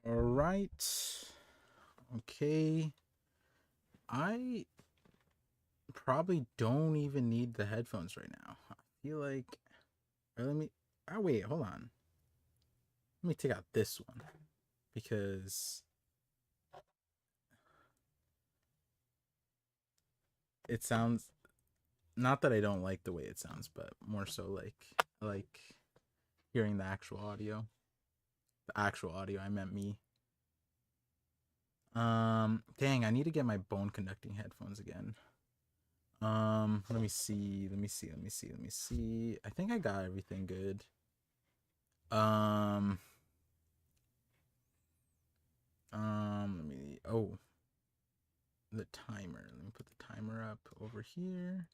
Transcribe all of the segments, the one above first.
All right. Okay. I probably don't even need the headphones right now. I feel like. Or let me. Oh, wait. Hold on. Let me take out this one because it sounds. Not that I don't like the way it sounds, but more so like I like hearing the actual audio. The actual audio. I meant me. Dang. I need to get my bone conducting headphones again. Let me see. I think I got everything good. Um, let me. Oh, the timer. Let me put the timer up over here.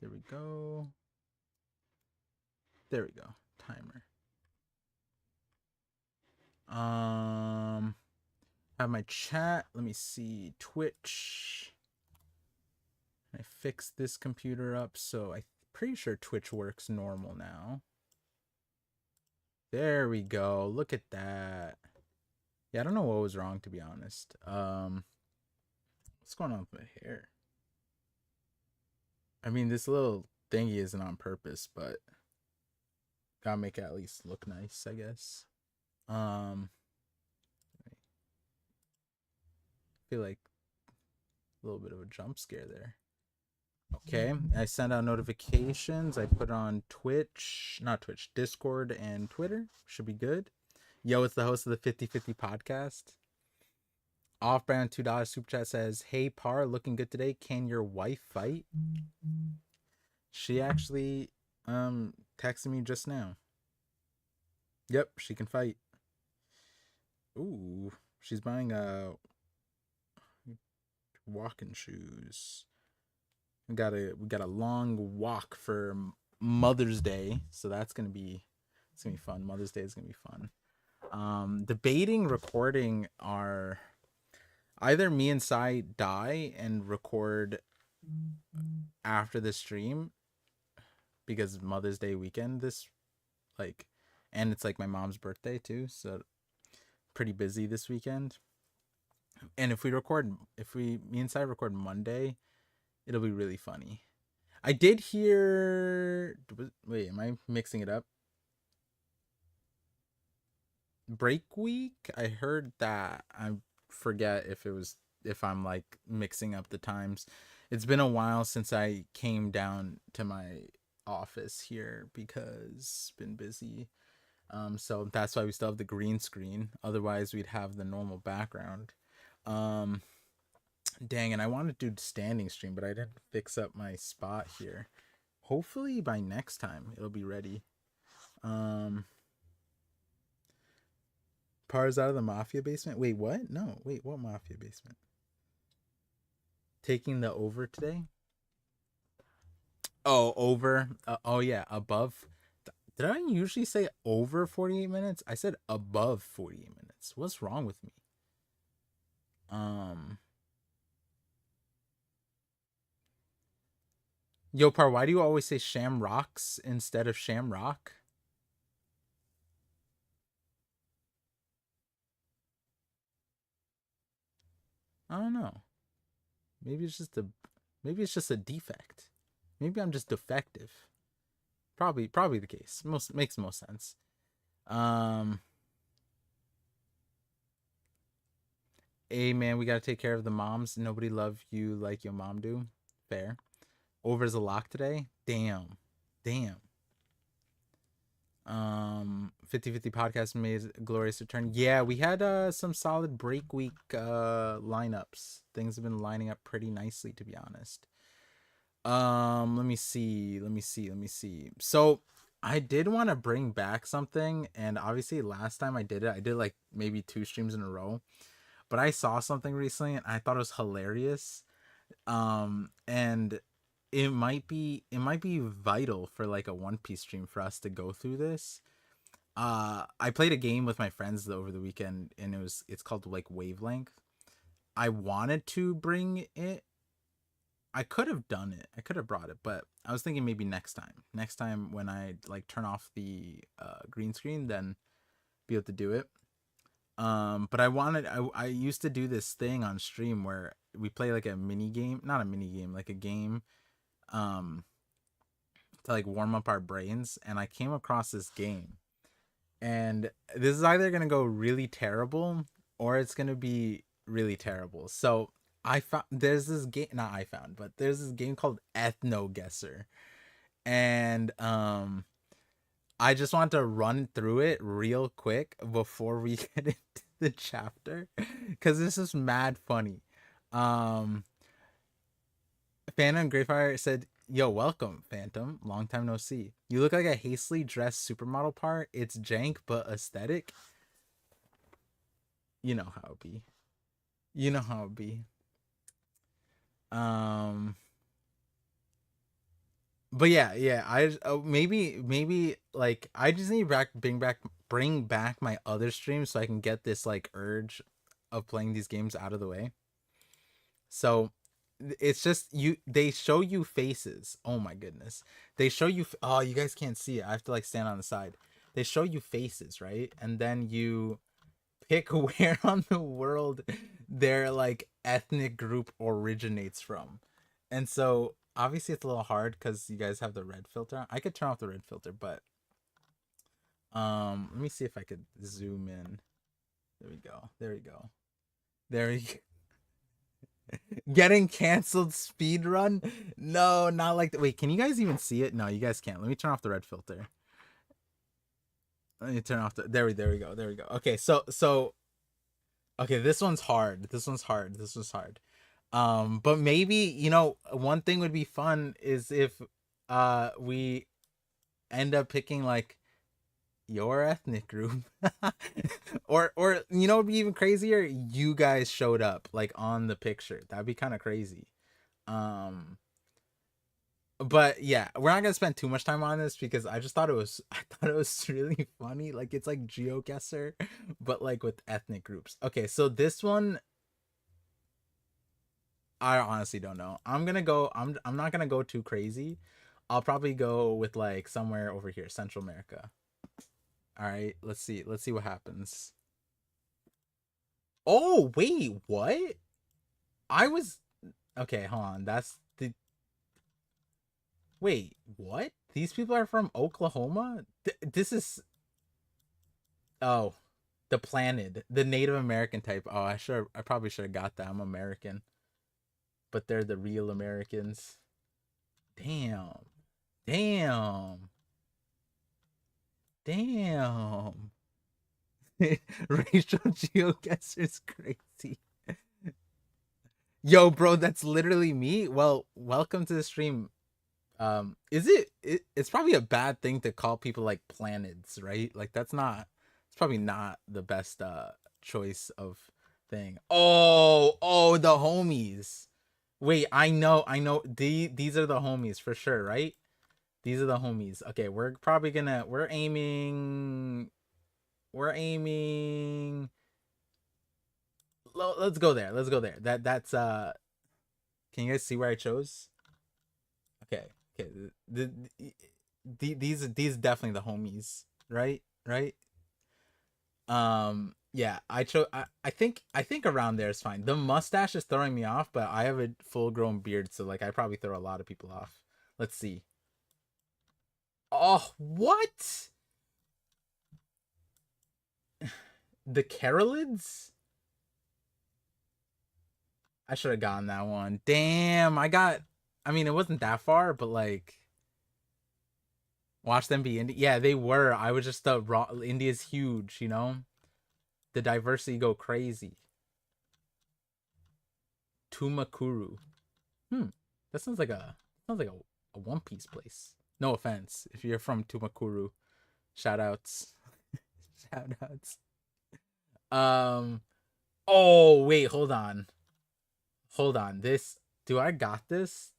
There we go. There we go. Timer. Um, have my chat. Let me see. Twitch. I fixed this computer up, so I'm pretty sure Twitch works normal now. There we go. Look at that. Yeah, I don't know what was wrong, to be honest. What's going on with my hair? I mean, this little thingy isn't on purpose, but gotta make it at least look nice, I guess. I feel like a little bit of a jump scare there. Okay, I send out notifications. I put on Twitch, not Twitch, Discord and Twitter. Should be good. Yo, it's the host of the 50/50 podcast. Off brand $2 super chat says, "Hey Par, looking good today. Can your wife fight?" She actually texted me just now. Yep, she can fight. Ooh, she's buying walking shoes. We got a long walk for Mother's Day, so it's gonna be fun. Mother's Day is gonna be fun. Debating recording are either me and Sai die and record after the stream because Mother's Day weekend and it's like my mom's birthday too, so pretty busy this weekend. And if me and Sai record Monday, it'll be really funny. I did hear. Wait, am I mixing it up? Break week. I heard that. I forget if I'm like mixing up the times. It's been a while since I came down to my office here because it's been busy. So that's why we still have the green screen. Otherwise, we'd have the normal background. Um, Dang, and I wanted to do standing stream, but I didn't fix up my spot here. Hopefully by next time it'll be ready. Par's out of the mafia basement. Wait, what? No, wait, what mafia basement? Taking the over today? Oh, over. Oh yeah, above. Did I usually say over 48 minutes? I said above 48 minutes. What's wrong with me? Um Yo, Par, why do you always say shamrocks instead of shamrock? I don't know. Maybe it's just a defect. Maybe I'm just defective. Probably the case. Makes most sense. Um Hey man, we gotta take care of the moms. Nobody love you like your mom do. Fair. Over's a lock today. Damn. Damn. 50/50 podcast made a glorious return. Yeah, we had some solid break week lineups. Things have been lining up pretty nicely, to be honest. Let me see. So I did want to bring back something, and obviously last time I did like maybe 2 streams in a row. But I saw something recently and I thought it was hilarious. And it might be vital for like a One Piece stream for us to go through this. I played a game with my friends over the weekend and it's called like Wavelength. I wanted to bring it. I could have done it. I could have brought it, but I was thinking maybe next time. Next time when I like turn off the green screen, then be able to do it. But I used to do this thing on stream where we play like a mini game, not a mini game, like a game, um, to like warm up our brains. And I came across this game, and this is either gonna go really terrible or it's gonna be really terrible. So I found there's this game, not I found, but there's this game called Ethno Guesser, and I just want to run through it real quick before we get into the chapter because this is mad funny. Um, Phantom Greyfire said, "Yo, welcome, Phantom. Long time no see. You look like a hastily dressed supermodel part. It's jank but aesthetic. You know how it be. You know how it be. Um, but yeah. Maybe like I just need to bring back my other streams so I can get this like urge of playing these games out of the way. So it's just you. They show you faces. Oh my goodness, they show you. Oh, you guys can't see it. I have to like stand on the side. They show you faces, right? And then you pick where on the world their like ethnic group originates from. And so obviously it's a little hard because you guys have the red filter. I could turn off the red filter, but let me see if I could zoom in. There we go. There we go. There we go. Getting canceled speed run? No, not like that. Wait, can you guys even see it? No, you guys can't. Let me turn off the red filter. Let me turn off the there we go. There we go. Okay, so okay, this one's hard. This one's hard. This was hard. But maybe, you know, one thing would be fun is if we end up picking like your ethnic group. or you know, it'd be even crazier, you guys showed up like on the picture. That'd be kind of crazy. Um but yeah, we're not gonna spend too much time on this because I thought it was really funny. Like it's like GeoGuessr, but like with ethnic groups. Okay, so this one I honestly don't know. I'm not gonna go too crazy. I'll probably go with like somewhere over here, Central America. All right, let's see. Let's see what happens. Oh, wait, what? I was okay, hold on. That's the Wait, what? These people are from Oklahoma? This is oh, the planted, the Native American type. Oh, I probably should have got that. I'm American, but they're the real Americans. Damn. Damn. Damn. Racial geoguesser is crazy. Yo, bro, that's literally me. Well, welcome to the stream. It's probably a bad thing to call people like planets, right? Like it's probably not the best choice of thing. Oh, the homies. Wait, I know. These are the homies for sure, right? These are the homies. Okay, we're aiming. Let's go there. Let's go there. That's can you guys see where I chose? Okay. Okay. These definitely the homies, right? Right? Yeah, I think around there is fine. The mustache is throwing me off, but I have a full grown beard, so like I probably throw a lot of people off. Let's see. Oh, what? The Carolids? I should have gotten that one. Damn, I mean, it wasn't that far, but like, watch them be India. Yeah, they were. I was just the raw. India's huge, you know. The diversity go crazy. Tumakuru. Hmm. That sounds like a One Piece place. No offense if you're from Tumakuru. Shout outs. Shout outs. Um. Oh wait, hold on. Hold on. This. Do I got this?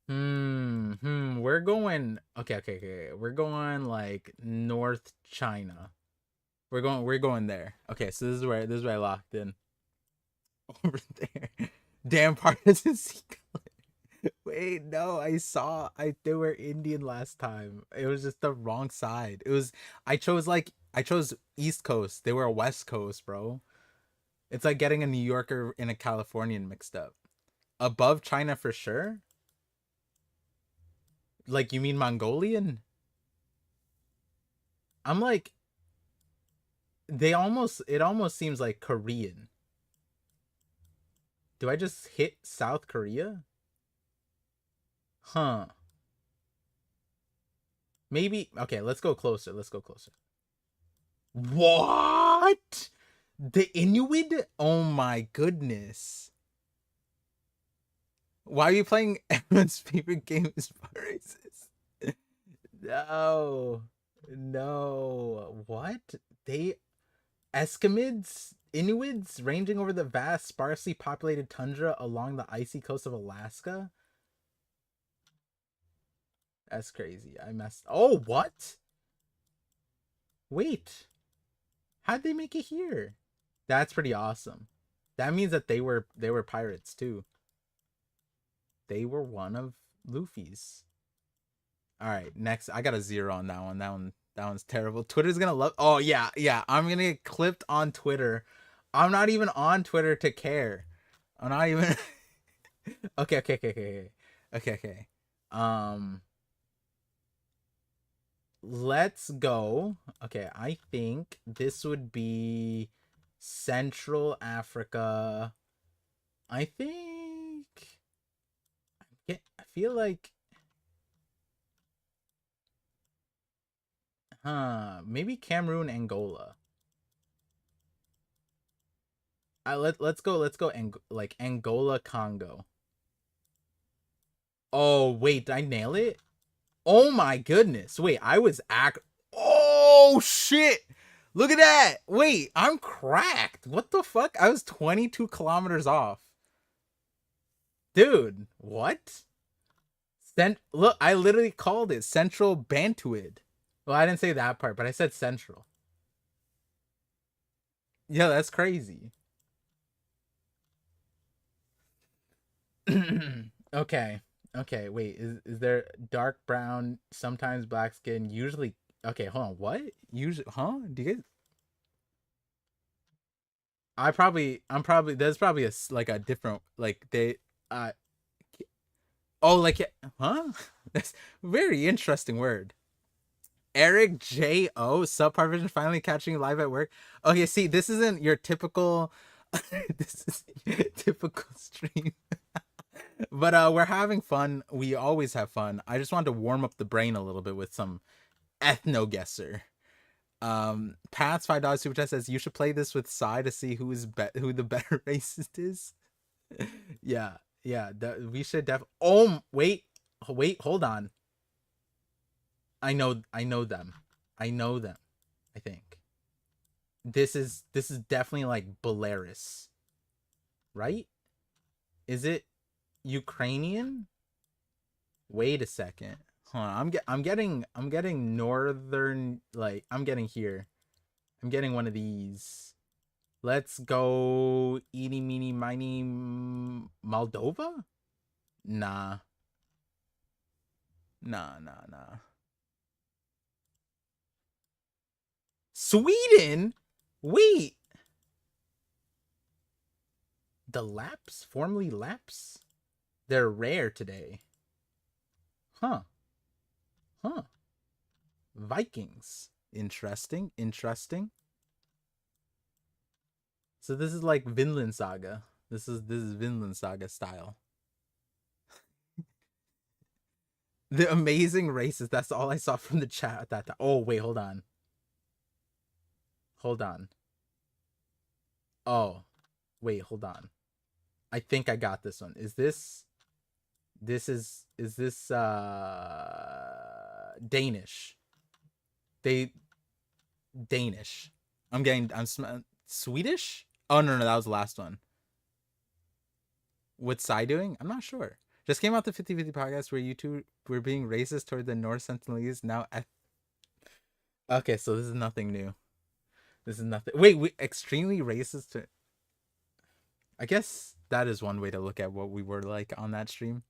We're going. Okay. We're going like North China. We're going there. Okay, so this is where I locked in. Over there. Damn partisan sea color. Wait, no, they were Indian last time. It was just the wrong side. I chose like I chose East Coast. They were a West Coast, bro. It's like getting a New Yorker and a Californian mixed up. Above China for sure. Like you mean Mongolian? I'm like it almost seems like Korean. Do I just hit South Korea? Huh. Maybe okay, let's go closer. Let's go closer. What? The Inuit? Oh my goodness. Why are you playing everyone's favorite game is Races? No. No. What? They Eskimids? Inuits ranging over the vast, sparsely populated tundra along the icy coast of Alaska? That's crazy. I messed. Oh, what? Wait. How'd they make it here? That's pretty awesome. That means that they were pirates too. They were one of Luffy's. All right, next I got a 0 on that one. That one's terrible. Twitter's gonna love. Oh yeah, yeah. I'm gonna get clipped on Twitter. I'm not even on Twitter to care. I'm not even. Okay, okay, okay, okay, okay, okay. Um, let's go. Okay, I think this would be Central Africa. I think. I feel like. Maybe Cameroon, Angola. Let's go like Angola, Congo. Oh wait, did I nail it? Oh my goodness. Wait, I was oh shit. Look at that. Wait, I'm cracked. What the fuck? I was 22 kilometers off. Dude, what? Look, I literally called it Central Bantuid. Well, I didn't say that part, but I said Central. Yeah, that's crazy. Okay. Okay, wait. Is there dark brown, sometimes black skin, usually okay, hold on. What? Usually Do you guys I'm probably there's probably like a different like they uh oh like huh? That's a very interesting word. Eric J O sub ParVision finally catching you live at work. Okay, see, this isn't your typical this is your typical stream. But we're having fun. We always have fun. I just wanted to warm up the brain a little bit with some ethno guesser. Pat's $5 super chat says you should play this with Psy to see who the better racist is. Yeah, yeah. We should Oh wait, hold on. I know them. I know them. I think this is definitely like Belarus, right? Is it Ukrainian? Wait a second. Hold on. I'm getting northern, like I'm getting here. I'm getting one of these. Let's go eeny meeny miny Moldova? Nah. Nah, nah, nah. Sweden? Wait. The Laps? Formerly Laps? They're rare today. Huh. Huh. Vikings. Interesting. Interesting. So this is like Vinland Saga. This is Vinland Saga style. The amazing races. That's all I saw from the chat at that time. Oh wait, hold on. Hold on. Oh, wait, hold on. I think I got this one. Is this Danish? They Danish. I'm Swedish? Oh no, that was the last one. What's Psy doing? I'm not sure. Just came out the 50/50 podcast where you two were being racist toward the North Sentinelese. Now, okay, so this is nothing new. This is nothing. Wait, extremely racist. I guess that is one way to look at what we were like on that stream.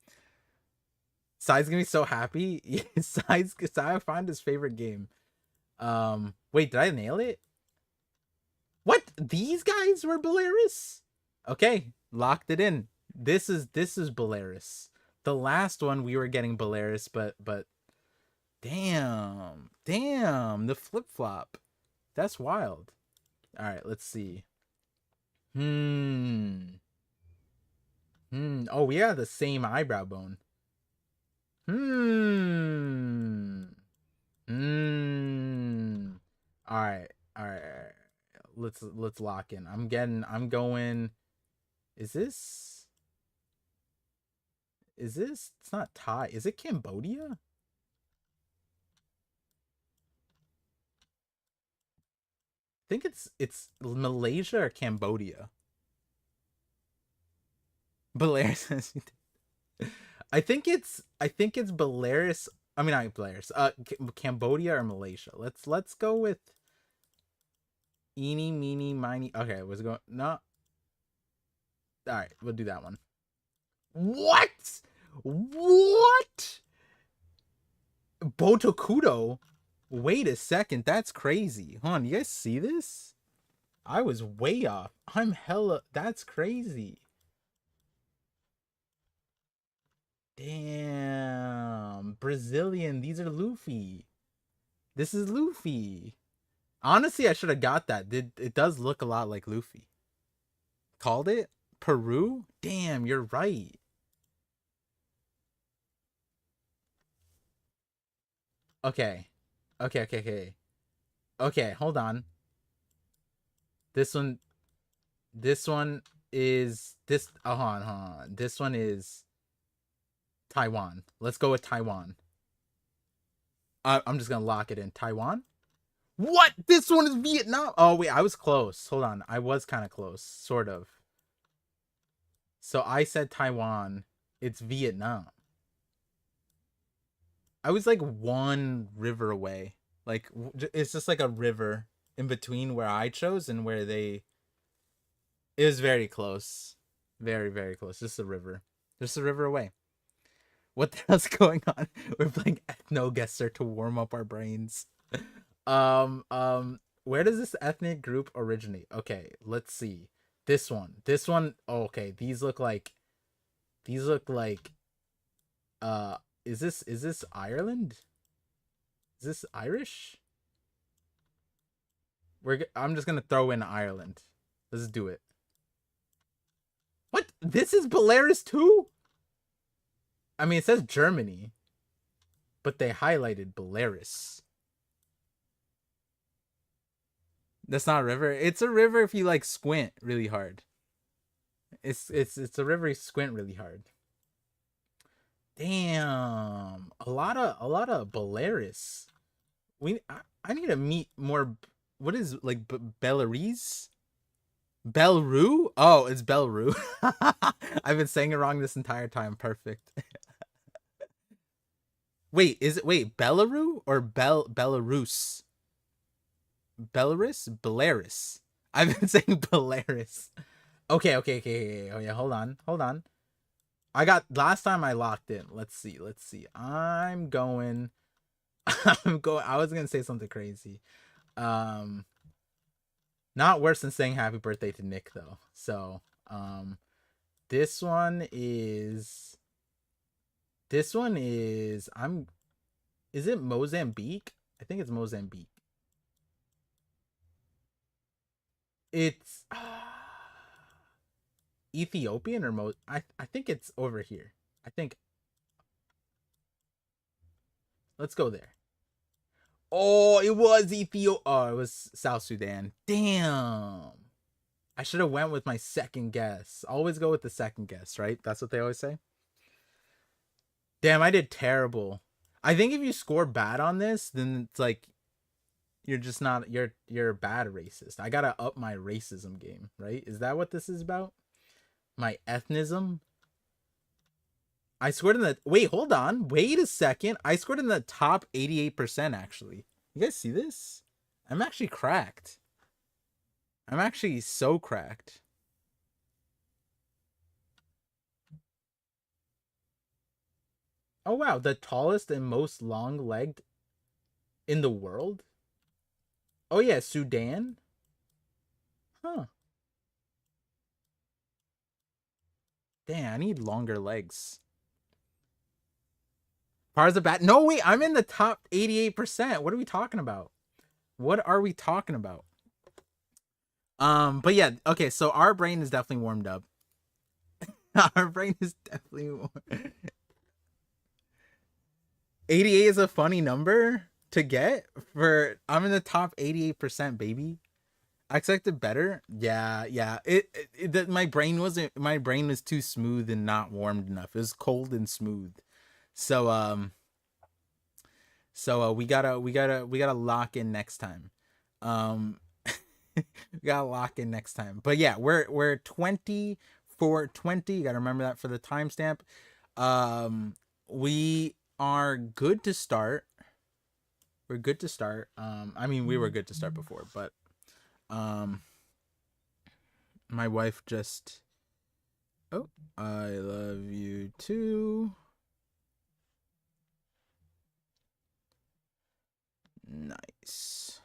Sai's gonna be so happy. Sai found his favorite game. Wait, did I nail it? What? These guys were Belarus? Okay, locked it in. This is Belarus. The last one we were getting Belarus, but damn, the flip flop. That's wild. All right, let's see. Hmm. Oh, we have the same eyebrow bone. Hmm. Hmm. All right. All right. All right. Let's lock in. I'm going. Is this it's not Thai. Is it Cambodia? I think it's Malaysia or Cambodia. Belarus. I think it's Belarus. I mean, not Belarus. Cambodia or Malaysia. Let's go with eeny meeny miny. Okay, was it going? No. All right, we'll do that one. What? What? Botokudo? Wait a second, that's crazy. Hold on, you guys see this? I was way off. I'm hella. That's crazy. Damn. Brazilian. These are Luffy. This is Luffy. Honestly, I should have got that. It does look a lot like Luffy. Called it? Peru? Damn, you're right. Okay. Okay. Okay, hold on. This one this one is this hold on. This one is Taiwan. Let's go with Taiwan. I'm just gonna lock it in. Taiwan? What? This one is Vietnam. Oh wait, I was close. Hold on. I was kind of close. Sort of. So I said Taiwan. It's Vietnam. I was like one river away. Like it's just like a river in between where I chose and where they. It was very close, very close. Just a river, just a river away. What the hell's going on? We're playing ethno guesser to warm up our brains. Where does this ethnic group originate? Okay, let's see. This one. This one. Oh, okay, these look like. These look like. Uh, is this Ireland? Is this Irish? I'm just gonna throw in Ireland. Let's do it. What? This is Belarus too? I mean, it says Germany, but they highlighted Belarus. That's not a river. It's a river if you like squint really hard. It's a river you squint really hard. Damn, a lot of Belarus. I need to meet more. What is like Belarus? Belru? Oh, it's Belru. I've been saying it wrong this entire time. Perfect. Wait, Belarus or Belarus? Belarus. I've been saying Belarus. Okay. Oh yeah, hold on. I got last time I locked in. Let's see. I'm going. I'm going. I was gonna say something crazy. Um, Not worse than saying happy birthday to Nick though. So, this one is. This one is. I'm. Is it Mozambique? I think it's Mozambique. It's Ethiopian or I think it's over here. I think let's go there. Oh, it was Ethiopia. Oh, it was South Sudan. Damn. I should have went with my second guess. Always go with the second guess, right? That's what they always say. Damn, I did terrible. I think if you score bad on this, then it's like you're just not you're a bad racist. I gotta up my racism game, right? Is that what this is about? My ethnism? I scored in the wait, hold on. Wait a second. I scored in the top 88% actually. You guys see this? I'm actually cracked. I'm actually so cracked. Oh wow, the tallest and most long-legged in the world? Oh yeah, Sudan. Huh. Damn, I need longer legs. Parzabat. No, wait, I'm in the top 88%. What are we talking about? What are we talking about? But yeah, okay, so our brain is definitely warmed up. Our brain is definitely 88 is a funny number to get for I'm in the top 88%, baby. I expected better. Yeah, yeah. My brain wasn't my brain was too smooth and not warmed enough. It was cold and smooth. So we gotta lock in next time. Um we gotta lock in next time. But yeah, we're 2420. You gotta remember that for the timestamp. We are good to start. We're good to start. I mean we were good to start before, but um my wife just oh, I love you too. Nice.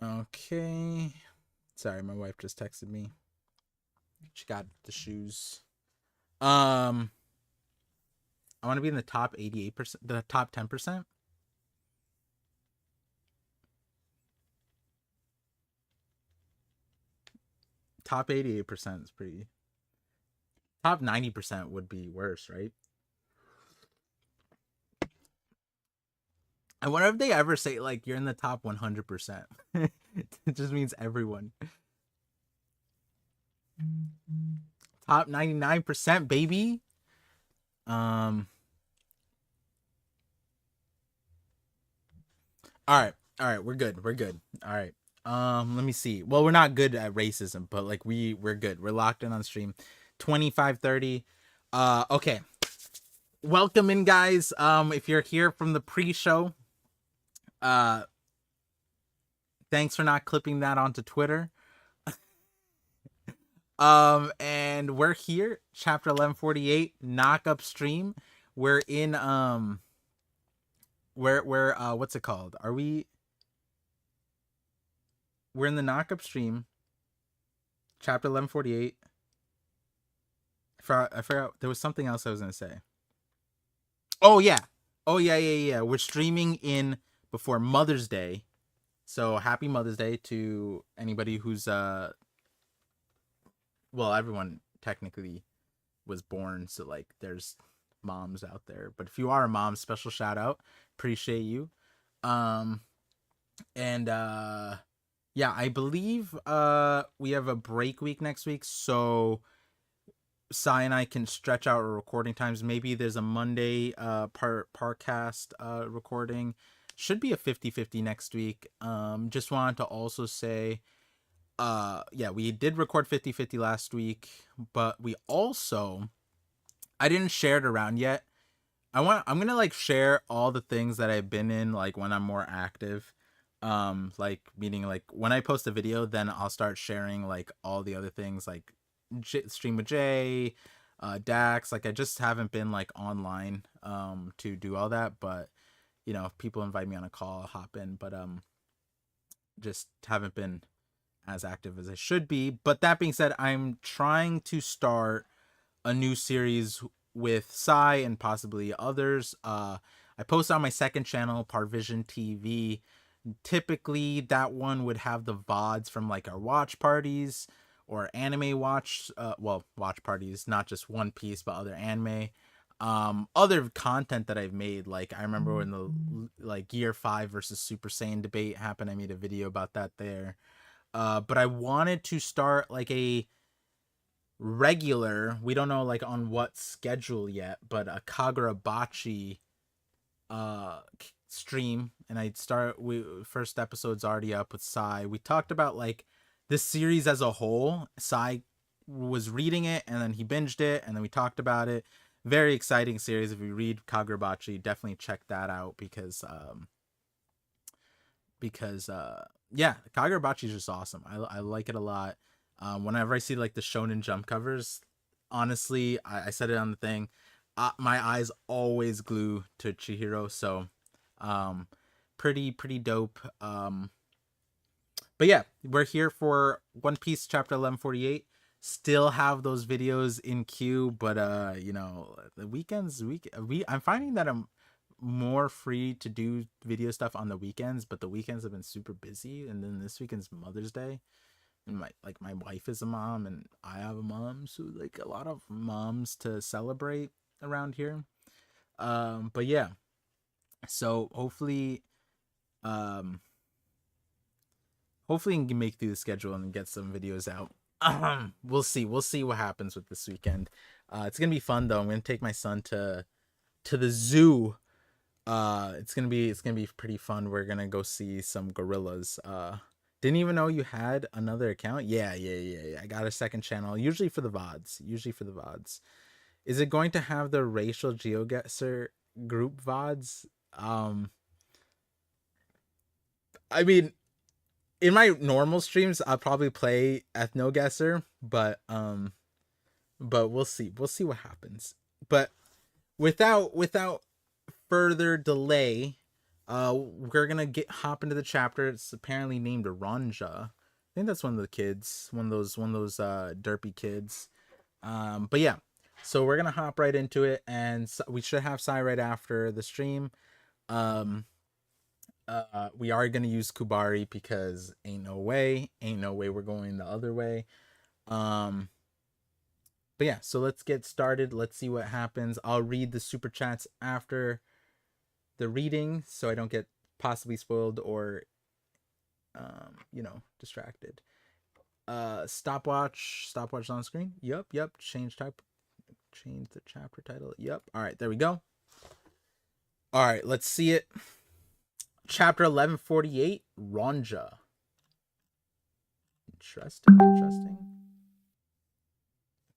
Okay. Sorry, my wife just texted me. She got the shoes. I want to be in the top 88%, the top 10%. Top 88% is pretty. Top 90% would be worse, right? I wonder if they ever say like you're in the top 100%. It just means everyone. Top 99%, baby. Um all right. All right, we're good. We're good. All right. Let me see. Well, we're not good at racism, but like we're good. We're locked in on stream. 25:30. Okay. Welcome in, guys. If you're here from the pre-show, uh thanks for not clipping that onto Twitter. And we're here, chapter 1148, knock up stream. We're in we're what's it called? We're in the knock up stream, chapter 1148. I forgot there was something else I was gonna say. Oh yeah. Oh yeah. We're streaming in before Mother's Day. So happy Mother's Day to anybody who's well, everyone technically was born, so like there's moms out there. But if you are a mom, special shout out. Appreciate you. Um and yeah, I believe we have a break week next week, so Sai and I can stretch out our recording times. Maybe there's a Monday parcast recording. Should be a 50-50 next week. Just wanted to also say yeah, we did record 50-50 last week, but we also I didn't share it around yet. I'm gonna like share all the things that I've been in like when I'm more active. Like meaning like when I post a video, then I'll start sharing like all the other things like stream with Jay, Dax. Like I just haven't been like online to do all that, but you know, if people invite me on a call, I'll hop in, but just haven't been as active as I should be. But that being said, I'm trying to start a new series with Sai and possibly others. I post on my second channel, ParVision TV. Typically, that one would have the VODs from like our watch parties or anime watch. Well, watch parties, not just One Piece, but other anime. Other content that I've made. Like I remember when the like Gear 5 versus Super Saiyan debate happened. I made a video about that there. But I wanted to start like a regular, we don't know like on what schedule yet, but a Kagurabachi stream, and I'd start we first episode's already up with Sai. We talked about like this series as a whole. Sai was reading it and then he binged it and then we talked about it. Very exciting series. If you read Kagurabachi, definitely check that out because yeah, Kagurabachi is just awesome. I like it a lot. Whenever I see like the Shonen Jump covers, honestly, I said it on the thing. my eyes always glue to Chihiro, so pretty dope. But yeah, we're here for One Piece chapter 1148. Still have those videos in queue, but the weekends I'm finding that I'm more free to do video stuff on the weekends, but the weekends have been super busy, and then this weekend's Mother's Day. And my wife is a mom and I have a mom, so like a lot of moms to celebrate around here. But yeah, so um hopefully we can make through the schedule and get some videos out. We'll see what happens with this weekend. It's gonna be fun though. I'm gonna take my son to the zoo. It's gonna be pretty fun. We're gonna go see some gorillas. Didn't even know you had another account. Yeah. I got a second channel, usually for the VODs. Is it going to have the racial GeoGuessr group VODs? I mean, in my normal streams, I'll probably play EthnoGuessr, but we'll see. We'll see what happens. But without further delay, we're gonna hop into the chapter. It's apparently named Ronja. I think that's one of the kids, one of those derpy kids. But yeah, so we're gonna hop right into it, and we should have Sai right after the stream. We are gonna use Kubari because ain't no way we're going the other way. But yeah, so let's get started. Let's see what happens. I'll read the super chats after the reading so I don't get possibly spoiled or distracted. Stopwatch on screen. Yep. Change the chapter title. Yep. All right, there we go. All right, let's see it. Chapter 1148, Ronja. Interesting.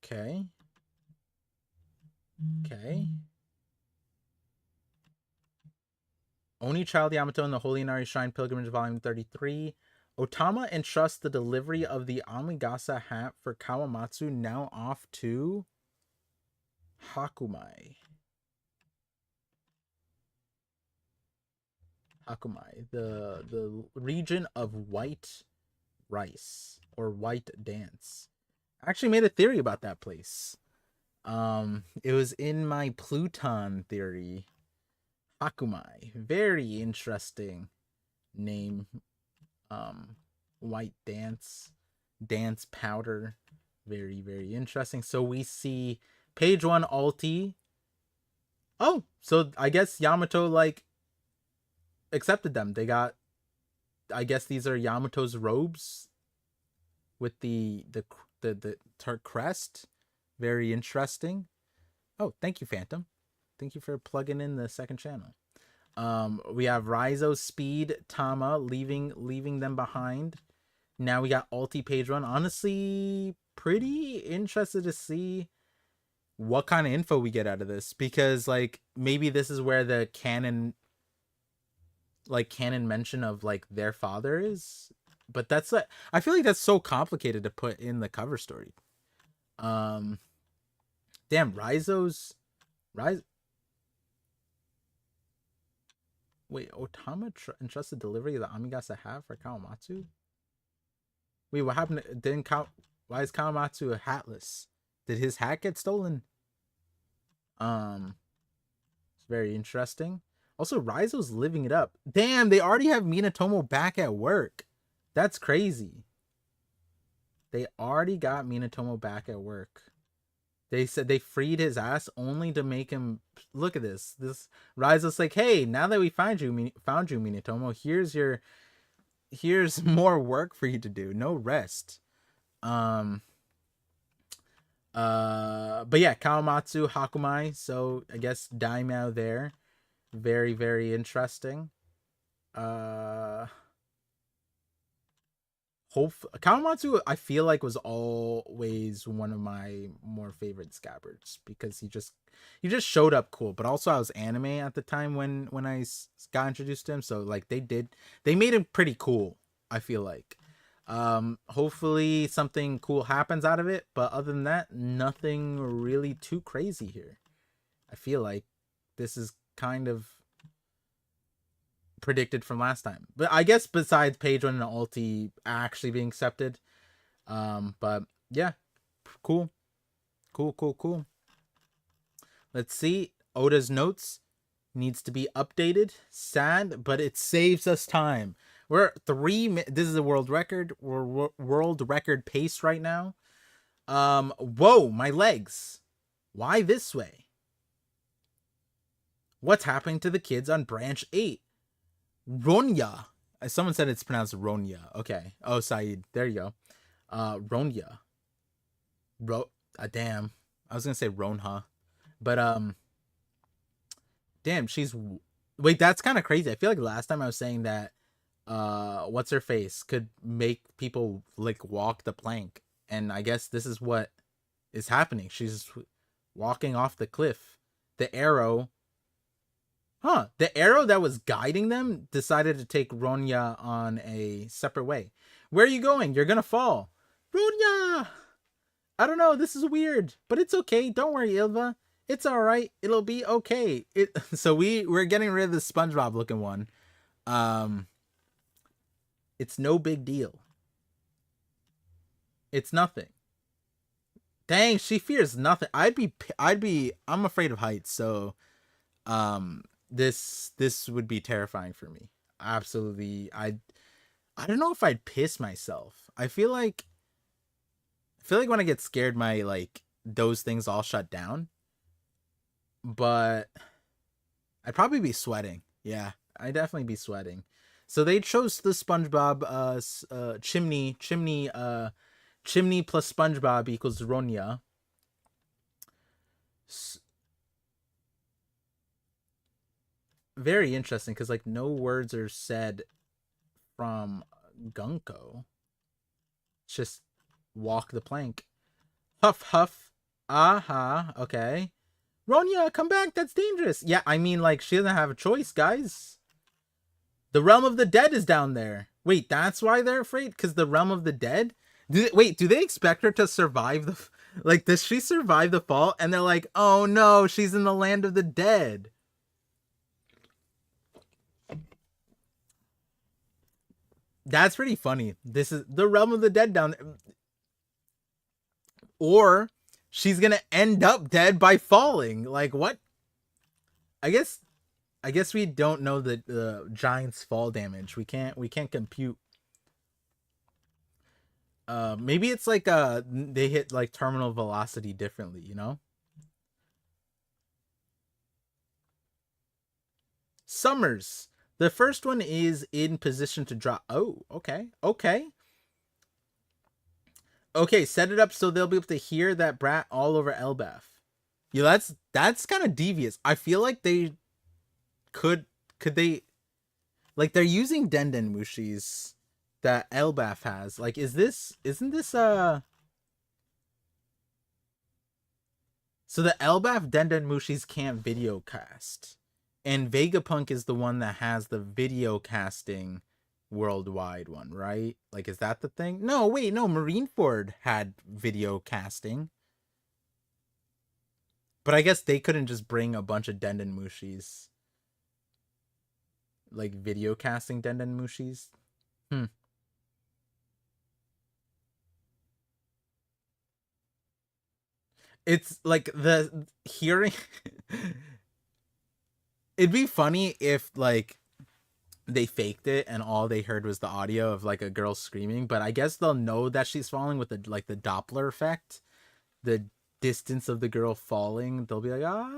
Okay. Oni Child Yamato in the Holy Inari Shrine Pilgrimage Volume 33. Otama entrusts the delivery of the Amigasa hat for Kawamatsu now off to Hakumai, the region of white rice or white dance. I actually made a theory about that place. It was in my Pluton theory. Hakumai, very interesting name. White dance powder, very interesting. So we see page 1 Alti. Oh, so I guess Yamato like accepted them. They got, I guess these are Yamato's robes with the crest. Very interesting. Oh, thank you, Phantom. Thank you for plugging in the second channel. We have Raizo, Speed, Tama leaving them behind. Now we got Alti page 1. Honestly, pretty interested to see what kind of info we get out of this, because like maybe this is where the canon mention of like their father is, but that's like, I feel like that's so complicated to put in the cover story. Damn, Raizo's wait, Otama entrusted delivery of the Amigasa hat for Kawamatsu? Wait, what happened? Why is Kawamatsu hatless? Did his hat get stolen? It's very interesting. Also, Raizo's living it up. Damn, they already have Minatomo back at work. That's crazy. They already got Minatomo back at work. They said they freed his ass only to make him look at this. This Raizo's like, hey, now that we found you, Minatomo, here's more work for you to do. No rest. But yeah, Kawamatsu, Hakumai. So I guess Daimyo there. Very interesting. Kawamatsu, I feel like, was always one of my more favorite scabbards because he just showed up cool. But also I was anime at the time when I got introduced to him, so like they made him pretty cool, I feel like. Hopefully something cool happens out of it, but other than that, nothing really too crazy here. I feel like this is kind of predicted from last time. But I guess besides page 1 and ulti actually being accepted. But yeah, cool. Cool. Let's see. Oda's notes needs to be updated. Sad, but it saves us time. We're this is a world record. We're world record pace right now. Whoa, my legs. Why this way? What's happening to the kids on branch 8? Ronya. Someone said it's pronounced Ronya. Okay. Oh, Saeed. There you go. Ronya. Damn. I was gonna say Ronha. But damn, wait, that's kind of crazy. I feel like last time I was saying that what's her face could make people like walk the plank, and I guess this is what is happening. She's walking off the cliff. The arrow that was guiding them decided to take Ronya on a separate way. Where are you going? You're gonna fall. Ronya! I don't know, this is weird, but it's okay. Don't worry, Ilva. It's alright. It'll be okay. So we're getting rid of the SpongeBob looking one. It's no big deal. It's nothing. Dang, she fears nothing. I'm afraid of heights, so this would be terrifying for me. Absolutely. I don't know if I'd piss myself. I feel like when I get scared, my like those things all shut down. But I'd probably be sweating. Yeah, I'd definitely be sweating. So they chose the SpongeBob chimney plus SpongeBob equals Ronya. Very interesting, because like no words are said from Gunko. It's just walk the plank. Huff huff. Aha. Okay. Ronya, come back. That's dangerous. Yeah, I mean, like, she doesn't have a choice, guys. The realm of the dead is down there. Wait, that's why they're afraid? Because the realm of the dead? Do they expect her to survive the... Like, does she survive the fall? And they're like, oh no, she's in the land of the dead. That's pretty funny. This is the realm of the dead down there. Or she's gonna end up dead by falling. Like, what? I guess we don't know the giant's fall damage. We can't compute. Maybe it's like they hit like terminal velocity differently, you know? Summers. The first one is in position to drop. Oh, okay. Okay, set it up so they'll be able to hear that brat all over Elbaf. Yeah, that's kind of devious. I feel like they could they, like, they're using Denden Mushis that Elbaf has. Like, isn't this so the Elbaf Denden Mushis can't video cast, and Vegapunk is the one that has the video casting worldwide one, right? Like, is that the thing? No, wait, no, Marineford had video casting. But I guess they couldn't just bring a bunch of Denden Mushis. Like, video casting Denden Mushis? It's like the hearing... It'd be funny if, like, they faked it and all they heard was the audio of like a girl screaming, but I guess they'll know that she's falling with the Doppler effect, the distance of the girl falling. They'll be like, ah,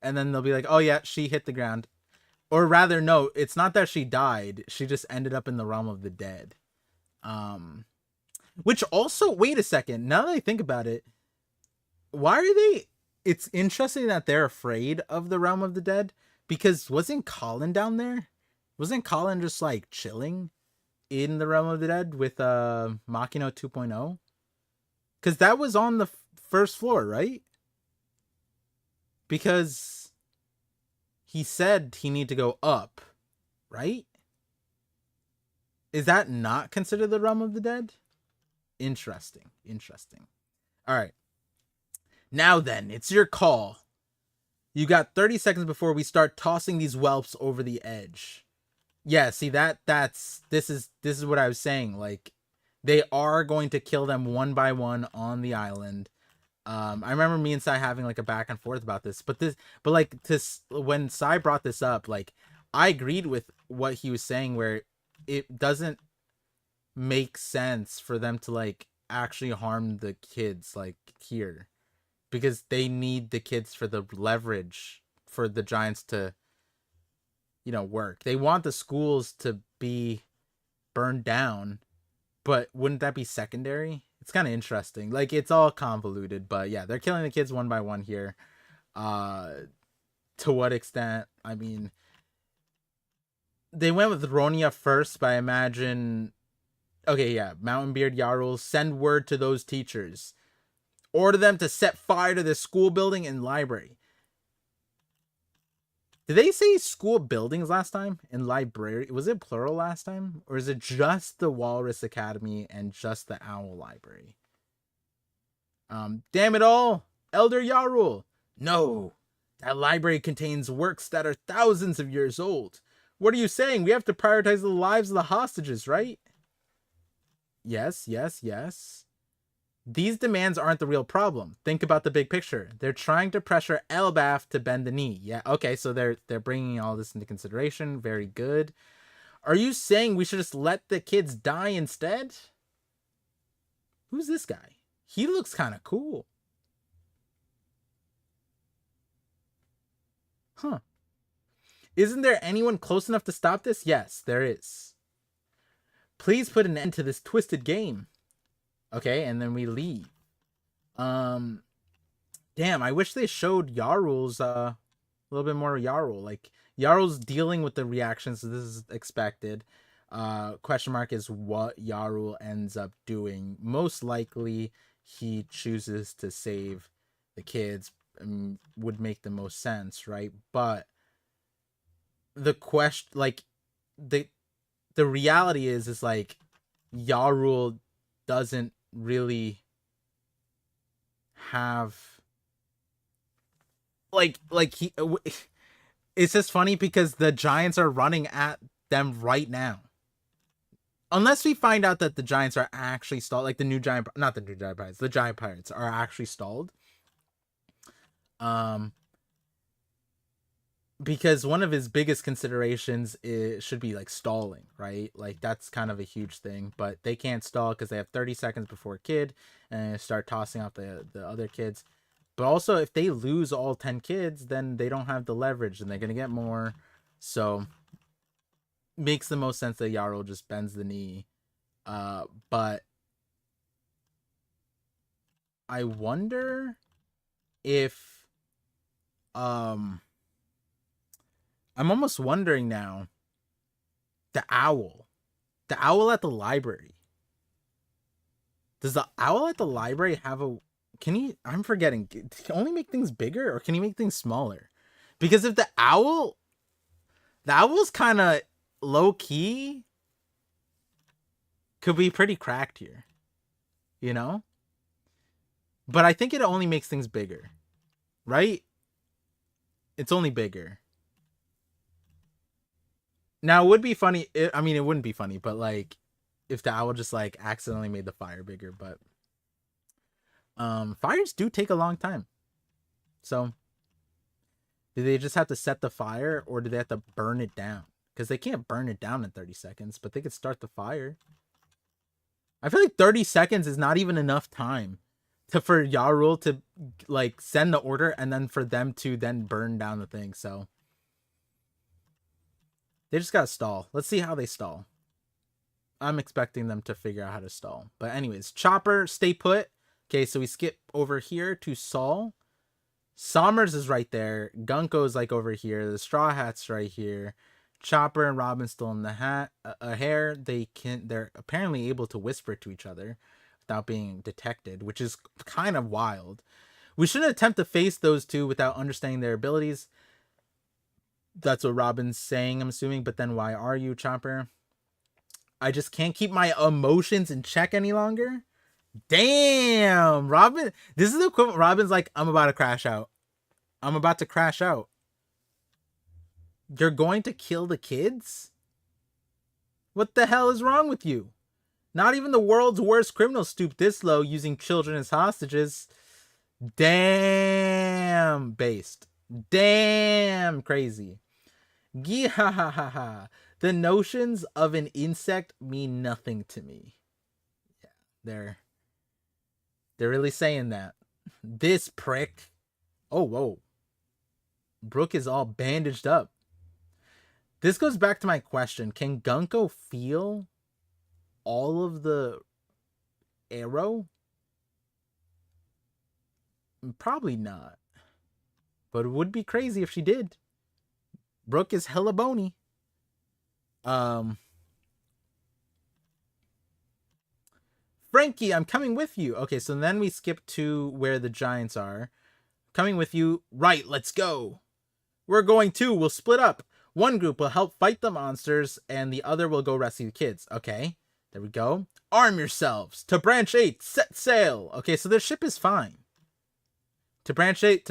and then they'll be like, oh yeah, she hit the ground. Or rather, no, it's not that she died, she just ended up in the realm of the dead. Which also, wait a second, now that I think about it, why are they... It's interesting that they're afraid of the realm of the dead, because wasn't Colin down there? Wasn't Colin just like chilling in the realm of the dead with Makino 2.0? Because that was on the first floor, right? Because he said he need to go up, right? Is that not considered the realm of the dead? Interesting. All right. Now then, it's your call. You got 30 seconds before we start tossing these whelps over the edge. Yeah, see that's this is what I was saying. Like, they are going to kill them one by one on the island. I remember me and Sai having like a back and forth about this, but like this, when Sai brought this up, like, I agreed with what he was saying, where it doesn't make sense for them to like actually harm the kids like here, because they need the kids for the leverage for the Giants to, work. They want the schools to be burned down, but wouldn't that be secondary? It's kind of interesting. Like, it's all convoluted, but yeah, they're killing the kids one by one here. Uh, to what extent? I mean, they went with Ronia first, but I imagine. Okay, yeah, Mountain Beard Yarul, send word to those teachers. Order them to set fire to the school building and library. Did they say school buildings last time? And library? Was it plural last time? Or is it just the Walrus Academy and just the Owl Library? Damn it all! Elder Yarul! No! That library contains works that are thousands of years old. What are you saying? We have to prioritize the lives of the hostages, right? Yes, yes, yes. These demands aren't the real problem. Think about the big picture. They're trying to pressure Elbaf to bend the knee. Yeah, okay, so they're bringing all this into consideration. Very good. Are you saying we should just let the kids die instead? Who's this guy? He looks kind of cool. Huh. Isn't there anyone close enough to stop this? Yes, there is. Please put an end to this twisted game. Okay, and then we leave. Damn, I wish they showed Yarul's a little bit more Yarul. Like, Yarul's dealing with the reactions, so this is expected. Question mark is what Yarul ends up doing. Most likely, he chooses to save the kids, and would make the most sense, right? But the question, like, the reality is like, Yarul doesn't really have like he it's just funny because the Giants are running at them right now. Unless we find out that the Giants are actually stalled, like the Giant Pirates are actually stalled. Because one of his biggest considerations should be like stalling, right? Like, that's kind of a huge thing, but they can't stall because they have 30 seconds before kid and start tossing off the other kids. But also, if they lose all 10 kids, then they don't have the leverage and they're going to get more. So, makes the most sense that Yarl just bends the knee. But I wonder if I'm almost wondering now, the owl at the library. Does the owl at the library have a, can he, I'm forgetting, can he only make things bigger or can he make things smaller? Because if the owl's kind of low key, could be pretty cracked here, you know? But I think it only makes things bigger, right? It's only bigger. Now, it would be funny. I mean, it wouldn't be funny, but like, if the owl just like accidentally made the fire bigger. But fires do take a long time. So, do they just have to set the fire, or do they have to burn it down? Because they can't burn it down in 30 seconds, but they could start the fire. I feel like 30 seconds is not even enough time for Yarul to like send the order and then for them to then burn down the thing. So they just gotta stall. Let's see how they stall. I'm expecting them to figure out how to stall. But anyways, Chopper, stay put. Okay, so we skip over here to Saul. Sommers is right there. Gunko's like over here. The Straw Hat's right here. Chopper and Robin still in the hair. They're apparently able to whisper to each other without being detected, which is kind of wild. We shouldn't attempt to face those two without understanding their abilities. That's what Robin's saying, I'm assuming. But then why are you, Chopper? I just can't keep my emotions in check any longer. Damn, Robin. This is the equivalent. Robin's like, I'm about to crash out. I'm about to crash out. You're going to kill the kids? What the hell is wrong with you? Not even the world's worst criminals stoop this low using children as hostages. Damn based. Damn crazy. Gihahaha. The notions of an insect mean nothing to me. Yeah, they're really saying that. This prick. Oh, whoa. Brooke is all bandaged up. This goes back to my question. Can Gunko feel all of the arrow? Probably not. But it would be crazy if she did. Brooke is hella bony. Frankie, I'm coming with you. Okay, so then we skip to where the giants are. Coming with you. Right, let's go. We're going too. We'll split up. One group will help fight the monsters, and the other will go rescue the kids. Okay, there we go. Arm yourselves. To branch 8, set sail. Okay, so their ship is fine. To branch 8.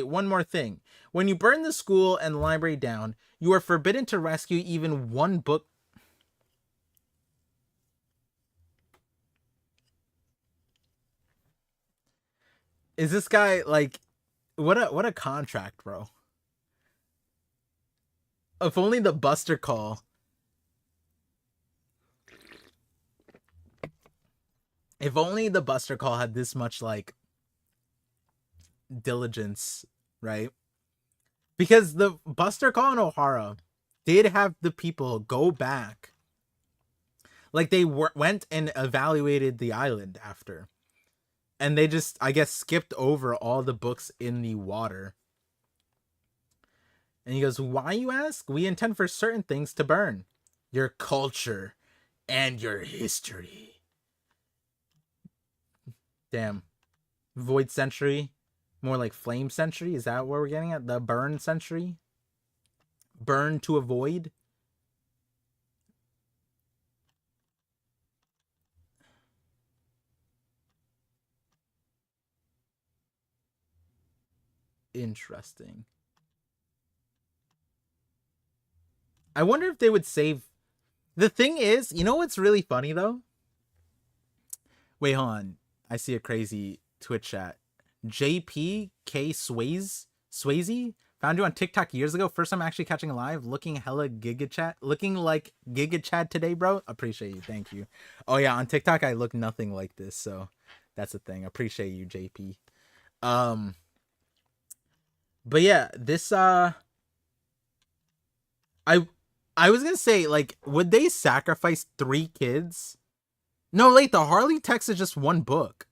One more thing. When you burn the school and the library down, you are forbidden to rescue even one book. Is this guy like what a contract, bro? If only the Buster call. If only the Buster call had this much like diligence, right? Because the Buster call in O'Hara did have the people go back. Like they went and evaluated the island after. And they just, I guess, skipped over all the books in the water. And he goes, why, you ask? We intend for certain things to burn. Your culture and your history. Damn. Void Century. More like Flame Century. Is that what we're getting at? The Burn Century? Burn to avoid? Interesting. I wonder if they would save. The thing is, you know what's really funny though? Wait, hold on. I see a crazy Twitch chat. JPK Swayze found you on TikTok years ago. First time actually catching a live. Looking hella Giga Chat. Looking like Giga Chat today, bro. Appreciate you. Thank you. Oh yeah, on TikTok I look nothing like this, so that's the thing. Appreciate you, JP. But yeah, this I was gonna say, like, would they sacrifice 3 kids? No, wait, the Harley text is just one book.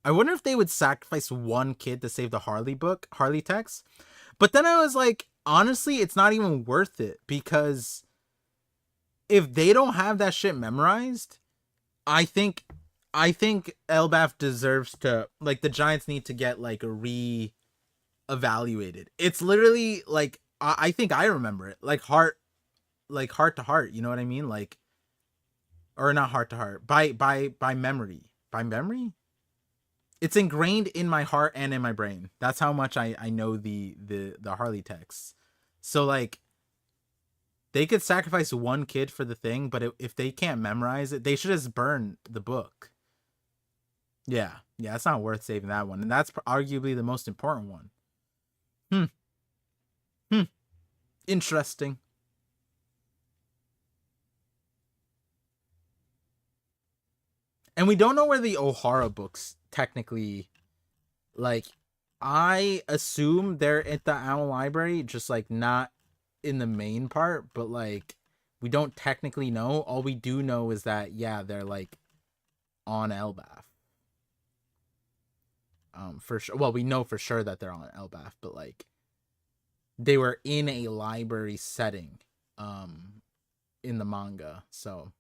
I wonder if they would sacrifice one kid to save the Harley text. But then I was like, honestly, it's not even worth it, because if they don't have that shit memorized, I think Elbaf deserves to, like, the Giants need to get like re-evaluated. It's literally like I think I remember it like heart to heart. You know what I mean? Like, or not heart to heart, by memory. By memory, it's ingrained in my heart and in my brain. That's how much I know the Harley texts. So like, they could sacrifice one kid for the thing, but if they can't memorize it, they should just burn the book. Yeah, it's not worth saving that one, and that's arguably the most important one. Interesting. And we don't know where the O'Hara books technically, like, I assume they're at the Owl Library, just like not in the main part, but like we don't technically know. All we do know is that yeah, they're like on Elbaf. For sure. Well, we know for sure that they're on Elbaf, but like they were in a library setting, in the manga. So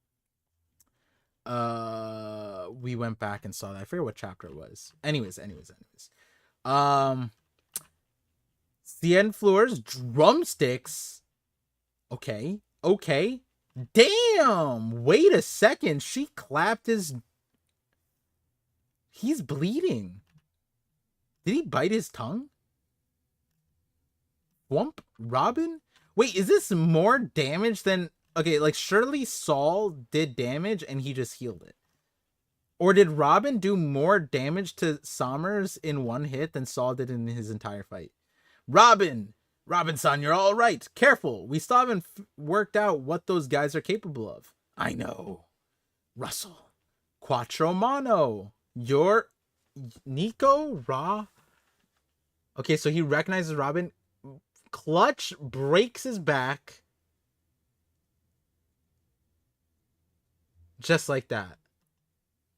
we went back and saw that. I forget what chapter it was. Anyways. Cien Floors drumsticks. Okay. Damn! Wait a second. She clapped his... He's bleeding. Did he bite his tongue? Whump? Robin? Wait, is this more damage than... Okay, like, surely Saul did damage and he just healed it. Or did Robin do more damage to Sommers in one hit than Saul did in his entire fight? Robin! Robinson, you're all right. Careful. We still haven't worked out what those guys are capable of. I know. Russell. Quattro Mano. You're... Nico? Ra? Okay, so he recognizes Robin. Clutch breaks his back. Just like that.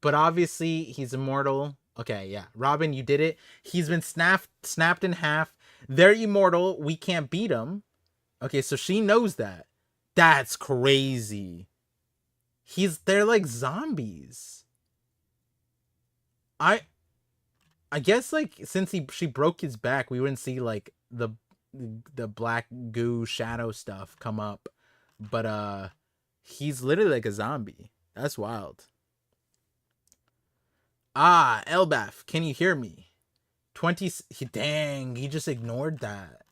But obviously, he's immortal. Okay, yeah. Robin, you did it. He's been snapped in half. They're immortal. We can't beat them. Okay, so she knows that. That's crazy. They're like zombies. I guess, like, since she broke his back, we wouldn't see, like, the black goo shadow stuff come up. But he's literally like a zombie. That's wild. Ah, Elbaf, can you hear me? 20... Dang, he just ignored that.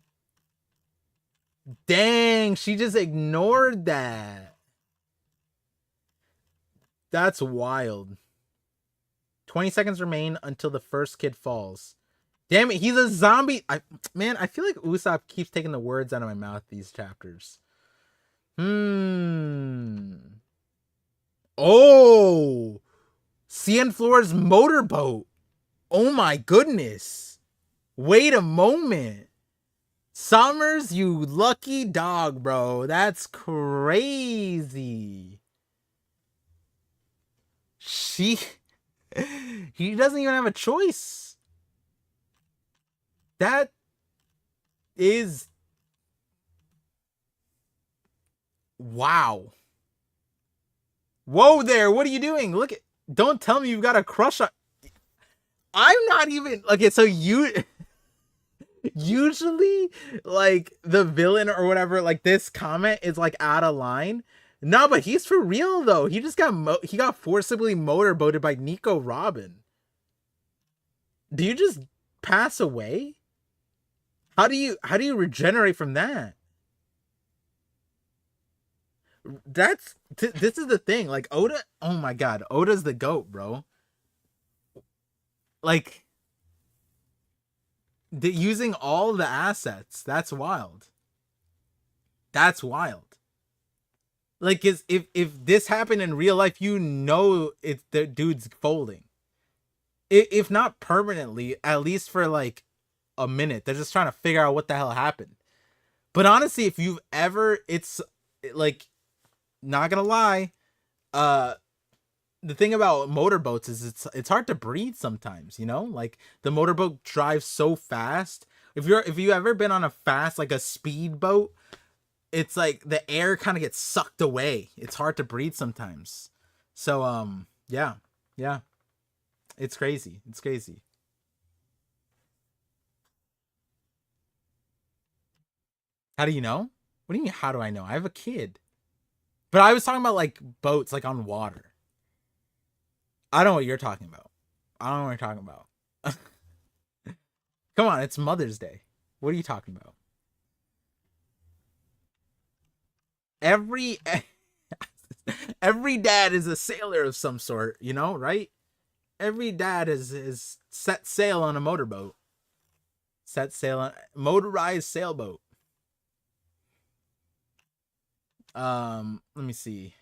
Dang, she just ignored that. That's wild. 20 seconds remain until the first kid falls. Damn it, he's a zombie. Man, I feel like Usopp keeps taking the words out of my mouth these chapters. Oh! Cienfloor's motorboat. Oh my goodness. Wait a moment. Sommers, you lucky dog, bro. That's crazy. He doesn't even have a choice. That is... Wow. Whoa there, what are you doing? Look at... Don't tell me you've got a crush on... I'm not even... Okay, so you... Usually, like, the villain or whatever, like, this comment is, like, out of line. No, but he's for real, though. He just got... he got forcibly motorboated by Nico Robin. Do you just pass away? How do you regenerate from that? This is the thing. Like, Oda... Oh, my God. Oda's the GOAT, bro. Like... using all the assets, that's wild. That's wild. Like, if this happened in real life, you know it's the dude's folding. If not permanently, at least for like a minute. They're just trying to figure out what the hell happened. But honestly, if you've ever, it's like, not gonna lie, the thing about motorboats is it's hard to breathe sometimes, you know? Like, the motorboat drives so fast. If you ever been on a fast, like a speedboat, it's like the air kind of gets sucked away. It's hard to breathe sometimes. So yeah. It's crazy. It's crazy. How do you know? What do you mean, how do I know? I have a kid. But I was talking about, like, boats, like, on water. I don't know what you're talking about. I don't know what you're talking about. Come on, it's Mother's Day. What are you talking about? Every dad is a sailor of some sort, you know, right? Every dad is set sail on a motorboat. Set sail on motorized sailboat. Let me see.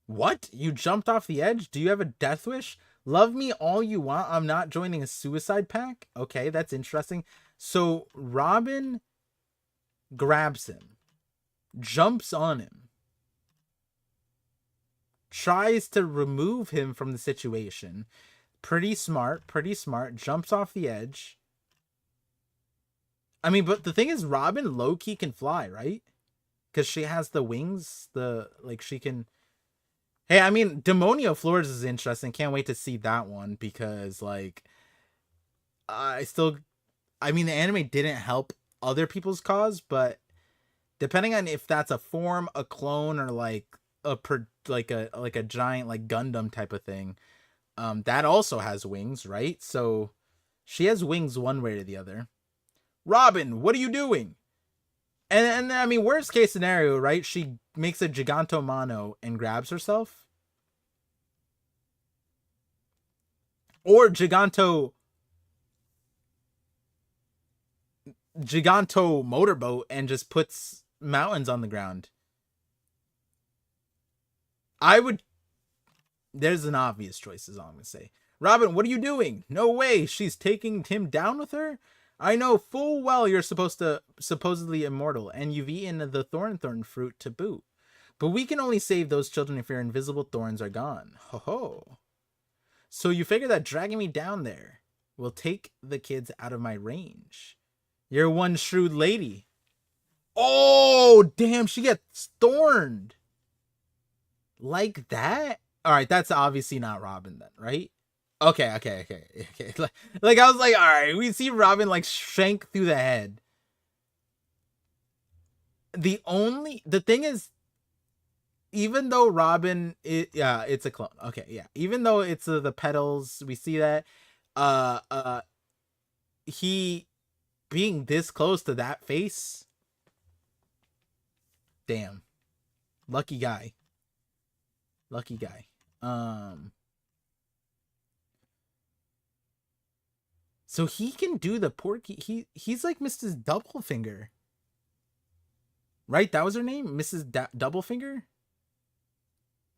What? You jumped off the edge? Do you have a death wish? Love me all you want. I'm not joining a suicide pack. Okay, that's interesting. So Robin grabs him, jumps on him, tries to remove him from the situation. Pretty smart, jumps off the edge. I mean, but the thing is, Robin low-key can fly, right? Because she has the wings, she can... Hey, I mean, Demonio Floors is interesting. Can't wait to see that one because, like, I still... I mean, the anime didn't help other people's cause, but depending on if that's a form, a clone, or like a giant like Gundam type of thing, that also has wings, right? So she has wings one way or the other. Robin, what are you doing? And I mean, worst case scenario, right? She makes a Gigantomano and grabs herself, or Giganto motorboat and just puts mountains on the ground. I would. There's an obvious choice, is all I'm gonna say. Robin, what are you doing? No way, she's taking him down with her. I know full well you're supposedly immortal, and you've eaten the thorn fruit to boot. But we can only save those children if your invisible thorns are gone. Ho ho. So you figure that dragging me down there will take the kids out of my range. You're one shrewd lady. Oh, damn, she gets thorned. Like that? Alright, that's obviously not Robin then, right? Okay. Like I was like, alright, we see Robin like shank through the head. The thing is, even though Robin, it's a clone. Okay, yeah. Even though it's the petals, we see that. He being this close to that face. Damn, lucky guy. Lucky guy. So he can do the porky. He's like Mrs. Doublefinger, right? That was her name, Mrs. Doublefinger.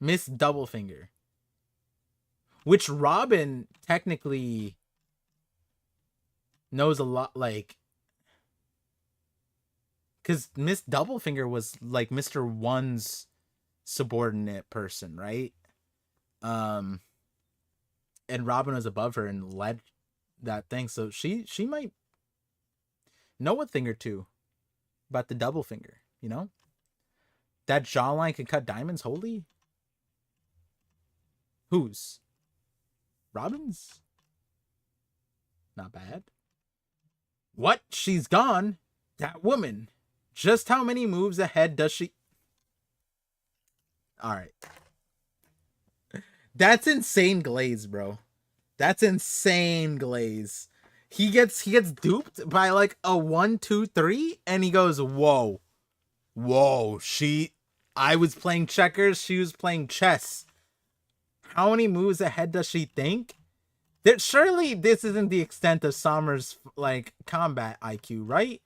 Miss Doublefinger. Which Robin technically knows a lot, like, because Miss Doublefinger was like Mr. One's subordinate person, right? And Robin was above her and led that thing, so she might know a thing or two about the double finger, you know? That jawline can cut diamonds, holy? Whose? Robin's? Not bad. What? She's gone? That woman. Just how many moves ahead does she... Alright. That's insane glaze, bro. That's insane glaze. He gets duped by like a 1, 2, 3, and he goes, whoa. Whoa, I was playing checkers, she was playing chess. How many moves ahead does she think? Surely this isn't the extent of Sommer's like combat IQ, right?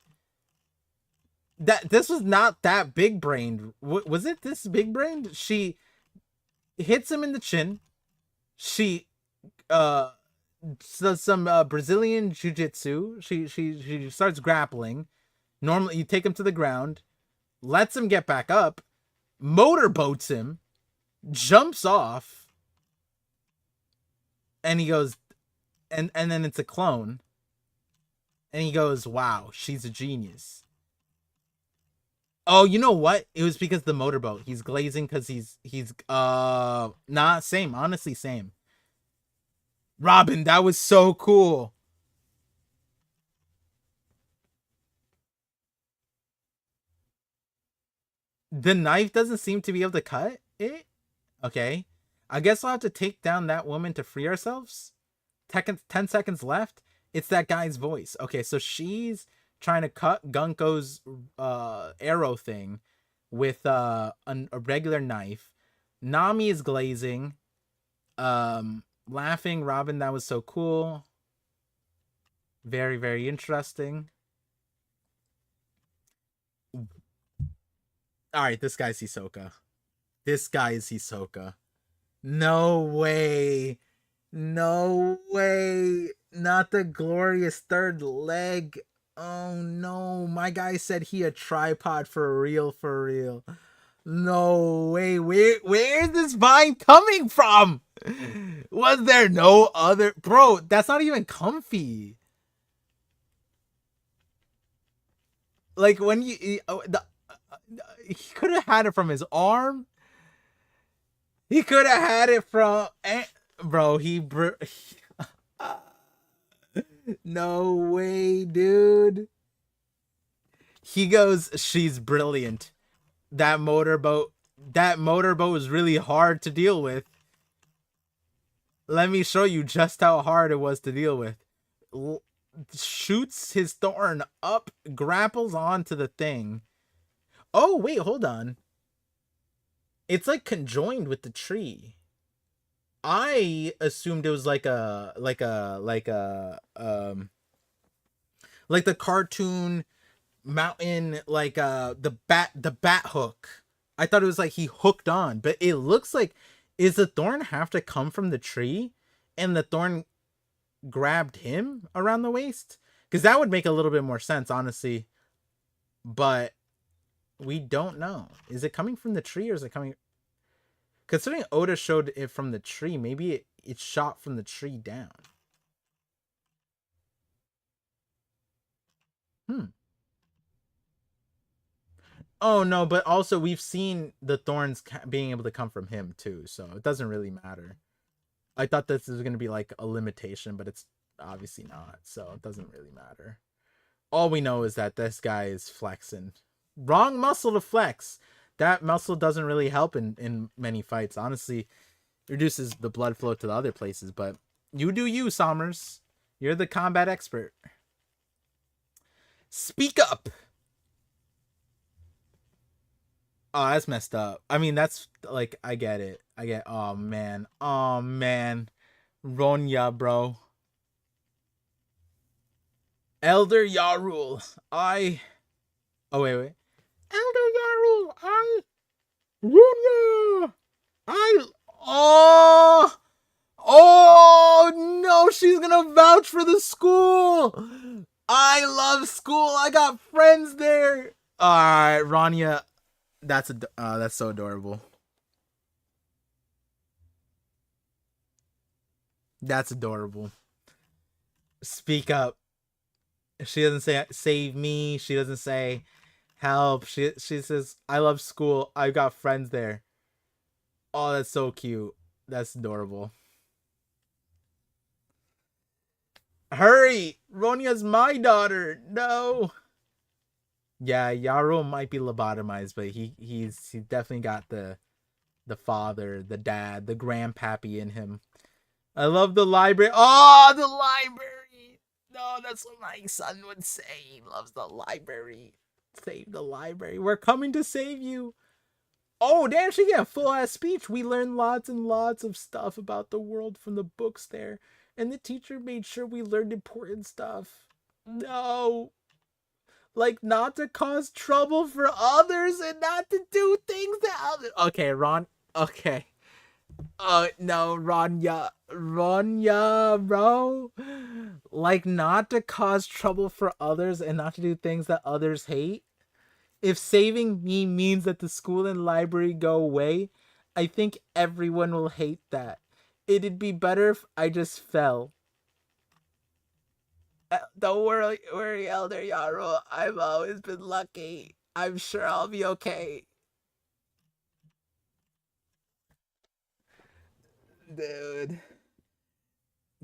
This was not that big brained. Was it this big brained? She hits him in the chin. She does some Brazilian jiu-jitsu. She starts grappling. Normally you take him to the ground, lets him get back up, motorboats him, jumps off, and he goes, and then it's a clone, and he goes, wow, she's a genius. Oh, you know what? It was because the motorboat. He's glazing because he's nah, same, honestly, same. Robin, that was so cool. The knife doesn't seem to be able to cut it. Okay. I guess we'll have to take down that woman to free ourselves. 10 seconds left. It's that guy's voice. Okay, so she's trying to cut Gunko's arrow thing with a regular knife. Nami is glazing. Laughing. Robin, that was so cool. Very, very interesting. Alright, this guy's Hisoka. This guy is Hisoka. No way. No way. Not the glorious third leg. Oh no. My guy said he a tripod for real, for real. No way. Where is this vine coming from? Was there no other... Bro, that's not even comfy. Like when he could have had it from his arm. He could have had it from... Bro, No way, dude. He goes, she's brilliant. That motorboat, that motorboat was really hard to deal with. Let me show you just how hard it was to deal with. Shoots his thorn up, grapples onto the thing. Oh, wait, hold on. It's like conjoined with the tree. I assumed it was like the cartoon mountain, like the bat hook. I thought it was like he hooked on, but it looks like, is the thorn have to come from the tree and the thorn grabbed him around the waist? Because that would make a little bit more sense, honestly. But we don't know. Is it coming from the tree or is it coming? Considering Oda showed it from the tree, maybe it's shot from the tree down. Hmm. Oh no, but also we've seen the thorns being able to come from him too, so it doesn't really matter. I thought this was gonna be like a limitation, but it's obviously not, so it doesn't really matter. All we know is that this guy is flexing. Wrong muscle to flex. That muscle doesn't really help in many fights. Honestly, reduces the blood flow to the other places, but you do you, Sommers. You're the combat expert. Speak up. Oh, that's messed up. I mean, that's like, I get it. I get. Oh man. Oh man. Ronya, bro. Elder Yarul. I. Oh wait. Elder Yarul. I. Ronya. I. Oh. Oh no, she's gonna vouch for the school. I love school. I got friends there. All right, Rania. That's so adorable. That's adorable. Speak up. She doesn't say save me. She doesn't say help. She says I love school. I've got friends there. Oh, that's so cute. That's adorable. Hurry! Ronia's my daughter. No. Yeah, Yaro might be lobotomized, but he definitely got the father, the dad, the grandpappy in him. I love the library. Oh, the library. No, that's what my son would say. He loves the library. Save the library. We're coming to save you. Oh, damn, she got a full ass speech. We learned lots and lots of stuff about the world from the books there. And the teacher made sure we learned important stuff. No. Like, not to cause trouble for others and not to do things that others. Okay, Ron. Okay. No, Ronya, bro. Like, not to cause trouble for others and not to do things that others hate. If saving me means that the school and library go away, I think everyone will hate that. It'd be better if I just fell. Don't worry, Elder Yarrow. I've always been lucky. I'm sure I'll be okay. Dude.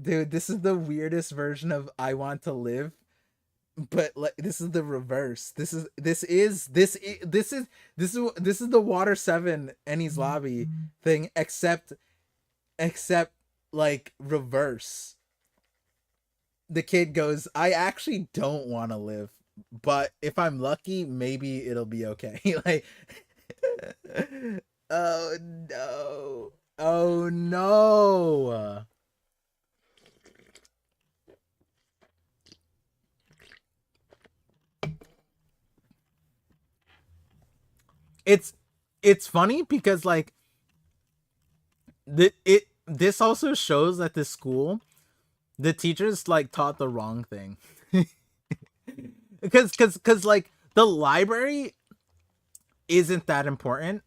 Dude, this is the weirdest version of I Want to Live, but like this is the reverse. This is the Water 7 Enies Lobby thing, except like reverse. The kid goes, I actually don't want to live, but if I'm lucky, maybe it'll be okay. Like, oh no. Oh no. It's it's funny because like this also shows that the school, the teachers like taught the wrong thing. Because like the library isn't that important.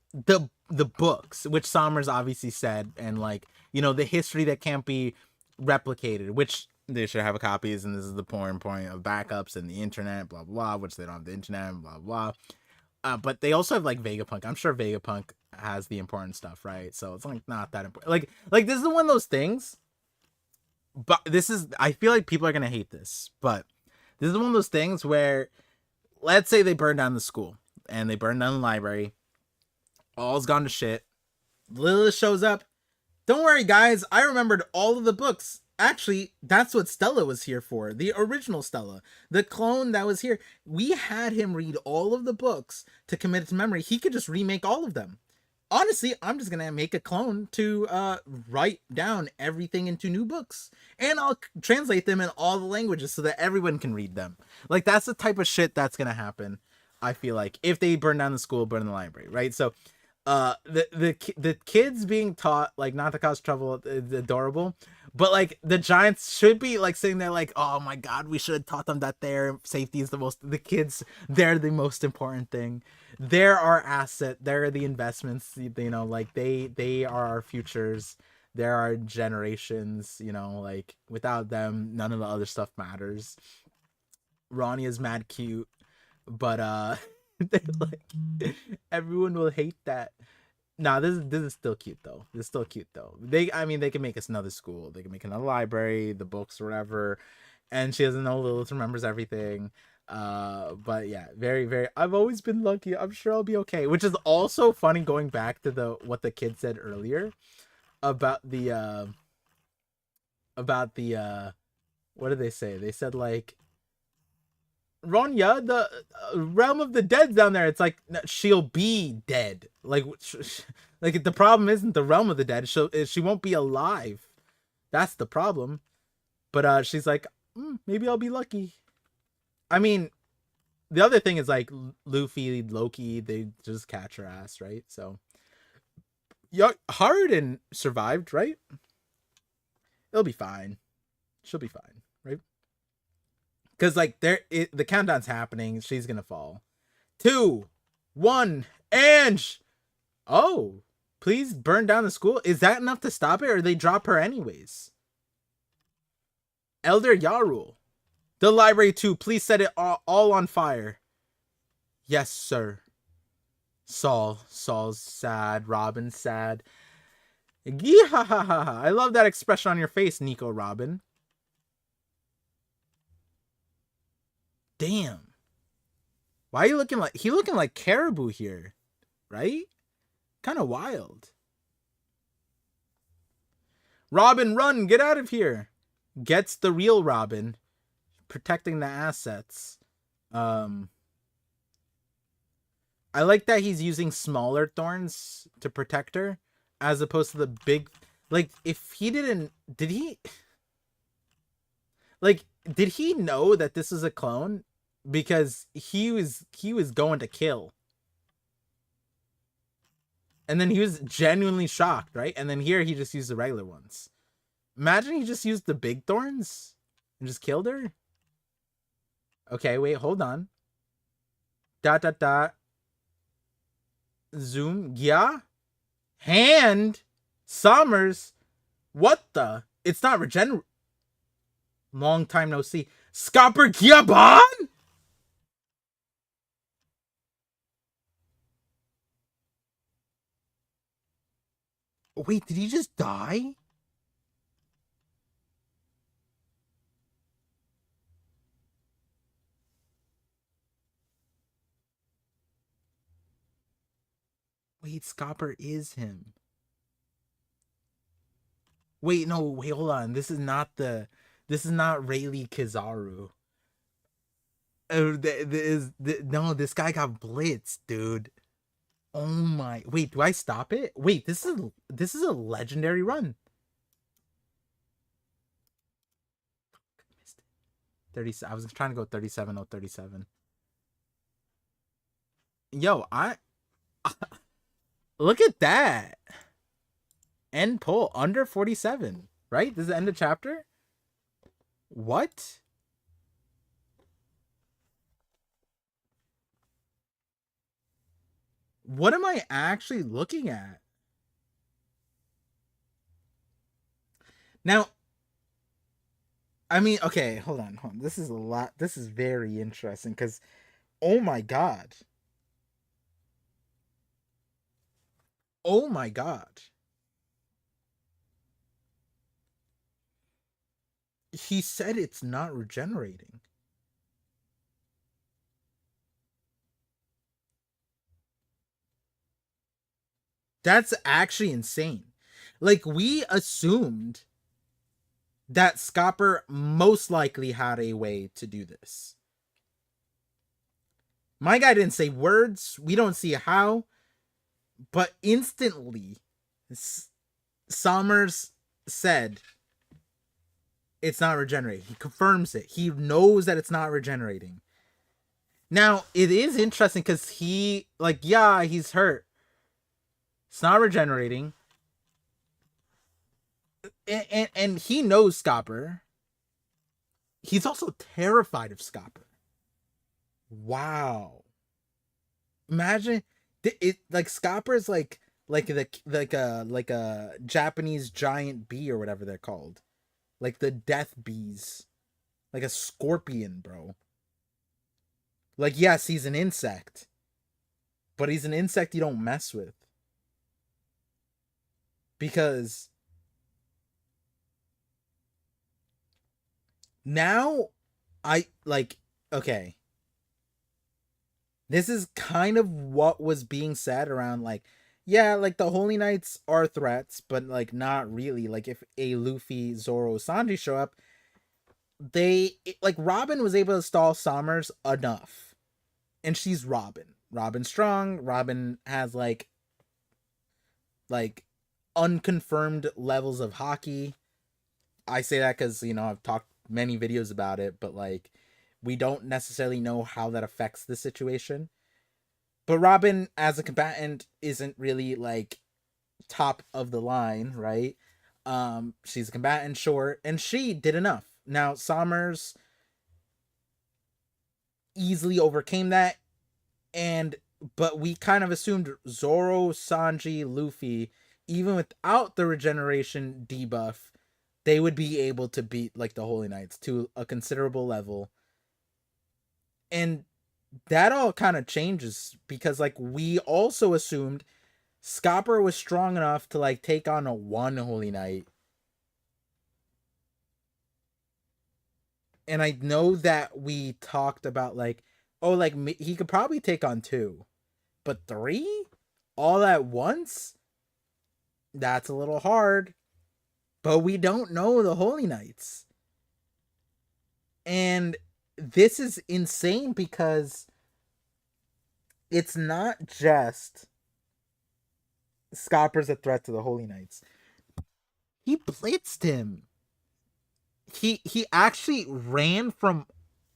The books, which Sommers obviously said, and like, you know, the history that can't be replicated, which they should have copies, and this is the point of backups and the internet, blah blah, which they don't have the internet, blah blah. But they also have like Vegapunk. I'm sure Vegapunk has the important stuff, right? So it's like not that important. Like this is one of those things but this is, I feel like people are gonna hate this, but this is one of those things where, let's say they burn down the school and they burn down the library, all's gone to shit. Lilith shows up. Don't worry, guys. I remembered all of the books. Actually, that's what Stella was here for. The original Stella. The clone that was here. We had him read all of the books to commit it to memory. He could just remake all of them. Honestly, I'm just gonna make a clone to write down everything into new books, and I'll translate them in all the languages so that everyone can read them. Like, that's the type of shit that's gonna happen. I feel like if they burn down the school, burn the library, right? So the kids being taught like not to cause trouble is adorable, but like the Giants should be like sitting there like, oh my god, we should have taught them that their safety is the kids, they're the most important thing, they're our asset, they're the investments, you know, like they are our futures, they're our generations, you know, like without them none of the other stuff matters. Ronnie is mad cute, but they're like, everyone will hate that. Nah, this is still cute though. This is still cute though. I mean, they can make us another school. They can make another library, the books, or whatever. And she doesn't know Lilith remembers everything. But yeah, very, very. I've always been lucky. I'm sure I'll be okay. Which is also funny going back to the what the kid said earlier about the what did they say? They said like, Ronya, the realm of the dead's down there. It's like she'll be dead. Like, like the problem isn't the realm of the dead. She won't be alive. That's the problem. But she's like, maybe I'll be lucky. I mean, the other thing is like Luffy, Loki, they just catch her ass, right? So, yeah, Harden survived, right? It'll be fine. She'll be fine, right? Because like the countdown's happening. She's gonna fall. 2, 1, and oh, please burn down the school. Is that enough to stop it, or they drop her anyways? Elder Yarul, the library too. Please set it all on fire. Yes, sir. Saul's sad. Robin's sad. I love that expression on your face, Nico Robin. Damn. Why are you looking like... He looking like Caribou here. Right? Kind of wild. Robin, run! Get out of here! Gets the real Robin. Protecting the assets. I like that he's using smaller thorns to protect her. As opposed to the big... Like, if he didn't... Did he... Like, did he know that this is a clone? Because he was going to kill. And then he was genuinely shocked, right? And then here he just used the regular ones. Imagine he just used the big thorns and just killed her. Okay, wait, hold on. Dot. Zoom, yeah. Hand. Summers. What the? It's not regen. Long time no see. Scopper Giabon? Wait, did he just die? Wait, Scopper is him. Wait, no, wait, hold on. This is not Rayleigh Kizaru. Oh, no, this guy got blitzed, dude. Oh my, wait, do I stop it? Wait, this is a legendary run. 30, I was trying to go 37-037. Yo, look at that. End pull under 47, right? This is the end of chapter. What? What am I actually looking at? Now, I mean, okay, hold on. This is a lot. This is very interesting because, oh my god. Oh my god. He said it's not regenerating. That's actually insane. Like, we assumed that Scopper most likely had a way to do this. My guy didn't say words. We don't see how. But instantly, Sommers said it's not regenerating. He confirms it. He knows that it's not regenerating. Now, it is interesting because he, like, yeah, he's hurt. It's not regenerating. And he knows Scopper. He's also terrified of Scopper. Wow. Imagine it, like Scopper is like a Japanese giant bee or whatever they're called. Like the death bees. Like a scorpion, bro. Like, yes, he's an insect. But he's an insect you don't mess with. Because now I like, okay. This is kind of what was being said around, like, yeah, like the Holy Knights are threats, but like not really. Like, if a Luffy, Zoro, Sanji show up, like Robin was able to stall Sommers enough. And she's Robin. Robin's strong. Robin has like unconfirmed levels of hockey. I say that because, I've talked many videos about it, but like we don't necessarily know how that affects the situation. But Robin as a combatant isn't really like top of the line, right? She's a combatant, sure, and she did enough. Now Sommers easily overcame that, and but we kind of assumed Zoro, Sanji, Luffy, even without the regeneration debuff, they would be able to beat like the Holy Knights to a considerable level. And that all kind of changes because like we also assumed Scopper was strong enough to like take on a one Holy Knight. And I know that we talked about like, oh, like he could probably take on two, but three all at once? That's a little hard. But we don't know the Holy Knights. And this is insane because it's not just Scopper's a threat to the Holy Knights. He blitzed him. He actually ran from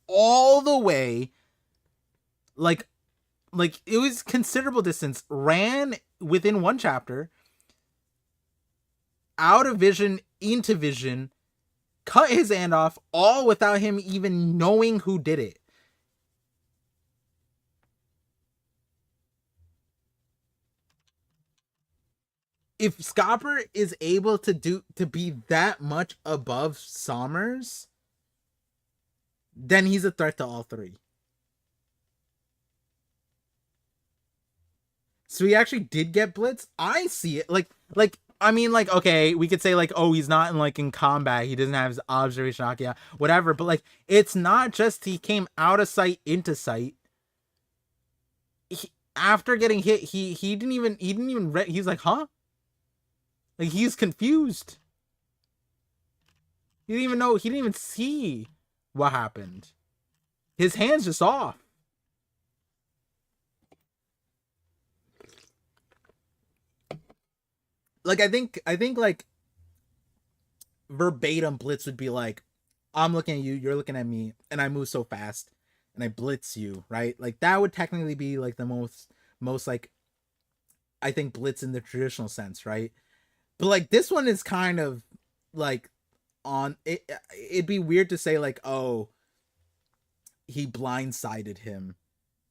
all the way, like it was considerable distance, ran within one chapter, out of vision, into vision, cut his hand off, all without him even knowing who did it. If Scopper is able to be that much above Sommers, then he's a threat to all three. So he actually did get blitz. I see it. Like I mean, like, okay, we could say like, oh, he's not in combat. He doesn't have his observation Akia, whatever. But like, it's not just he came out of sight into sight. After getting hit, he didn't even he's like, huh? Like, he's confused. He didn't even know. He didn't even see what happened. His hand's just off. Like, I think like verbatim blitz would be like, I'm looking at you, you're looking at me, and I move so fast and I blitz you, right? Like, that would technically be like the most like, I think, blitz in the traditional sense, right? But like this one is kind of like on it. It'd be weird to say like, oh, he blindsided him,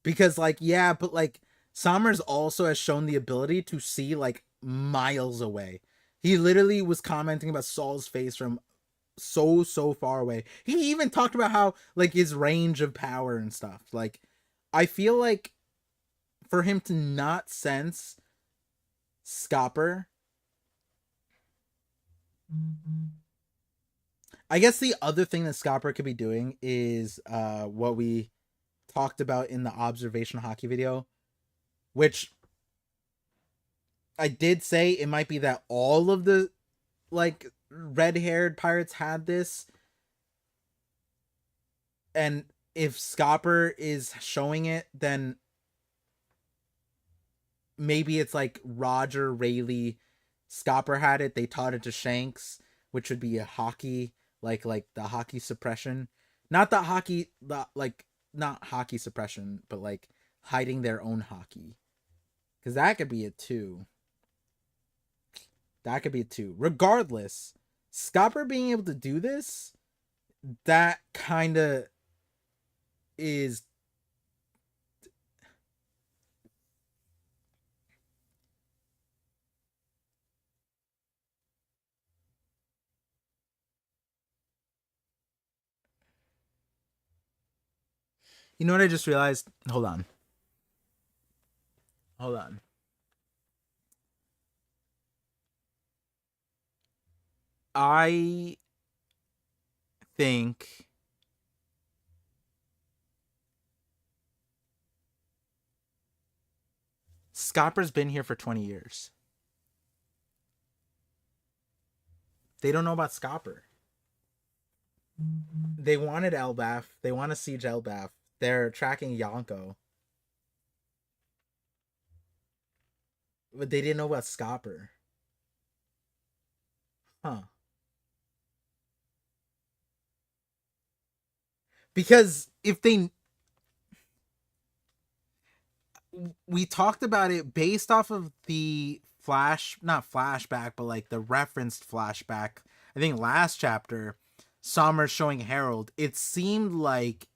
because like, yeah, but like Sommers also has shown the ability to see like miles away. He literally was commenting about Saul's face from so far away. He even talked about how like his range of power and stuff. Like, I feel like for him to not sense Scopper, I guess the other thing that Scopper could be doing is what we talked about in the observation hockey video, which I did say it might be that all of the like red-haired pirates had this, and if Scopper is showing it, then maybe it's like Roger, Rayleigh, Scopper had it. They taught it to Shanks, which would be a hockey, like the hockey suppression, not the hockey, like not hockey suppression, but like hiding their own hockey, because that could be it too. That could be it too. Regardless, Scopper being able to do this, that kind of is. You know what I just realized? Hold on. Hold on. I think Scopper's been here for 20 years. They don't know about Scopper. They wanted Elbaf. They want to siege Elbaf. They're tracking Yonko. But they didn't know about Scopper. Huh. Because if they, we talked about it based off of the not flashback, but like the referenced flashback, I think last chapter, Sommer showing Harold, it seemed like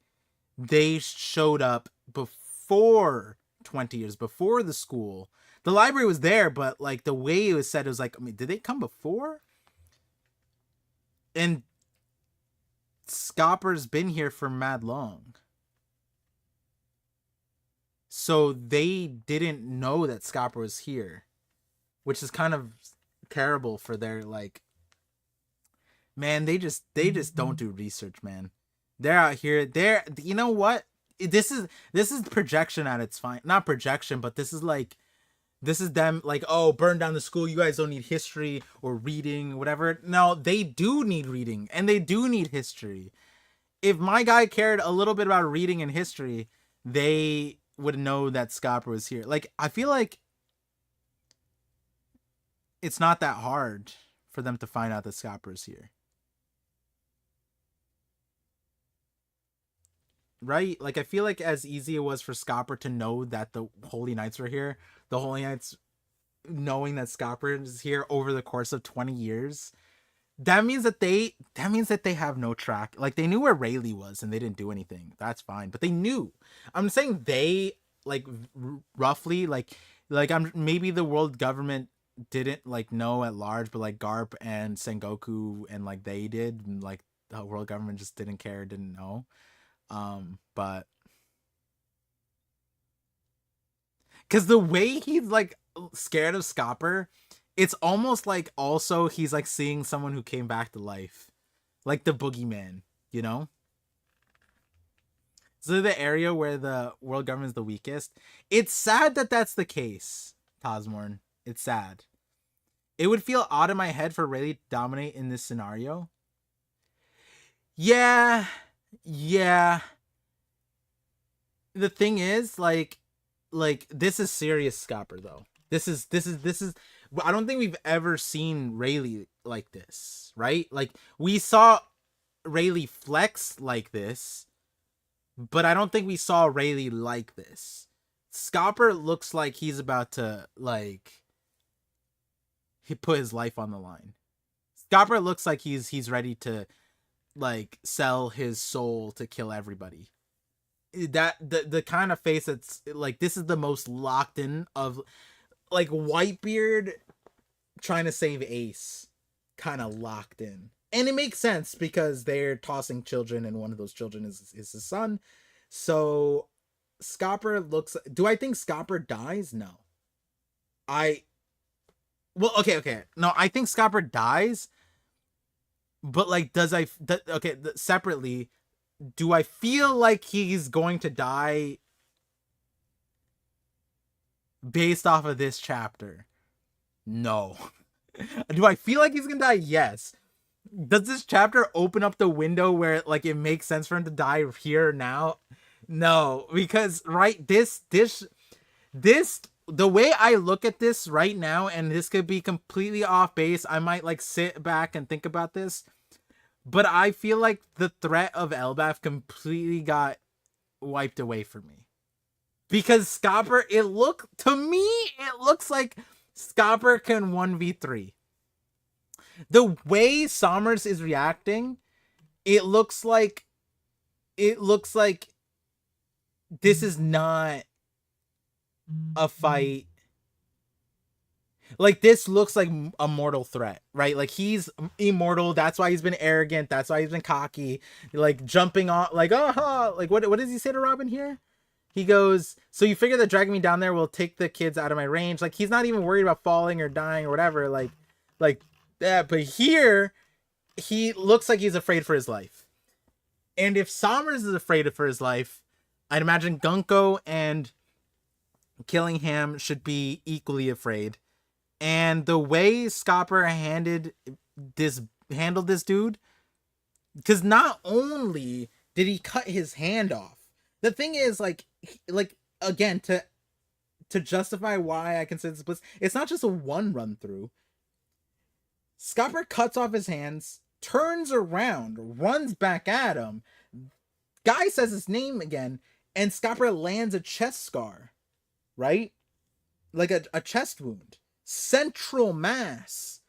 they showed up before 20 years, before the school. The library was there, but like the way it was said, it was like, I mean, did they come before? And Scopper's been here for mad long. So they didn't know that Scopper was here, which is kind of terrible for their like, man, they just don't do research, man. They're out here. They're, you know what? This is projection at its fine. Not projection, but this is them like, oh, burn down the school. You guys don't need history or reading, whatever. No, they do need reading and they do need history. If my guy cared a little bit about reading and history, they would know that Scopper was here. Like, I feel like it's not that hard for them to find out that Scopper is here. Right? Like, I feel like as easy it was for Scopper to know that the Holy Knights were here, the Holy Knights knowing that Scopper is here over the course of 20 years, that means that they have no track. Like, they knew where Rayleigh was and they didn't do anything. That's fine, but they knew. I'm saying they, like, roughly, like I'm maybe the world government didn't like know at large, but like Garp and Sengoku and like they did, and like the world government just didn't care, didn't know. But because the way he's like scared of Scopper, it's almost like also he's like seeing someone who came back to life, like the boogeyman, you know. So the area where the world government is the weakest. It's sad that that's the case, Tosmorn. It's sad. It would feel odd in my head for Rayleigh to dominate in this scenario. Yeah, yeah. The thing is, like this is serious Scopper though. This is. I don't think we've ever seen Rayleigh like this, right? Like we saw Rayleigh flex like this, but I don't think we saw Rayleigh like this. Scopper looks like he's about to like he put his life on the line. Scopper looks like he's ready to like sell his soul to kill everybody. That the kind of face that's like this is the most locked in of like Whitebeard trying to save Ace, kind of locked in. And it makes sense because they're tossing children and one of those children is his son. So Scopper looks, do I think Scopper dies? No. I well, okay. No, I think Scopper dies, But like, okay, separately, do I feel like he's going to die based off of this chapter? No. Do I feel like he's gonna die? Yes. Does this chapter open up the window where like it makes sense for him to die here now? No, because right, this the way I look at this right now, and this could be completely off base. I might like sit back and think about this, but I feel like the threat of Elbaf completely got wiped away from me. Because Scopper, it looks like Scopper can 1v3. The way Sommers is reacting, it looks like this is not a fight. Like, this looks like a mortal threat, right? Like, he's immortal. That's why he's been arrogant. That's why he's been cocky. Like, jumping on, like, oh, like, what does he say to Robin here? He goes, so you figure that dragging me down there will take the kids out of my range. Like, he's not even worried about falling or dying or whatever. Like that. But here, he looks like he's afraid for his life. And if Sommers is afraid for his life, I'd imagine Gunko and Killingham should be equally afraid. And the way Scopper handled this dude, because not only did he cut his hand off, the thing is, like again, to justify why I consider this bliss, it's not just a one run through. Scopper cuts off his hands, turns around, runs back at him. Guy says his name again, and Scopper lands a chest scar, right? Like a chest wound. Central mass.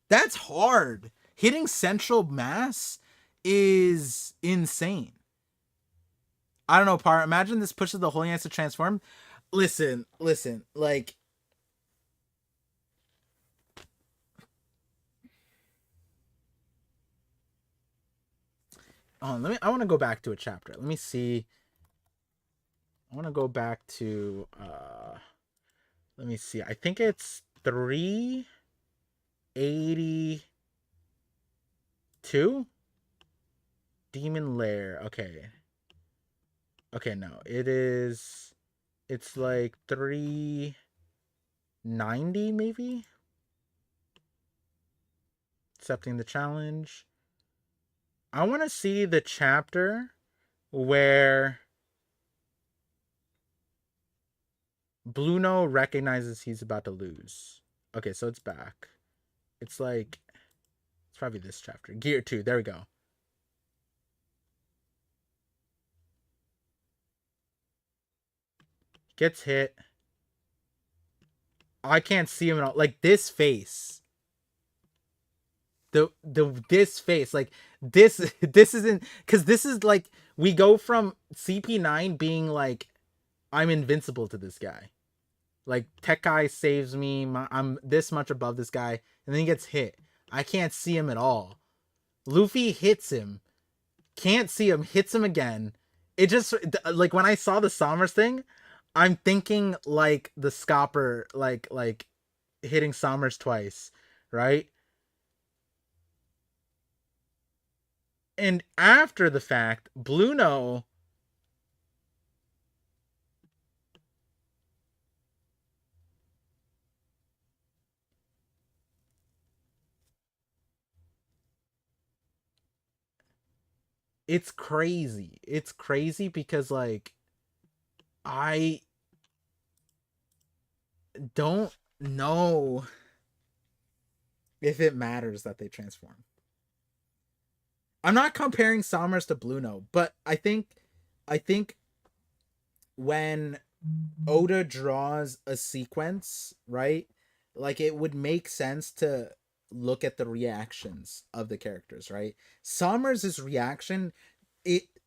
That's hard. Hitting central mass is insane. I don't know, Par. Imagine this pushes the Holy Knights to transform. Listen. Like, oh, I want to go back to a chapter. Let me see. I want to go back to. Let me see. I think it's 382. Demon Lair. Okay. Okay, no. It's like 390 maybe? Accepting the challenge. I want to see the chapter where Bluno recognizes he's about to lose. Okay, so it's back. It's probably this chapter. Gear 2. There we go. Gets hit. I can't see him at all. Like, this face. This face, like, this isn't, because this is like, we go from CP9 being like, I'm invincible to this guy. Like, Tech Guy saves me. I'm this much above this guy. And then he gets hit. I can't see him at all. Luffy hits him. Can't see him. Hits him again. It just, like, when I saw the Sommers thing, I'm thinking, like, the Scopper, like hitting Sommers twice. Right? And after the fact, Bluno... It's crazy. It's crazy because, like, I don't know if it matters that they transform. I'm not comparing Sommers to Bluno, but I think when Oda draws a sequence, right? Like, it would make sense to look at the reactions of the characters, right? Sommers' reaction,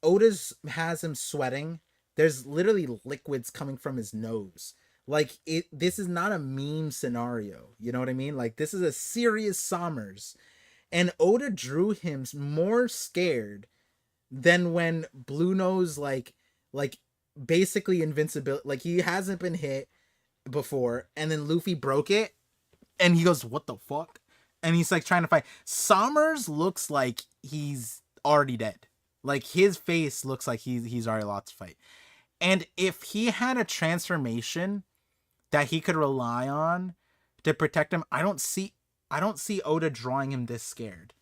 Oda's has him sweating. There's literally liquids coming from his nose. Like, this is not a meme scenario. You know what I mean? Like, this is a serious Sommers. And Oda drew him more scared than when Bluno's like basically invincibility, like, he hasn't been hit before, and then Luffy broke it, and he goes, what the fuck? and he's like trying to fight. Summers looks like he's already dead. Like his face looks like he's already lost the fight. And if he had a transformation that he could rely on to protect him, I don't see Oda drawing him this scared.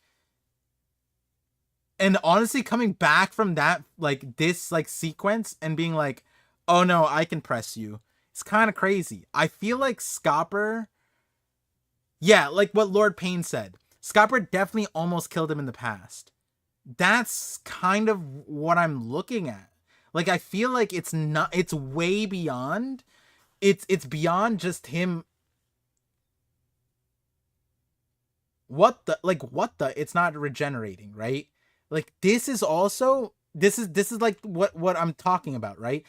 And honestly, coming back from that like this like sequence and being like, "Oh no, I can press you." It's kind of crazy. I feel like Scopper, yeah, like what Lord Payne said. Scopper definitely almost killed him in the past. That's kind of what I'm looking at. Like I feel like it's way beyond. It's beyond just him. What the it's not regenerating, right? Like this is like what I'm talking about, right?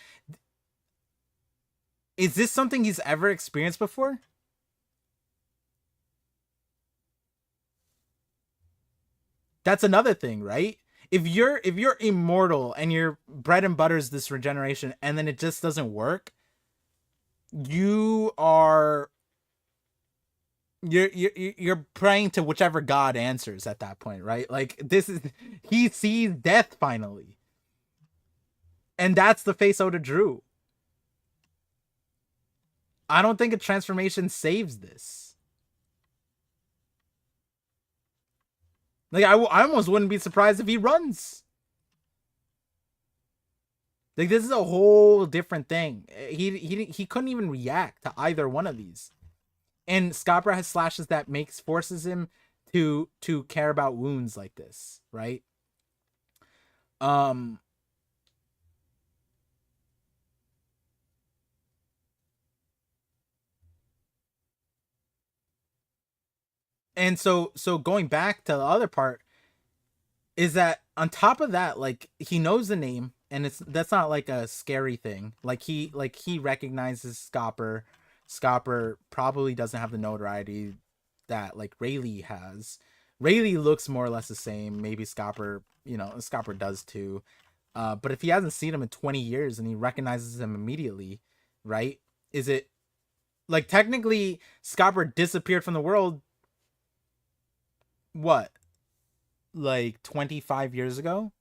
Is this something he's ever experienced before? That's another thing, right? If you're immortal and your bread and butter is this regeneration and then it just doesn't work, you are you're praying to whichever god answers at that point, right? Like this is he sees death finally. And that's the face Oda drew. I don't think a transformation saves this. Like I almost wouldn't be surprised if he runs. Like this is a whole different thing. He couldn't even react to either one of these. And Scabra has slashes that makes forces him to care about wounds like this, right? Um and so going back to the other part is that on top of that, like he knows the name and it's that's not like a scary thing. Like he recognizes Scopper. Scopper probably doesn't have the notoriety that like Rayleigh has. Rayleigh looks more or less the same. Maybe Scopper, Scopper does too. But if he hasn't seen him in 20 years and he recognizes him immediately, right? Is it like technically Scopper disappeared from the world, what, like 25 years ago?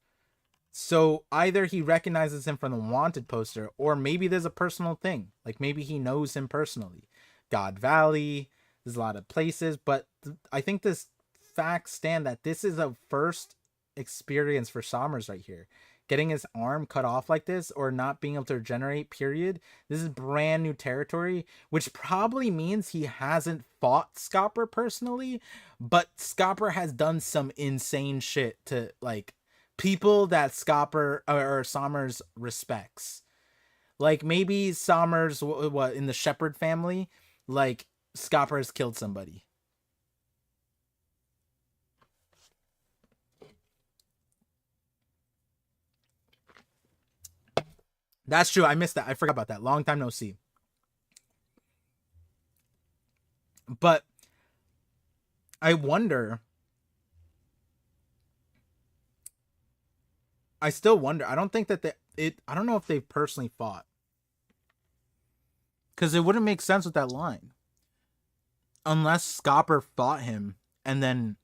So either he recognizes him from the wanted poster, or maybe there's a personal thing. Like maybe he knows him personally. God Valley, there's a lot of places, but I think this facts stand that this is a first experience for Sommers right here. Getting his arm cut off like this, or not being able to regenerate, period. This is brand new territory, which probably means he hasn't fought Scopper personally, but Scopper has done some insane shit to like people that Scopper or Sommers respects. Like maybe Sommers, what in the Shepherd family, like Scopper has killed somebody. That's true. I missed that. I forgot about that. Long time no see. But I wonder. I still wonder. I don't think that I don't know if they've personally fought because it wouldn't make sense with that line unless Scopper fought him and then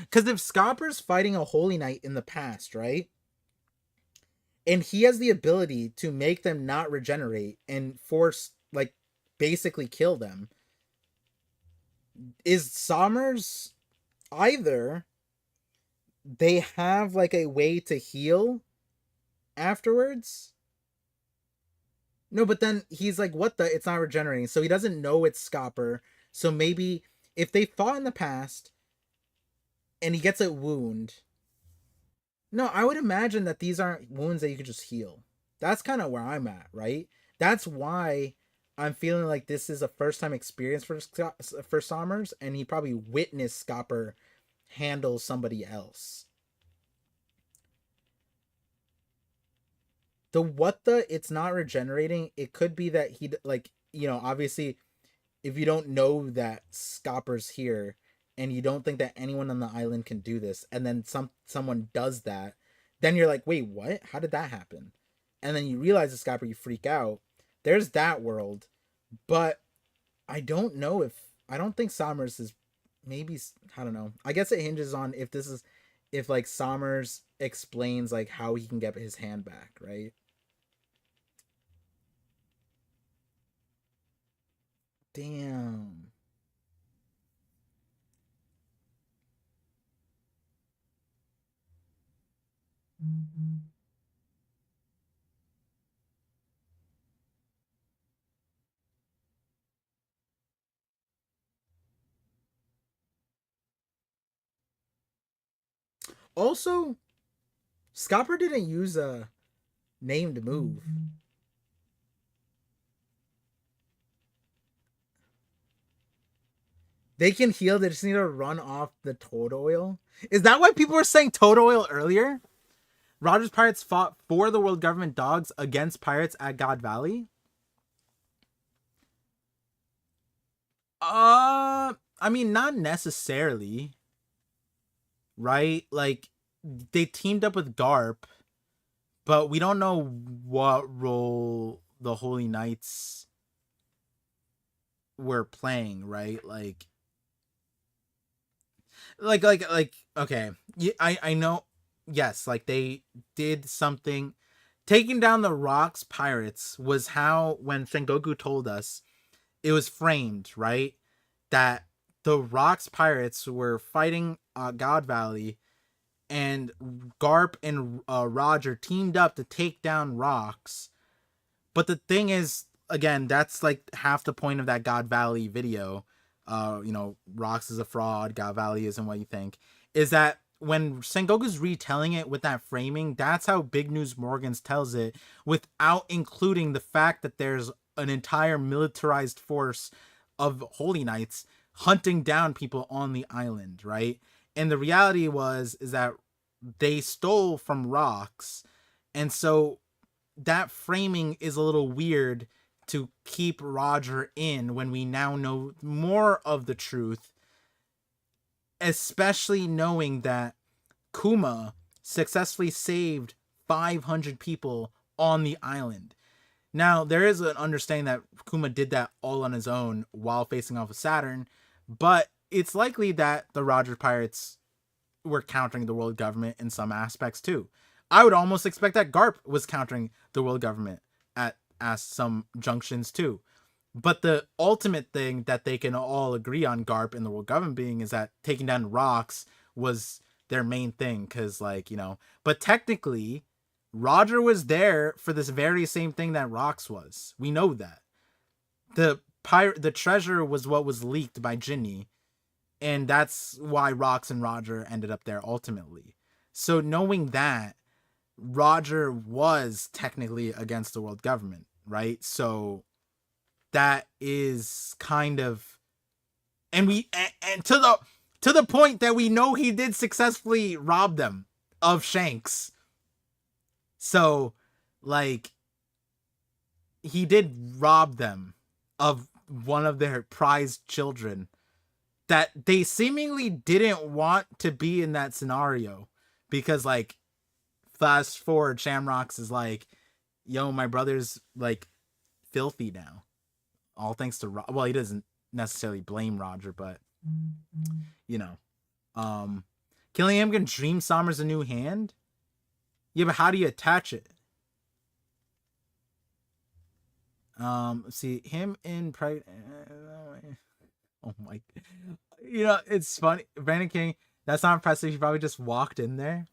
because if Scopper's fighting a Holy Knight in the past, right? And he has the ability to make them not regenerate and force like basically kill them. Is Sommers either they have like a way to heal afterwards? No, but then he's like, what the? It's not regenerating. So he doesn't know it's Scopper. So maybe if they fought in the past and he gets a wound. No, I would imagine that these aren't wounds that you could just heal. That's kind of where I'm at, right? That's why I'm feeling like this is a first time experience for Sommers, and he probably witnessed Scopper handle somebody else. The what the it's not regenerating. It could be that he like obviously if you don't know that Scopper's here and you don't think that anyone on the island can do this, and then someone does that, then you're like, wait, what? How did that happen? and then you realize the Scapper, you freak out. There's that world, but I don't know if I don't think Sommers is maybe I don't know. I guess it hinges on if this is if like Sommers explains like how he can get his hand back, right? Damn. Also, Scopper didn't use a named move. They can heal. They just need to run off the toad oil. Is that why people were saying toad oil earlier? Roger's Pirates fought for the world government dogs against pirates at God Valley. I mean, not necessarily, right? Like, they teamed up with Garp, but we don't know what role the Holy Knights were playing, right? Okay, I know. Yes, like they did something. Taking down the Rocks pirates was how when Sengoku told us it was framed, right? That the Rocks pirates were fighting God Valley, and Garp and Roger teamed up to take down Rocks. But the thing is, again, that's like half the point of that God Valley video. Rocks is a fraud, God Valley isn't what you think. Is that when Sengoku's retelling it with that framing, that's how Big News Morgans tells it without including the fact that there's an entire militarized force of Holy Knights hunting down people on the island, right? And the reality is that they stole from Rocks. And so that framing is a little weird to keep Roger in when we now know more of the truth, especially knowing that Kuma successfully saved 500 people on the island. Now, there is an understanding that Kuma did that all on his own while facing off with Saturn, but it's likely that the Roger Pirates were countering the world government in some aspects too. I would almost expect that Garp was countering the world government at some junctions too. But the ultimate thing that they can all agree on, Garp and the world government being, is that taking down Rocks was their main thing. Because, but technically, Roger was there for this very same thing that Rocks was. We know that. The treasure was what was leaked by Ginny. And that's why Rocks and Roger ended up there ultimately. So knowing that, Roger was technically against the world government, right? So that is kind of, and to the point that we know he did successfully rob them of Shanks. So he did rob them of one of their prized children that they seemingly didn't want to be in that scenario, because fast forward, Shamrocks is like, yo, my brother's filthy now, all thanks to well, he doesn't necessarily blame Roger, but you know, killing him can dream Sommers a new hand. Yeah, but how do you attach it? See him in pride. Oh my, it's funny. Brandon King, that's not impressive. He probably just walked in there.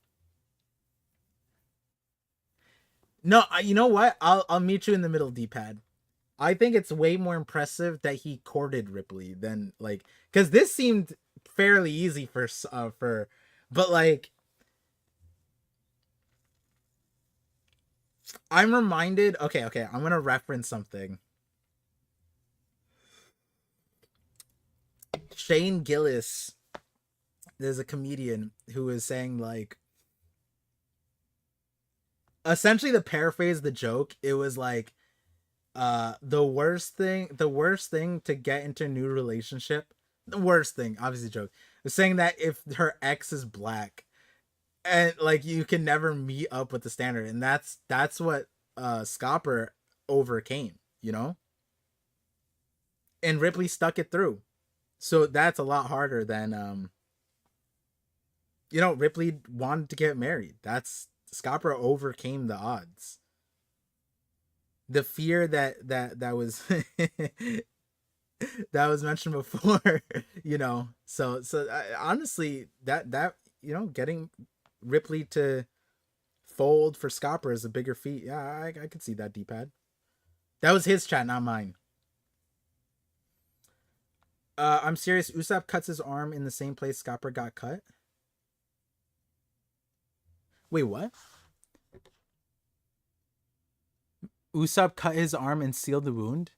No, you know what? I'll meet you in the middle, D-pad. I think it's way more impressive that he courted Ripley than because this seemed fairly easy but I'm reminded. Okay, I'm gonna reference something. Shane Gillis, there's a comedian who is saying essentially the paraphrase of the joke. It was the worst thing to get into a new relationship, the worst thing, obviously joke, was saying that if her ex is black and you can never meet up with the standard, and that's what Scopper overcame, and Ripley stuck it through. So that's a lot harder than Ripley wanted to get married. That's Scopper overcame the odds. The fear that was that was mentioned before, So honestly, that getting Ripley to fold for Scopper is a bigger feat. Yeah, I could see that, D-pad. That was his chat, not mine. I'm serious. Usopp cuts his arm in the same place Scopper got cut. Wait, what? Usopp cut his arm and sealed the wound?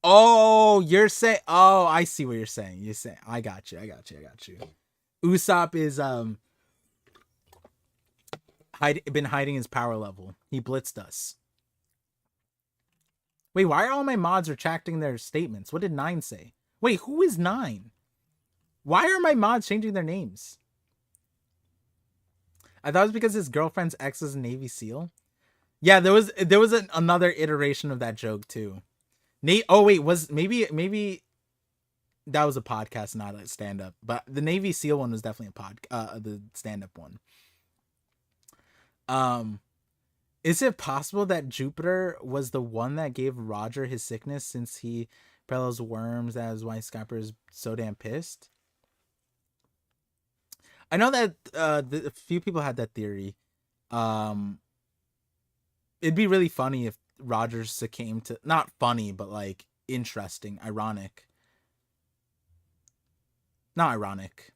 Oh, you're saying... Oh, I see what you're saying. You're saying... I got you. Usopp is been hiding his power level. He blitzed us. Wait, why are all my mods retracting their statements? What did 9 say? Wait, who is 9? Why are my mods changing their names? I thought it was because his girlfriend's ex is a Navy SEAL. Yeah, there was another iteration of that joke too. Oh wait, was maybe that was a podcast, not a stand-up. But the Navy SEAL one was definitely the stand-up one. Is it possible that Jupiter was the one that gave Roger his sickness since he Prelo's worms? That is why Scopper is so damn pissed. I know that a few people had that theory. It'd be really funny if Roger succumbed to, not funny, but like interesting, ironic. Not ironic.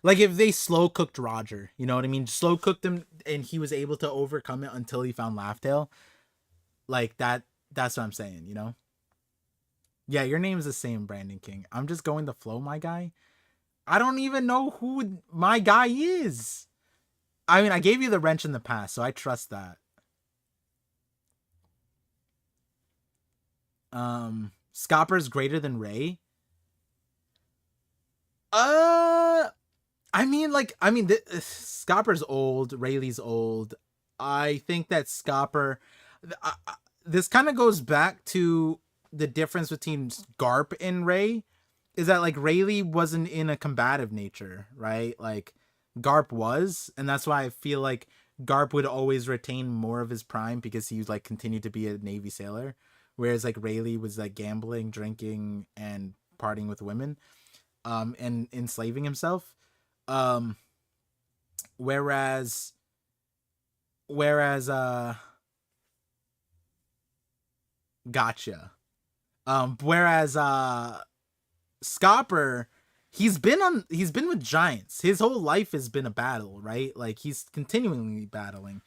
Like if they slow cooked Roger, you know what I mean? Slow cooked him and he was able to overcome it until he found Laughtail. Like that's what I'm saying, Yeah, your name's the same, Brandon King. I'm just going the flow, my guy. I don't even know who my guy is. I mean, I gave you the wrench in the past, so I trust that. Scopper's greater than Ray. Scopper's old. Rayleigh's old. I think that Scopper. This kind of goes back to the difference between Garp and Ray. Is that like Rayleigh wasn't in a combative nature, right? Like Garp was, and that's why I feel like Garp would always retain more of his prime because he like continued to be a Navy sailor, whereas like Rayleigh was like gambling, drinking, and partying with women, and enslaving himself. Whereas gotcha. Whereas Scopper, he's been with giants. His whole life has been a battle, right? Like he's continually battling.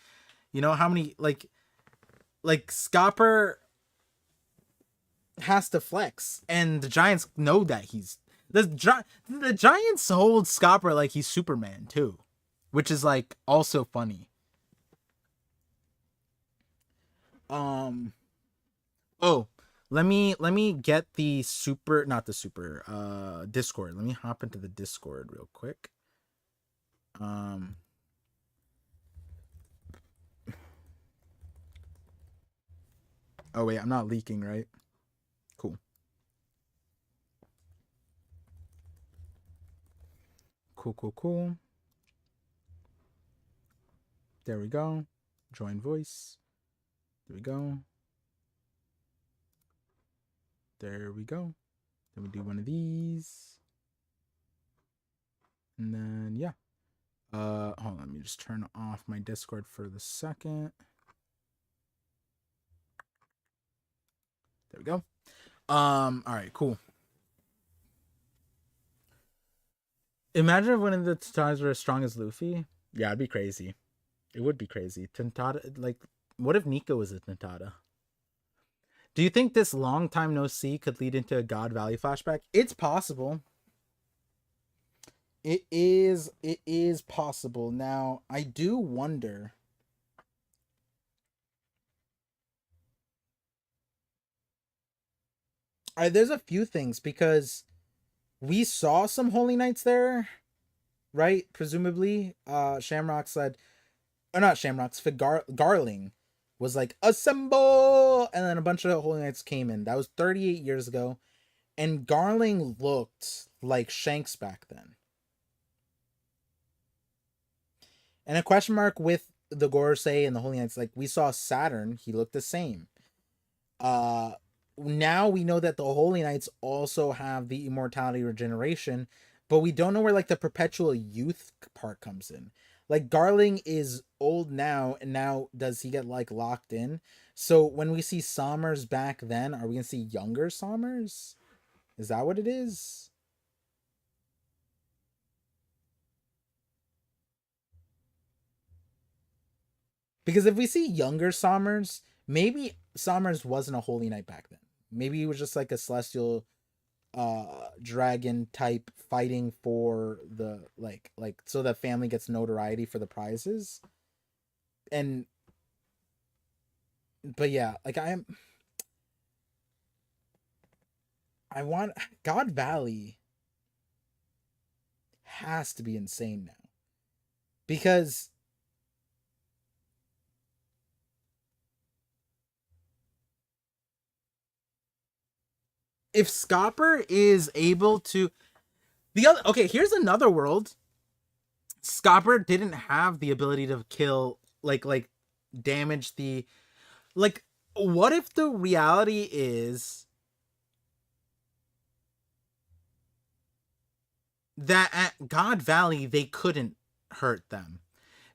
You know how many like Scopper has to flex, and the giants know that he's the giants hold Scopper like he's Superman too, which is like also funny. Oh, let me get the Discord. Let me hop into the Discord real quick. Oh wait, I'm not leaking, right? Cool. Cool. There we go. Join voice. There we go. There we go. Then we do one of these. And then, yeah. Hold on, let me just turn off my Discord for the second. There we go. All right, cool. Imagine if one of the Tataras were as strong as Luffy. Yeah, it'd be crazy. It would be crazy. Tentata, like, what if Nico was a Tentata? Do you think this long time no see could lead into a God Valley flashback? It's possible. It is possible. Now, I do wonder. There's a few things because we saw some Holy Knights there, right? Presumably, Shamrock said, or not Shamrocks, Garling was like assemble, and then a bunch of Holy Knights came in. That was 38 years ago, and Garling looked like Shanks back then. And a question mark with the Gorosei and the Holy Knights, like we saw Saturn, he looked the same. Uh Now we know that the Holy Knights also have the immortality regeneration, but we don't know where like the perpetual youth part comes in. Like Garling is old now, and now does he get like locked in? So when we see Sommers back then, are we gonna see younger Sommers? Is that what it is? Because if we see younger Sommers, maybe Sommers wasn't a Holy Knight back then. Maybe he was just like a celestial dragon type fighting for the like so that family gets notoriety for the prizes. And but yeah, like I want God Valley has to be insane now. Because if Scopper is able to the other okay, here's another world. Scopper didn't have the ability to kill like damage the like what if the reality is that at God Valley they couldn't hurt them?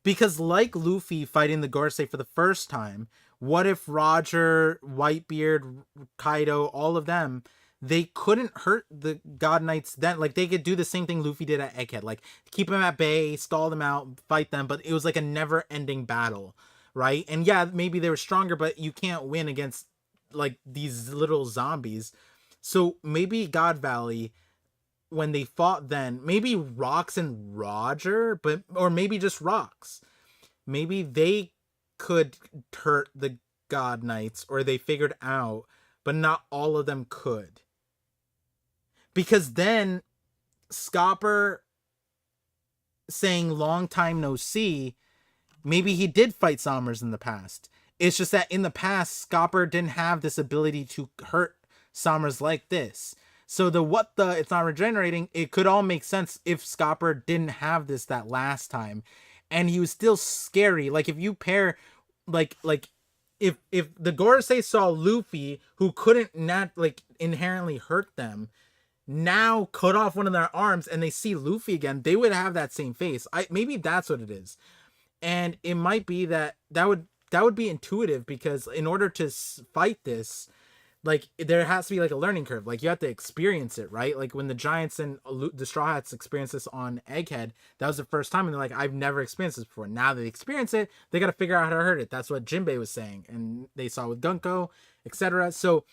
Because like Luffy fighting the Gorosei for the first time, what if Roger, Whitebeard, Kaido, all of them, they couldn't hurt the God Knights then? Like they could do the same thing Luffy did at Egghead, like keep them at bay, stall them out, fight them, but it was like a never-ending battle, right? And yeah, maybe they were stronger, but you can't win against like these little zombies. So maybe God Valley, when they fought then, maybe Rocks and Roger, but or maybe just Rocks. Maybe they could hurt the God Knights, or they figured out, but not all of them could. Because then Scopper saying long time no see, maybe he did fight Sommers in the past. It's just that in the past, Scopper didn't have this ability to hurt Sommers like this. So the what the it's not regenerating, it could all make sense if Scopper didn't have this that last time. And he was still scary. Like if you pair like if the Gorosei saw Luffy, who couldn't not like inherently hurt them, now cut off one of their arms and they see Luffy again, they would have that same face. I maybe that's what it is. And it might be that would be intuitive, because in order to fight this, like there has to be like a learning curve. Like you have to experience it, right? Like when the Giants and the Straw Hats experienced this on Egghead, that was the first time, and they're like, I've never experienced this before. Now they experience it, they got to figure out how to hurt it. That's what Jinbei was saying, and they saw with Gunko, etc. So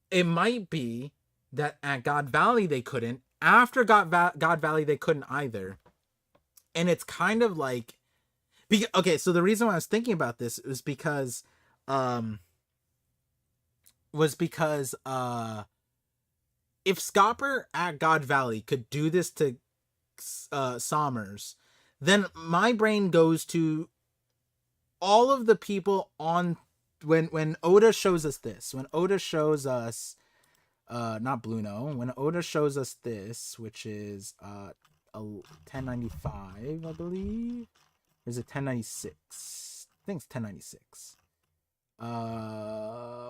it might be that at God Valley they couldn't. After God Valley they couldn't either. And it's kind of like, okay, so the reason why I was thinking about this um was because if Scopper at God Valley could do this to Sommers, then my brain goes to all of the people on when Oda shows us this. When Oda shows us not Bluno, when Oda shows us this, which is a 1095, I believe. There's a 1096. I think it's 1096.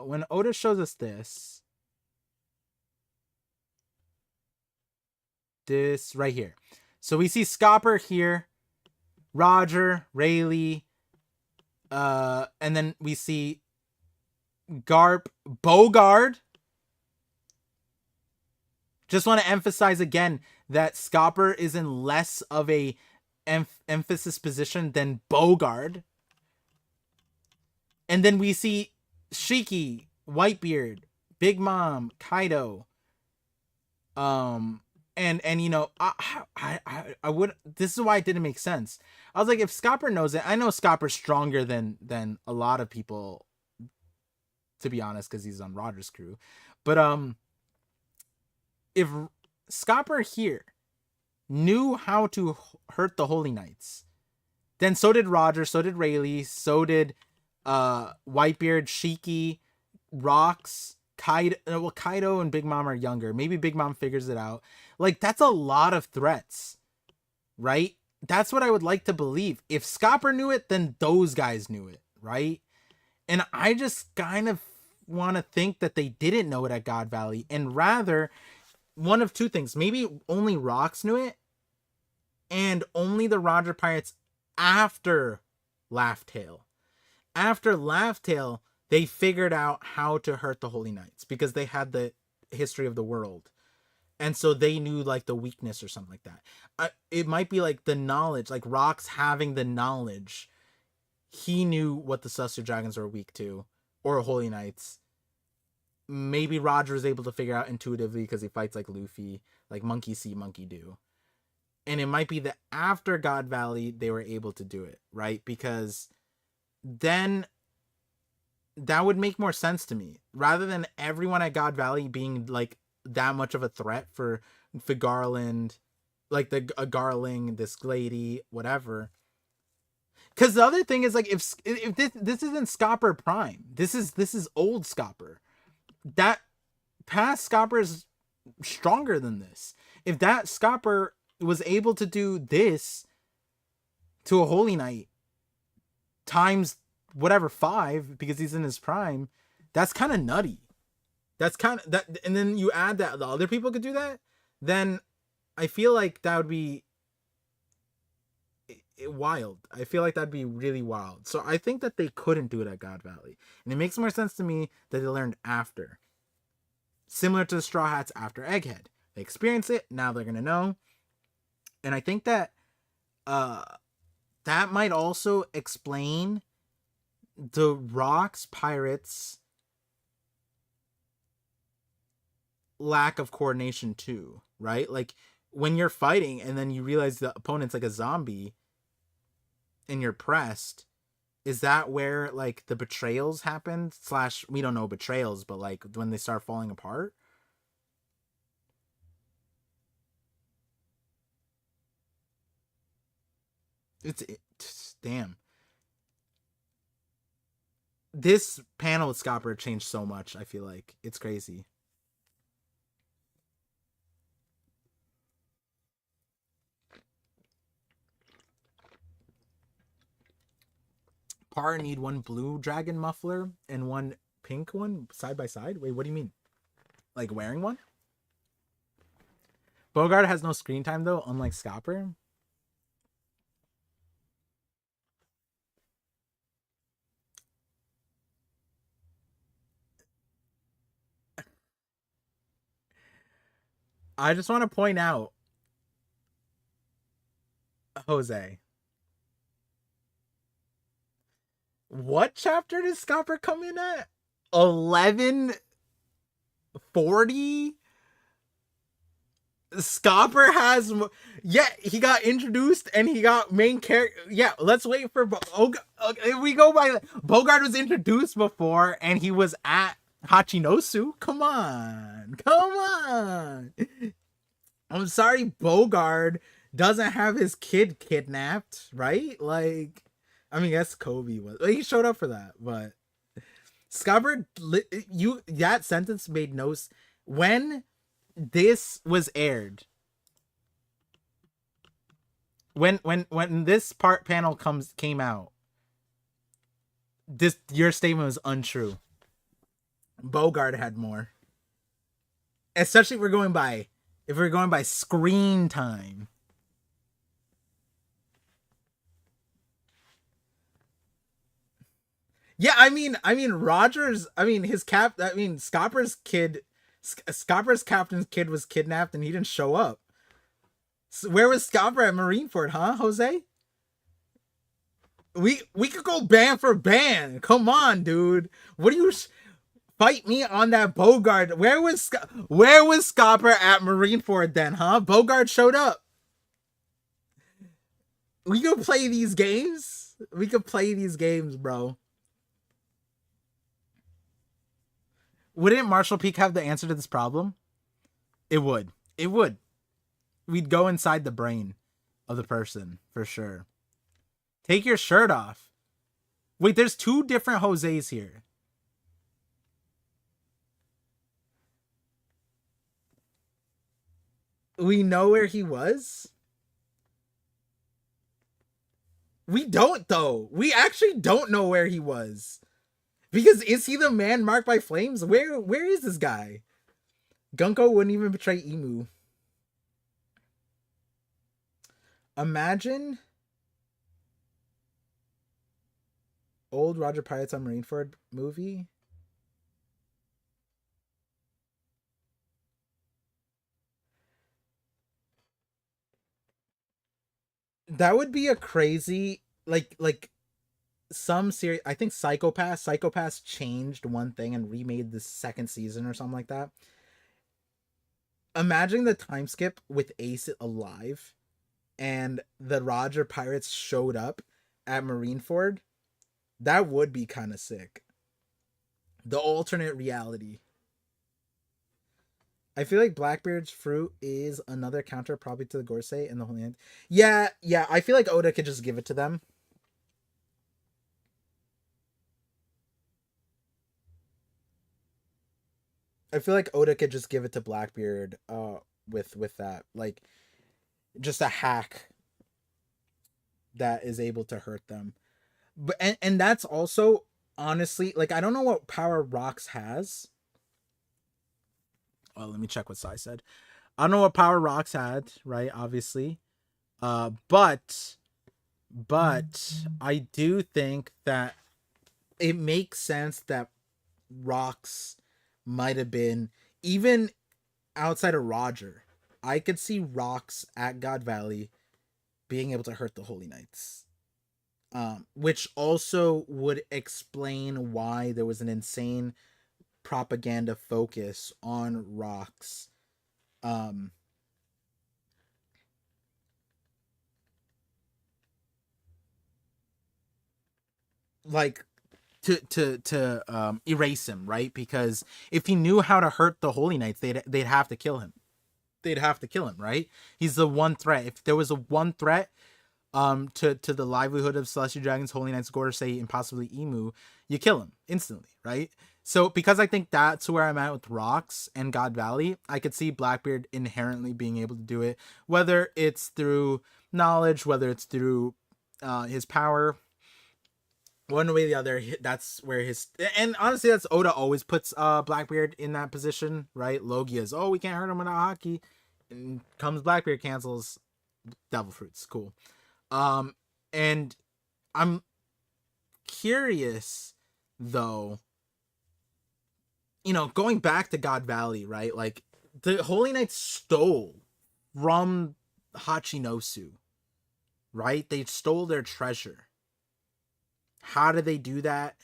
When Oda shows us this right here. So we see Scopper here, Roger, Rayleigh, and then we see Garp, Bogard. Just want to emphasize again that Scopper is in less of a emphasis position than Bogard. And then we see Shiki, Whitebeard, Big Mom, Kaido. And you know, I would. This is why it didn't make sense. I was like, if Scopper knows it, I know Scopper's stronger than a lot of people, to be honest, because he's on Roger's crew. But if Scopper here knew how to hurt the Holy Knights, Then so did Roger, so did Rayleigh, so did Whitebeard, Shiki, Rocks, Kaido. Well, Kaido and Big Mom are younger. Maybe Big Mom figures it out. Like, that's a lot of threats, right? That's what I would like to believe. If Scopper knew it, then those guys knew it, right? And I just kind of want to think that they didn't know it at God Valley, and rather one of two things. Maybe only Rocks knew it, and only the Roger Pirates after Laugh Tale. After Laugh Tale, they figured out how to hurt the Holy Knights because they had the history of the world. And so they knew like the weakness or something like that. It might be like the knowledge, like Rocks having the knowledge. He knew what the Celestial Dragons were weak to, or Holy Knights. Maybe Roger was able to figure out intuitively because he fights like Luffy, like monkey see, monkey do. And it might be that after God Valley, they were able to do it, right? Because then that would make more sense to me. Rather than everyone at God Valley being like that much of a threat for Garland, like the Garling, this lady, whatever. Because the other thing is like if this isn't Scopper Prime, this is old Scopper. That past Scopper is stronger than this. If that Scopper was able to do this to a Holy Knight times whatever 5 because he's in his prime, that's kind of nutty. That's kind of that, and then you add that the other people could do that, then I feel like that would be wild. I feel like that'd be really wild. So I think that they couldn't do it at God Valley, and it makes more sense to me that they learned after, similar to the Straw Hats after Egghead. They experience it, now they're gonna know. And I think that that might also explain the Rocks Pirates lack of coordination too, right? Like when you're fighting and then you realize the opponent's like a zombie and you're pressed, is that where like the betrayals happened? / we don't know betrayals, but like when they start falling apart? It's damn. This panel with Scopper changed so much, I feel like. It's crazy. Par need one blue dragon muffler and one pink one side by side? Wait, what do you mean? Like wearing one? Bogart has no screen time though, unlike Scopper. I just want to point out, Jose, what chapter does Scopper come in at? 1140? Scopper has, yeah, he got introduced and he got main character. Yeah, let's wait for if we go by Bogart was introduced before and he was at Hachinosu. Come on. I'm sorry, Bogart doesn't have his kid kidnapped, right? Like, I mean, yes, Kobe was. He showed up for that, but Scopper, that sentence made no. When this was aired, when this panel came out, your statement was untrue. Bogart had more, especially if we're going by screen time. Yeah, I mean Rogers, Scopper's captain's kid was kidnapped and he didn't show up. So where was Scopper at Marineford, huh, Jose? We could go band for band. Come on, dude. What do you fight me on that Bogart? Where was Scopper at Marineford then, huh? Bogart showed up. We could play these games. Bro. Wouldn't Marshall Peak have the answer to this problem? It would. We'd go inside the brain of the person, for sure. Take your shirt off. Wait, there's two different Jose's here. We know where he was? We don't though. We actually don't know where he was. Because is he the man marked by flames? Where is this guy? Gunko wouldn't even betray Emu. Imagine old Roger Pirates on Marineford movie. That would be a crazy like some series. I think Psychopass changed one thing and remade the second season or something like that. Imagine the time skip with Ace alive and the Roger Pirates showed up at Marineford. That would be kind of sick. The alternate reality. I feel like Blackbeard's fruit is another counter probably to the Gorsei and the Holy Hand. Yeah, yeah. I feel like Oda could just give it to them. I feel like Oda could just give it to Blackbeard with that. Like just a hack that is able to hurt them. But and that's also honestly like I don't know what power Rocks has. Oh, let me check what Sai said. I don't know what power Rocks had, right? Obviously. But I do think that it makes sense that Rocks might have been even outside of Roger. I could see Rocks at God Valley being able to hurt the Holy Knights. Which also would explain why there was an insane propaganda focus on Rocks. Um, like to erase him, right? Because if he knew how to hurt the Holy Knights, they'd have to kill him. They'd have to kill him, right? He's the one threat. If there was a one threat to the livelihood of Celestial Dragons, Holy Knights, Gorosei, and possibly Emu, you kill him instantly, right? So because I think that's where I'm at with Rocks and God Valley, I could see Blackbeard inherently being able to do it, whether it's through knowledge, whether it's through his power, one way or the other. That's where his, and honestly that's Oda always puts Blackbeard in that position, right? Logia's, oh, we can't hurt him without hockey, and comes Blackbeard, cancels devil fruits, cool. And I'm curious though, going back to God Valley, right? Like the Holy Knights stole from Hachinosu, right? They stole their treasure. How did they do that?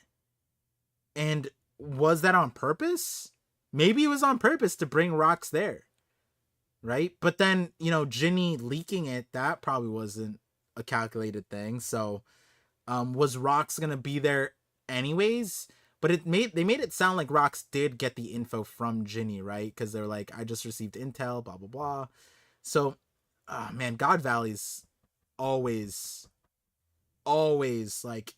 And was that on purpose? Maybe it was on purpose to bring Rocks there, right? But then, Ginny leaking it, that probably wasn't a calculated thing. So, was Rocks gonna be there anyways? But they made it sound like Rocks did get the info from Ginny, right? Because they're like, I just received intel, blah blah blah. So, man, God Valley's always, always like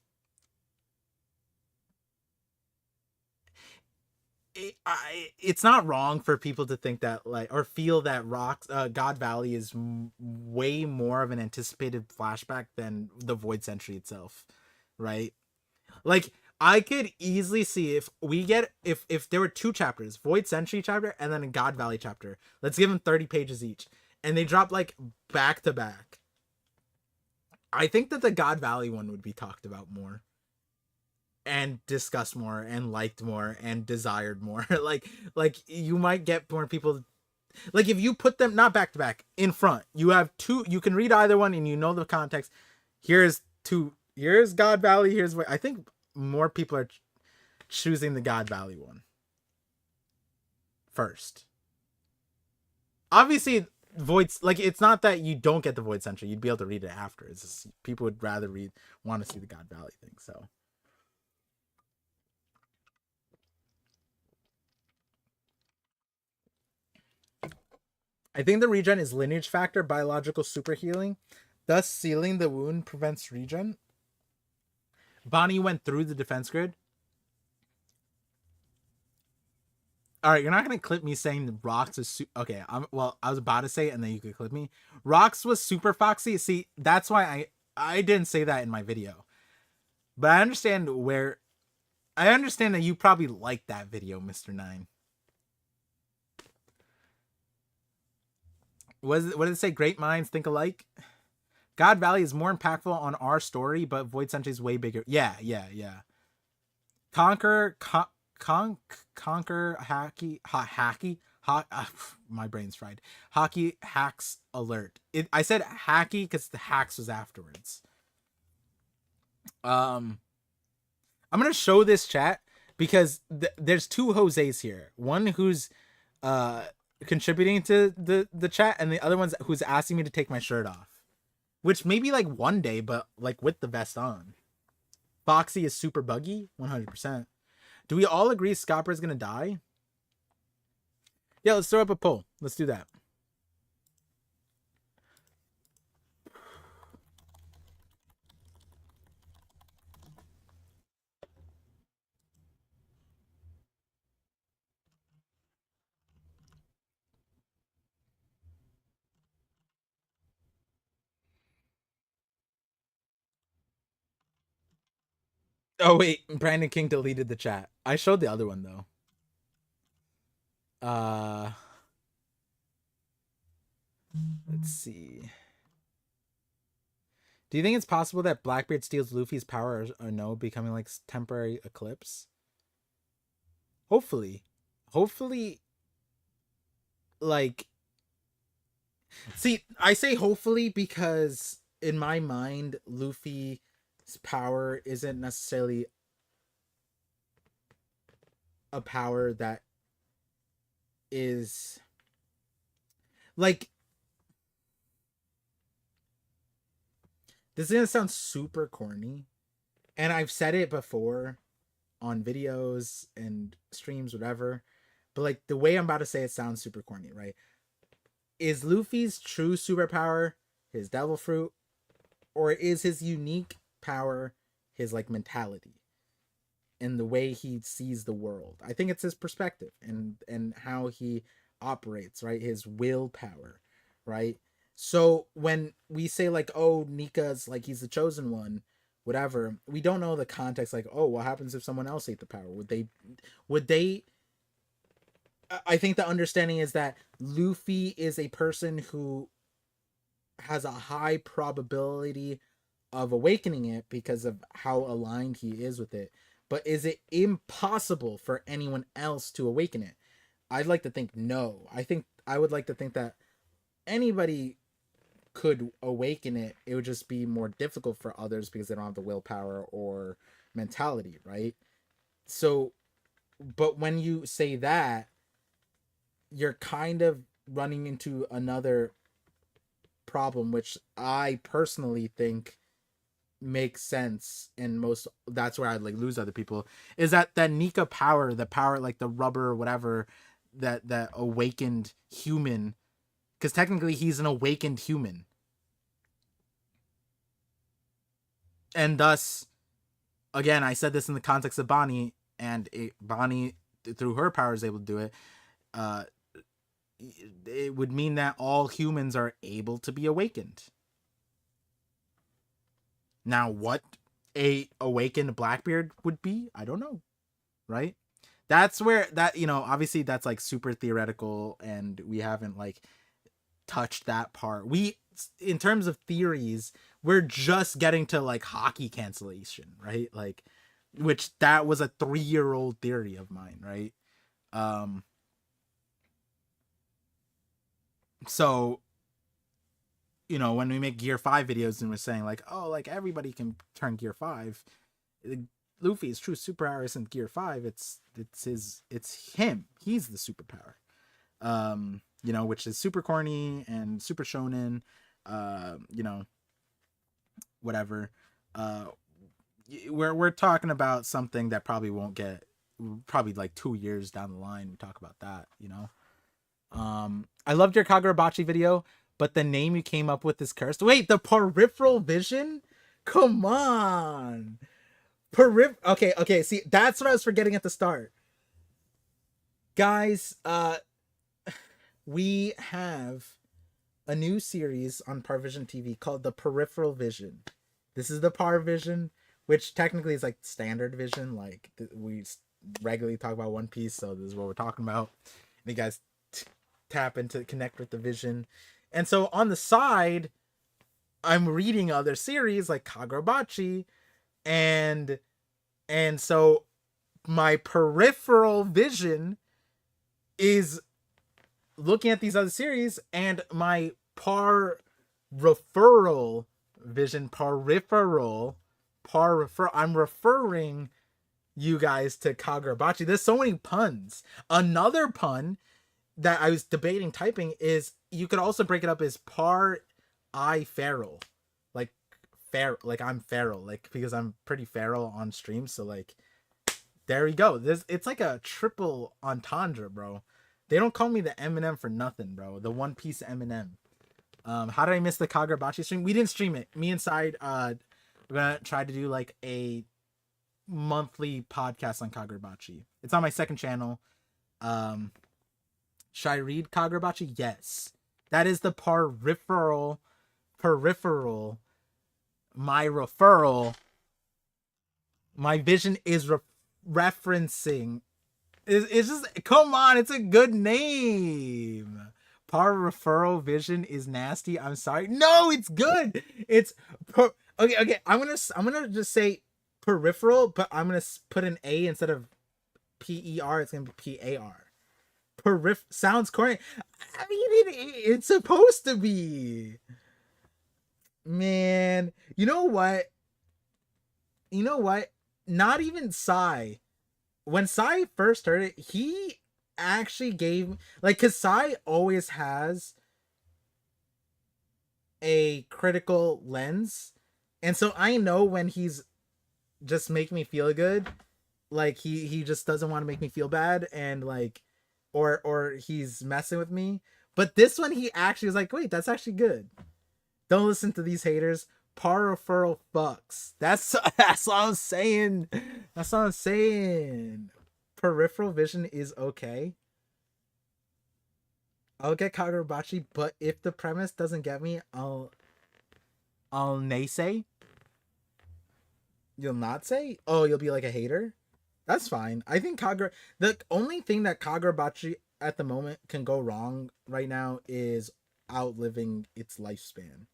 it's not wrong for people to think that like or feel that God Valley is way more of an anticipated flashback than the Void Century itself, right? Like I could easily see if we get if there were two chapters, Void Century chapter and then a God Valley chapter. Let's give them 30 pages each, and they drop like back to back. I think that the God Valley one would be talked about more and discussed more and liked more and desired more. like you might get more people, like if you put them not back to back in front, you have two, you can read either one and the context. Here's God Valley, here's what I think more people are choosing the God Valley one first. Obviously Void's like, it's not that you don't get the Void Century, you'd be able to read it after. It's just people would rather want to see the God Valley thing. So I think the regen is lineage factor, biological super healing. Thus, sealing the wound prevents regen. Bonnie went through the defense grid. All right, you're not gonna clip me saying Rocks is okay. I was about to say it, and then you could clip me. Rocks was super foxy. See, that's why I didn't say that in my video, but I understand that you probably liked that video, Mr. Nine. What did it say? Great minds think alike. God Valley is more impactful on our story, but Void Sentry is way bigger. Yeah. Conquer, hacky. My brain's fried. Hockey hacks alert. I said hacky because the hacks was afterwards. I'm gonna show this chat because there's two Jose's here. One who's contributing to the chat, and the other one's who's asking me to take my shirt off. Which maybe like one day, but like with the vest on. Foxy is super buggy, 100%. Do we all agree Scopper is gonna die? Yeah, let's throw up a poll. Let's do that. Oh wait, Brandon King deleted the chat. I showed the other one though. Let's see. Do you think it's possible that Blackbeard steals Luffy's power or no, becoming like temporary eclipse? Hopefully. Like, see, I say hopefully because in my mind, Luffy's power isn't necessarily a power that is like, this is gonna sound super corny, and I've said it before on videos and streams, whatever, but like the way I'm about to say it sounds super corny, right? Is Luffy's true superpower his devil fruit, or is his unique power his like mentality and the way he sees the world? I think it's his perspective and how he operates, right? His willpower, right? So when we say like, oh, Nika's like he's the chosen one, whatever, we don't know the context. Like, oh, what happens if someone else ate the power? Would they? I think the understanding is that Luffy is a person who has a high probability of awakening it because of how aligned he is with it. But is it impossible for anyone else to awaken it? I'd like to think no. I would like to think that anybody could awaken it. It would just be more difficult for others because they don't have the willpower or mentality, right? So, but when you say that, you're kind of running into another problem, which I personally think makes sense, and that's where I'd like lose other people, is that Nika power, the power like the rubber or whatever, that awakened human, because technically he's an awakened human, and thus again I said this in the context of Bonnie, and Bonnie through her power is able to do it. It would mean that all humans are able to be awakened. Now, what a awakened Blackbeard would be, I don't know, right? That's where that, obviously that's like super theoretical, and we haven't like touched that part. In terms of theories, we're just getting to like hockey cancellation, right? Like, which that was a 3-year-old theory of mine, right? So, when we make Gear 5 videos and we're saying like, oh, like everybody can turn Gear 5, Luffy's true superpower isn't Gear 5, it's him. He's the superpower. Which is super corny and super shonen, whatever. We're talking about something that probably won't get, probably like 2 years down the line we talk about that, I loved your Kagurabachi video, but the name you came up with is cursed. Wait, the peripheral vision? Come on. Okay, see, that's what I was forgetting at the start. Guys, we have a new series on ParVision TV called the Peripheral Vision. This is the ParVision, which technically is like standard vision. Like we regularly talk about One Piece, so this is what we're talking about. And you guys tap into connect with the vision. And so on the side, I'm reading other series like Kagurabachi, and so my peripheral vision is looking at these other series, and my referral vision, I'm referring you guys to Kagurabachi. There's so many puns. Another pun that I was debating typing is you could also break it up as feral, like like I'm feral, like because I'm pretty feral on stream. So like, there we go. It's like a triple entendre, bro. They don't call me the Eminem for nothing, bro. The One Piece Eminem. How did I miss the Kagurabachi stream? We didn't stream it. Me and Side, we're gonna try to do like a monthly podcast on Kagurabachi. It's on my second channel. Should I read Kagurabachi? Yes. That is the peripheral. My referral. My vision is referencing. It's just, come on, it's a good name. Referral vision is nasty. I'm sorry. No, it's good. It's okay. I'm gonna just say peripheral, but I'm gonna put an A instead of PER. It's gonna be PAR. Sounds corny. I mean, it's supposed to be. Man, you know what? Not even Sai. When Sai first heard it, he actually gave, like, cause Sai always has a critical lens, and so I know when he's just making me feel good, like he just doesn't want to make me feel bad, and like, or he's messing with me. But this one, he actually was like, wait, that's actually good. Don't listen to these haters. Referral fucks. That's what I'm saying. That's what I'm saying. Peripheral vision is okay. I'll get Kagurabachi, but if the premise doesn't get me, I'll naysay. You'll not say? Oh, you'll be like a hater? That's fine. I think the only thing that Kagurabachi at the moment can go wrong right now is outliving its lifespan.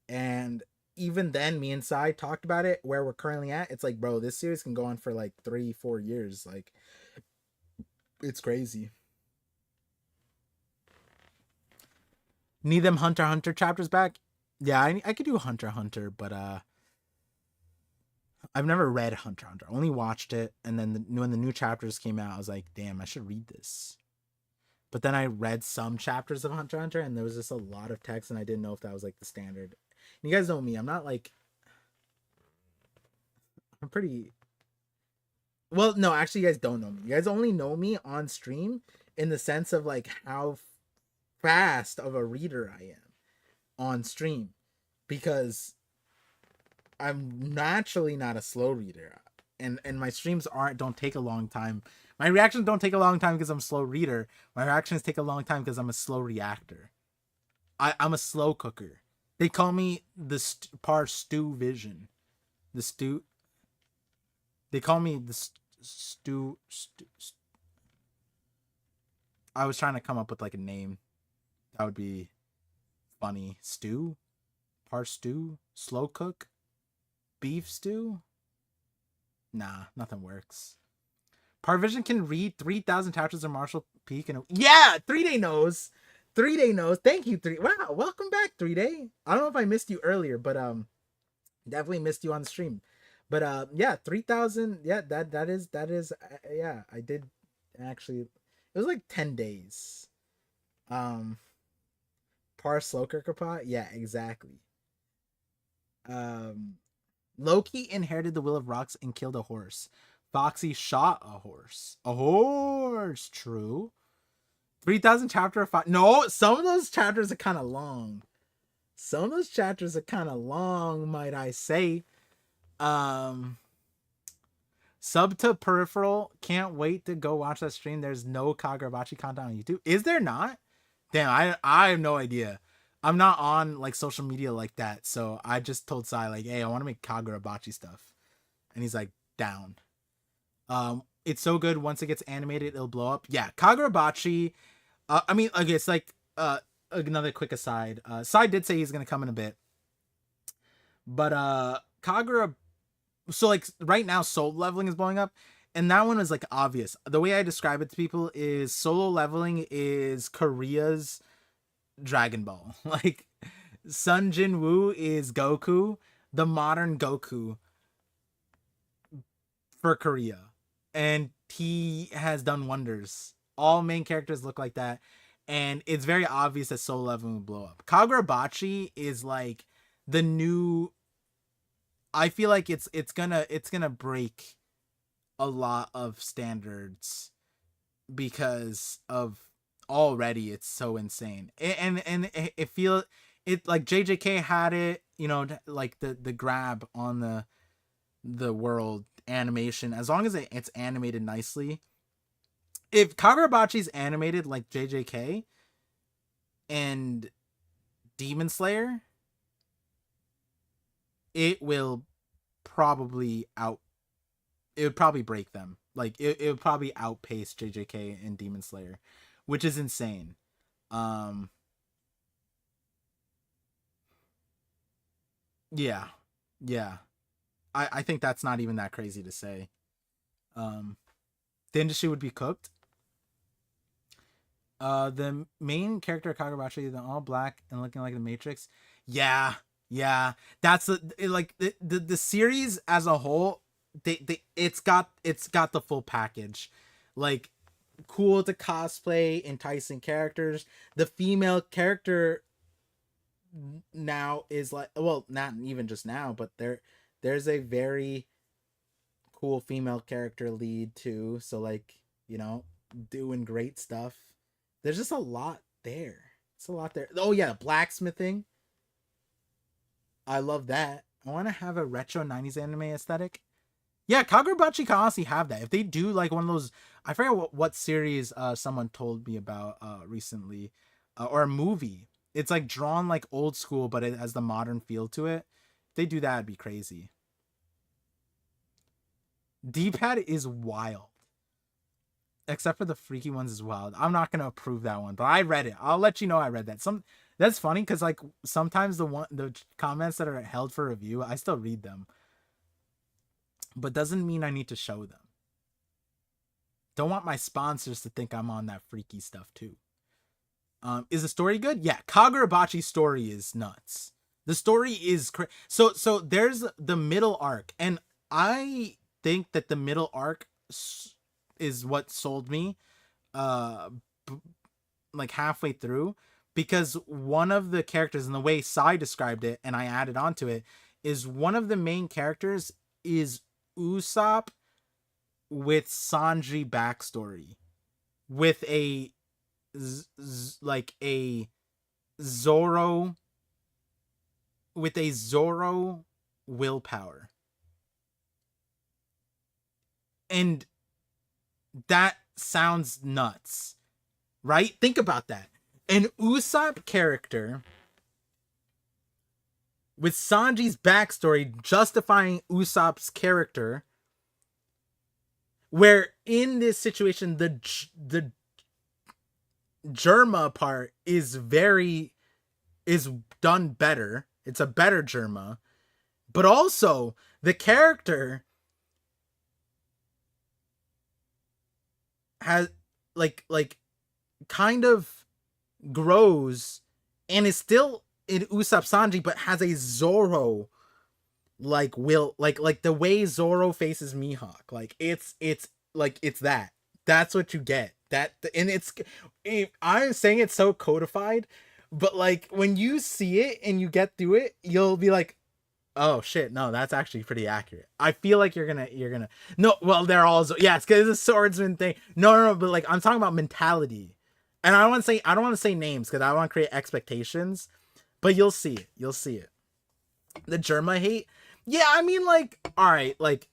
And even then, me and Sai talked about it, where we're currently at. It's like, bro, this series can go on for like 3-4 years. Like, it's crazy. Need them Hunter x Hunter chapters back? Yeah, I could do Hunter x Hunter, but I've never read Hunter x Hunter. I only watched it, and then when the new chapters came out, I was like, damn, I should read this. But then I read some chapters of Hunter x Hunter, and there was just a lot of text, and I didn't know if that was like the standard. You guys know me. I'm not like... I'm pretty... Well, no, actually, you guys don't know me. You guys only know me on stream in the sense of like how fast of a reader I am on stream, because I'm naturally not a slow reader, and my streams don't take a long time. My reactions don't take a long time because I'm a slow reader. My reactions take a long time because I'm a slow reactor. I'm a slow cooker. They call me the stew vision. The stew. They call me the stew. I was trying to come up with like a name that would be funny. Stew? Stew? Slow cook? Beef stew? Nah, nothing works. ParVision can read 3,000 chapters of Marshall Peak and... Yeah! 3-Day knows! 3-Day knows. Thank you, 3. Wow, welcome back, 3-Day. I don't know if I missed you earlier, but definitely missed you on the stream. But yeah, 3,000. Yeah, that is yeah, I did actually. It was like 10 days. Par slow cooker pot. Yeah, exactly. Loki inherited the will of rocks and killed a horse. Foxy shot a horse. A horse. True. 3,000 chapter of... No, some of those chapters are kind of long. Some of those chapters are kind of long, might I say. Sub to Peripheral. Can't wait to go watch that stream. There's no Kagurabachi content on YouTube. Is there not? Damn, I have no idea. I'm not on like social media like that, so I just told Sai like, hey, I want to make Kagurabachi stuff, and he's like, down. It's so good. Once it gets animated, it'll blow up. Yeah, Kagurabachi. I mean, okay, it's like another quick aside. Sai did say he's gonna come in a bit, but Kagura. So like right now, Soul Leveling is blowing up, and that one is like obvious. The way I describe it to people is Solo Leveling is Korea's Dragon Ball. Like Sun Jin Woo is Goku, the modern Goku for Korea, and he has done wonders. All main characters look like that, and it's very obvious that Soul Leveling will blow up. Kagurabachi is like the new. I feel like it's gonna break a lot of standards because of already it's so insane, and it feel it like JJK had it, you know, like the grab on the world animation. As long as it's animated nicely, if Kagurabachi's animated like JJK and Demon Slayer, it will probably it would probably break them. Like it would probably outpace JJK and Demon Slayer, which is insane. Yeah. Yeah. I think that's not even that crazy to say. Um the industry would be cooked. The main character of Kagurabachi, the all black and looking like the Matrix. Yeah, yeah. That's the series as a whole. It's got the full package, like cool to cosplay, enticing characters. The female character now is like, well, not even just now, but there's a very cool female character lead too. So like, you know, doing great stuff. There's just a lot there. It's a lot there. Oh yeah, blacksmithing. I love that. I want to have a retro 90s anime aesthetic. Yeah, Kagurabachi can honestly have that. If they do like one of those, I forget what series someone told me about recently, or a movie. It's like drawn like old school, but it has the modern feel to it. If they do that, it'd be crazy. D-pad is wild. Except for the freaky ones as well. I'm not gonna approve that one, but I read it. I'll let you know I read that. That's funny because like sometimes the comments that are held for review, I still read them, but doesn't mean I need to show them. Don't want my sponsors to think I'm on that freaky stuff too. Is the story good? Yeah, Kagurabachi's story is nuts. The story is so there's the middle arc, and I think that the middle arc is what sold me like halfway through, because one of the characters, and the way Sai described it and I added onto it, is one of the main characters is Usopp with Sanji backstory, with a like a Zoro, with a Zoro willpower, and that sounds nuts, right? Think about that. An Usopp character with Sanji's backstory justifying Usopp's character, where in this situation the Germa part is done better. It's a better Germa, but also the character has like kind of grows and is still in Usopp Sanji, but has a Zoro like will like the way Zoro faces Mihawk. Like it's like it's that's what you get. That, and I'm saying it's so codified, but like when you see it and you get through it, you'll be like, oh shit, no, that's actually pretty accurate. I feel like you're gonna no, well, they're all, yeah, it's because it's a swordsman thing. No, but like I'm talking about mentality, and I don't want to say names because I don't want to create expectations, but you'll see it. The Germa hate, yeah, I mean, like, all right, like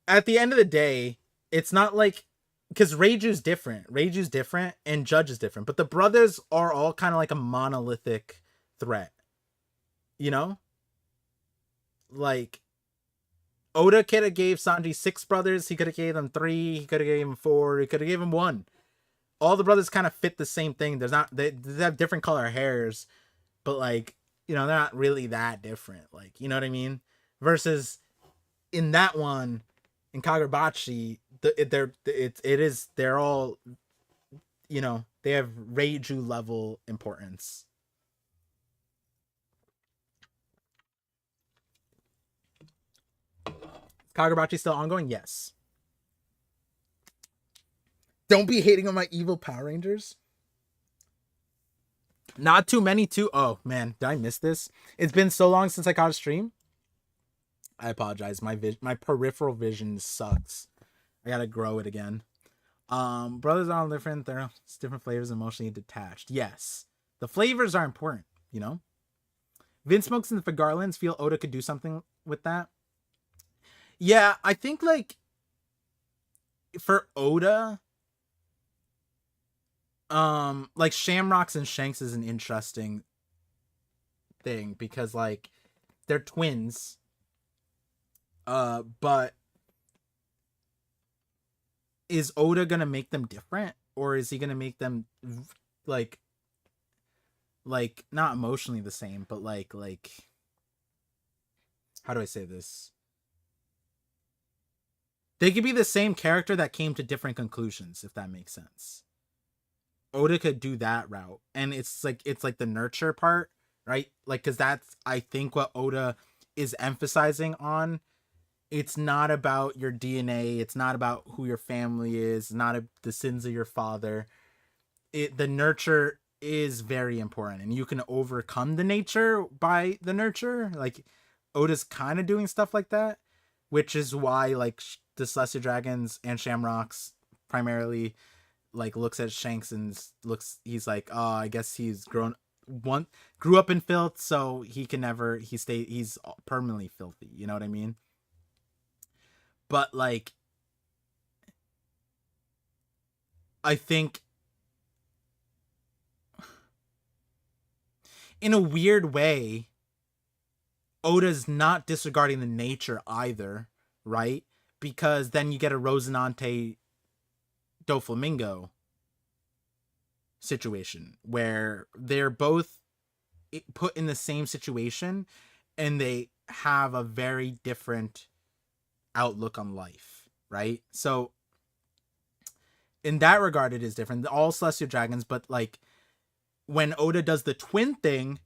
at the end of the day, it's not like because Reiju's different. Reiju's different and Judge is different, but the brothers are all kind of like a monolithic threat. You know, like Oda could have gave Sanji 6 brothers. He could have gave him 3. He could have gave him 4. He could have gave him 1. All the brothers kind of fit the same thing. There's not they have different color hairs, but like they're not really that different. Like you know what I mean? Versus in that one, in Kagurabachi, they're all they have Reiju level importance. Kagurabachi still ongoing? Yes. Don't be hating on my evil Power Rangers. Not too many too. Oh man, did I miss this? It's been so long since I caught a stream. I apologize. My peripheral vision sucks. I gotta grow it again. Brothers are all different. They're different flavors, emotionally detached. Yes, the flavors are important. Vince Smokes and the Garlands feel Oda could do something with that. Yeah, I think like for Oda, like Shamrocks and Shanks is an interesting thing because like they're twins. But is Oda gonna make them different, or is he gonna make them like not emotionally the same, but like how do I say this? They could be the same character that came to different conclusions, if that makes sense. Oda could do that route, and it's like the nurture part, right? Like, because that's I think what Oda is emphasizing on. It's not about your DNA. It's not about who your family is. Not the sins of your father. The nurture is very important, and you can overcome the nature by the nurture. Like Oda's kind of doing stuff like that, which is why like the Celestial Dragons and Shamrocks primarily like looks at Shanks and he's like, oh, I guess he's grew up in filth, so he's permanently filthy. You know what I mean? But like I think in a weird way Oda's not disregarding the nature either, right? Because then you get a Rosinante Doflamingo situation where they're both put in the same situation and they have a very different outlook on life, right? So in that regard it is different. All Celestial Dragons, but like when Oda does the twin thing,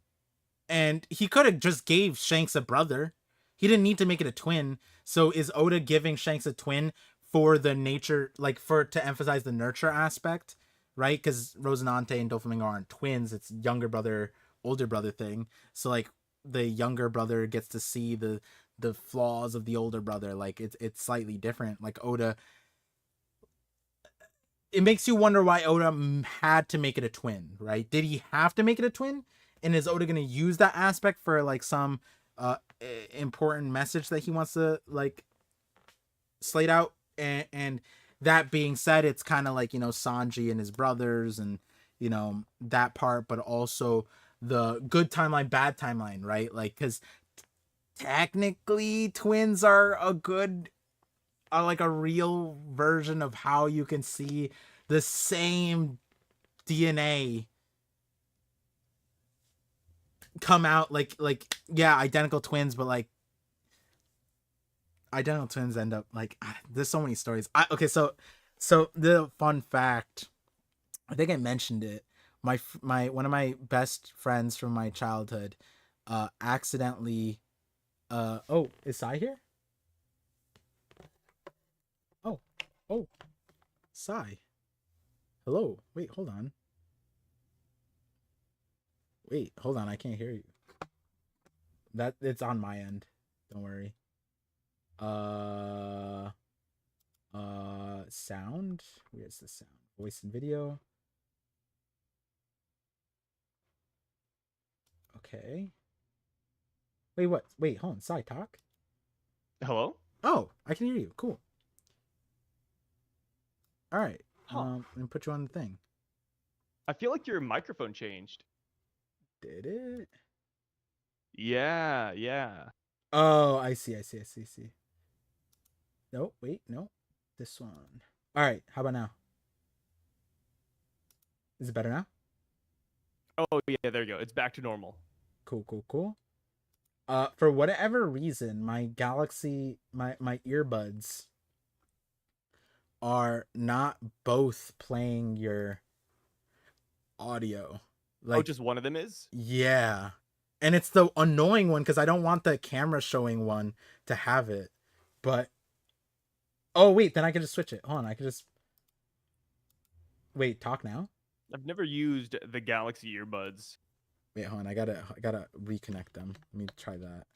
and he could have just gave Shanks a brother. He didn't need to make it a twin. So is Oda giving Shanks a twin for the nature, like to emphasize the nurture aspect, right? Because Rosinante and Doflamingo aren't twins. It's younger brother, older brother thing. So like the younger brother gets to see the flaws of the older brother. Like it's slightly different. Like Oda, it makes you wonder why Oda had to make it a twin, right? Did he have to make it a twin? And is Oda gonna use that aspect for like some important message that he wants to like slate out? And that being said, it's kind of like Sanji and his brothers and that part, but also the good timeline, bad timeline, right? Like because technically twins are like a real version of how you can see the same DNA come out like yeah, identical twins, but like identical twins end up like there's so many stories. Okay, so the fun fact, I think I mentioned it. My one of my best friends from my childhood accidentally oh, is Sai here? Oh, oh, Sai. Hello. Wait, hold on. Wait, hold on. I can't hear you. That it's on my end. Don't worry. Uh sound? Where's the sound? Voice and video. Okay. Wait, what? Wait, hold on. Sai, talk. Hello? Oh, I can hear you. Cool. All right. Huh. And put you on the thing. I feel like your microphone changed. Did it? Yeah, yeah. Oh, I see. No, wait, no. This one. All right. How about now? Is it better now? Oh, yeah, there you go. It's back to normal. Cool. For whatever reason, my Galaxy, my earbuds are not both playing your audio. Oh, Like, just one of them is? yeah. And it's the annoying one because I don't want the camera showing one to have it. But oh wait, then I can just switch it. Hold on, I can just wait. Talk now. I've never used the Galaxy earbuds. Wait, hold on. I gotta reconnect them. Let me try that.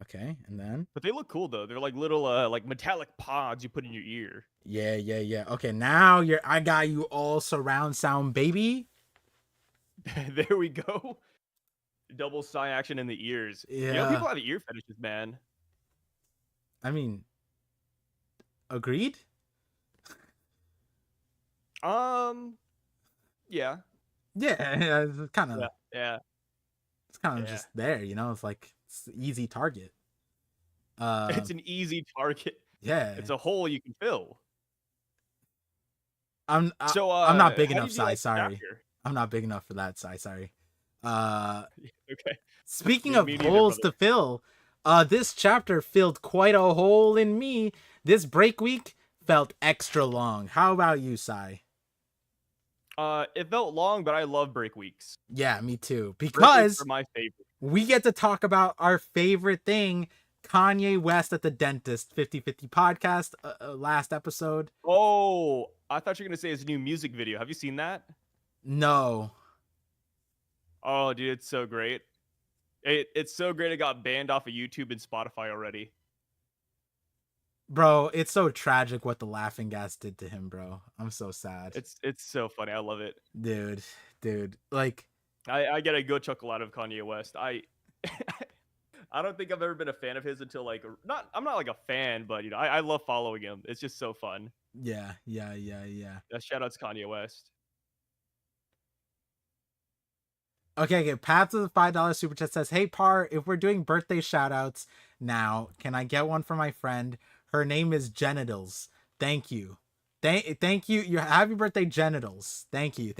Okay, and then But they look cool though. They're like little like metallic pods you put in your ear. yeah. Okay, now I got you all surround sound, baby. There we go. Double psi action in the ears. You know, Yeah, people have ear fetishes, man. I mean, agreed. Um, yeah, Yeah, it's kind yeah, of yeah, yeah. just there, you know. It's like it's an easy target. Uh, It's an easy target. yeah. It's a hole you can fill. I'm I, So, I'm not big how enough, did you Sai. like the Sorry, chapter? I'm not big enough for that, Sai. Sorry. Uh, Okay, Speaking of me neither, holes brother. to fill, this chapter filled quite a hole in me. This break week felt extra long. How about you, Sai? It felt long, but I love break weeks. Yeah, me too. Break weeks are Because my favorite. we get to talk about our favorite thing, Kanye West at the dentist 50/50 podcast, last episode. Oh, I thought you were gonna say his new music video. Have you seen that? No. Oh, dude, it's so great. It's so great. It got banned off of YouTube and Spotify already. Bro, it's so tragic what the laughing gas did to him, bro. I'm so sad. It's so funny. I love it. Dude, like I get a good chuckle out of Kanye West. I don't think I've ever been a fan of his until like not. I'm not like a fan, but you know, I love following him. It's just so fun. yeah. Shout out to Kanye West. Okay. Path to the $5 super chat says, "Hey Par, if we're doing birthday shout outs now, can I get one for my friend? Her name is Genitals. Thank you. Thank you. Your happy birthday, Genitals. Thank you.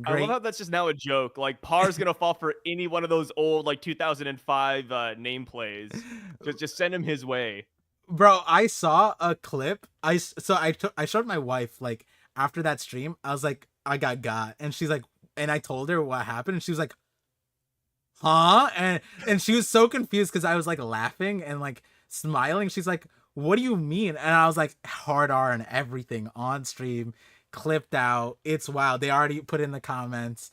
I love Great. how that's just now a joke. Like Par's gonna fall for any one of those old like 2005 name plays. Just send him his way. Bro, I saw a clip. I showed my wife like after that stream. I was like, I got, and she's like, and I told her what happened, and she was like, huh? And she was so confused because I was like laughing and like smiling. She's like, what do you mean? And I was like, hard R and everything on stream, clipped out. It's wild. They already put in the comments.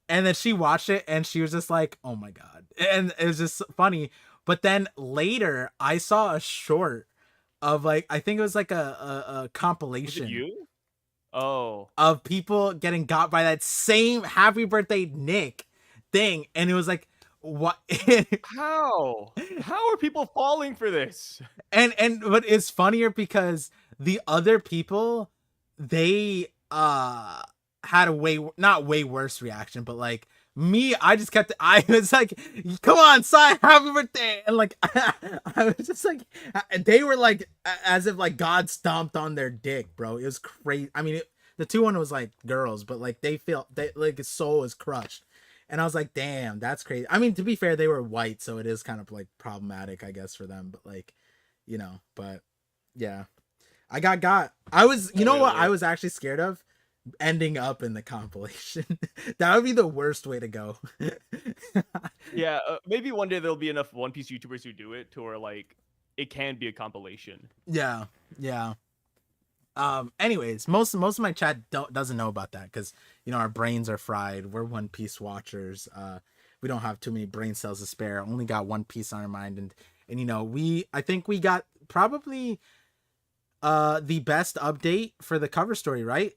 And then she watched it and she was just like, oh my God. And it was just funny. But then later I saw a short of like, I think it was like a Was it compilation you? Oh. of people getting got by that same happy birthday Nick thing. And it was like, what? How? How are people falling for this? And but it's funnier because the other people, they had a way, not way worse reaction, but like me, I just kept, I was like, come on, Sai, happy birthday. And like, I was just like, they were like, as if like God stomped on their dick, bro. It was crazy. I mean, the two one was like girls, but like they feel, they like his soul is crushed. And I was like, damn, that's crazy. I mean, to be fair, they were white, so it is kind of like problematic, I guess, for them. But like, but yeah, I got. I was, you Oh, know what? I really? was actually scared of ending up in the compilation. That would be the worst way to go. Yeah, maybe one day there'll be enough One Piece YouTubers who do it to where like it can be a compilation. Yeah, yeah. Anyways, most of my chat doesn't know about that because our brains are fried. We're One Piece watchers. We don't have too many brain cells to spare. Only got One Piece on our mind, and I think we got probably the best update for the cover story, right?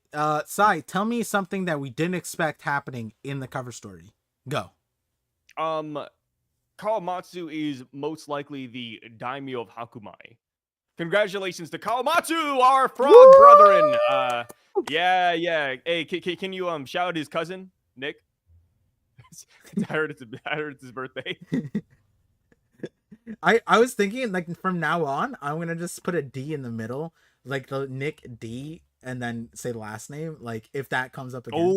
Sai, tell me something that we didn't expect happening in the cover story. Go. Um, Kawamatsu is most likely the daimyo of Hakumai. Congratulations to Kawamatsu, our frog brethren. Yeah. Hey, can you shout out his cousin, Nick? I heard it's his birthday. I was thinking like from now on I'm gonna just put a D in the middle, like the Nick D, and then say last name. Like if that comes up again. Oh,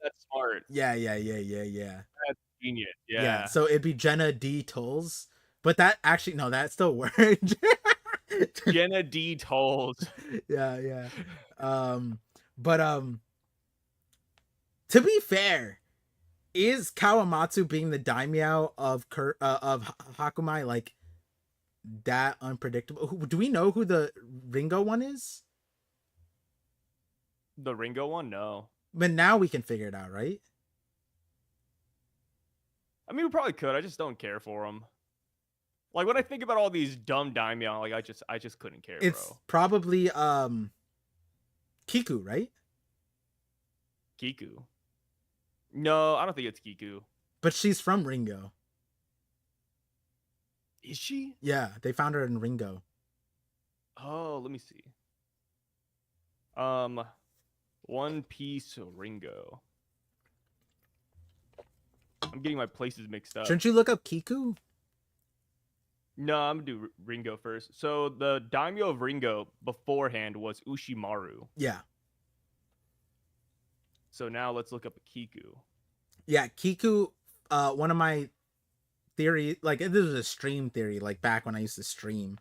that's smart. Yeah. That's genius. Yeah. Yeah. So it'd be Jenna D Tolls, but that actually no, that still works. Jenna D. Tolls. Yeah. But to be fair, is Kawamatsu being the daimyo of Hakumai like that unpredictable? Do we know who the Ringo one is? The Ringo one? No. But now we can figure it out, right? I mean, we probably could. I just don't care for him. Like when I think about all these dumb daimyo, like I just couldn't care, It's bro. probably Kiku, right? Kiku. No, I don't think it's Kiku. But she's from Ringo. Is she? Yeah, they found her in Ringo. Oh, let me see. One Piece Ringo. I'm getting my places mixed up. Shouldn't you look up Kiku? No, I'm gonna do Ringo first. So the daimyo of Ringo beforehand was Ushimaru. Yeah. So now let's look up a Kiku. Yeah, Kiku, one of my theory, like this was a stream theory, like back when I used to stream,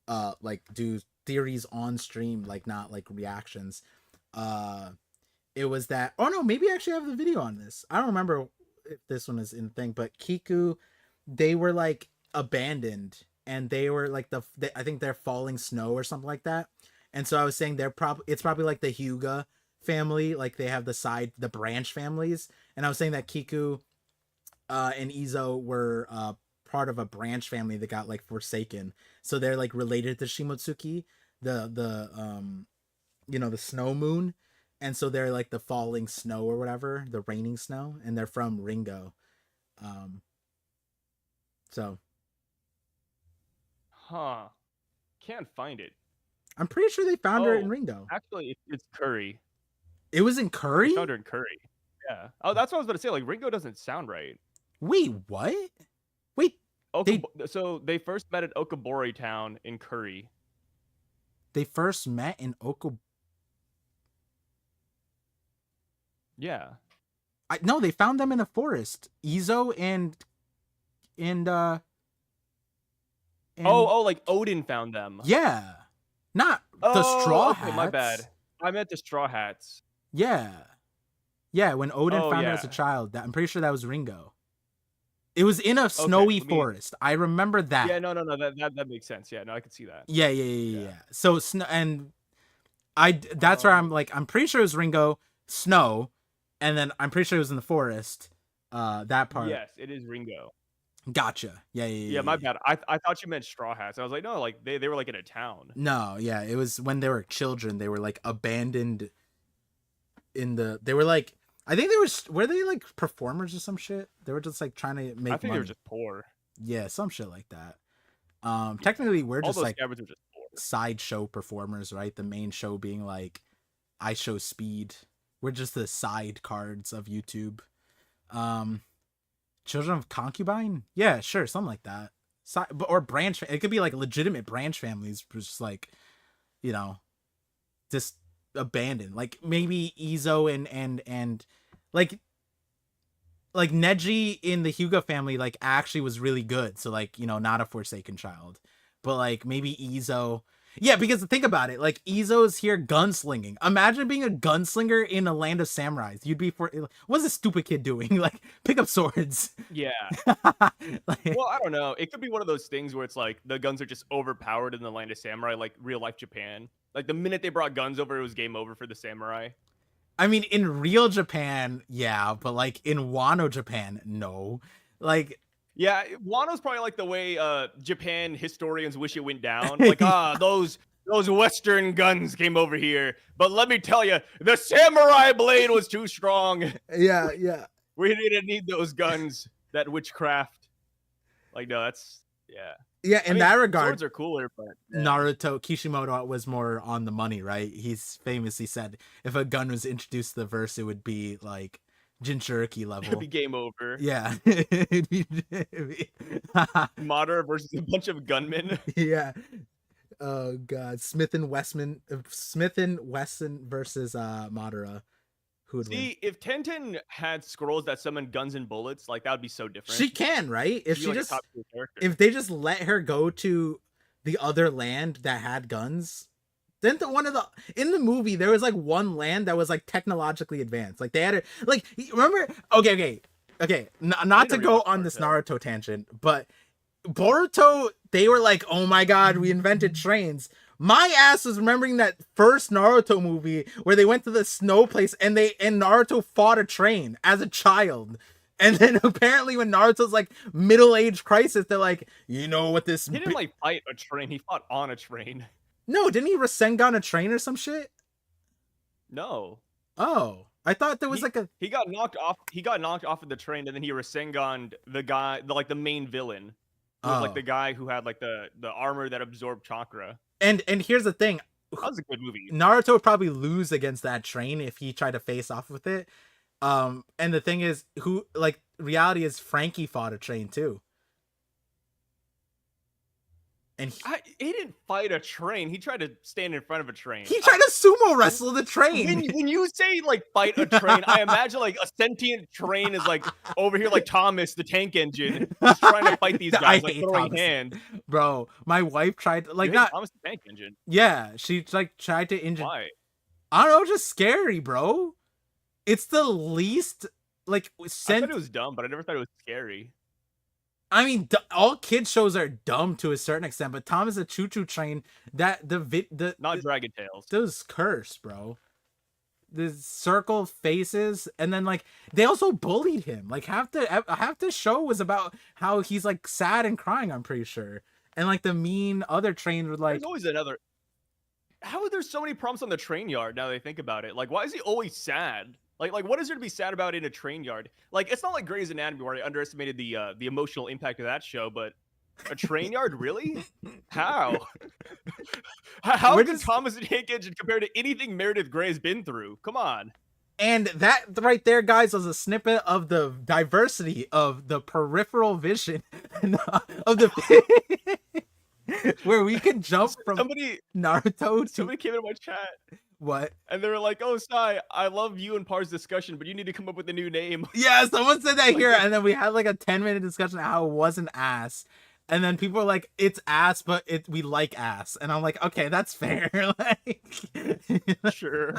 like do theories on stream, like not like reactions. It was that, oh no, maybe I actually have the video on this. I don't remember if this one is in the thing, but Kiku, they were like abandoned and they were like I think they're falling snow or something like that. And so I was saying it's probably like the Hyuga family, like they have the branch families. And I was saying that Kiku and Izo were part of a branch family that got like forsaken. So they're like related to Shimotsuki, the the snow moon. And so they're like the falling snow or whatever, the raining snow, and they're from Ringo. So Huh. Can't find it. I'm pretty sure they found her in Ringo. Actually, it's Curry. It was in Curry? They found her in Curry. Yeah. Oh, that's what I was about to say. Like, Ringo doesn't sound right. Wait, what? Wait. So they first met at Okabori Town in Curry. They first met in Okabori? Yeah. No, they found them in a forest. Izo and like Odin found them. Yeah. Not the Straw Hats. My bad. I meant the Straw Hats. Yeah. Yeah, when Odin found her as a child, I'm pretty sure that was Ringo. It was in a snowy forest. I remember that. Yeah, no, that makes sense. Yeah, no, I could see that. Yeah. So that's where I'm like, I'm pretty sure it was Ringo, snow, and then I'm pretty sure it was in the forest. That part. Yes, it is Ringo. Gotcha. Yeah. My bad. I thought you meant Straw Hats. I was like, no, like they were like in a town. No, yeah, it was when they were children. They were like abandoned they were like, I think were they like performers or some shit? They were just like trying to make money. I think they were just poor. Yeah, some shit like that. Technically we're just like just sideshow performers, right? The main show being like I Show Speed. We're just the side cards of YouTube. Children of Concubine? Yeah, sure, something like that. Or branch. It could be like legitimate branch families, just like, just abandoned. Like maybe Izo and like Neji in the Hyuga family like actually was really good. So like, not a forsaken child. But like maybe Izo. Yeah, because think about it, like Izo's here gunslinging. Imagine being a gunslinger in a land of samurais. You'd be what's this stupid kid doing? Like pick up swords. Yeah. Well, I don't know. It could be one of those things where it's like the guns are just overpowered in the land of samurai, like real life Japan. Like the minute they brought guns over, it was game over for the samurai. I mean, in real Japan, yeah, but like in Wano Japan, no. Like, yeah, Wano's probably like the way Japan historians wish it went down. Like, those Western guns came over here, but let me tell you, the samurai blade was too strong. Yeah. We didn't need those guns. That witchcraft. Like, no, that's Yeah. Yeah, I in mean, that regard, swords are cooler, but yeah. Naruto Kishimoto was more on the money, right? He's famously said if a gun was introduced to the verse, it would be like Jinchuriki It'll be level. game over. Yeah. Madara versus a bunch of gunmen. Yeah. Oh god, Smith and Wesson versus Madara. Who would win? See, if Tenten had scrolls that summon guns and bullets, like that would be so different. She can, right? If She'd be she like a just top tier character. if they just let her go to the other land that had guns, then one of the in the movie there was like one land that was like technologically advanced. Like they had it. Like remember? Okay. Not to go on this Naruto tangent, but Boruto, they were like, oh my god, we invented trains. My ass was remembering that first Naruto movie where they went to the snow place and Naruto fought a train as a child. And then apparently when Naruto's like middle-age crisis, they're like, you know what this He didn't like fight a train, he fought on a train. No, didn't he Rasengan a train or some shit? No. Oh. I thought there was he got knocked off of the train, and then he Rasengan'd the guy, the main villain. Who was like the guy who had like the armor that absorbed chakra. And here's the thing. That was a good movie. Naruto would probably lose against that train if he tried to face off with it. And the thing is, reality is Frankie fought a train too. And he didn't fight a train. He tried to stand in front of a train. He tried to sumo wrestle the train. When you say like fight a train, I imagine like a sentient train is like over here like Thomas the tank engine, just trying to fight these guys, like throwing hands. Bro, my wife tried to Thomas the tank engine. Yeah, she like tried to injure. Why? I don't know, just scary, bro. It's the least like. I thought it was dumb, but I never thought it was scary. I mean, all kids shows are dumb to a certain extent, but Thomas the Choo Choo Train, not Dragon Tales. Those curse, bro. The circle faces, and then like they also bullied him. Like half the show was about how he's like sad and crying. I'm pretty sure, and like the mean other train would like. There's always another. How are there so many problems on the train yard? Now that I think about it, like why is he always sad? Like what is there to be sad about in a train yard? Like it's not like Grey's Anatomy where I underestimated the emotional impact of that show, but a train yard, really? How? How does Thomas the Tank Engine compare to anything Meredith Grey has been through? Come on. And that right there, guys, was a snippet of the diversity of the peripheral vision of the where we can jump from Naruto. Somebody came in my chat. What? And they were like, "Oh, Sai, I love you and Par's discussion, but you need to come up with a new name." Yeah, someone said that here, and then we had like a 10-minute discussion on how it wasn't ass. And then people were like, "It's ass, but we like ass." And I'm like, "Okay, that's fair." Like, sure.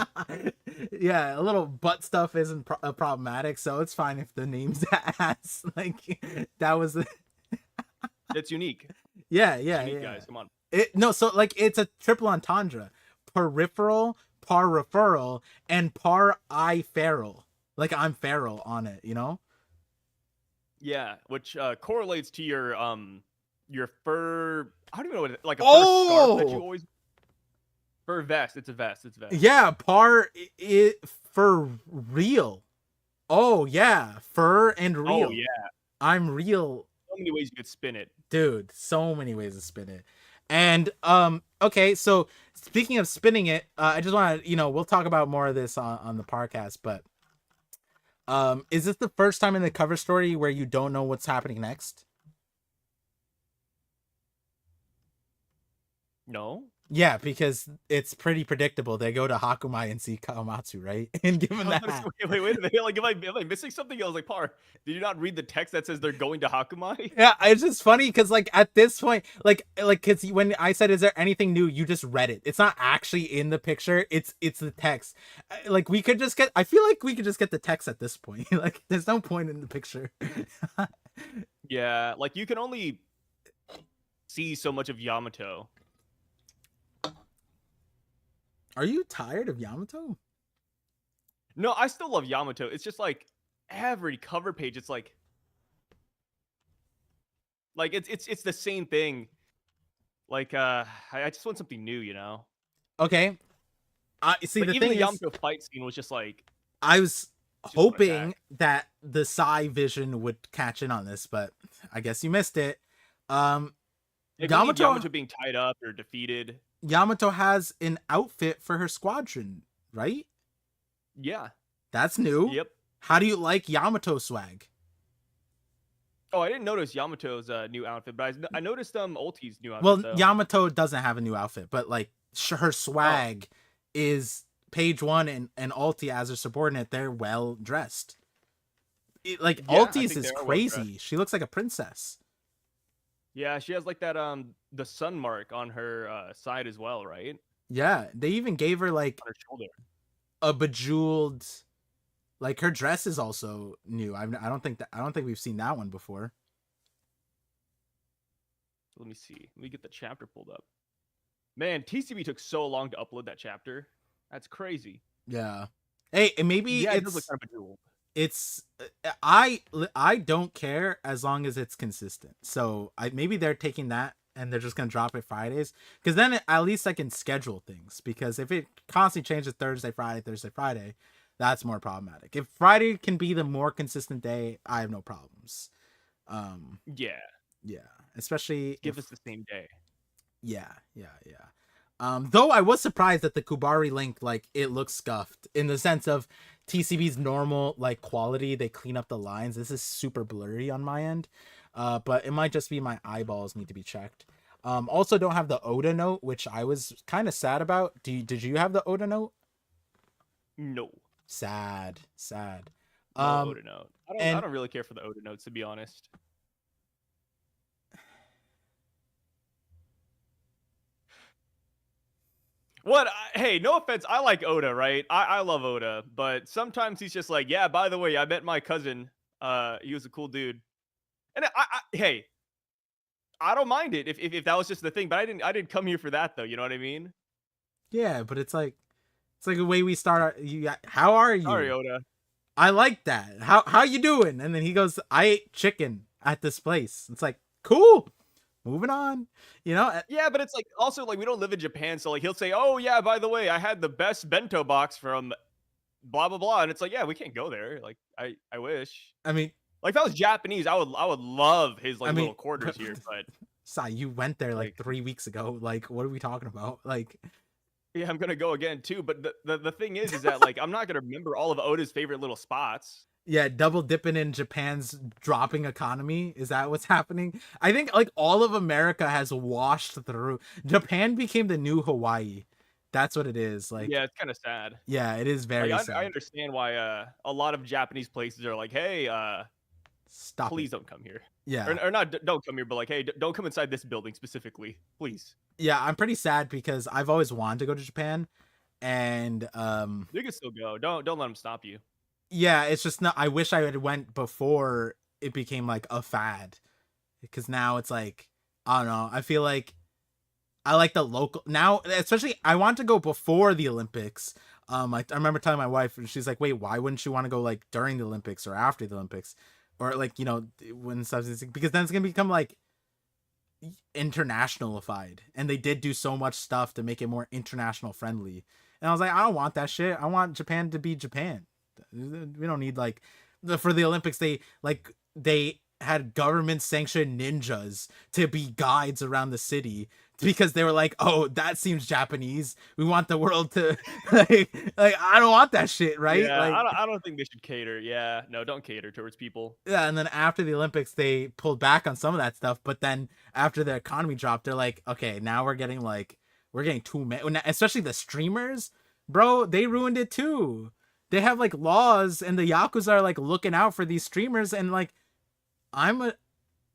Yeah, a little butt stuff isn't problematic, so it's fine if the name's ass. Like, that was. That's unique. Yeah, it's unique, guys, come on. So like it's a triple entendre: peripheral, par referral, and par I feral. Like I'm feral on it, you know? Yeah, which correlates to your fur. I don't even know what like a fur scarf that you always. Fur vest. It's a vest. It's a vest. Yeah, par for real. Oh yeah, fur and real. Oh yeah, I'm real. So many ways you could spin it, dude. So many ways to spin it. And okay, so speaking of spinning it, I just want to, we'll talk about more of this on the podcast, but is this the first time in the cover story where you don't know what's happening next? No. Yeah, because it's pretty predictable. They go to Hakumai and see Kawamatsu, right? And give him that. Wait a minute. Like, am I missing something? I was like, Par, did you not read the text that says they're going to Hakumai? Yeah, it's just funny because, like, at this point, because when I said, "Is there anything new?" You just read it. It's not actually in the picture. It's the text. Like, we could just get. I feel like we could just get the text at this point. Like, there's no point in the picture. Yeah, like you can only see so much of Yamato. Are you tired of Yamato? No, I still love Yamato. It's just like every cover page, it's like it's the same thing. Like I just want something new, Okay. See, like, the even thing the is, Yamato fight scene was just like I was hoping that the Psy vision would catch in on this, but I guess you missed it. Um, Like we need Yamato Yamato being tied up or defeated. Yamato has an outfit for her squadron, right? Yeah. That's new. Yep. How do you like Yamato swag? Oh, I didn't notice Yamato's new outfit, but I noticed Ulti's new outfit Well, though. Yamato doesn't have a new outfit, but like her Oh, swag is Page One and Ulti as her subordinate. They're well dressed. Like yeah, I Ulti's think they is are well dressed. crazy. She looks like a princess. Yeah, she has like that the sun mark on her side as well, right? Yeah, they even gave her like On her shoulder. a bejeweled. Like her dress is also new. I don't think we've seen that one before. Let me see. Let me get the chapter pulled up. Man, TCB took so long to upload that chapter. That's crazy. Yeah. Hey, and maybe Yeah, it does look kind of bejeweled. it's I don't care as long as it's consistent. So maybe they're taking that and they're just gonna drop it Fridays because then at least I can schedule things. Because if it constantly changes Thursday, Friday, that's more problematic. If Friday can be the more consistent day, I have no problems. Yeah, Yeah, especially give if us the same day. yeah. Though I was surprised that the Kubari link, like, it looks scuffed in the sense of TCB's normal like quality. They clean up the lines. This is super blurry on my end, but it might just be my eyeballs need to be checked. Also don't have the Oda note, which I was kind of sad about. Did you have the Oda note? No, Sad. no Oda note. I And don't really care for the Oda notes, to be honest. What? Hey, no offense. I like Oda, right? I love Oda, but sometimes he's just like, yeah. By the way, I met my cousin. He was a cool dude, and hey, I don't mind it if that was just the thing. But I didn't come here for that though. You know what I mean? yeah, but it's like the way we start. How are Sorry, you? Oda. I like that. How you doing? And then he goes, I ate chicken at this place. It's like, cool. Moving on. You know? Yeah, but it's like also like we don't live in Japan, so like he'll say, "Oh yeah, by the way, I had the best bento box from blah blah blah," and it's like, yeah, we can't go there. Like I wish. I mean, Like if that was Japanese, I would love his I like mean, little quarters here, but Sai, you went there like like 3 weeks ago. Like, what are we talking about? Like, yeah, I'm gonna go again too. But the thing is that like I'm not gonna remember all of Oda's favorite little spots. yeah, double dipping in Japan's dropping economy. Is that what's happening? I think like all of America has washed through. Japan became the new Hawaii. That's what it is. Like, Yeah, it's kind of sad. yeah, it is Like very I sad. understand why a lot of Japanese places are like, hey, Stop it. please don't come here, Yeah. or not don't come here, but like, hey, don't come inside this building specifically, please. Yeah, I'm pretty sad because I've always wanted to go to Japan and You can still go. Don't let them stop you. yeah, it's just not. I wish I had went before it became like a fad, because now it's like I don't know. I feel like I like the local now, especially I want to go before the Olympics. I remember telling my wife, and she's like, "Wait, why wouldn't you want to go like during the Olympics or after the Olympics, or like when stuff is because then it's gonna become like internationalified, and they did do so much stuff to make it more international friendly." And I was like, I don't want that shit. I want Japan to be Japan. We don't need like for the Olympics. They had government sanctioned ninjas to be guides around the city because they were like, oh, that seems Japanese. We want the world to like I don't want that shit, right? Yeah, Like I don't think they should cater. Yeah, no, don't cater towards people. yeah, and then after the Olympics, they pulled back on some of that stuff. But then after the economy dropped, they're like, okay, now we're getting too many, especially the streamers, bro. They ruined it too. They have like laws, and the yakuza are like looking out for these streamers, and like I'm a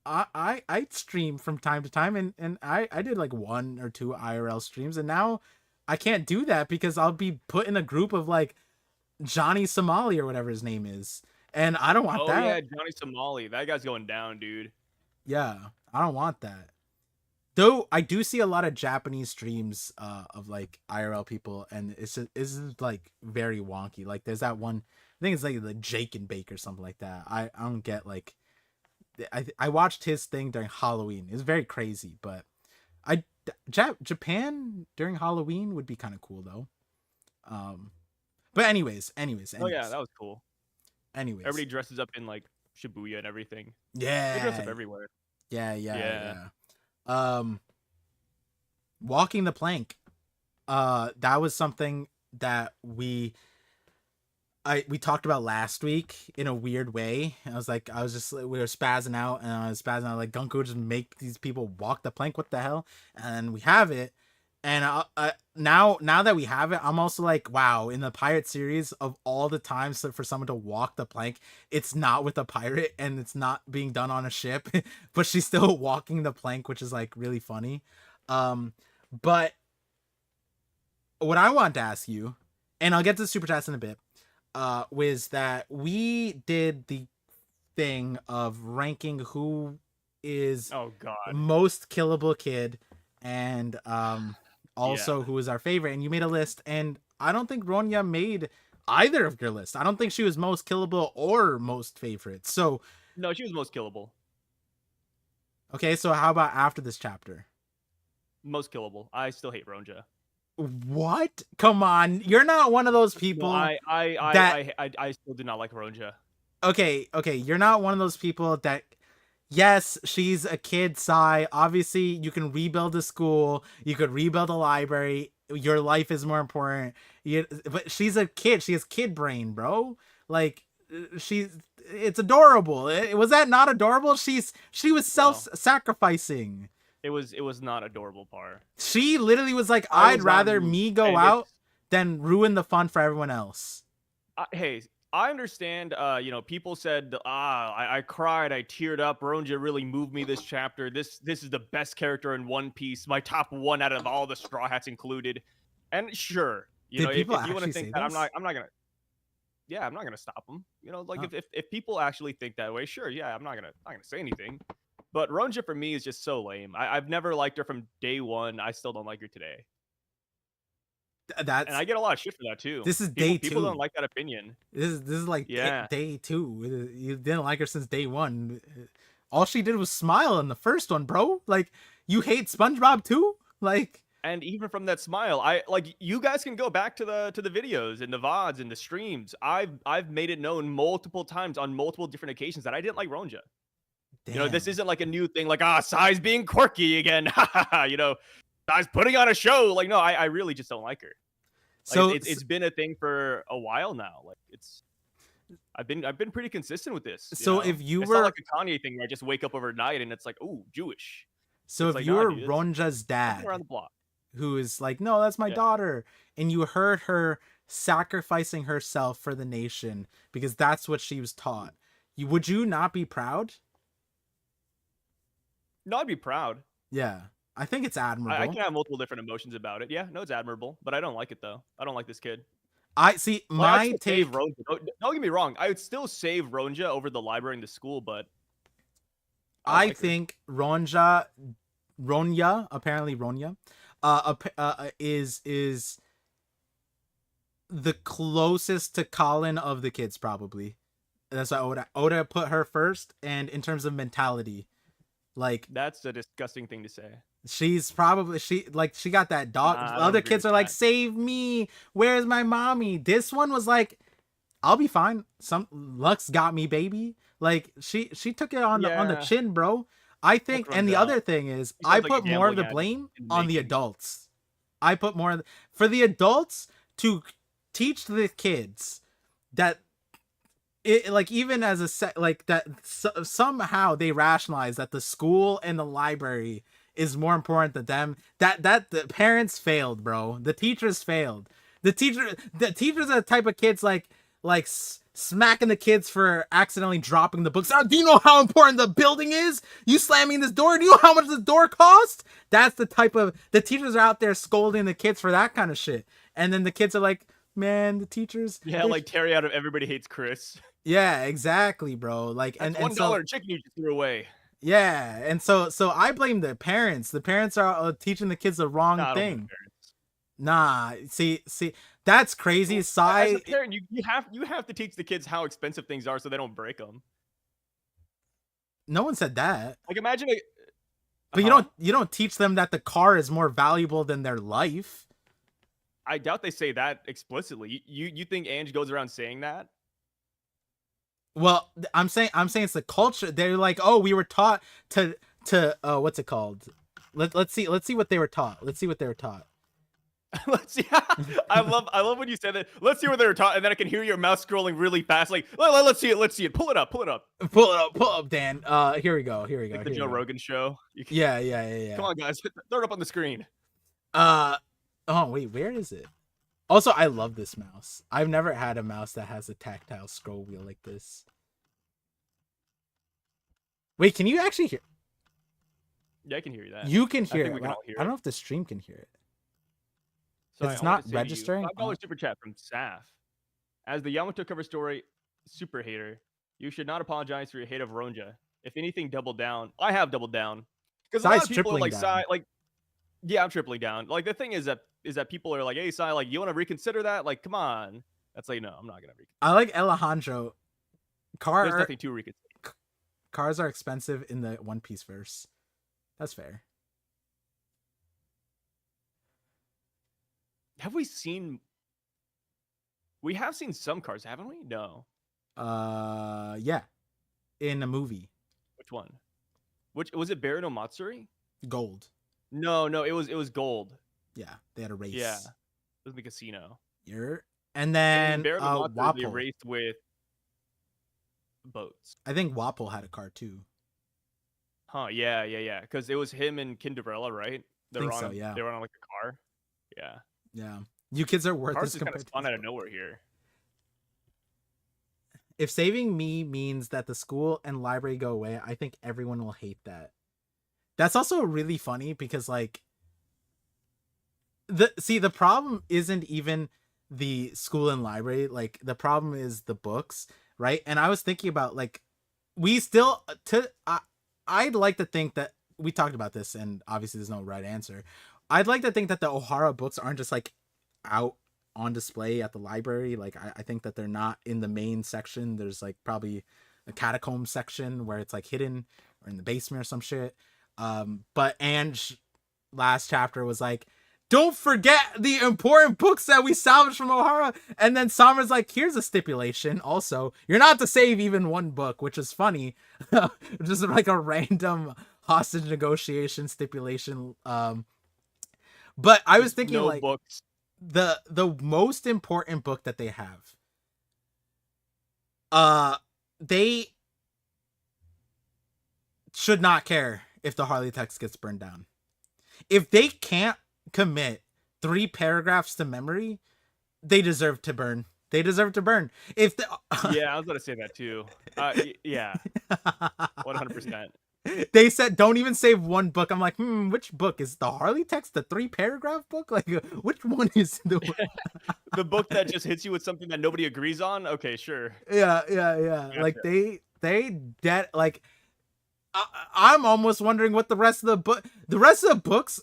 I stream from time to time, and I did like 1 or 2 IRL streams, and now I can't do that because I'll be put in a group of like Johnny Somali or whatever his name is, and I don't want Oh yeah, that. Johnny Somali, that guy's going down, dude. Yeah, I don't want that. Though I do see a lot of Japanese streams of like IRL people, and it's just like very wonky. Like there's that one, I think it's like the Jake and Bake or something like that. I don't get like I watched his thing during Halloween. It's very crazy, but I Japan during Halloween would be kind of cool though. Um, but Oh yeah, that was cool. anyways, Everybody dresses up in like Shibuya and everything. They dress up yeah, everywhere. Yeah. Yeah. Um, walking the plank. That was something that we talked about last week in a weird way. We were spazzing out, and I was spazzing out like, Gunko just make these people walk the plank. What the hell? And we have it, and now that we have it, I'm also like, wow. In the pirate series, of all the times for someone to walk the plank, it's not with a pirate, and it's not being done on a ship, but she's still walking the plank, which is like really funny. But what I want to ask you, and I'll get to the super chats in a bit, was that we did the thing of ranking who is Oh God. most killable kid, and Yeah. also who is our favorite. And you made a list, and I don't think Ronya made either of your lists. I don't think she was most killable or most favorite. So No, she was most killable. okay, so how about after this chapter? Most killable. I still hate Ronja. What? Come on, you're not one of those people No, that I still do not like Ronja. okay, you're not one of those people that, yes, she's a kid, Sai. Obviously, you can rebuild a school, you could rebuild a library. Your life is more important. But she's a kid. She has kid brain, bro. Like, it's adorable. Was that not adorable? She was self-sacrificing. It was not adorable, Par. She literally was like, I I'd was not rather moved. me go And out than ruin the fun for everyone else. Hey, I understand. People said, I cried, I teared up. Ronja really moved me this chapter. This is the best character in One Piece. My top one out of all the Straw Hats included. And sure, Did if people you want to actually think say that, this? I'm not gonna. Yeah, I'm not gonna stop them. If people actually think that way, sure, yeah, I'm not gonna say anything. But Ronja for me is just so lame. I've never liked her from day one. I still don't like her today. And I get a lot of shit for that too. This is day People don't two. like that opinion. This is like Yeah. day two. You didn't like her since day one. All she did was smile in the first one, bro. Like, you hate SpongeBob too? Like, And even from that smile, I like, you guys can go back to the videos and the VODs and the streams. I've made it known multiple times on multiple different occasions that I didn't like Ronja. damn. This isn't like a new thing, like, Sai's being quirky again. Sai's putting on a show. Like, no, I really just don't like her. Like, So it's been a thing for a while now. Like, I've been pretty consistent with this. So if you it's were not like a Kanye thing where I just wake up overnight and it's like, ooh, Jewish. so It's if like, you nah, were dude, Ronja's dad, around the block. who is like, no, that's my Yeah. daughter, and you heard her sacrificing herself for the nation because that's what she was taught, would you not be proud? No, I'd be proud. Yeah, I think it's admirable. I can have multiple different emotions about it. Yeah, no, it's admirable, but I don't like it though. I don't like this kid. I see Like, my I'd still take. save Ronja. Don't get me wrong. I would still save Ronja over the library and the school, but I like her. think apparently Ronya, is the closest to Colin of the kids, probably. That's why Oda put her first, and in terms of mentality, like, That's a disgusting thing to say. she's probably she got that dog. I don't Other agree kids with are like, that. save me, where's my mommy? This one was like, I'll be fine. Some Lux got me, baby. Like, she took it on the Yeah. chin, bro. I think, Look, and the Ronja, other thing is, he I sounds like a put more of the gambling blame addict in on the making. adults. I put more for the adults to teach the kids that it, like, even as a set, like, that somehow they rationalize that the school and the library is more important than them. That the parents failed, bro. The teachers failed. The teachers are the type of kids like smacking the kids for accidentally dropping the books. Oh, do you know how important the building is? You slamming this door? Do you know how much this door cost? That's the type of, the teachers are out there scolding the kids for that kind of shit. And then the kids are like, man, the teachers. Yeah, like Terry out of Everybody Hates Chris. Yeah, exactly, bro. Like, That's and $1 so, chicken you just threw away. yeah, and so I blame the parents. The parents are teaching the kids the wrong Nah, I don't blame thing. parents. Nah, see, that's crazy. As Sai, a parent, you have to teach the kids how expensive things are so they don't break them. no one said that. Like, imagine But you don't teach them that the car is more valuable than their life. I doubt they say that explicitly. You think Ange goes around saying that? Well, I'm saying it's the culture. They're like, oh, we were taught to what's it called? Let's see what they were taught. Let's see what they were taught. Let's see. I love when you said that. Let's see what they were taught, and then I can hear your mouse scrolling really fast. Like, let's see it. Let's see it. Pull it up. Pull it up. Pull up, Dan. Here we go. Like the Joe Rogan show. Yeah. Come on, guys. Throw it up on the screen. Oh wait, where is it? Also, I love this mouse. I've never had a mouse that has a tactile scroll wheel like this. Wait, can you actually hear? Yeah, I can hear you. That you can hear I think it. we can all hear I don't know if the stream can hear it. So It's not registering. $5 super chat from Saf. As the Yamato cover story super hater, you should not apologize for your hate of Ronja. If anything, double down. I have doubled down because a lot of people are like, Sai, like, yeah, I'm tripling down. Like the thing is that people are like, hey, Sai, like, you want to reconsider that? Like, come on. That's like, no, I'm not gonna reconsider. I like Alejandro. There's nothing to reconsider. Cars are expensive in the One Piece verse. That's fair. Have we seen? We have seen some cars, haven't we? No. Yeah, in a movie. Which one? Which was it? Baron no Matsuri? Gold. No, it was gold. Yeah, they had a race. Yeah, it was the casino. And then Baron no Matsuri, they Wapol raced with boats. I think Wapol had a car too. Huh? Yeah. Because it was him and Kinderella, right? They were on. Yeah. They were on like a car. Yeah. Yeah. You kids are worth Cars this is kind of spawned out of nowhere here. If saving me means that the school and library go away, I think everyone will hate that. That's also really funny because like the problem isn't even the school and library, like the problem is the books, right? And I was thinking about like we still I'd like to think that we talked about this and obviously there's no right answer. I'd like to think that the Ohara books aren't just like out on display at the library. Like I think that they're not in the main section. There's like probably a catacomb section where it's like hidden or in the basement or some shit. But Ange last chapter was like, don't forget the important books that we salvaged from Ohara. And then Summer's like, here's a stipulation. Also, you're not to save even one book, which is funny. Just like a random hostage negotiation stipulation. But I was thinking like books. The most important book that they have. They should not care if the Harley text gets burned down. If they can't commit 3 paragraphs to memory, they deserve to burn. They deserve to burn. If the yeah, I was gonna say that too. Yeah, 100%. They said don't even save one book. I'm like, which book is the Harley text? The 3 paragraph book? Like, which one is the the book that just hits you with something that nobody agrees on? Okay, sure. Yeah. Gotcha. Like they dead. Like, I'm almost wondering what the rest of the books.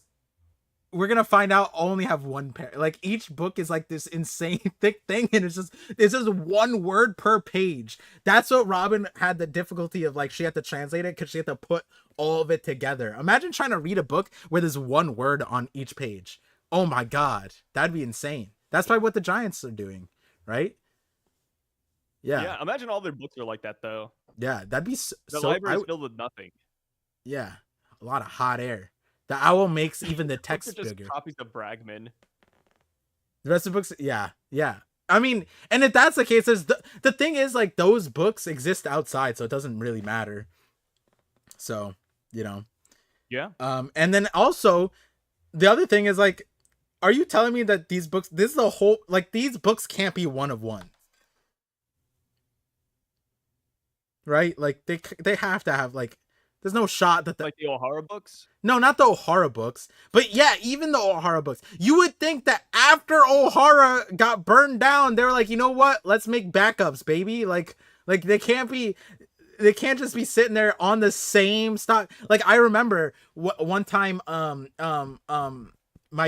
We're gonna find out only have 1 pair. Like each book is like this insane thick thing, and it's just 1 word per page. That's what Robin had the difficulty of. Like she had to translate it because she had to put all of it together. Imagine trying to read a book where there's 1 word on each page. Oh my god, that'd be insane. That's probably what the Giants are doing, right? Yeah. Imagine all their books are like that though. Yeah, that'd be the library's filled with nothing. Yeah, a lot of hot air. The owl makes even the text just bigger. Copies of Bragman. The rest of the books, yeah. I mean, and if that's the case, there's the thing is like those books exist outside, so it doesn't really matter. So, Yeah. And then also, the other thing is like, are you telling me that these books? This is the whole like these books can't be one of one, right? Like they have to have like. There's no shot that like the Ohara books? No, not the Ohara books. But yeah, even the Ohara books. You would think that after Ohara got burned down, they were like, you know what? Let's make backups, baby. Like they can't just be sitting there on the same stock. Like I remember one time my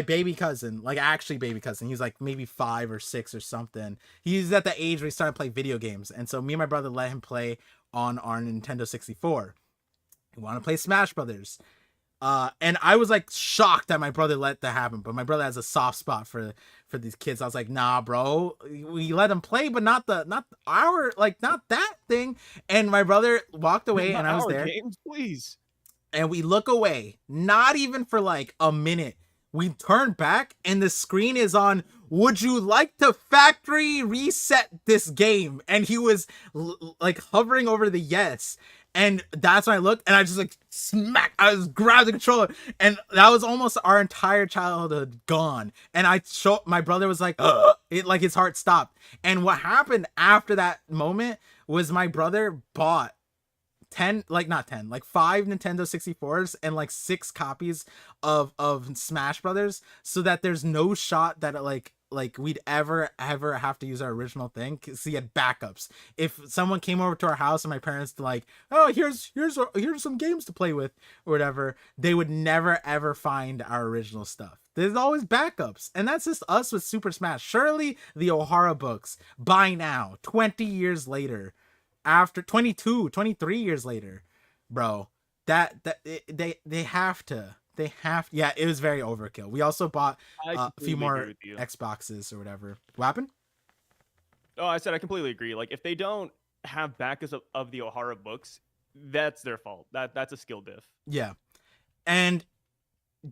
baby cousin, like actually baby cousin, he was like maybe 5 or 6 or something. He's at the age where he started playing video games. And so me and my brother let him play on our Nintendo 64. He wanted to play Smash Brothers. And I was like shocked that my brother let that happen. But my brother has a soft spot for these kids. I was like, nah, bro. We let him play, but not that thing. And my brother walked away and I was there. Games, please. and we look away, not even for like a minute. We turn back and the screen is on, would you like to factory reset this game? And he was like hovering over the yes. And that's when I looked and I just like smack. I was grabbed the controller and that was almost our entire childhood gone. And my brother was like, it like his heart stopped. And what happened after that moment was my brother bought 10, like not 10, like 5 Nintendo 64s and like 6 copies of Smash Brothers, so that there's no shot that we'd ever have to use our original thing, because he had backups. If someone came over to our house and my parents like, oh, here's some games to play with or whatever, they would never ever find our original stuff. There's always backups, and that's just us with Super Smash. Surely the Ohara books by now, 20 years later, after 23 years later, bro, they have to, yeah, it was very overkill. We also bought a few more Xboxes or whatever. What happened? Oh, I said I completely agree. Like, if they don't have backups of the Ohara books, that's their fault. That's a skill diff. Yeah. And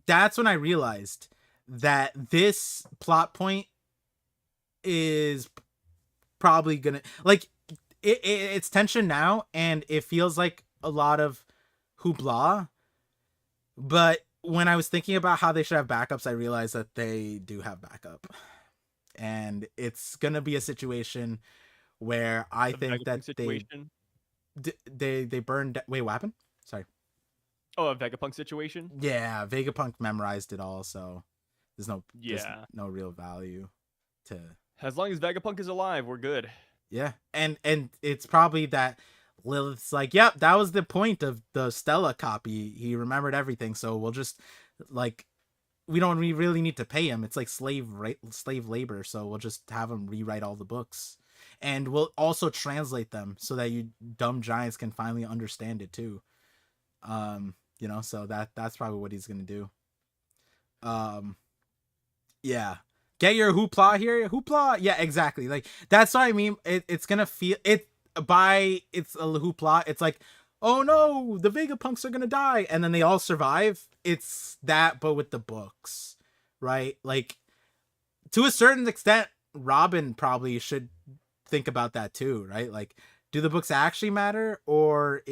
that's when I realized that this plot point is probably gonna, like, it's tension now, and it feels like a lot of hoopla. But when I was thinking about how they should have backups, I realized that they do have backup, and it's gonna be a situation where I think that they burned. Wait, what happened? Sorry. Oh, a Vegapunk situation? Yeah, Vegapunk memorized it all, so there's no real value to. As long as Vegapunk is alive, we're good. Yeah, and it's probably that Lilith's like, yep, that was the point of the Stella copy. He remembered everything, so we'll just, like, we really need to pay him. It's like slave labor, so we'll just have him rewrite all the books, and we'll also translate them so that you dumb giants can finally understand it too. So that's probably what he's gonna do. Yeah. Get your hoopla here, hoopla. Yeah, exactly. Like, that's what I mean. It's gonna feel it it's a hoopla. It's like, oh no, the Vegapunks are gonna die, and then they all survive. It's that, but with the books, right? Like, to a certain extent, Robin probably should think about that too, right? Like, do the books actually matter, or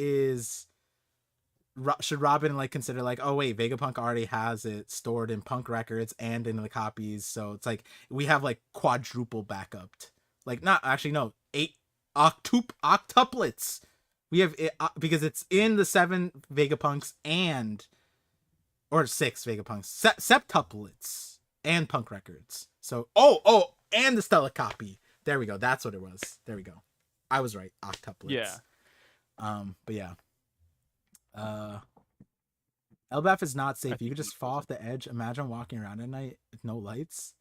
should Robin like consider like, oh wait, Vegapunk already has it stored in Punk records and in the copies, so it's like we have like quadruple backup, like, not actually, no, 8 octuplets. We have it because it's in the 7 Vegapunks or 6 Vegapunks, septuplets and Punk records. So and the Stella copy. There we go. That's what it was. There we go. I was right. Octuplets. Yeah. But yeah. Elbaf is not safe. You could just fall off the edge. Imagine walking around at night with no lights.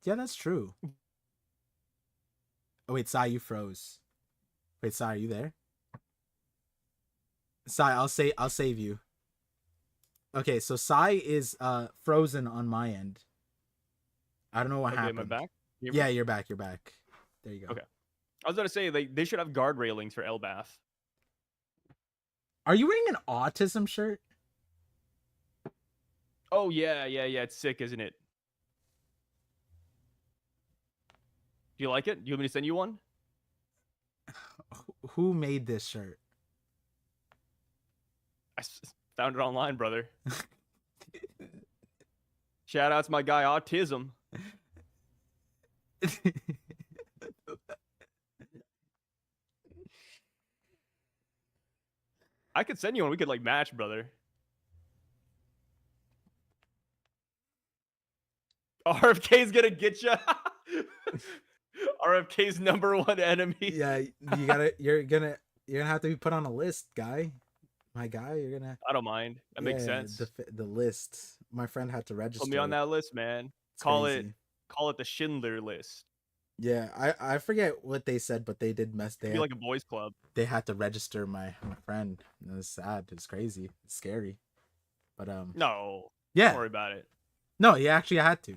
Yeah, that's true. Oh wait, Sai, you froze. Wait, Sai, are you there? Sai, I'll save you. Okay, so Sai is frozen on my end. I don't know what happened. Am I back? Yeah, you're back. You're back. There you go. Okay. I was going to say they should have guard railings for Elbaf. Are you wearing an autism shirt? Oh yeah. It's sick, isn't it? Do you like it? Do you want me to send you one? Who made this shirt? I found it online, brother. Shout out to my guy Autism. I could send you one. We could like match, brother. RFK's gonna get you. RFK's #1 enemy. Yeah, you're gonna have to be put on a list, guy. My guy, you're gonna. I don't mind. That makes sense. The list. My friend had to register. Put me on that list, man. Call it the Schindler list. Yeah, I forget what they said, but they did mess. Be like a boys club. They had to register my friend. It was sad. It's crazy. It's scary. But no. Yeah. Don't worry about it. No, he actually had to.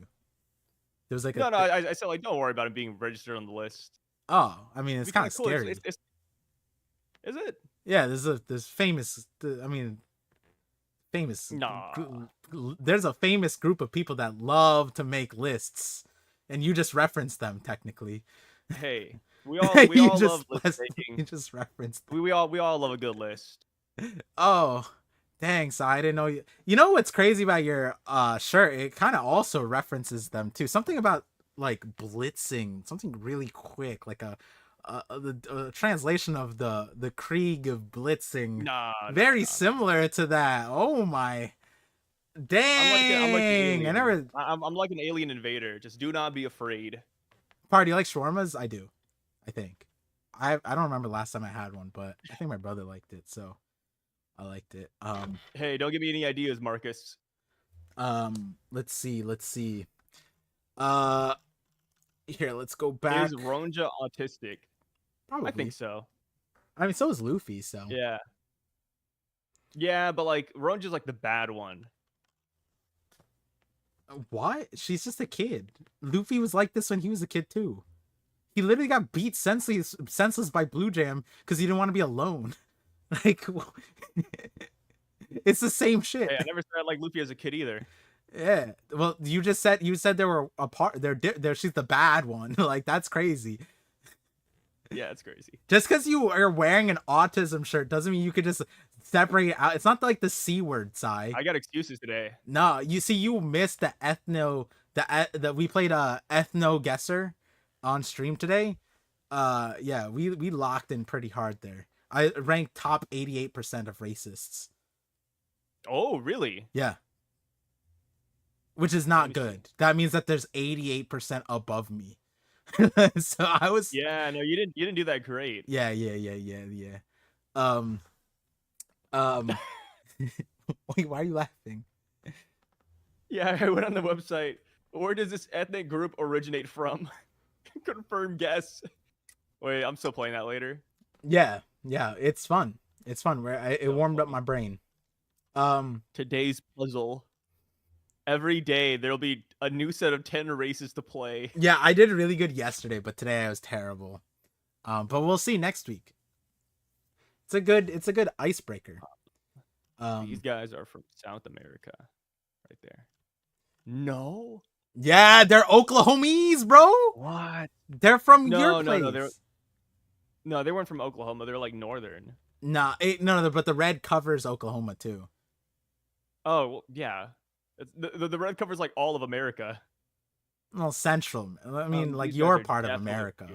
There was like I said like don't worry about him being registered on the list. Oh, I mean, it's kind of cool. scary. Is it? Yeah, there's famous. I mean, famous. Nah. There's a famous group of people that love to make lists, and you just reference them technically. Hey, we all love list you making. just referenced them. We all love a good list. Oh, dang! So I didn't know you. You know what's crazy about your shirt? It kind of also references them too. Something about like blitzing, something really quick, like a translation of the Krieg of blitzing. Very Nah. similar to that. Oh my. I'm like the Dang! I alien. never. I'm like an alien invader. Just do not be afraid. Party, you like shawarmas? I do. I think. I don't remember last time I had one, but I think my brother liked it, so I liked it. Hey, don't give me any ideas, Marcus. Let's see. Uh, Here, let's go back. Is Ronja autistic? Probably. I think so. I mean, so is Luffy. So Yeah. Yeah, but like Ronja's like the bad one. what? She's just a kid. Luffy was like this when he was a kid too. He literally got beat senseless by Blue Jam because he didn't want to be alone. Like, it's the same shit. Hey, I never said I like Luffy as a kid either. Yeah. Well, you said they were apart. They're she's the bad one. Like, that's crazy. Yeah, it's crazy. Just because you are wearing an autism shirt doesn't mean you could just separate it out. It's not like the C word, Sai. I got excuses today. No, you see, you missed the that we played ethno guesser on stream today. Yeah, we locked in pretty hard there. I ranked top 88% of racists. Oh, really? Yeah. Which is not good. That means that there's 88% above me. So I was. Yeah, no, you didn't do that great. Yeah. Wait, why are you laughing? Yeah, I went on the website. Where does this ethnic group originate from? Confirm guess. Wait, I'm still playing that later. Yeah, it's fun. It's fun. It warmed up my brain. Today's puzzle. Every day there'll be a new set of 10 races to play. Yeah, I did really good yesterday, but today I was terrible. But we'll see next week. It's a good icebreaker. These guys are from South America, right there. No. Yeah, they're Oklahomese, bro. What? They're from your place. No, they weren't from Oklahoma. They're like northern. No, but the red covers Oklahoma too. Oh, well, yeah. The red covers like all of America. Well, central. I mean, like your part of America.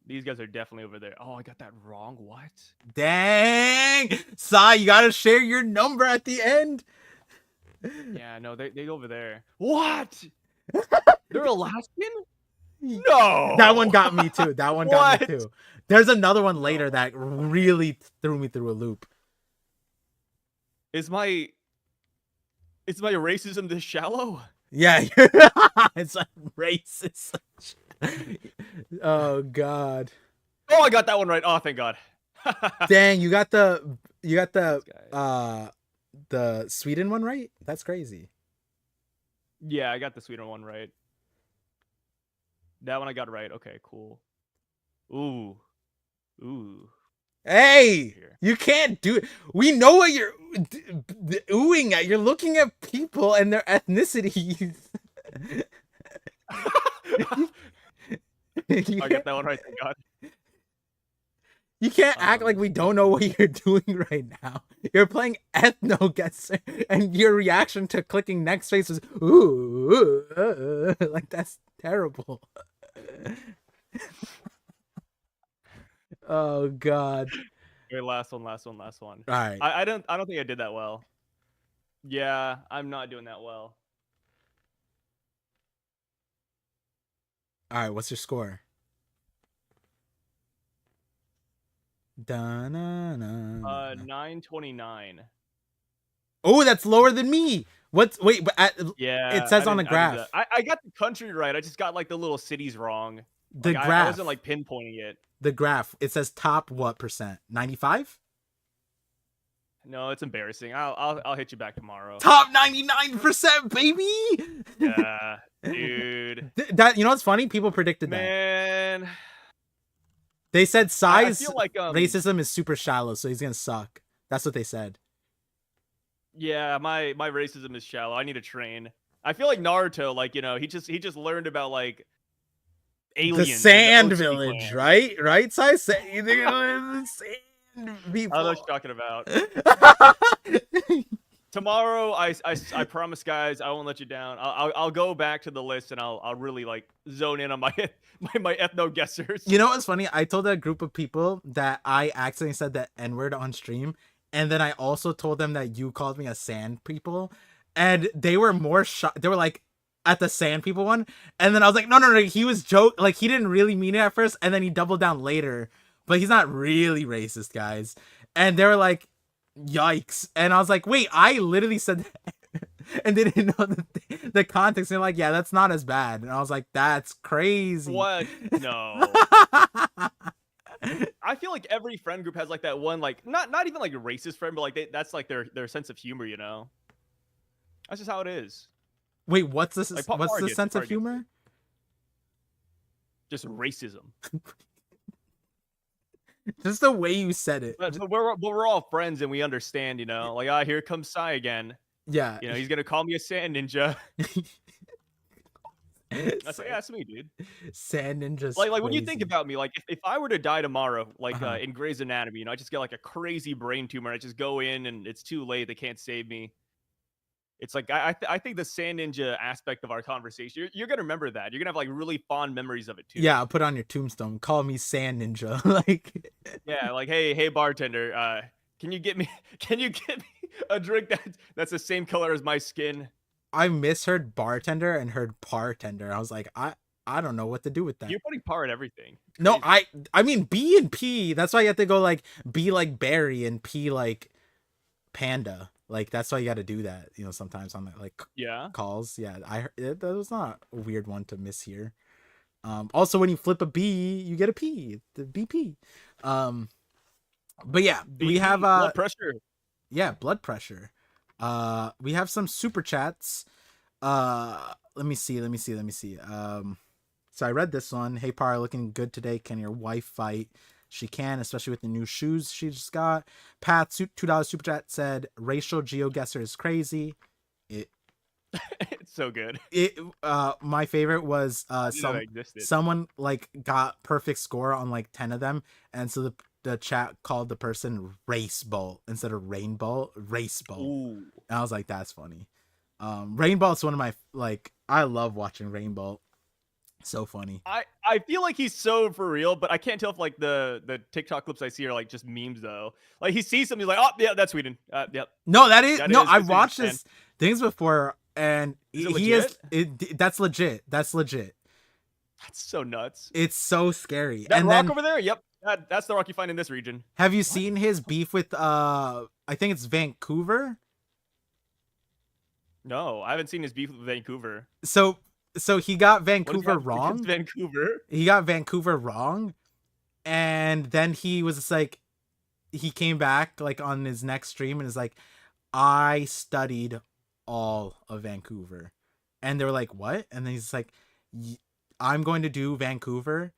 These guys are definitely over there. Oh, I got that wrong. What? Dang, Sai, you gotta share your number at the end. Yeah, no, they over there. What? They're Alaskan? No. That one got me too. Got me too. There's another one later that really threw me through a loop. Is my racism this shallow? Yeah, it's like racist. Oh God. Oh, I got that one right. Oh, thank God. Dang, you got the Sweden one right? That's crazy. Yeah, I got the Sweden one right. That one I got right. Okay, cool. Ooh. Hey, you can't do it. We know what you're oohing at. You're looking at people and their ethnicities. I got that one right, thank God. You can't act like we don't know what you're doing right now. You're playing ethno guesser, and your reaction to clicking next face was ooh, like that's terrible. Oh God. Okay, last one. All right. I don't think I did that well. Yeah, I'm not doing that well. All right, what's your score? 929. Oh, that's lower than me. But yeah, it says on the graph. I got the country right. I just got like the little cities wrong. The graph. I wasn't like pinpointing it. The graph. It says top what percent? 95? No, it's embarrassing. I'll hit you back tomorrow. Top 99%, baby. Yeah, dude. That, you know what's funny? People predicted Man. They said I size feel like racism is super shallow, so he's gonna suck. That's what they said. yeah, my racism is shallow. I need to train. I feel like Naruto, like, you know, he just learned about like The aliens and the Sand Otsuki Village, clan. right? Right? So I say you think the sand I don't know what people. you're talking about. Tomorrow, I promise, guys, I won't let you down. I'll go back to the list and I'll really like zone in on my my ethno guessers. You know what's funny? I told a group of people that I accidentally said the N word on stream, and then I also told them that you called me a sand people, and they were more shocked. They were like, at the sand people one, and then I was like, no, no, no, he was joke. Like he didn't really mean it at first, and then he doubled down later. But he's not really racist, guys. And they were like, yikes. And I was like, wait, I literally said that. And they didn't know the context. They're like, yeah, that's not as bad. And I was like, that's crazy. What? No. I feel like every friend group has like that one, like not even like a racist friend, but like that's like their sense of humor, you know. That's just how it is. Wait, what's this? Like What's the sense of Par gets it. humor? Just racism. Just the way you said it. But we're all friends and we understand, you know. Like, here comes Sai again. Yeah. You know, he's gonna call me a sand ninja. That's like, yeah, that's me, dude. Sand ninjas. Like when you think about me, like if I were to die tomorrow, like Uh-huh. in Grey's Anatomy, you know, I just get like a crazy brain tumor. I just go in and it's too late. They can't save me. It's like I think the sand ninja aspect of our conversation, you're gonna remember that. You're gonna have like really fond memories of it too. Yeah, I'll put on your tombstone. Call me Sand Ninja. Like, Yeah, like hey bartender, can you get me a drink that's the same color as my skin? I misheard bartender and heard partender. I was like, I don't know what to do with that. You're putting par at everything. No, Crazy. I mean B and P. That's why you have to go like B like Barry and P like Panda. Like that's why you got to do that. You know, sometimes on like Yeah. calls. Yeah, that was not a weird one to miss here. Also when you flip a B, you get a P. The BP. But yeah, we have blood pressure. Yeah, blood pressure. We have some super chats. Let me see. So I read this one. Hey Par, looking good today. Can your wife fight? She can, especially with the new shoes she just got. Pat, $2 super chat said racial geoguesser is crazy. It's so good. My favorite was someone like got perfect score on like 10 of them, and so the chat called the person Race Bolt instead of Rainbow. Race Bolt. Ooh. And I was like, that's funny. Rainbow is one of my I love watching Rainbow. So funny. I feel like he's so for real, but I can't tell if like the TikTok clips I see are like just memes though. Like he sees something, he's like, oh yeah, that's Sweden. Yep. No, that is no. I've Sweden, watched man. this things before, and he is. That's legit. That's legit. That's so nuts. It's so scary. That and rock then, over there, yep, that's the rock you find in this region. Have you seen his beef with I think it's Vancouver? No, I haven't seen his beef with Vancouver. So he got Vancouver wrong. Vancouver. He got Vancouver wrong, and then he was just like, he came back like on his next stream and is like, I studied all of Vancouver, and they were like, what? And then he's like, I'm going to do Vancouver,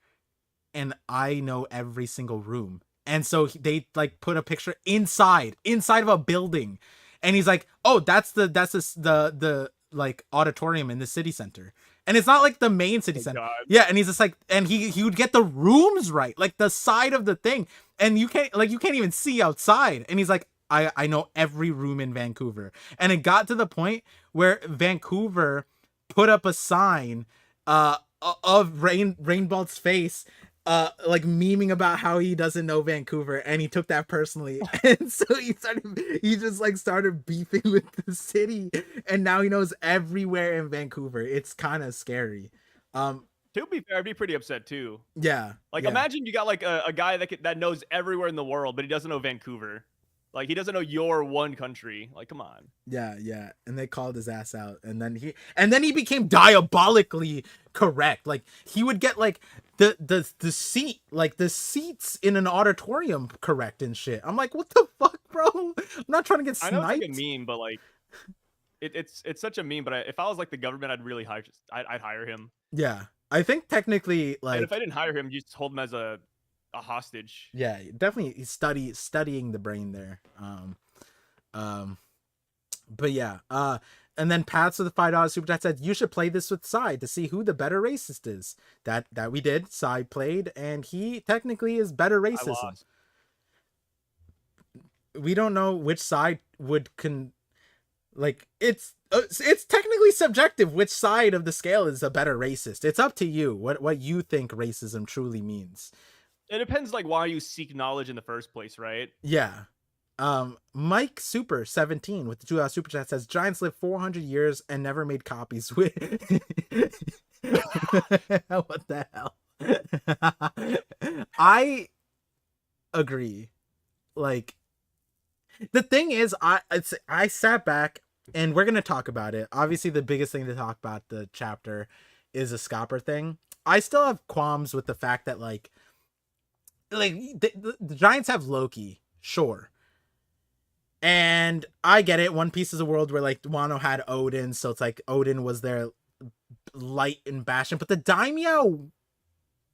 and I know every single room. And so they like put a picture inside of a building, and he's like, oh, that's the like auditorium in the city center, and it's not like the main city center. God. Yeah, and he's just like, and he would get the rooms right, like the side of the thing, and you can't even see outside. And he's like, I know every room in Vancouver. And it got to the point where Vancouver put up a sign of Rainbolt's face, like memeing about how he doesn't know Vancouver, and he took that personally. And so he just like started beefing with the city, and now he knows everywhere in Vancouver. It's kind of scary. To be fair, I'd be pretty upset too. Yeah. Like yeah. imagine you got like a guy that knows everywhere in the world, but he doesn't know Vancouver. Like he doesn't know your one country. Like, come on. Yeah. And they called his ass out, and then he became diabolically correct. Like he would get like the seat, like the seats in an auditorium correct and shit. I'm like, what the fuck, bro? I'm not trying to get sniped. I know it's like a meme, but like it's such a meme. But if I was like the government, I'd hire him. Yeah, I think technically, like, and if I didn't hire him, you just hold him as a a hostage. Yeah, definitely studying the brain there. Um, but yeah, and then Pats with the $5 super chat said you should play this with Sai to see who the better racist is. That we did. Sai played, and he technically is better I racism. lost. We don't know which side would like it's technically subjective which side of the scale is a better racist. It's up to you what you think racism truly means. It depends, like, why you seek knowledge in the first place, right? Yeah. Mike Super 17 with the $2 super chat says Giants lived 400 years and never made copies with what the hell. I agree. Like, the thing is, I sat back, and we're gonna talk about it. Obviously, the biggest thing to talk about the chapter is a Scopper thing. I still have qualms with the fact that like the Giants have Loki, sure, and I get it. One Piece is a world where like Wano had Odin, so it's like Odin was their light and bastion, but the Daimyo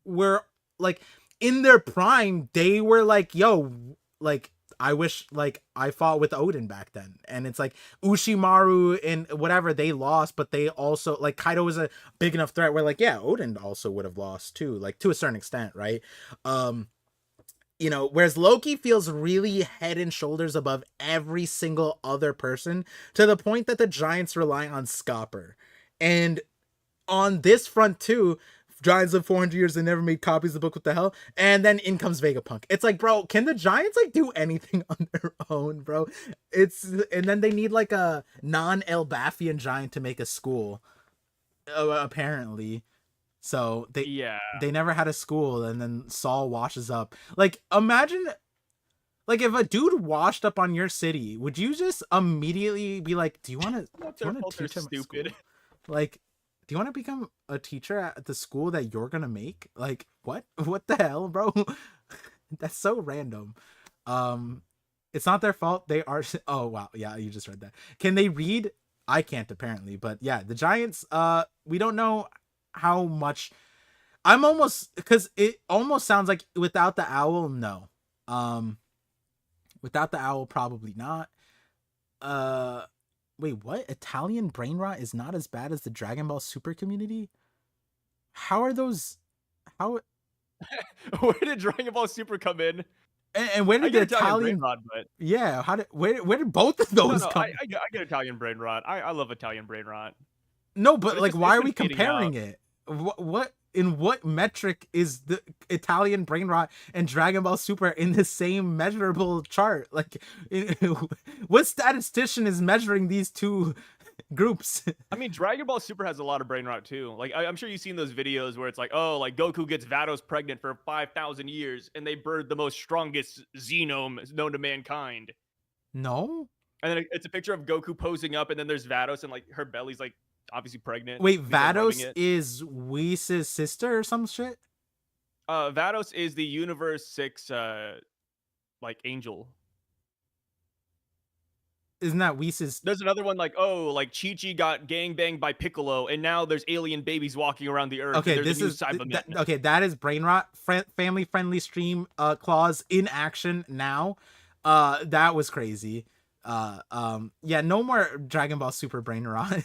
were like in their prime. They were like, yo, like, I wish like I fought with Odin back then. And it's like Ushimaru and whatever, they lost, but they also like Kaido was a big enough threat where like, yeah, Odin also would have lost too, like to a certain extent, right? You know, whereas Loki feels really head and shoulders above every single other person to the point that the Giants rely on Scopper. And on this front too, Giants live 400 years, they never made copies of the book, what the hell? And then in comes Vegapunk. It's like, bro, can the Giants like do anything on their own, bro? And then they need like a non-Elbathian giant to make a school, apparently. So they never had a school, and then Saul washes up. Like, imagine like if a dude washed up on your city, would you just immediately be like, do you want to teach him stupid? Like, do you want to become a teacher at the school that you're gonna make? Like, what the hell, bro? That's so random. It's not their fault. They are. Oh wow, yeah, you just read that. Can they read? I can't apparently, but yeah, the Giants. We don't know how much. I'm almost, because it almost sounds like without the owl, no. Without the owl, probably not. Wait, what? Italian brain rot is not as bad as the Dragon Ball Super community? How are those? How? Where did Dragon Ball Super come in? And where did the Italian brain rot? But yeah, how did where did both of those come? I get Italian brain rot. I love Italian brain rot. No, but like, why are we comparing it? What in what metric is the Italian brain rot and Dragon Ball Super in the same measurable chart? Like, what statistician is measuring these two groups? I mean, Dragon Ball Super has a lot of brain rot too. Like, I'm sure you've seen those videos where it's like, oh, like Goku gets Vados pregnant for 5,000 years, and they bird the most strongest xenome known to mankind. No. And then it's a picture of Goku posing up, and then there's Vados, and like her belly's like obviously pregnant. Wait, Vados is Whis' sister or some shit? Vados is the Universe 6 like angel. Isn't that Whis'? There's another one like, oh, like Chi-Chi got gangbanged by Piccolo, and now there's alien babies walking around the earth. Okay, this is okay. That is brain rot. Family friendly stream clause in action now. That was crazy. Yeah, no more Dragon Ball Super brain rot.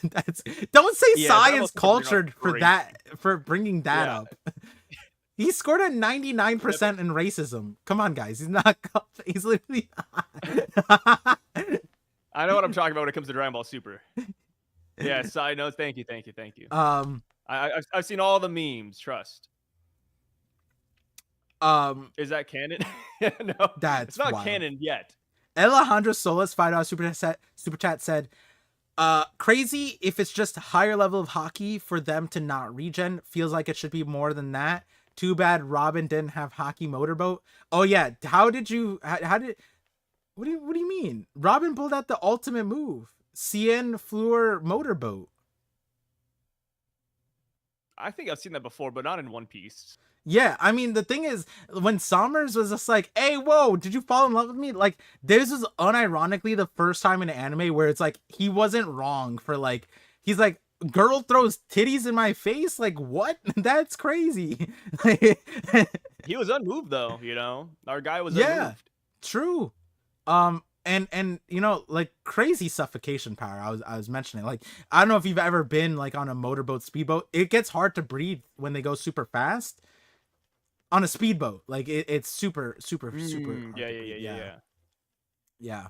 Don't say science cultured for that, for bringing that up. He scored a 99% in racism. Come on, guys. He's not. He's literally. I know what I'm talking about when it comes to Dragon Ball Super. Yeah, side notes. Thank you. I've seen all the memes. Trust. Is that canon? No, that's it's not wild. canon yet. Alejandro Solas $5 super chat said, crazy if it's just a higher level of hockey for them to not regen. Feels like it should be more than that. Too bad Robin didn't have hockey motorboat. Oh yeah, how did what do you mean? Robin pulled out the ultimate move, Cien Fleur motorboat. I think I've seen that before, but not in One Piece. Yeah, I mean, the thing is, when Sommers was just like, hey, whoa, did you fall in love with me? Like, this was unironically the first time in an anime where it's like, he wasn't wrong for like, he's like, girl throws titties in my face. Like what? That's crazy. He was unmoved though, Our guy was Yeah, unmoved. true. And like crazy suffocation power. I was mentioning, like, I don't know if you've ever been like on a motorboat, speedboat. It gets hard to breathe when they go super fast on a speedboat. Like it's super hard Yeah, to yeah, breathe. yeah, yeah, yeah.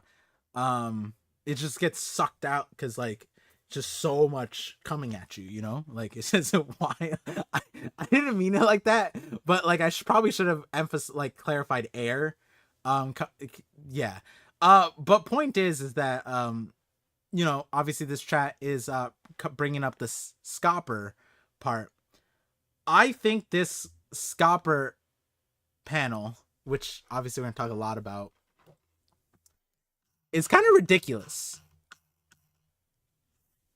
Yeah. It just gets sucked out because like just so much coming at you, like it's just why I didn't mean it like that, but like I probably should have emphasized, like, clarified air. Yeah. But point is that obviously this chat is bringing up the scopper part. I think this scopper panel, which obviously we're gonna talk a lot about, is kind of ridiculous.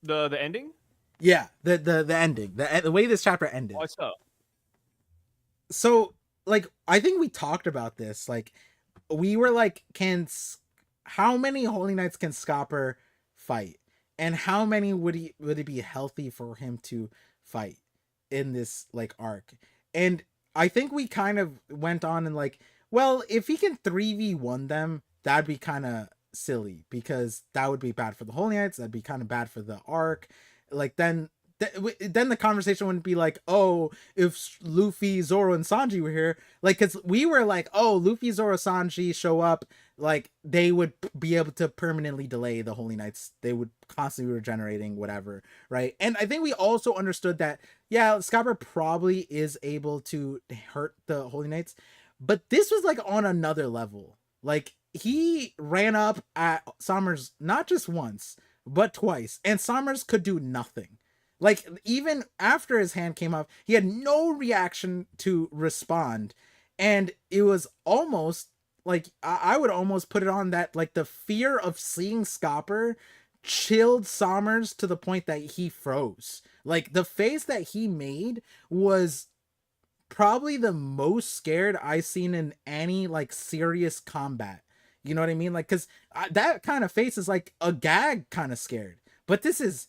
The ending? Yeah, the ending, the way this chapter ended. What's up? So, like, I think we talked about this. Like, we were like, how many Holy Knights can Scopper fight, and how many would it be healthy for him to fight in this like arc? And I think we kind of went on and like, well, if he can 3v1 them, that'd be kind of silly because that would be bad for the Holy Knights. That'd be kind of bad for the arc. Like then the conversation wouldn't be like, oh, if Luffy, Zoro, and Sanji were here, like, because we were like, oh, Luffy, Zoro, Sanji show up, like they would be able to permanently delay the Holy Knights. They would constantly regenerating, whatever, right? And I think we also understood that, yeah, Scopper probably is able to hurt the Holy Knights, but this was like on another level. Like, he ran up at Summers not just once, but twice, and Summers could do nothing. Like, even after his hand came up, he had no reaction to respond. And it was almost like, I would almost put it on that, like, the fear of seeing Scopper chilled Summers to the point that he froze. Like, the face that he made was probably the most scared I've seen in any, like, serious combat. You know what I mean? Like, because that kind of face is like a gag kind of scared. But this is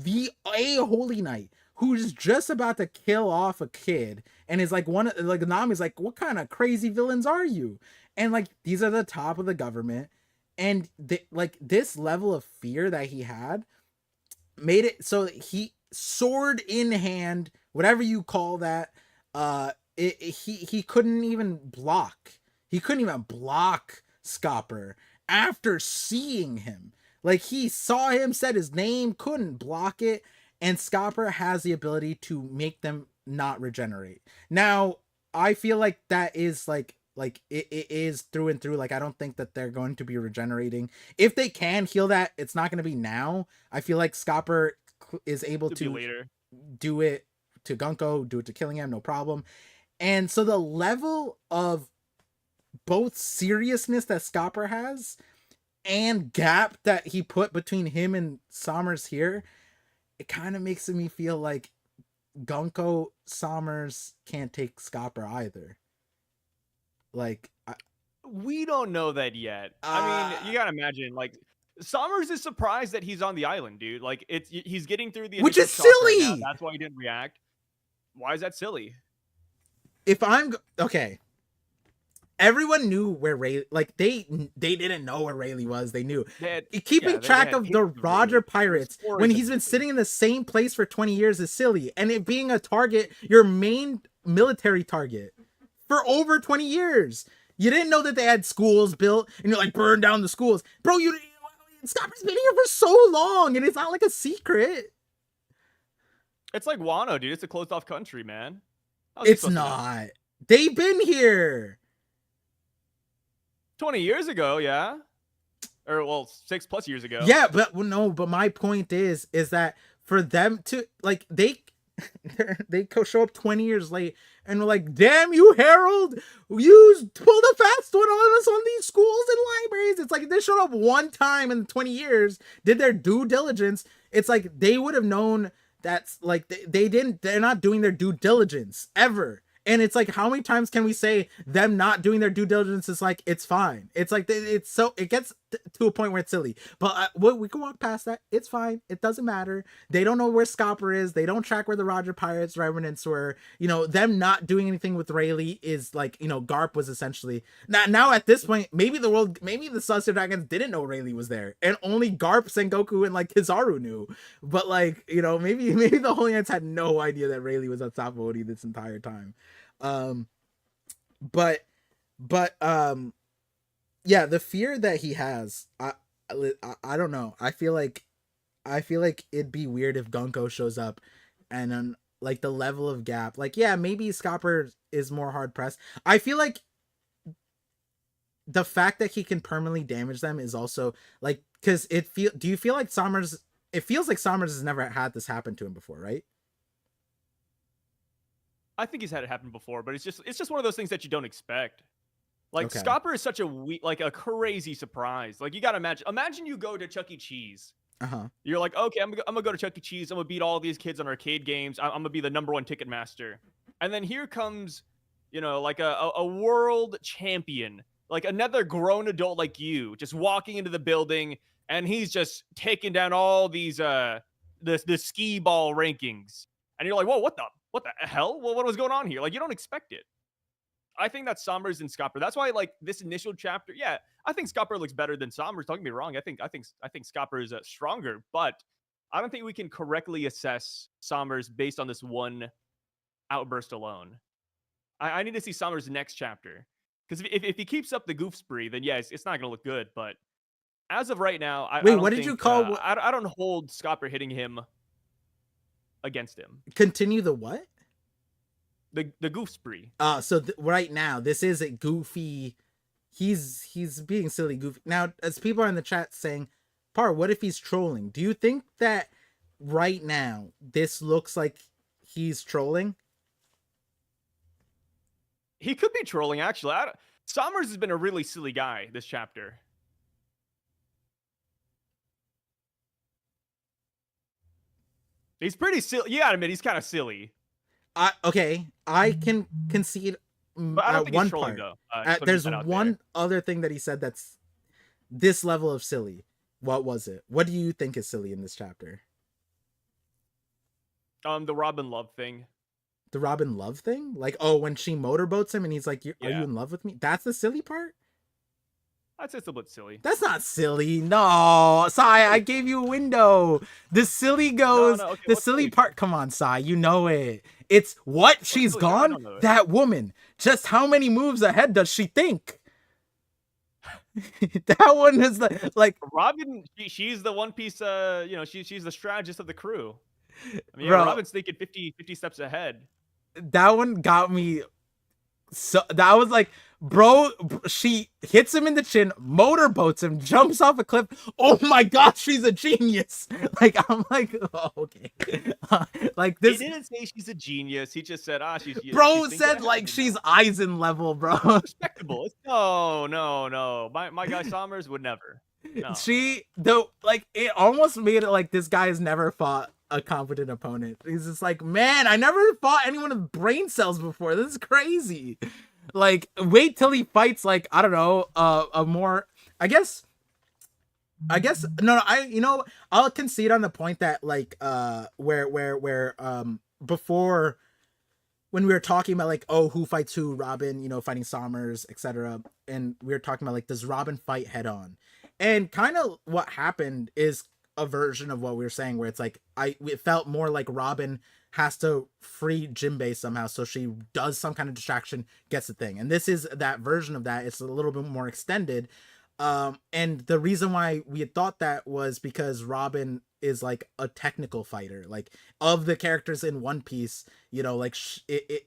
a Holy Knight who's just about to kill off a kid and is like, like, Nami's like, what kind of crazy villains are you? And like, these are the top of the government, and like, this level of fear that he had made it so he, sword in hand, whatever you call that, he couldn't even block. He couldn't even block Scopper after seeing him. Like, he saw him, said his name, couldn't block it, and Scopper has the ability to make them not regenerate. Now, I feel like that is like it is through and through. Like, I don't think that they're going to be regenerating. If they can heal that, it's not going to be now. I feel like Scopper is able to later do it to Gunko, do it to Killingham, no problem. And so the level of both seriousness that Scopper has and gap that he put between him and Summers here, it kind of makes me feel like Gunko Summers can't take Scopper either. Like, we don't know that yet. I mean, you gotta imagine, like, Summers is surprised that he's on the island, dude. Like, he's getting through the which is initial shock silly. right now. That's why he didn't react. Why is that silly? If I'm okay, everyone knew where Rayleigh, like, they didn't know where Rayleigh was. They knew. Keeping track of the Roger Pirates when he's been sitting in the same place for 20 years is silly, and it being a target, your main military target for over 20 years. You didn't know that they had schools built, and you're like, burn down the schools, bro. Scopper's been here for so long, and it's not like a secret. It's like Wano, dude. It's a closed off country, man. It's not. They've been here 20 years ago, yeah. Or, well, 6+ years ago. Yeah, but no, but my point is that for them to, like, they show up 20 years late and we're like, damn you, Harold, you pulled a fast one on us on these schools and libraries. It's like, they showed up one time in 20 years, did their due diligence. It's like they would have known that's like they're not doing their due diligence ever. And it's like, how many times can we say them not doing their due diligence is like, it's fine. It's like, it gets to a point where it's silly. But we can walk past that. It's fine. It doesn't matter. They don't know where Scopper is. They don't track where the Roger Pirates remnants were. Them not doing anything with Rayleigh is like, Garp was essentially now at this point, maybe the Celestial Dragons didn't know Rayleigh was there, and only Garp, Sengoku, and like Kizaru knew. But like, maybe the Holy Knights had no idea that Rayleigh was on top of Odie this entire time. But yeah, the fear that he has, I don't know. I feel like it'd be weird if Gunko shows up, and then like the level of gap, like, yeah, maybe Scopper is more hard pressed. I feel like the fact that he can permanently damage them is also like, because do you feel like Sommers? It feels like Sommers has never had this happen to him before, right? I think he's had it happen before, but it's just one of those things that you don't expect. Like, Okay. Scopper is such a crazy surprise. Like, you gotta imagine you go to Chuck E. Cheese. You're like, okay, I'm gonna go to Chuck E. Cheese. I'm gonna beat all these kids on arcade games. I'm gonna be the #1 ticket master. And then here comes, like a world champion, like another grown adult like you, just walking into the building, and he's just taking down all these the skee ball rankings. And you're like, whoa, what the hell? Well, what was going on here? Like, you don't expect it. I think that's Sommers and Scopper. That's why, like, this initial chapter, yeah, I think Scopper looks better than Sommers. Don't get me wrong. I think Scopper is stronger, but I don't think we can correctly assess Sommers based on this one outburst alone. I need to see Sommers' next chapter, because if he keeps up the goof spree, then yeah, it's not gonna look good. But as of right now, I don't what did you call? I don't hold Scopper hitting him against him. Continue the what? The goof spree. So right now, this is a goofy. He's being silly goofy. Now, as people are in the chat saying, Par, what if he's trolling? Do you think that right now this looks like he's trolling? He could be trolling, actually. Sommers has been a really silly guy this chapter. He's pretty silly. You gotta admit, he's kind of silly. I can concede. But I don't think he's trolling, though. There's one other thing that he said that's this level of silly. What was it? What do you think is silly in this chapter? The Robin Love thing. The Robin Love thing? Like, oh, when she motorboats him and he's like, are you in love with me? That's the silly part? I'd say it's a bit silly. That's not silly. No, Sai, I gave you a window. The silly goes, okay, the silly part. Come on, Sai, you know it. It's what? She's gone? That woman. Just how many moves ahead does she think? That one is like Robin. She's the One Piece. She's the strategist of the crew. I mean, bro, Robin's thinking 50 steps ahead. That one got me. So that was like, bro, she hits him in the chin, motorboats him, jumps off a cliff. Oh my gosh, she's a genius. Like, I'm like, oh, okay. Like this. He didn't say she's a genius. He just said, she's. Bro said like she's Eisen level, bro. Respectable. No. My guy Sommers would never. No. It almost made it like this guy has never fought a competent opponent. He's just like, man, I never fought anyone with brain cells before. This is crazy. Like, wait till he fights, like, I don't know, a more, I guess no, I'll concede on the point that like where before, when we were talking about like, oh, who fights who, Robin, fighting Sommers, etc., and we were talking about like, does Robin fight head on? And kind of what happened is a version of what we were saying, where it's like, it felt more like Robin has to free Jinbei somehow, so she does some kind of distraction, gets the thing. And this is that version of that. It's a little bit more extended. And the reason why we had thought that was because Robin is like a technical fighter, like of the characters in One Piece, like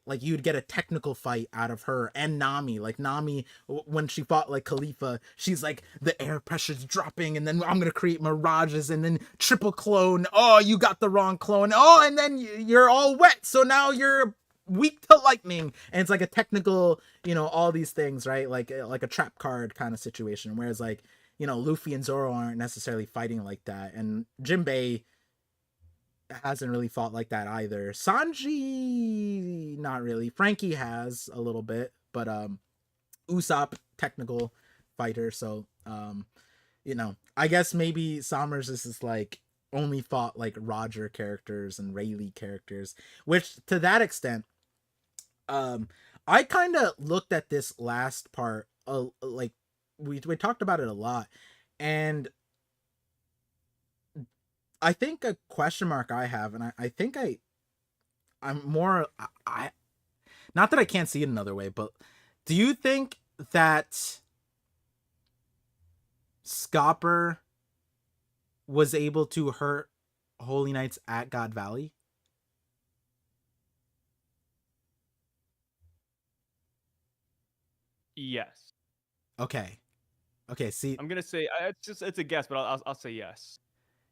like you'd get a technical fight out of her. And Nami, like Nami, when she fought like Khalifa, she's like, the air pressure's dropping, and then I'm gonna create mirages, and then triple clone. Oh, you got the wrong clone. Oh, and then you're all wet, so now you're weak to lightning. And it's like a technical, all these things, right? Like a trap card kind of situation. Whereas like, Luffy and Zoro aren't necessarily fighting like that, and Jinbei hasn't really fought like that either. Sanji, not really. Frankie has a little bit, but Usopp, technical fighter, so I guess maybe Sommers is just like only fought like Roger characters and Rayleigh characters, which to that extent, um, I kind of looked at this last part, like we talked about it a lot, and I think a question mark I have, and I think I'm more I not that I can't see it another way, but do you think that Scopper was able to hurt Holy Knights at God Valley? Yes. Okay. Okay, see, I'm gonna say it's a guess, but I'll say yes.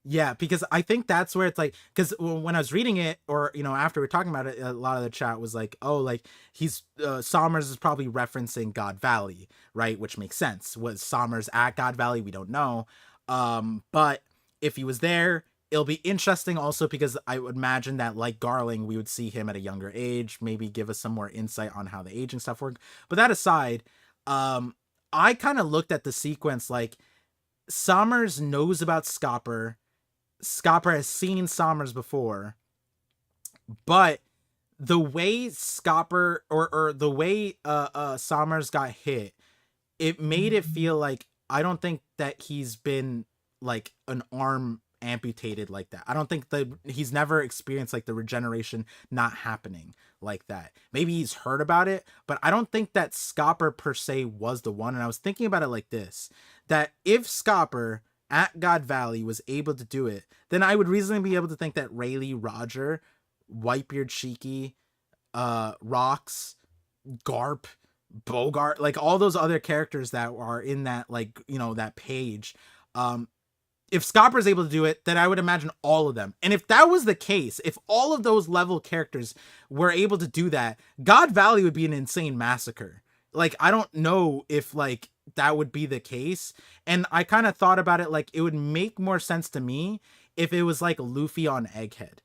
yeah, because I think that's where it's like, because when I was reading it, or after we are talking about it, a lot of the chat was like, oh, like he's Sommers is probably referencing God Valley, right? Which makes sense. Was Sommers at God Valley? We don't know. But if he was there, it'll be interesting also because I would imagine that like Garling, we would see him at a younger age, maybe give us some more insight on how the aging stuff work. But that aside, I kind of looked at the sequence like Sommers knows about Scopper. Scopper has seen Sommers before, but the way Scopper or the way Sommers got hit, it made it feel like I don't think that he's been like an arm amputated like that. I don't think that he's never experienced like the regeneration not happening like that. Maybe he's heard about it, but I don't think that Scopper per se was the one. And I was thinking about it like this, that if Scopper at God Valley was able to do it, then I would reasonably be able to think that Rayleigh, Roger, Whitebeard, Shiki, Rocks, Garp, Bogart, like all those other characters that are in that like that page, if Scopper is able to do it, then I would imagine all of them. And if that was the case, if all of those level characters were able to do that, God Valley would be an insane massacre. Like I don't know if like that would be the case. And I kind of thought about it like it would make more sense to me if it was like Luffy on Egghead,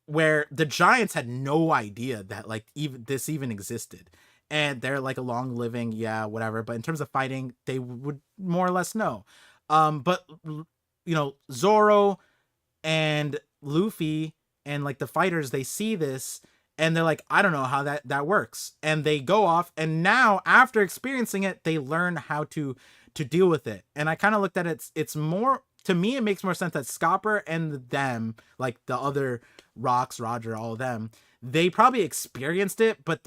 where the Giants had no idea that like even this even existed. And they're like a long living, yeah, whatever. But in terms of fighting, they would more or less know. But Zoro and Luffy and like the fighters, they see this and they're like, I don't know how that works. And they go off, and now after experiencing it, they learn how to deal with it. And I kind of looked at it, it's more to me, it makes more sense that Scopper and them, like the other Rocks, Roger, all of them, they probably experienced it, but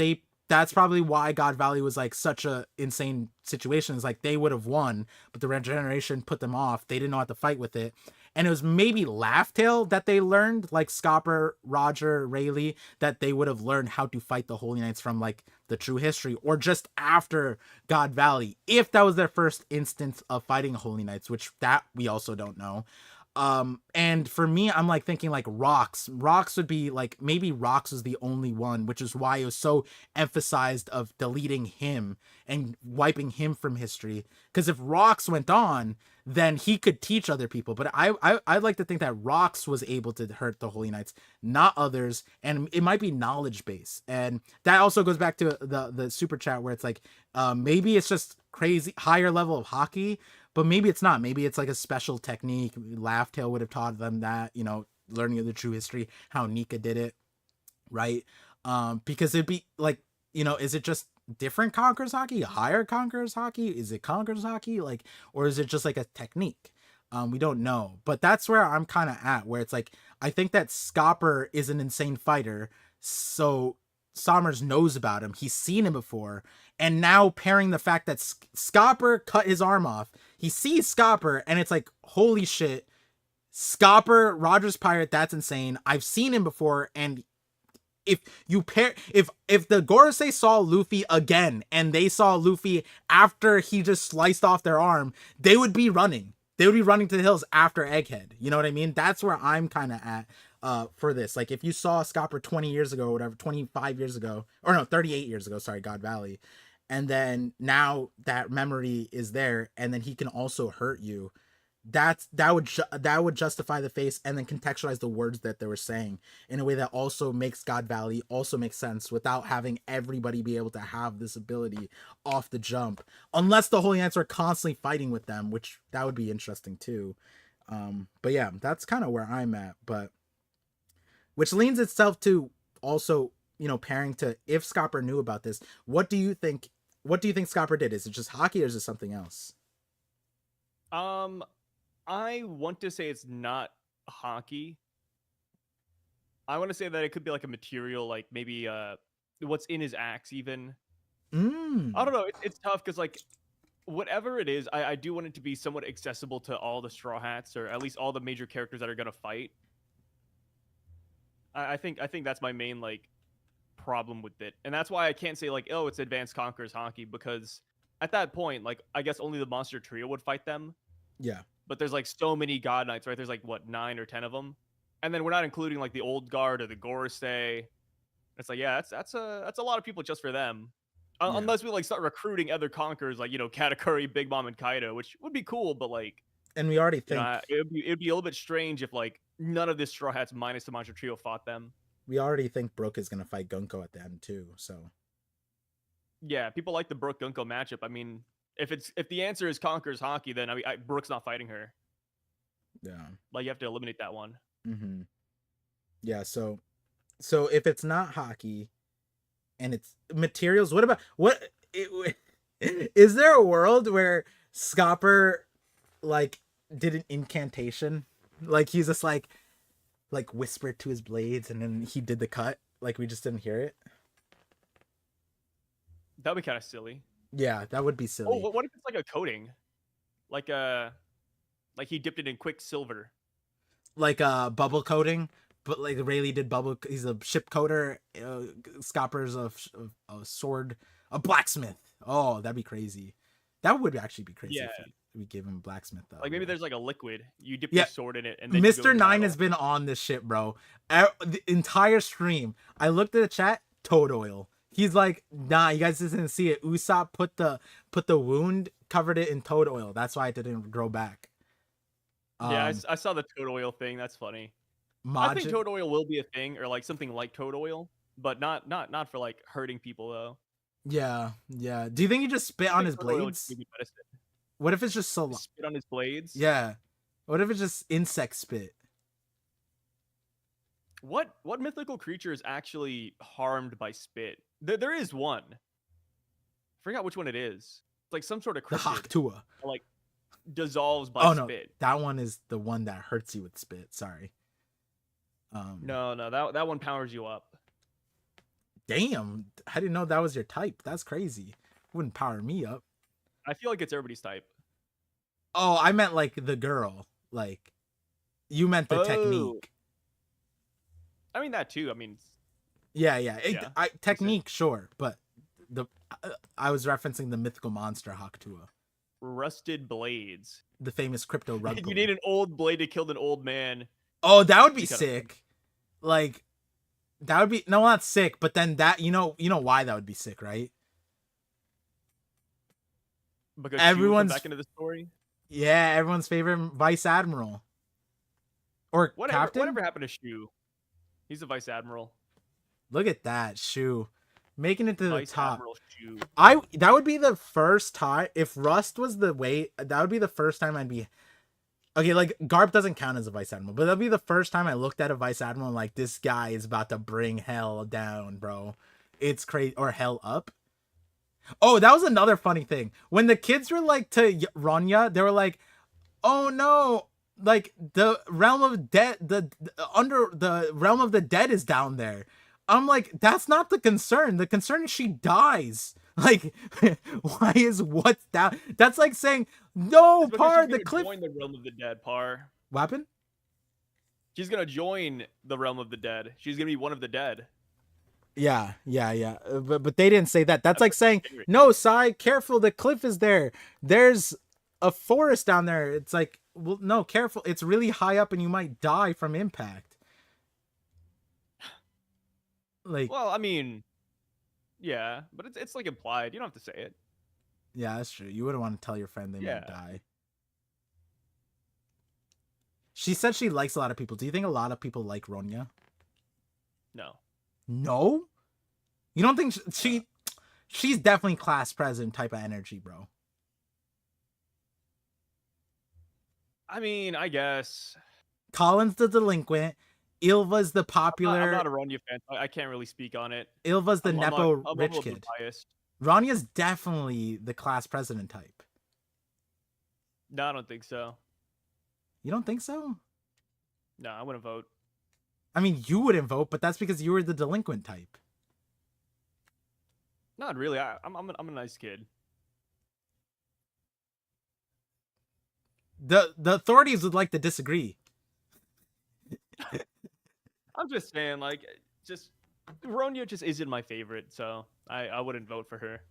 that's probably why God Valley was like such a insane situation. It's like they would have won, but the regeneration put them off. They didn't know how to fight with it. And it was maybe Laughtail that they learned, like Scopper, Roger, Rayleigh, that they would have learned how to fight the Holy Knights from like the true history, or just after God Valley, if that was their first instance of fighting Holy Knights, which that we also don't know. And for me, I'm like thinking like Rocks would be like, maybe Rocks was the only one, which is why it was so emphasized of deleting him and wiping him from history. Because if Rocks went on, then he could teach other people. But I'd like to think that Rocks was able to hurt the Holy Knights, not others, and it might be knowledge base. And that also goes back to the super chat where it's like, maybe it's just crazy higher level of hockey, but maybe it's not. Maybe it's like a special technique. Laughtail would have taught them that, learning of the true history, how Nika did it, right? Because it'd be like, is it just different Conquerors hockey, higher Conquerors hockey? Is it Conquerors hockey? Like, or is it just like a technique? We don't know. But that's where I'm kind of at, where it's like, I think that Scopper is an insane fighter. So Sommers knows about him. He's seen him before. And now pairing the fact that Scopper cut his arm off, he sees Scopper, and it's like, holy shit, Scopper, Roger's pirate, that's insane. I've seen him before, and if you pair, if the Gorosei saw Luffy again, and they saw Luffy after he just sliced off their arm, they would be running. They would be running to the hills after Egghead. You know what I mean? That's where I'm kind of at for this. Like, if you saw Scopper 20 years ago or whatever, 25 years ago, or no, 38 years ago, sorry, God Valley, and then now that memory is there, and then he can also hurt you, that would justify the face and then contextualize the words that they were saying in a way that also makes God Valley also makes sense without having everybody be able to have this ability off the jump, unless the Holy Knights are constantly fighting with them, which that would be interesting too. But yeah, that's kind of where I'm at, but which leans itself to also, pairing to, if Scopper knew about this, what do you think Scopper did? Is it just hockey or is it something else? Um, I want to say it's not hockey. I want to say that it could be like a material, like maybe what's in his axe even. I Mm. don't know. It's tough because like whatever it is, I do want it to be somewhat accessible to all the Straw Hats or at least all the major characters that are gonna fight. I think that's my main like problem with it, and that's why I can't say like, oh, it's Advanced Conquerors hockey, because at that point, like I guess only the Monster Trio would fight them. Yeah. But there's like so many God Knights, right? There's like what 9 or 10 of them, and then we're not including like the Old Guard or the Gorosei. It's like, yeah, that's a lot of people just for them. Yeah. Unless we like start recruiting other conquerors like Katakuri, Big Mom, and Kaido, which would be cool, but like And we already think it'd be a little bit strange if like none of the Straw Hats minus the Monster Trio fought them. Brooke is gonna fight Gunko at the end too. So Yeah, people like the Brooke Gunko matchup. I mean, if the answer is Conquerors hockey, then I mean Brooke's not fighting her. yeah. Like you have to eliminate that one. Mm-hmm. Yeah. So if it's not hockey and it's materials, what about is there a world where Scopper like did an incantation, like he's just like whispered to his blades and then he did the cut, like we just didn't hear it? That'd be kind of silly. Yeah, that would be Oh, silly. what if it's like a coating, like like he dipped it in Quicksilver. Like bubble coating, but like Rayleigh did bubble. He's a ship coater. Scopper's a sword, a blacksmith. Oh, that'd be crazy. That would actually be crazy Yeah, if we give him blacksmith like maybe role. there's like a liquid. You dip your Yeah, sword in it, and then you go Mr. into Nine has battle. been on this shit, bro. The entire stream, I looked at the chat. Toad oil. He's like, nah, you guys didn't see it. Usopp put the wound, covered it in toad oil. That's why it didn't grow back. Yeah, Um, I saw the toad oil thing. That's funny. I think Majin. toad oil will be a thing, or like something like toad oil, but not for like hurting people though. Yeah, yeah. Do you think he just spit I on think his toad oil would blades? be medicine. What if it's just Spit on his blades. yeah? What if it's just insect spit? What mythical creature is actually harmed by spit? There is one. I forgot which one it is. It's like some sort of The cryptid, Haktua. like dissolves by Oh no, spit. that one is the one that hurts you with spit. Sorry. No, that one powers you up. Damn, I didn't know that was your type. That's crazy. Wouldn't power me up. I feel like it's everybody's type. Oh, I meant like the girl. Like you meant the Oh, technique. I mean that too. I mean, Yeah, yeah. yeah. Technique, sure, but the I was referencing the mythical monster Haktua, Rusted blades. the famous crypto rug You puller. need an old blade to kill an old man. Oh, that would be Be kinda sick. Like that would be no, not sick, but then that you know why that would be sick, right? Because she would come Everyone's back into the story. yeah, everyone's favorite vice admiral or captain. Whatever happened to Shu? He's a vice admiral. Look at that shoe, making it to the Vice top. Admiral Shu. That would be the first time if Rust was the way. That would be the first time I'd be okay. Like Garp doesn't count as a vice admiral, but that'll be the first time I looked at a vice admiral and like this guy is about to bring hell down, bro. It's crazy, or hell up. Oh, that was another funny thing when the kids were like to Ronya, they were like, "Oh no." Like the realm of dead, the under the realm of the dead is down there. I'm like, that's not the concern. The concern is she dies. Like, why is what's down? That's like saying, no, It's because Par, she's the gonna cliff. join the realm of the dead. Par. Weapon? She's gonna join the realm of the dead. She's gonna be one of the dead. Yeah, yeah, yeah. But they didn't say that. That's like what saying, I'm saying. no, Sai, careful. The cliff is there. There's a forest down there. It's like, well, no, careful. It's really high up and you might die from impact. Like, Well, I mean, yeah, but it's like implied. You don't have to say it. yeah, that's true. You wouldn't want to tell your friend they Yeah. might die. She said she likes a lot of people. Do you think a lot of people like Ronya? No. No? You don't think No. she's definitely class president type of energy, bro. I mean, I guess. Colin's the delinquent. Ilva's the I'm popular. not a Ronya fan. So I can't really speak on it. Ilva's the I'm not. nepo I'm a rich little bit kid. biased. Ronya's definitely the class president type. No, I don't think so. You don't think so? No, I wouldn't vote. I mean, you wouldn't vote, but that's because you were the delinquent type. Not really. I'm a nice kid. The authorities would like to disagree. I'm just saying, like, just Ronya just isn't my favorite, so I wouldn't vote for her.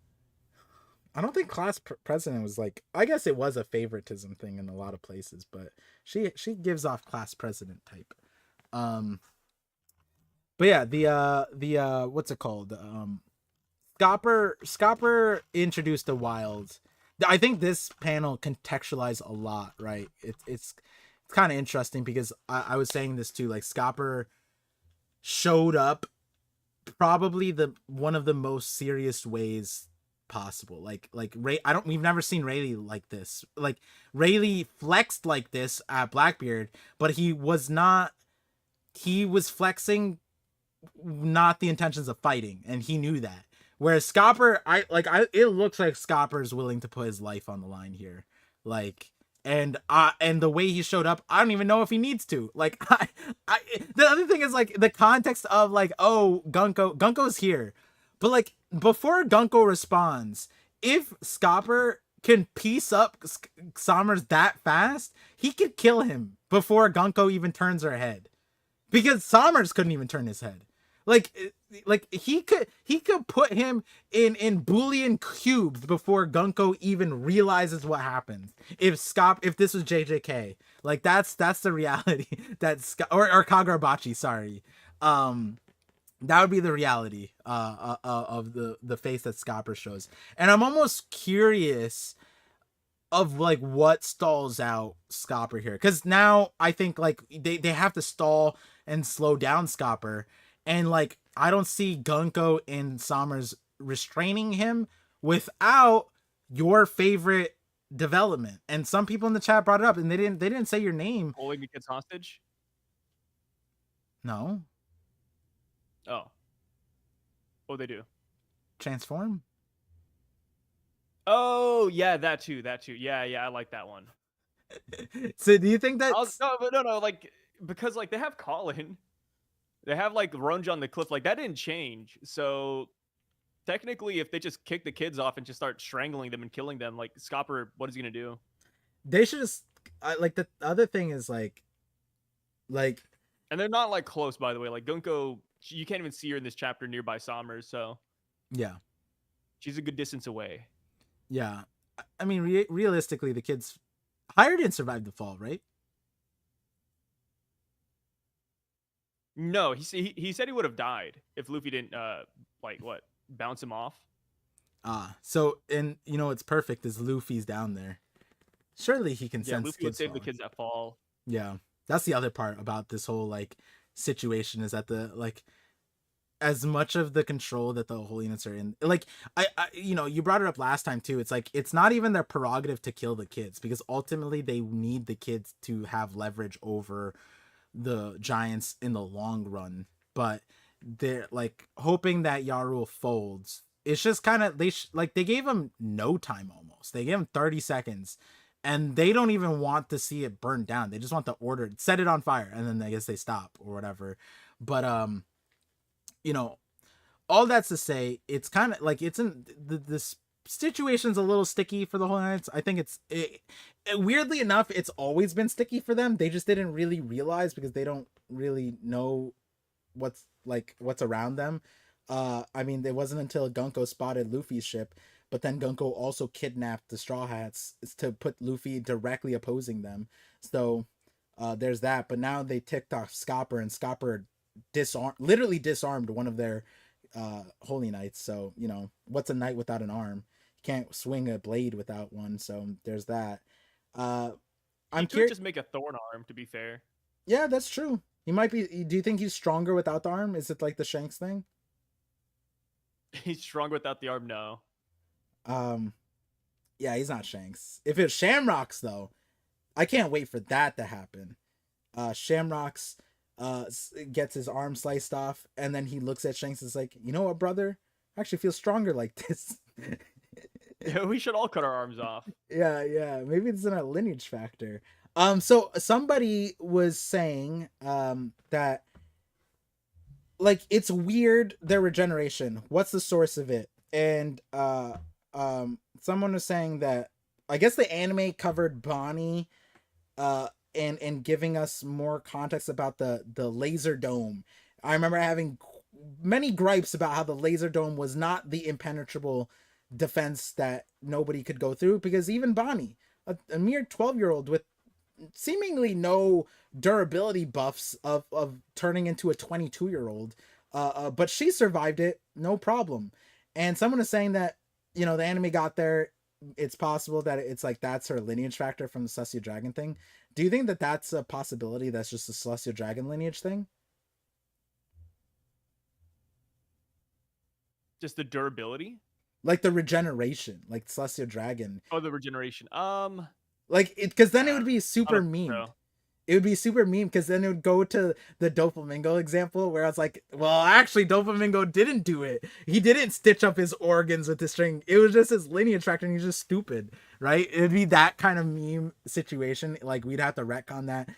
I don't think class president was like. I guess it was a favoritism thing in a lot of places, but she gives off class president type. But yeah, the what's it called? Scopper introduced the wild. I think this panel contextualized a lot, right? It's kind of interesting because I was saying this too. Like Scopper showed up probably the one of the most serious ways possible. Like Ray, we've never seen Rayleigh like this. Like Rayleigh flexed like this at Blackbeard, but he was flexing not the intentions of fighting, and he knew that. Whereas Scopper, it looks like Scopper's willing to put his life on the line here. Like, and the way he showed up, I don't even know if he needs to. Like, the other thing is like the context of like, oh, Gunko's here. But like before Gunko responds, if Scopper can piece up Sommers that fast, he could kill him before Gunko even turns her head. Because Sommers couldn't even turn his head. Like he could put him in Boolean cubes before Gunko even realizes what happens. If this was JJK, like that's the reality that or Kagurabachi, sorry. That would be the reality of the face that Scopper shows. And I'm almost curious of like what stalls out Scopper here, because now I think like they have to stall and slow down Scopper, and like I don't see Gunko and Sommers restraining him without your favorite development. And some people in the chat brought it up, and they didn't say your name. Holding the kids hostage? No. Oh. What they do? Transform? Oh, yeah, that too. Yeah, I like that one. So do you think that no, like because like they have Colin. They have like Runge on the cliff, like that didn't change. So technically if they just kick the kids off and just start strangling them and killing them, like Scopper, what is he gonna do? They should just like the other thing is like and they're not like close, by the way. Like Gunko, you can't even see her in this chapter nearby Sommers, so yeah, she's a good distance away. Yeah, I mean realistically the kids Hire didn't survive the fall, right? No, he said he would have died if Luffy didn't like what, bounce him off. So, and you know it's perfect is Luffy's down there. Surely he can sense Luffy would save the kids that fall. Yeah, that's the other part about this whole like situation is that the like as much of the control that the Holy Units are in, like I you know you brought it up last time too. It's like it's not even their prerogative to kill the kids because ultimately they need the kids to have leverage over the giants in the long run. But they're like hoping that Yarul folds. It's just kind of they gave him no time almost. They gave him 30 seconds. And they don't even want to see it burn down. They just want the order, set it on fire, and then I guess they stop or whatever. But you know, all that's to say, it's kind of like it's in this situation's a little sticky for the whole Knights. I think weirdly enough, it's always been sticky for them. They just didn't really realize because they don't really know what's around them. I mean, it wasn't until Gunko spotted Luffy's ship. But then Gunko also kidnapped the Straw Hats to put Luffy directly opposing them. So there's that. But now they ticked off Scopper, and Scopper literally disarmed one of their Holy Knights. So, you know, what's a knight without an arm? You can't swing a blade without one. So there's that. He I'm could curious. just make a thorn arm, to be fair. Yeah, that's true. He might be. Do you think he's stronger without the arm? Is it like the Shanks thing? He's strong without the arm, no. Um, yeah, he's not Shanks. If it's Shamrocks though, I can't wait for that to happen. Shamrocks gets his arm sliced off, and then he looks at Shanks and is like, "You know what, brother? I actually feel stronger like this." Yeah, we should all cut our arms off. Yeah. Maybe it's in a lineage factor. So somebody was saying that like it's weird their regeneration. What's the source of it? And someone was saying that I guess the anime covered Bonnie and giving us more context about the laser dome. I remember having many gripes about how the laser dome was not the impenetrable defense that nobody could go through, because even Bonnie, a mere 12-year-old with seemingly no durability buffs of turning into a 22-year-old, but she survived it no problem. And someone is saying that, you know, the anime got there. It's possible that it's like that's her lineage factor from the Celestial Dragon thing. Do you think that that's a possibility? That's just a Celestial Dragon lineage thing? Just the durability. Like the regeneration, like Celestial Dragon. Oh, the regeneration. Like it, because then it would be I super don't think memed. so. It would be super meme because then it would go to the Doflamingo example where I was like, well, actually, Doflamingo didn't do it. He didn't stitch up his organs with the string. It was just his lineage factor, and he's just stupid, right? It'd be that kind of meme situation. Like we'd have to retcon that,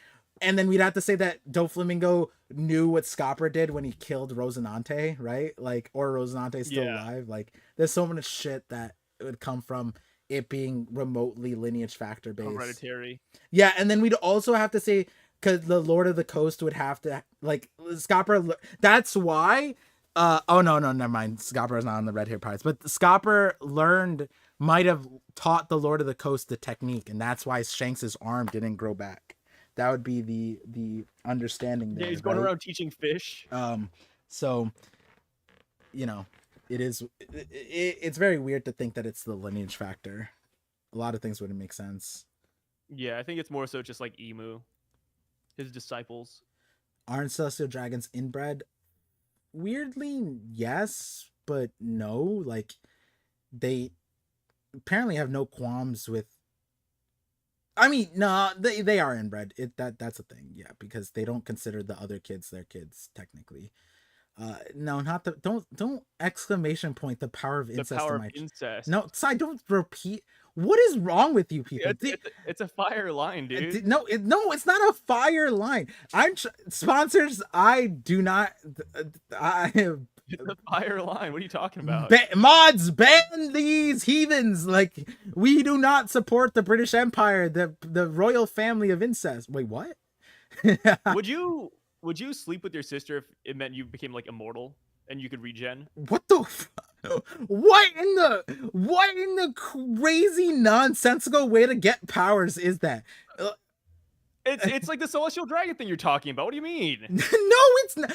and then we'd have to say that Doflamingo knew what Scopper did when he killed Rosinante, right? Like, or Rosinante's still alive. Like, there's so much shit that would come from it being remotely lineage factor based. Hereditary. Yeah, and then we'd also have to say because the Lord of the Coast would have to like Scopper. That's why. Oh no, never mind. Scopper is not on the Red Hair Pirates, but Scopper might have taught the Lord of the Coast the technique, and that's why Shanks's arm didn't grow back. That would be the understanding there. Yeah, he's going right? around teaching fish. So you know, it's very weird to think that it's the lineage factor. A lot of things wouldn't make sense. Yeah, I think it's more so just like Emu, his disciples. Aren't Celestial Dragons inbred? Weirdly, yes, but no. Like, they apparently have no qualms with. I mean, no, they are inbred. That's a thing, yeah, because they don't consider the other kids their kids technically. No, not the don't exclamation point the power of incest. The power of incest. No, so I don't repeat. What is wrong with you people? It's a fire line, dude. No, it's not a fire line. Sponsors. I do not. I It's a fire line. What are you talking about? Mods ban these heathens. Like, we do not support the British Empire, the royal family of incest. Wait, what? Would you sleep with your sister if it meant you became like immortal and you could regen? What the? What in the crazy nonsensical way to get powers is that? It's like the celestial dragon thing you're talking about. What do you mean? No, it's not.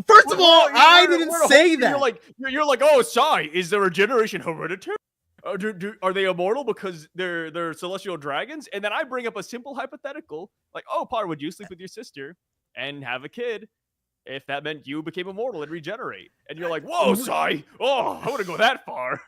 First of all, I didn't say that. You're like, oh, Sai, is the regeneration hereditary? Are they immortal because they're celestial dragons? And then I bring up a simple hypothetical, like, oh, Par, would you sleep with your sister and have a kid if that meant you became immortal and regenerate? And you're like, whoa, Sai, oh, I wouldn't go that far.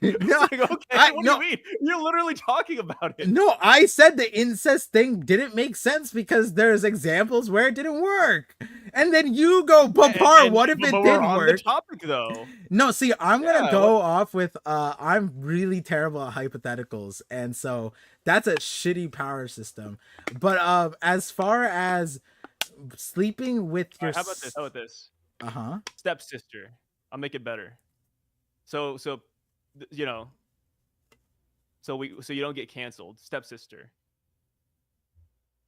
No, like, okay, what do you mean? You're literally talking about it. No, I said the incest thing didn't make sense because there's examples where it didn't work. And then you go, Par, what if it did work? The topic, though. No, see, I'm gonna go off with I'm really terrible at hypotheticals, and so that's a shitty power system. But as far as sleeping with your how about this? Stepsister. I'll make it better. So you know, so you don't get canceled, stepsister.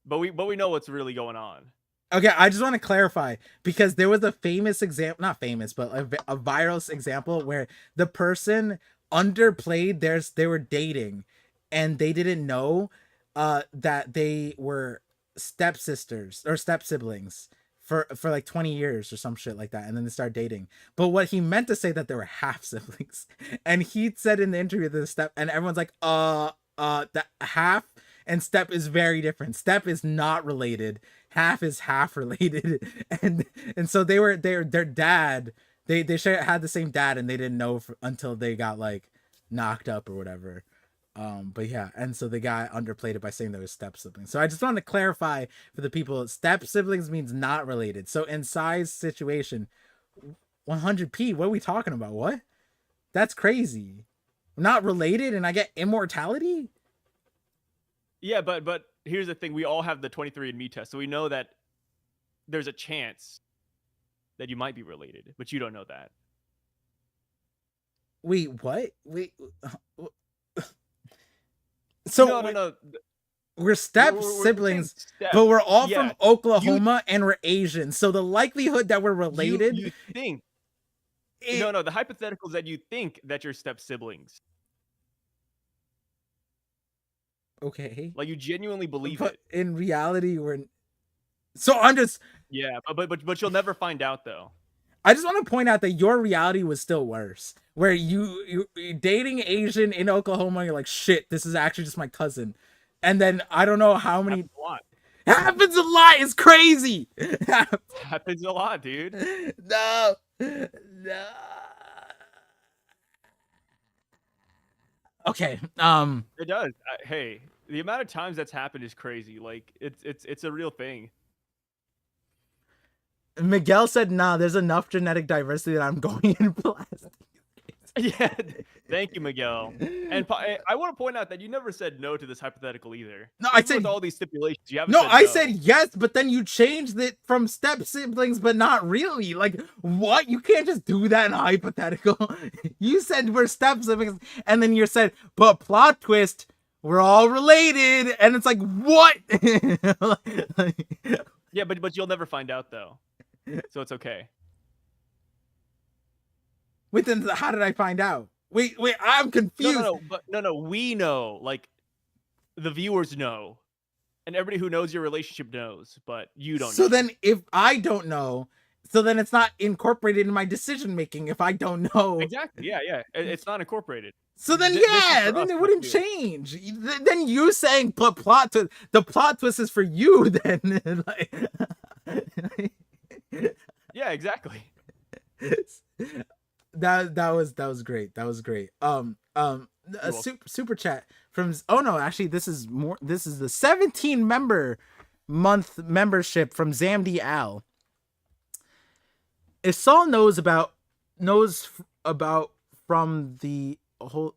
But we know what's really going on. Okay, I just want to clarify because there was a famous example, not famous, but a viral example where the person underplayed they were dating and they didn't know that they were stepsisters or step siblings for like 20 years or some shit like that, and then they start dating. But what he meant to say that they were half siblings, and he said in the interview that and everyone's like, that half and Step is very different. Step is not related. Half is half related, and so their dad. They had the same dad, and they didn't know until they got like knocked up or whatever. But yeah, and so the guy underplayed it by saying they were step siblings. So I just wanted to clarify for the people: step siblings means not related. So in Sai's situation, 100p. What are we talking about? What? That's crazy. Not related, and I get immortality. Yeah, but here's the thing: we all have the 23andMe test, so we know that there's a chance that you might be related, but you don't know that. Wait, what? Wait. So no. We're step siblings, but we're all from Oklahoma and we're Asian. So the likelihood that we're related. You think. No, the hypothetical is that you think that you're step siblings. Okay. Like you genuinely believe but it. In reality, we're. So I'm just. Yeah, but you'll never find out though. I just want to point out that your reality was still worse. Where you're dating Asian in Oklahoma, you're like, shit, this is actually just my cousin. And then I don't know how many. Happens a lot. It's crazy. Happens a lot, dude. No. Okay. It does. Hey, the amount of times that's happened is crazy. Like it's a real thing. Miguel said, "Nah, there's enough genetic diversity that I'm going in plastic." Yeah, thank you, Miguel. And I want to point out that you never said no to this hypothetical either. No, even I said with all these stipulations. You haven't. No, said I no. said yes, but then you changed it from step siblings, but not really. Like, what? You can't just do that in a hypothetical. You said we're step siblings, and then you said, but plot twist, we're all related, and it's like, what? Yeah, but you'll never find out though, so it's okay. Wait, then how did I find out? Wait, I'm confused. No, we know. Like, the viewers know. And everybody who knows your relationship knows, but you don't know. So then if I don't know, so then it's not incorporated in my decision making if I don't know. Exactly, yeah. It's not incorporated. So then, then it wouldn't change. Then you saying the plot twist is for you then. Yeah, exactly. That was great. That was great. A super chat from actually this is the 17 month membership from Zamdi Al. If Saul knows about from the whole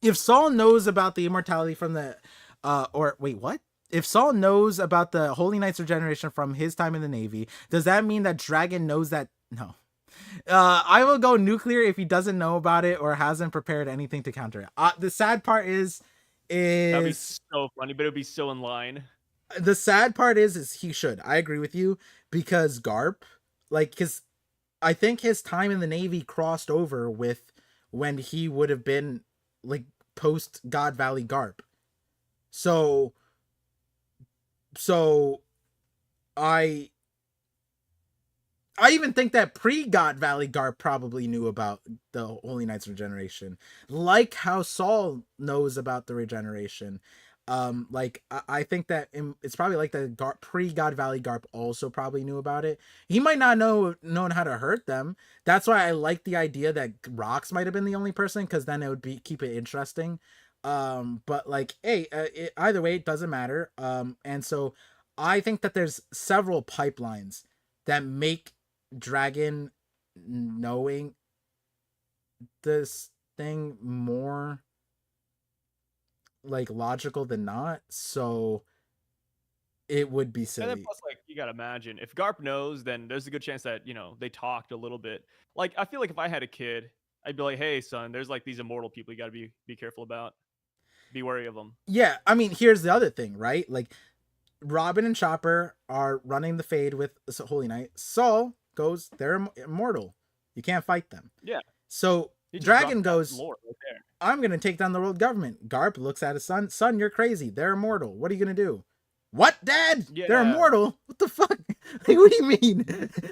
if Saul knows about the immortality from the if Saul knows about the Holy Knight's regeneration from his time in the Navy, does that mean that Dragon knows that? No. I will go nuclear if he doesn't know about it or hasn't prepared anything to counter it. The sad part is that'd be so funny, but it'd be so in line. The sad part is he should. I agree with you because Garp, because I think his time in the Navy crossed over with when he would have been like post God Valley Garp. So I even think that pre-God Valley Garp probably knew about the Holy Knight's regeneration, like how Saul knows about the regeneration. I think that it's probably like the pre-God Valley Garp also probably knew about it. He might not known how to hurt them. That's why I like the idea that Rox might have been the only person, because then it would keep it interesting. But either way, it doesn't matter. And so I think that there's several pipelines that make Dragon knowing this thing more logical than not, so it would be silly. And then plus, you gotta imagine if Garp knows, then there's a good chance that they talked a little bit. I feel like if I had a kid, I'd be like, hey son, there's these immortal people you gotta be careful about, be wary of them. Yeah, I mean, here's the other thing, right? Robin and Chopper are running the Fade with Holy Knight. Saul goes, they're immortal. You can't fight them. Yeah. So Dragon goes, right there. I'm going to take down the world government. Garp looks at his son. Son, you're crazy. They're immortal. What are you going to do? What, Dad? Yeah. They're immortal? What the fuck? What do you mean?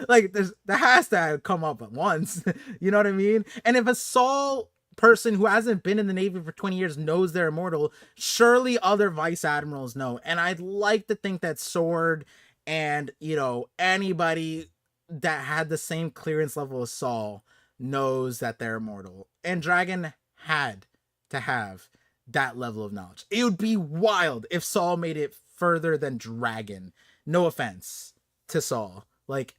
That has to come up at once. You know what I mean? And if a Saul person who hasn't been in the Navy for 20 years knows they're immortal. Surely other vice admirals know. And I'd like to think that Sword and, you know, anybody that had the same clearance level as Saul knows that they're immortal. And Dragon had to have that level of knowledge. It would be wild if Saul made it further than Dragon. No offense to Saul. Like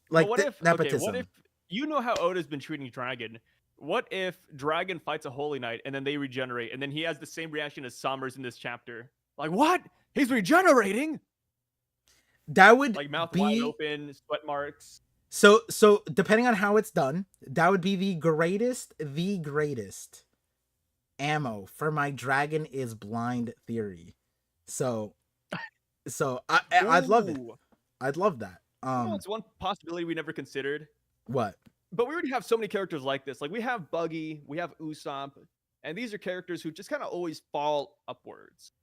what if nepotism. what if you know how Oda's been treating Dragon? What if Dragon fights a Holy Knight and then they regenerate, and then he has the same reaction as Summers in this chapter? Like, what? He's regenerating? That would like mouth be wide open, sweat marks. So depending on how it's done, that would be the greatest ammo for my Dragon is blind theory. So I'd love it. I'd love that. It's one possibility we never considered. What? But we already have so many characters like this. Like we have Buggy, we have Usopp, and these are characters who just kind of always fall upwards.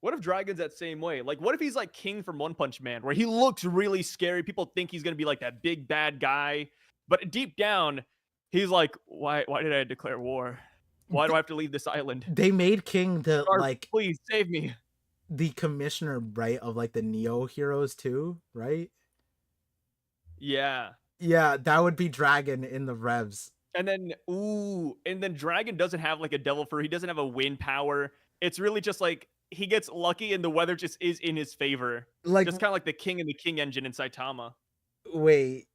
What if Dragon's that same way? Like, what if he's like King from One Punch Man, where he looks really scary? People think he's gonna be like that big bad guy, but deep down, he's like, why did I declare war? Why do I have to leave this island? They made King the like, please save me. The commissioner, right, of like the Neo heroes too, right? Yeah. Yeah, that would be Dragon in the Revs. And then Dragon doesn't have like a devil fruit. He doesn't have a wind power. It's really just like he gets lucky and the weather just is in his favor. Like just kind of like the King and the King engine in Saitama. Wait.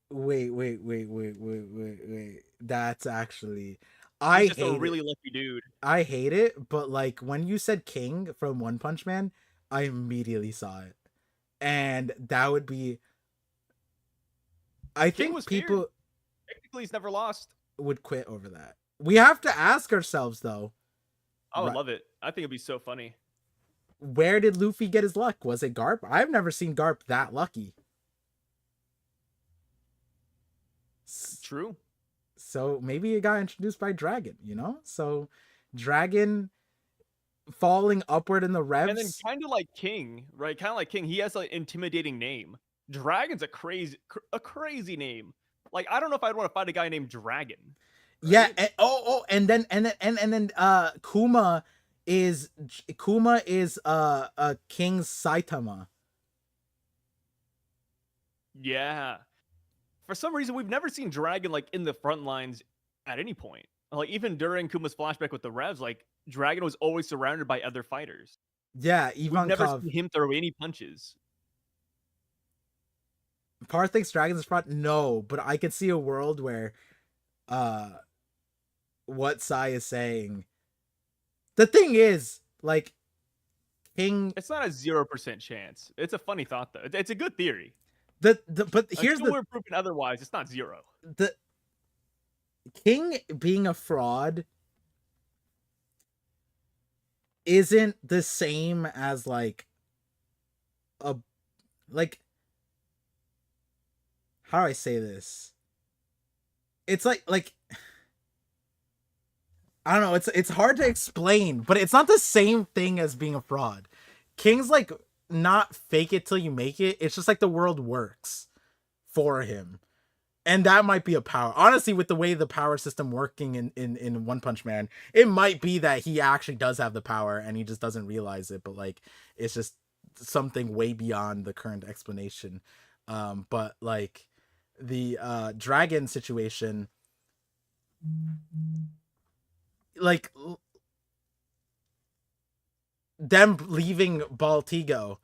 That's actually He's just a really lucky dude. I hate it, but like when you said King from One Punch Man, I immediately saw it. And that would be I think people feared. Technically he's never lost. Would quit over that. We have to ask ourselves though. I would love it. I think it'd be so funny. Where did Luffy get his luck? Was it Garp? I've never seen Garp that lucky. True. So maybe it got introduced by Dragon, you know? So Dragon falling upward in the Revs. And then kind of like King, right? Kind of like King. He has an intimidating name. Dragon's a crazy name. Like, I don't know if I'd want to fight a guy named Dragon. Right? Yeah. And then Kuma is King Saitama. Yeah. For some reason, we've never seen Dragon like in the front lines at any point. Like even during Kuma's flashback with the Revs, like Dragon was always surrounded by other fighters. Yeah, Ivankov. We've never seen him throw any punches. Par thinks Dragon's front. No, but I could see a world where, what Sai is saying. The thing is, like, King. It's not a 0% chance. It's a funny thought though. It's a good theory. But here's we're proving otherwise. It's not 0. The King being a fraud isn't the same as like how do I say this? It's like I don't know, it's hard to explain, but it's not the same thing as being a fraud. King's like not fake it till you make it. It's just like the world works for him. And that might be a power. Honestly, with the way the power system working in One Punch Man, it might be that he actually does have the power and he just doesn't realize it, but like it's just something way beyond the current explanation. But like the Dragon situation, like them leaving Baltigo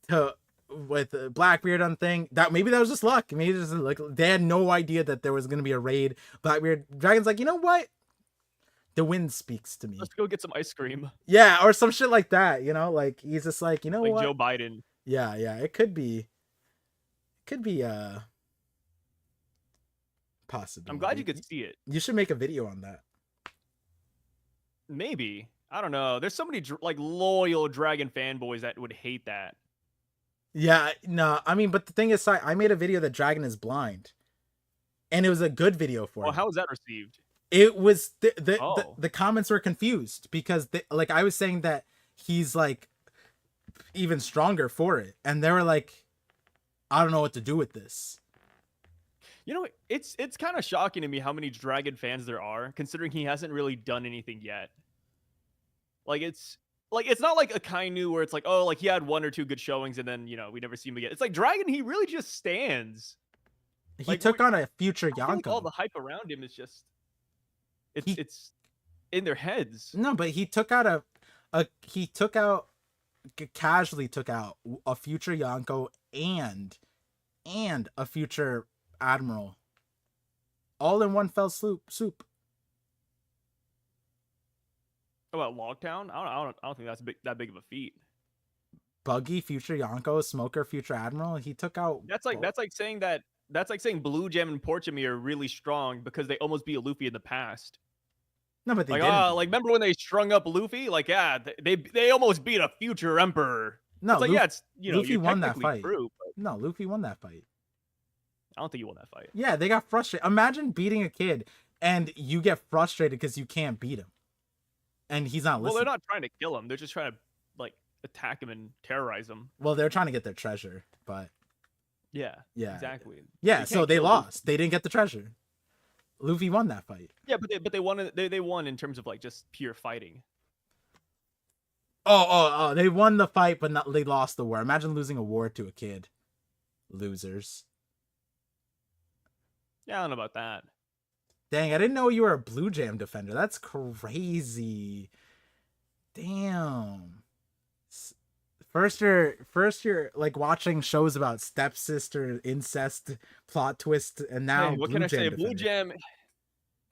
to with Blackbeard on thing, that maybe that was just luck. Maybe just like they had no idea that there was gonna be a raid. Blackbeard Dragon's like, you know what? The wind speaks to me. Let's go get some ice cream. Yeah, or some shit like that. You know, like he's just like, you know, like what? Joe Biden. Yeah, it could be possible. I'm glad you could see it. You should make a video on that. Maybe. I don't know. There's so many like loyal Dragon fanboys that would hate that. Yeah, no, I mean, but the thing is, I made a video that Dragon is blind, and it was a good video for him. How was that received? It was the comments were confused because like I was saying that he's like even stronger for it, and they were like, I don't know what to do with this. You know, it's kind of shocking to me how many Dragon fans there are, considering he hasn't really done anything yet. Like it's not like Akainu where it's like, oh, like he had one or two good showings and then we never see him again. It's like Dragon, he really just stands. He Like took on a future I feel like all Yonko. the hype around him is just He it's in their heads. No, but he took out he took out casually took out a future Yonko and a future Admiral, all in one fell swoop. About Logtown? I don't think that's that big of a feat. Buggy, future Yonko, Smoker, future Admiral. He took out. That's like saying Blue Gem and Porchami are really strong because they almost beat Luffy in the past. No, but they like didn't. like remember when they strung up Luffy? Like they almost beat a future Emperor. No, it's like Luffy, it's Luffy won that technically fight. true, but No, Luffy won that fight. I don't think you won that fight. Yeah, they got frustrated. Imagine beating a kid and you get frustrated because you can't beat him, and he's not listening. Well, they're not trying to kill him. They're just trying to like attack him and terrorize him. Well, they're trying to get their treasure, but yeah, exactly. You Yeah, so they lost. Luffy. They didn't get the treasure. Luffy won that fight. Yeah, but they won. They won in terms of like just pure fighting. Oh! They won the fight, but they lost the war. Imagine losing a war to a kid. Losers. Yeah, I don't know about that. Dang, I didn't know you were a Blue Jam defender. That's crazy. Damn. First you're like watching shows about stepsister incest plot twist, and now what Blue can I Jam say? defender. Blue Jam,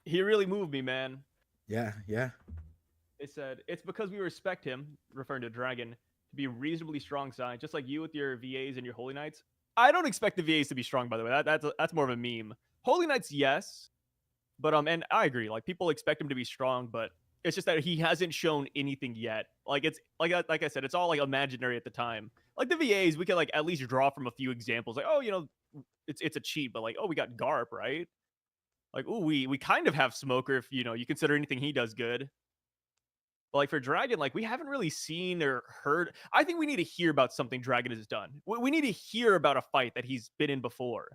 he really moved me, man. Yeah. They said it's because we respect him, referring to Dragon, to be reasonably strong side, just like you with your VAs and your Holy Knights. I don't expect the VAs to be strong, by the way. That's more of a meme. Holy Knights, yes, but and I agree. Like people expect him to be strong, but it's just that he hasn't shown anything yet. Like it's like I said, it's all like imaginary at the time. Like the VAs, we can like at least draw from a few examples. Like it's a cheat, but like we got Garp, right? Like we kind of have Smoker if you consider anything he does good. But like for Dragon, like we haven't really seen or heard. I think we need to hear about something Dragon has done. We need to hear about a fight that he's been in before.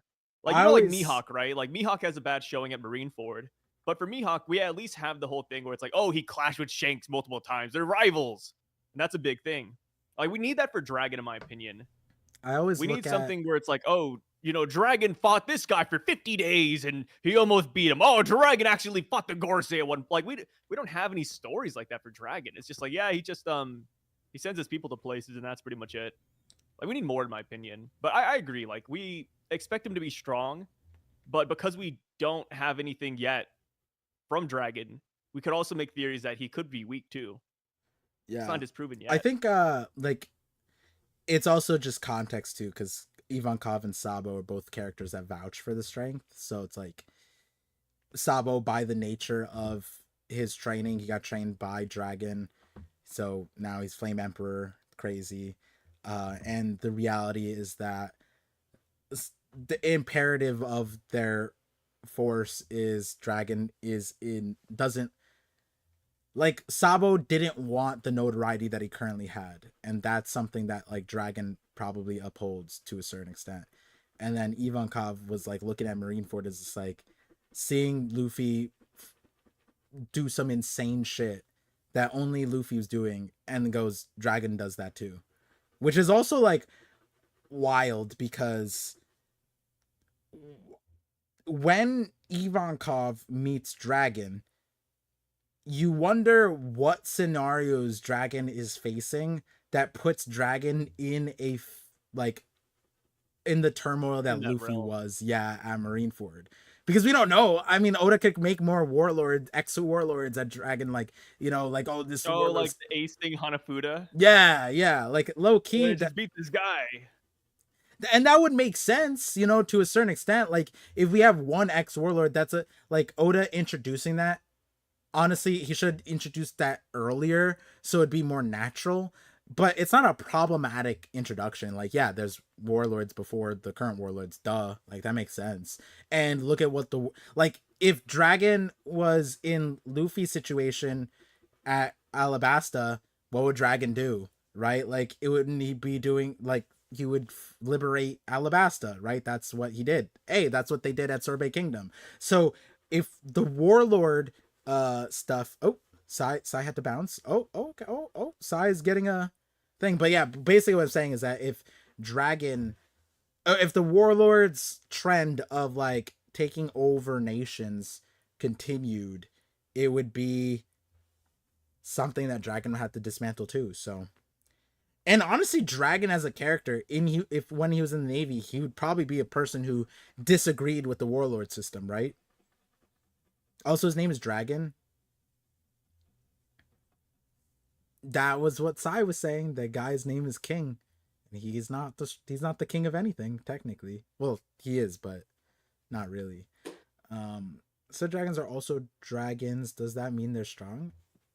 Like like Mihawk, right? Like Mihawk has a bad showing at Marineford. But for Mihawk, we at least have the whole thing where it's like, oh, he clashed with Shanks multiple times. They're rivals. And that's a big thing. Like we need that for Dragon, in my opinion. We need something where it's like, oh, Dragon fought this guy for 50 days and he almost beat him. Oh, Dragon actually fought the Gorsei at one. Like we don't have any stories like that for Dragon. It's just like, yeah, he just he sends his people to places and that's pretty much it. Like we need more, in my opinion. But I agree. Like we expect him to be strong, but because we don't have anything yet from Dragon, we could also make theories that he could be weak too. Yeah, it's not disproven yet. I think like it's also just context too, because Ivankov and Sabo are both characters that vouch for the strength. So it's like Sabo, by the nature of his training, he got trained by Dragon, so now he's Flame Emperor, crazy. And the reality is that the imperative of their force is Dragon doesn't like Sabo didn't want the notoriety that he currently had, and that's something that like Dragon probably upholds to a certain extent. And then Ivankov was like looking at Marineford as just like seeing Luffy do some insane shit that only Luffy was doing, and goes, Dragon does that too, which is also like wild because when Ivankov meets Dragon, you wonder what scenarios Dragon is facing that puts Dragon in in the turmoil that Luffy was at Marineford. Because we don't know. I mean, Oda could make more ex-warlords at Dragon, like this. Oh, like the ace thing, Hanafuda. Yeah, like low key. Just beat this guy. And that would make sense, to a certain extent. Like if we have one ex-warlord, that's Oda introducing that. Honestly, he should introduce that earlier so it'd be more natural. But it's not a problematic introduction. Like, yeah, there's warlords before the current warlords. Duh. Like, that makes sense. And look at what if Dragon was in Luffy's situation at Alabasta, what would Dragon do? Right? Like, it wouldn't he be doing, liberate Alabasta, right? That's what he did. Hey, that's what they did at Sorbet Kingdom. So if the warlord stuff, oh, Sai had to bounce. Okay. Sai is getting a thing. But yeah, basically what I'm saying is that if the warlord's trend of like taking over nations continued, it would be something that Dragon would have to dismantle too. So, and honestly, Dragon as a character if when he was in the Navy, he would probably be a person who disagreed with the warlord system, right? Also, his name is Dragon. That was what Sai was saying. The guy's name is King. He's not the king of anything technically. Well, he is, but not really. So dragons are also dragons. Does that mean they're strong?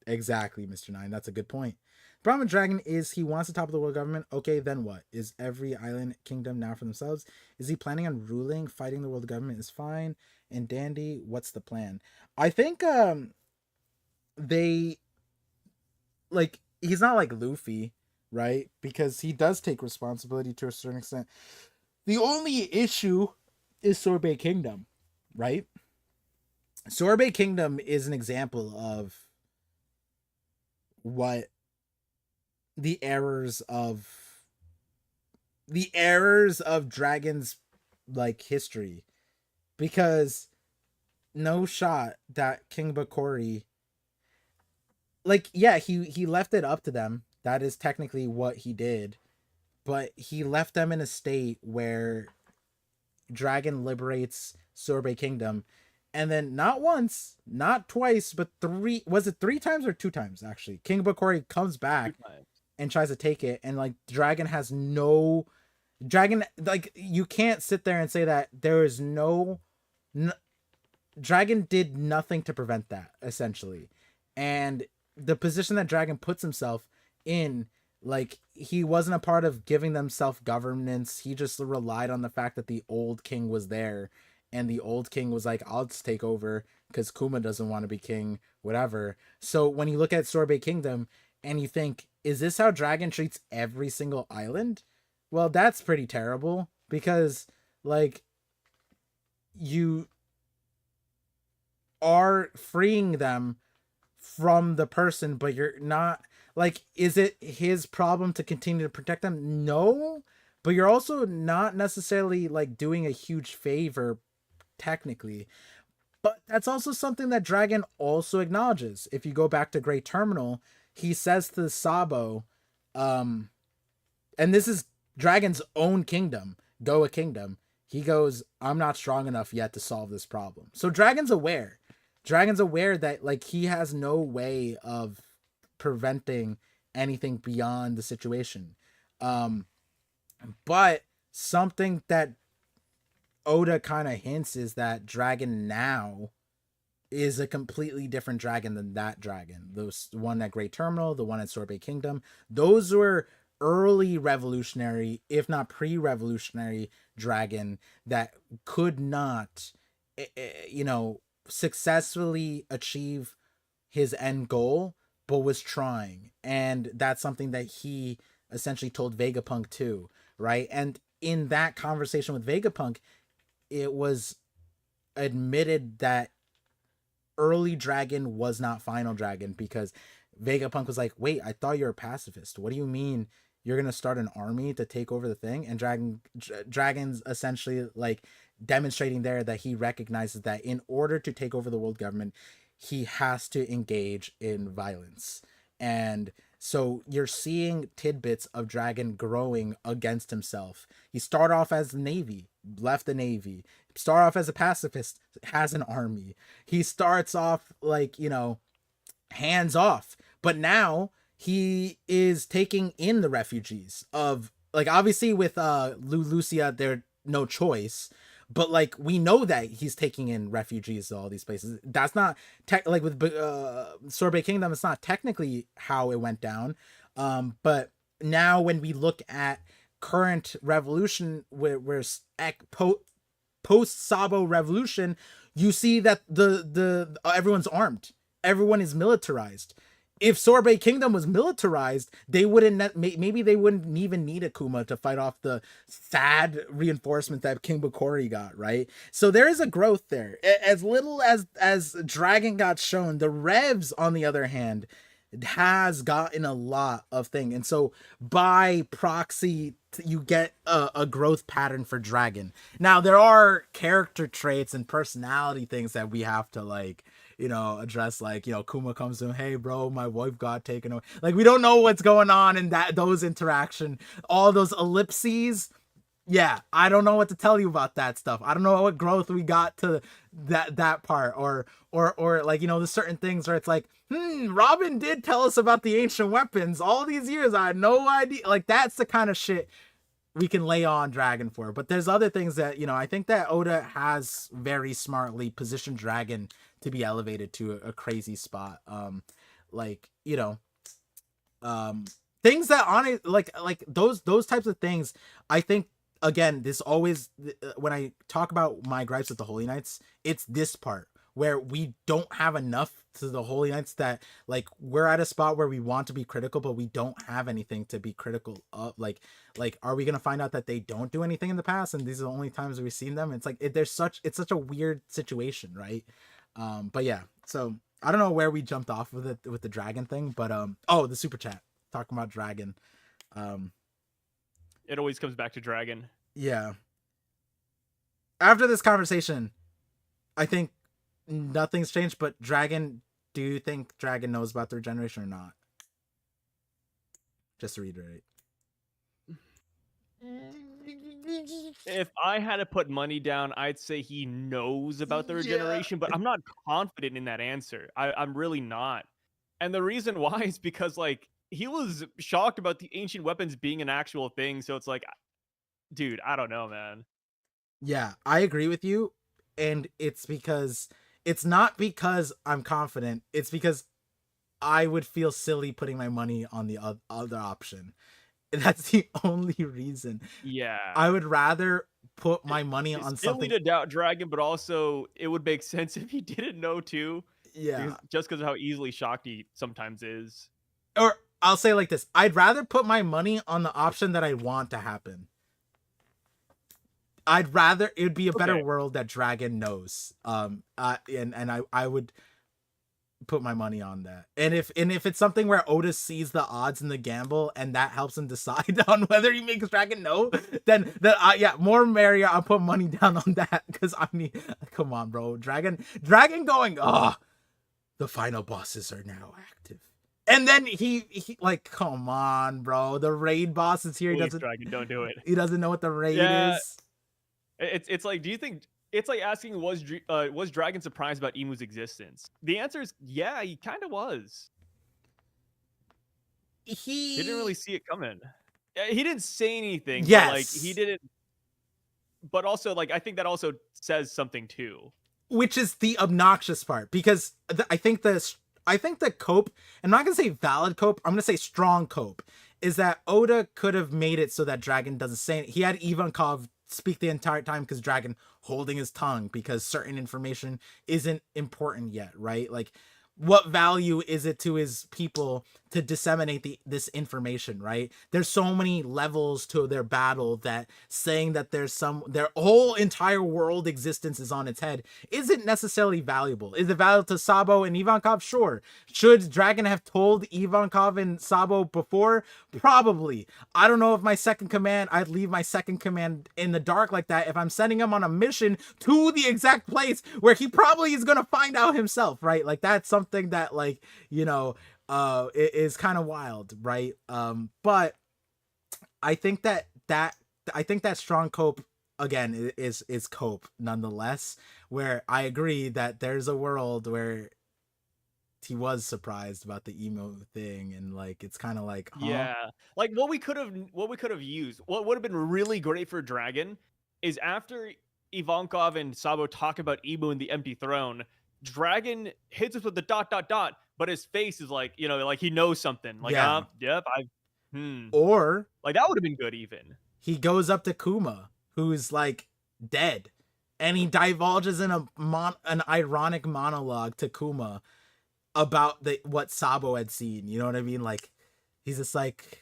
Exactly, Mr. Nine. That's a good point. The problem with Dragon is he wants the top of the world government. Okay, then what? Is every island kingdom now for themselves? Is he planning on ruling? Fighting the world government is fine and dandy. What's the plan? I think they like he's not like Luffy, right? Because he does take responsibility to a certain extent. The only issue is Sorbet Kingdom, right? Sorbet Kingdom is an example of what the errors of Dragon's like history, because no shot that King Bakori, like, yeah, he left it up to them. That is technically what he did, but he left them in a state where Dragon liberates Sorbet Kingdom, and then not once, not twice, but three times or two times actually, King Bakori comes back and tries to take it, and like Dragon has no like you can't sit there and say that there is Dragon did nothing to prevent that, essentially. And the position that Dragon puts himself in, like, he wasn't a part of giving them self-governance. He just relied on the fact that the old king was there, and the old king was like, I'll just take over because Kuma doesn't want to be king, whatever. So when you look at Sorbet Kingdom and you think, is this how Dragon treats every single island? Well, that's pretty terrible, because like you are freeing them from the person, but you're not, like, is it his problem to continue to protect them? No, but you're also not necessarily like doing a huge favor technically. But that's also something that Dragon also acknowledges. If you go back to Great Terminal, he says to Sabo, and this is Dragon's own kingdom, Goa Kingdom, he goes, I'm not strong enough yet to solve this problem. So Dragon's aware that like he has no way of preventing anything beyond the situation. But something that Oda kind of hints is that Dragon now is a completely different Dragon than that Dragon. The one at Great Terminal, the one at Sorbet Kingdom, those were early revolutionary, if not pre-revolutionary Dragon that could not, successfully achieve his end goal, but was trying. And that's something that he essentially told Vegapunk too, right? And in that conversation with Vegapunk, it was admitted that early Dragon was not final Dragon, because Vegapunk was like, wait, I thought you were a pacifist. What do you mean you're going to start an army to take over the thing? And Dragon's essentially like demonstrating there that he recognizes that in order to take over the world government, he has to engage in violence. And so you're seeing tidbits of Dragon growing against himself. He started off as the Navy, left the Navy, start off as a pacifist, has an army. He starts off like, hands off, but now he is taking in the refugees of, like, obviously with Lucia, there's no choice, but like we know that he's taking in refugees to all these places. That's not like with Sorbet Kingdom, it's not technically how it went down, but now when we look at current revolution, where post Sabo revolution, you see that the everyone's armed, everyone is militarized. if Sorbet Kingdom was militarized, they wouldn't maybe they wouldn't even need Akuma to fight off the sad reinforcement that King Bokori got, right? So there is a growth there. As little as Dragon got shown, the Revs on the other hand has gotten a lot of thing, and so by proxy you get a growth pattern for Dragon. Now there are character traits and personality things that we have to like, you know, address, like, you know, Kuma comes to him, hey bro, my wife got taken away. Like, we don't know what's going on in those interaction, all those ellipses. Yeah, I don't know what to tell you about that stuff. I don't know what growth we got to that part, or like, you know, there's certain things where it's like, Robin did tell us about the ancient weapons all these years. I had no idea. Like, that's the kind of shit we can lay on Dragon for. But there's other things that, you know, I think that Oda has very smartly positioned Dragon to be elevated to a crazy spot. Like, you know, things that on it, like those types of things. I think, again, this always, when I talk about my gripes with the Holy Knights, it's this part where we don't have enough to the Holy Knights, that like we're at a spot where we want to be critical, but we don't have anything to be critical of. Like are we gonna find out that they don't do anything in the past and these are the only times we've seen them? It's like it's such a weird situation, right? But yeah, so I don't know where we jumped off with it with the Dragon thing, but oh, the super chat talking about Dragon. It always comes back to Dragon. Yeah. After this conversation, I think nothing's changed, but Dragon, do you think Dragon knows about the regeneration or not? Just to reiterate. If I had to put money down, I'd say he knows about the regeneration, but I'm not confident in that answer. I'm really not. And the reason why is because, like, he was shocked about the ancient weapons being an actual thing. So it's like, dude, I don't know, man. Yeah, I agree with you. And it's not because I'm confident. It's because I would feel silly putting my money on the other option. That's the only reason. Yeah. I would rather put my money it's on silly something to doubt Dragon, but also it would make sense if he didn't know too. Yeah. Just because of how easily shocked he sometimes is. Or I'll say like this. I'd rather put my money on the option that I want to happen. I'd rather it would be a better world that Dragon knows. And I would put my money on that. And if it's something where Otis sees the odds in the gamble and that helps him decide on whether he makes Dragon know, then yeah, more merrier. I'll put money down on that, because I mean, come on, bro. Dragon going, the final bosses are now active. And then he like, come on, bro. The raid boss is here. Please, Dragon, don't do it. He doesn't know what the raid is. It's like, do you think it's like asking, was Dragon surprised about Emu's existence? The answer is yeah, he kind of was. He didn't really see it coming. He didn't say anything. Yes, but, like, he didn't. But also, like, I think that also says something too. Which is the obnoxious part, because I think the cope, I'm not gonna say valid cope, I'm gonna say strong cope, is that Oda could have made it so that Dragon doesn't say it. He had Ivankov speak the entire time because Dragon holding his tongue because certain information isn't important yet, right? Like, what value is it to his people to disseminate this information, right? There's so many levels to their battle that saying that their whole entire world existence is on its head isn't necessarily valuable. Is it valuable to Sabo and Ivankov? Sure. Should Dragon have told Ivankov and Sabo before? Probably. I don't know if my second command, I'd leave my second command in the dark like that if I'm sending him on a mission to the exact place where he probably is going to find out himself, right? Like, that's something that, like, you know, it is kind of wild, right? But I think that strong cope, again, is cope nonetheless, where I agree that there's a world where he was surprised about the emo thing, and like, it's kind of like, huh? Yeah, like what we could have used, what would have been really great for Dragon is after Ivankov and Sabo talk about Emu and the empty throne, Dragon hits us with the ... but his face is like, you know, like he knows something. Like, yep, Or like that would have been good. Even he goes up to Kuma, who's like dead, and he divulges in an ironic monologue to Kuma about what Sabo had seen. You know what I mean? Like, he's just like,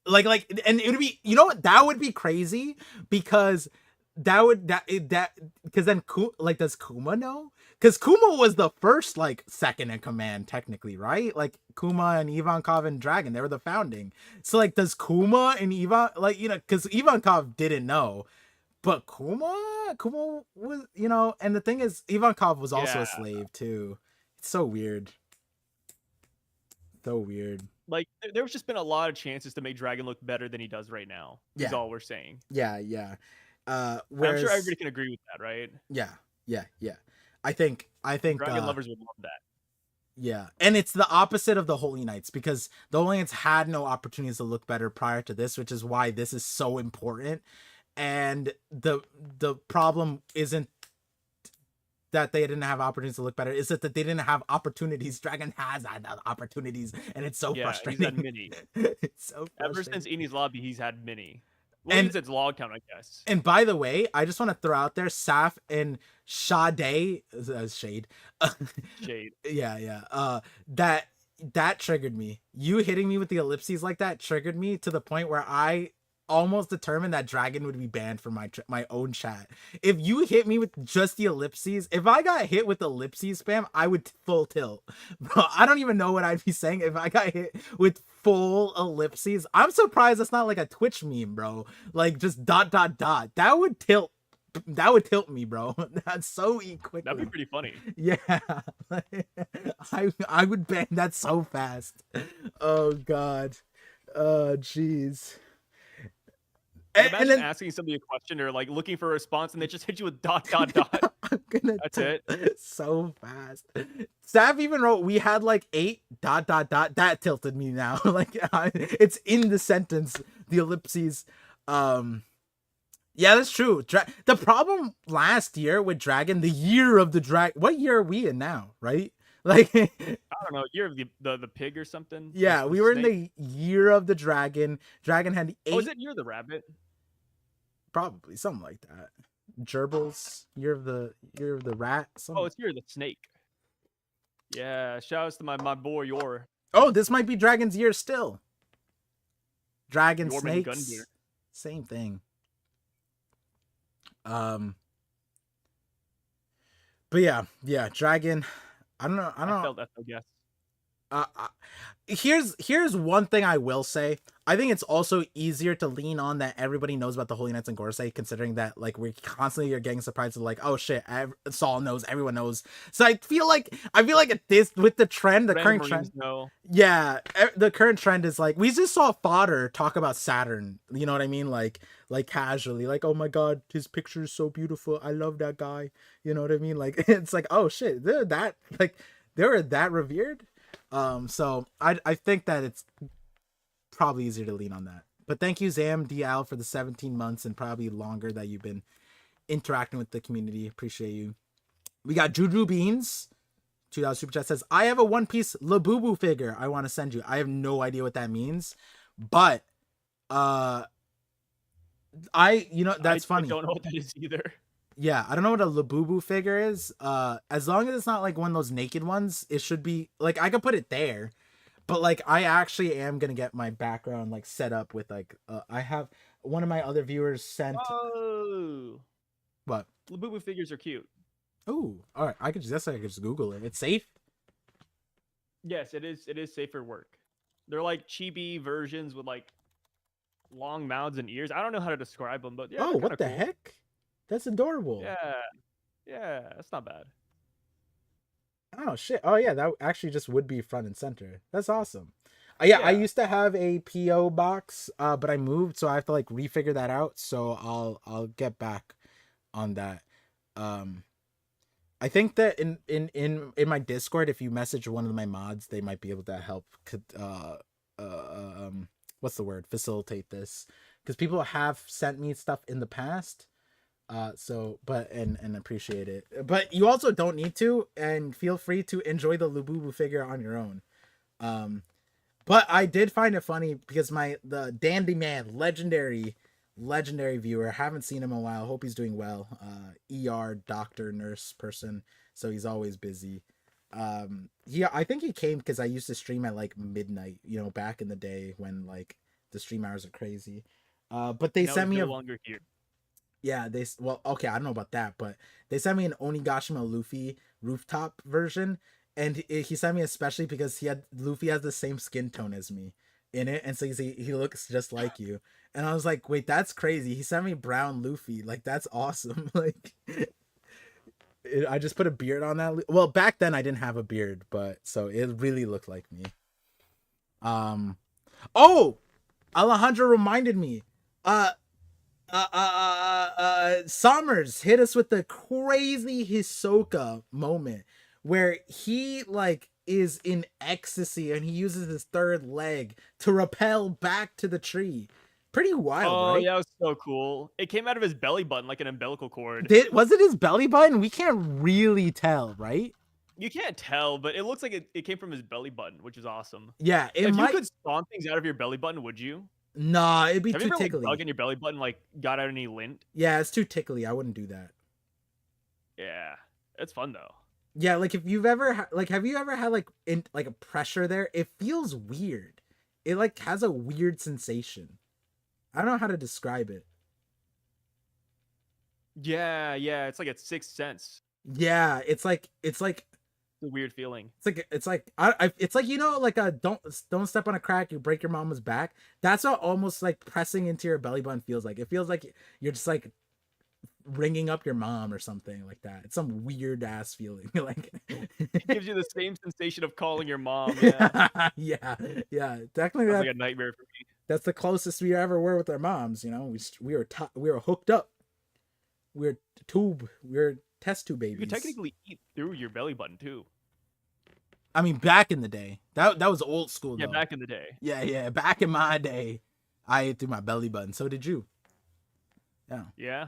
and it would be, you know what? That would be crazy because because then like, does Kuma know? Because Kuma was the first, like, second in command, technically, right? Like, Kuma and Ivankov and Dragon, they were the founding. So, like, does Kuma and like, you know, because Ivankov didn't know, but Kuma was, you know, and the thing is, Ivankov was also Yeah. a slave too. It's so weird. So weird. Like, there's just been a lot of chances to make Dragon look better than he does right now. Yeah. Is all we're saying. Yeah. I'm Whereas, sure everybody can agree with that, right? Yeah. I think Dragon lovers would love that. Yeah, and it's the opposite of the Holy Knights, because the Holy Knights had no opportunities to look better prior to this, which is why this is so important. And the problem isn't that they didn't have opportunities to look better, is that they didn't have opportunities. Dragon has had opportunities, and it's so frustrating. He's had many. It's so Ever since Eni's Lobby, he's had many. Well, and it's log count, I guess. And by the way, I just want to throw out there, Saf and Sade, Shade. Shade. Yeah. That triggered me. You hitting me with the ellipses like that triggered me to the point where I almost determined that Dragon would be banned from my own chat. If you hit me with just the ellipses, if I got hit with ellipses spam, I would full tilt. Bro, I don't even know what I'd be saying if I got hit with full ellipses. I'm surprised it's not like a Twitch meme, bro. Like, just ... That would tilt me, bro. That's so quickly. That'd be pretty funny. Yeah. I would ban that so fast. Oh god. Oh jeez. Imagine then asking somebody a question or like looking for a response and they just hit you with ... I'm gonna That's it. So fast. Staff even wrote, we had like 8 ... That tilted me now. Like, it's in the sentence, the ellipses. Yeah, that's true. The problem last year with Dragon, the year of the dragon. What year are we in now, right? Like, I don't know, year of the pig or something. Yeah, we were in the year of the dragon. Dragon had 8. Oh, is it year of the rabbit? Probably something like that. Gerbils, year of the rat. Oh, it's year of the snake. Yeah, shout outs to my boy Yor. Oh, this might be Dragon's year still. Dragon Yorman snakes, Gunbeer. Same thing. But yeah, Dragon. I don't know. I felt that, I guess. Here's one thing I will say. I think it's also easier to lean on that everybody knows about the Holy Knights and Gorosei, considering that, like, we constantly are getting surprised with, like, oh shit, Saul knows, everyone knows. So I feel like this, with the trend, the current trend, yeah, the current trend is like, we just saw Fodder talk about Saturn. You know what I mean? Like casually, like, oh my god, his picture is so beautiful. I love that guy. You know what I mean? Like, it's like, oh shit, they're that revered. So I think that it's probably easier to lean on that. But thank you, Zam DL, for the 17 months and probably longer that you've been interacting with the community. Appreciate you. We got Juju Beans, $2 super chat, says, I have a One Piece Labubu figure I want to send you. I have no idea what that means, but that's funny. I don't know what that is either. Yeah, I don't know what a Labubu figure is. As long as it's not like one of those naked ones, it should be like, I could put it there. But like, I actually am gonna get my background like set up with like I have one of my other viewers sent. Oh, what? Labubu figures are cute. Oh, all right. I could just Google it. It's safe. Yes, it is. It is safe for work. They're like chibi versions with like long mouths and ears. I don't know how to describe them, but yeah. Oh, what the cool. heck? That's adorable. Yeah, that's not bad. Oh shit! Oh yeah, that actually just would be front and center. That's awesome. Yeah, I used to have a PO box, but I moved, so I have to like refigure that out. So I'll get back on that. I think that in my Discord, if you message one of my mods, they might be able to help. What's the word? Facilitate this, because people have sent me stuff in the past. And appreciate it. But you also don't need to, and feel free to enjoy the Labubu figure on your own. But I did find it funny because the Dandy Man, legendary viewer, haven't seen him in a while. Hope he's doing well. ER doctor, nurse person, so he's always busy. I think he came because I used to stream at like midnight, back in the day when like the stream hours are crazy. But they Now sent he's me no a longer here. yeah, well, okay, I don't know about that, but they sent me an Onigashima Luffy rooftop version, and he sent me especially because Luffy has the same skin tone as me in it, and so he looks just like you. And I was like, wait, that's crazy. He sent me brown Luffy, like that's awesome. Like, I just put a beard on that. Well, back then I didn't have a beard, but so it really looked like me. Oh, Alejandro reminded me. Uh, Summers hit us with the crazy Hisoka moment where he like is in ecstasy and he uses his third leg to rappel back to the tree. Pretty wild, Oh, right? yeah, it was so cool. It came out of his belly button like an umbilical cord. Was it his belly button? We can't really tell, right? You can't tell, but it looks like it came from his belly button, which is awesome. Yeah, it If you might. could spawn things out of your belly button, would you? Nah, it'd be Have you too ever like tickly. dug in your belly button, like got out any lint? Yeah, it's too tickly. I wouldn't do that. Yeah, it's fun though. Yeah, like if you've ever like, have you ever had like like a pressure there? It feels weird. It like has a weird sensation. I don't know how to describe it. Yeah, it's like a sixth sense. Yeah, it's like It's a weird feeling. it's like like a don't step on a crack, you break your mama's back. That's what almost like pressing into your belly button feels like. It feels like you're just like ringing up your mom or something like that. It's some weird ass feeling. Like It gives you the same sensation of calling your mom. Yeah, yeah. Technically, sounds like a nightmare for me. that's the closest we ever were with our moms. We were hooked up. We were test tube You could babies. technically eat through your belly button too. I mean, back in the day, that was old school Yeah, though. back in the day. Yeah. Back in my day, I ate through my belly button. So did you? Yeah. Yeah.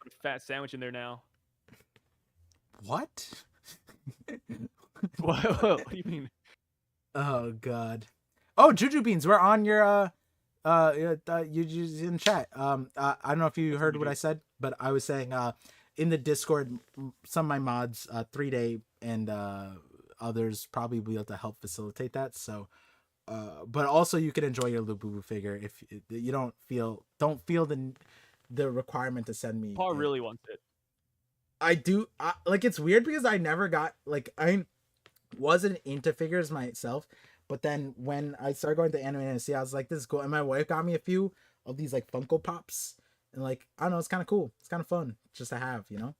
Put a fat sandwich in there now. What? What do you mean? Oh God. Oh, Juju Beans, we're on your you in chat. I don't know if you heard what I said, but I was saying in the Discord, some of my mods, 3-Day and others probably will be able to help facilitate that. So, but also you can enjoy your Lububu figure if you don't feel the requirement to send me. Paul really wants it. I do. Like it's weird because I never got like I wasn't into figures myself, but then when I started going to Anime and see, I was like, this is cool. And my wife got me a few of these like Funko Pops, and like I don't know, it's kind of cool. It's kind of fun just to have, Yeah.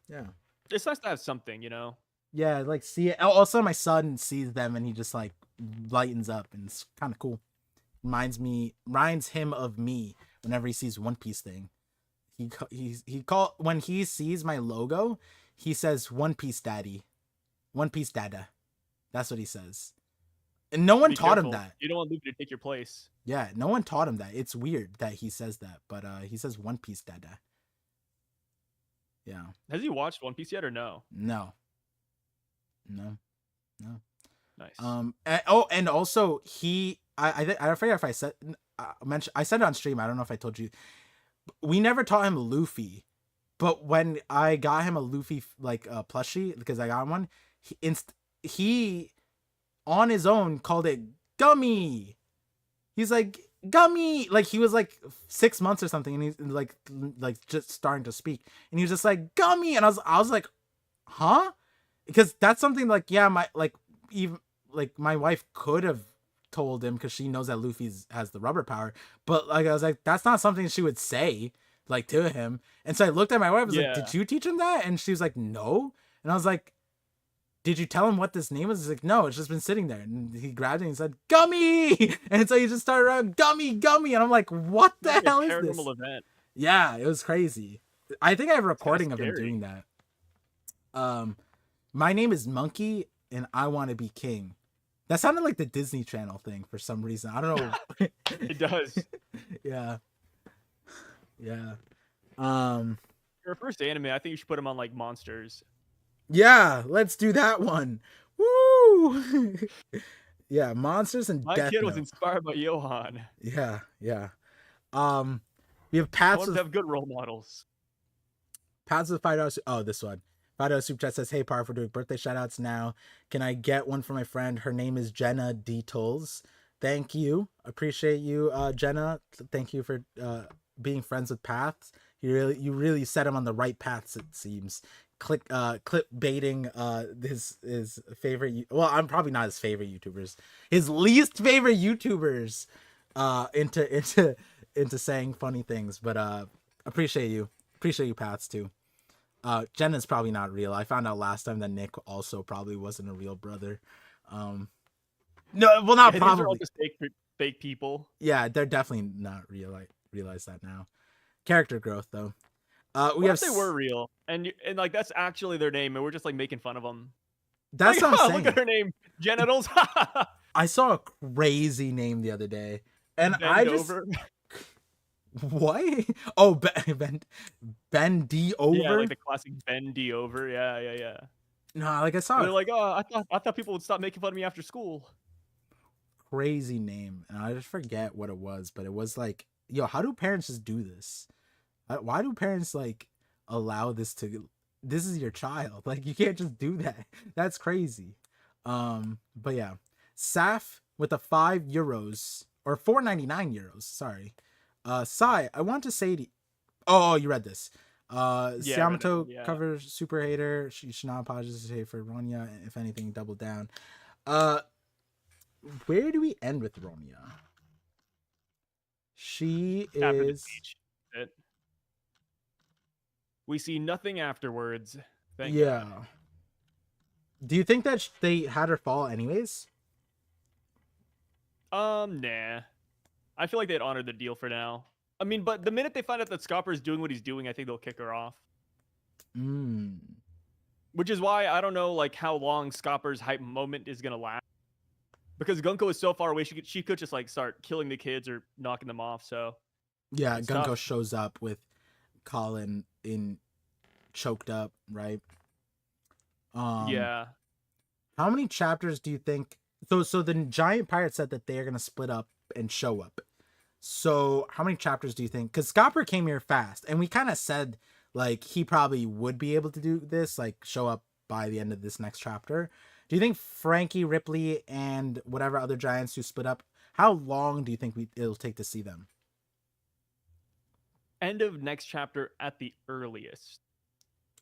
Yeah. It's nice to have something, you know? Yeah, like see it. Also, my son sees them and he just like lightens up, and it's kind of cool. Reminds him of me whenever he sees One Piece thing. When he sees my logo, he says One Piece Daddy, One Piece Dada. That's what he says, and no one taught him that. You don't want Luffy to take your place. Yeah, no one taught him that. It's weird that he says that, but he says One Piece Dada. Yeah. Has he watched One Piece yet or no? No. Nice. And also I forget if I said I said it on stream. I don't know if I told you. We never taught him Luffy, but when I got him a Luffy like plushie because I got one, he on his own called it Gummy. He's like Gummy, like he was like 6 months or something, and he's like just starting to speak, and he was just like Gummy, and I was like, huh? Because that's something like my wife could have told him because she knows that Luffy has the rubber power, but like I was like, that's not something she would say like to him. And so I looked at my wife, I was like, did you teach him that? And she was like, no. And I was like, did you tell him what this name was? He's like, no, it's just been sitting there. And he grabbed it and said, Gummy. And so he just started around Gummy. And I'm like, what the hell is this? Event. Yeah, it was crazy. I think I have a recording of him doing that. My name is Monkey and I want to be king. That sounded like the Disney Channel thing for some reason. I don't know. It does. Yeah. Your first anime, I think you should put him on like Monsters. Yeah, let's do that one. Woo! Yeah, Monsters and My Death kid Note. was inspired by Johan. Yeah. We have Paths I want to have good role models. of $5. Oh, this one. Fido Super Chat says, "Hey, Par, for doing birthday shout outs now. Can I get one for my friend? Her name is Jenna D. Tolls. Thank you. Appreciate you, Jenna. Thank you for being friends with Paths. You really set him on the right paths, it seems. Clip baiting his favorite, well, I'm probably not his favorite YouTubers, his least favorite YouTubers into saying funny things, but appreciate you Paths too. Jenna's probably not real. I found out last time that Nick also probably wasn't a real brother. No, well, not Yeah, probably. these are all just fake people. Yeah, they're definitely not real. I realize that now. Character growth, though. What if they were real and like that's actually their name and we're just like making fun of them? That's like, what I'm oh, saying. look at her name, genitals. I saw a crazy name the other day, and Bend I just over. What? Oh, Ben D over. Yeah, like the classic Ben D over. Yeah. No, like I saw. They're like, oh, I thought people would stop making fun of me after school. Crazy name, and I just forget what it was, but it was like, yo, how do parents just do this? Why do parents like allow this to? This is your child. Like, you can't just do that. That's crazy. But yeah, Saf with the €5 or 4.99 euros. Sorry. Sai, I want to say to you, oh, you read this. Siamato covers super hater. She should not apologize to say for Ronya. If anything, double down. Where do we end with Ronya? She after is. We see nothing afterwards. Thank God. God. Do you think that they had her fall anyways? Nah. I feel like they'd honor the deal for now. I mean, but the minute they find out that Scopper is doing what he's doing, I think they'll kick her off. Which is why I don't know like how long Scopper's hype moment is gonna last. Because Gunko is so far away, she could just like start killing the kids or knocking them off. So yeah, Gunko shows up with Colin in choked up, right? Yeah. How many chapters do you think? So the giant pirate said that they are gonna split up and show up. So how many chapters do you think? Because Scopper came here fast, and we kind of said like he probably would be able to do this, like show up by the end of this next chapter. Do you think Frankie, Ripley, and whatever other giants who split up, how long do you think it'll take to see them? End of next chapter at the earliest.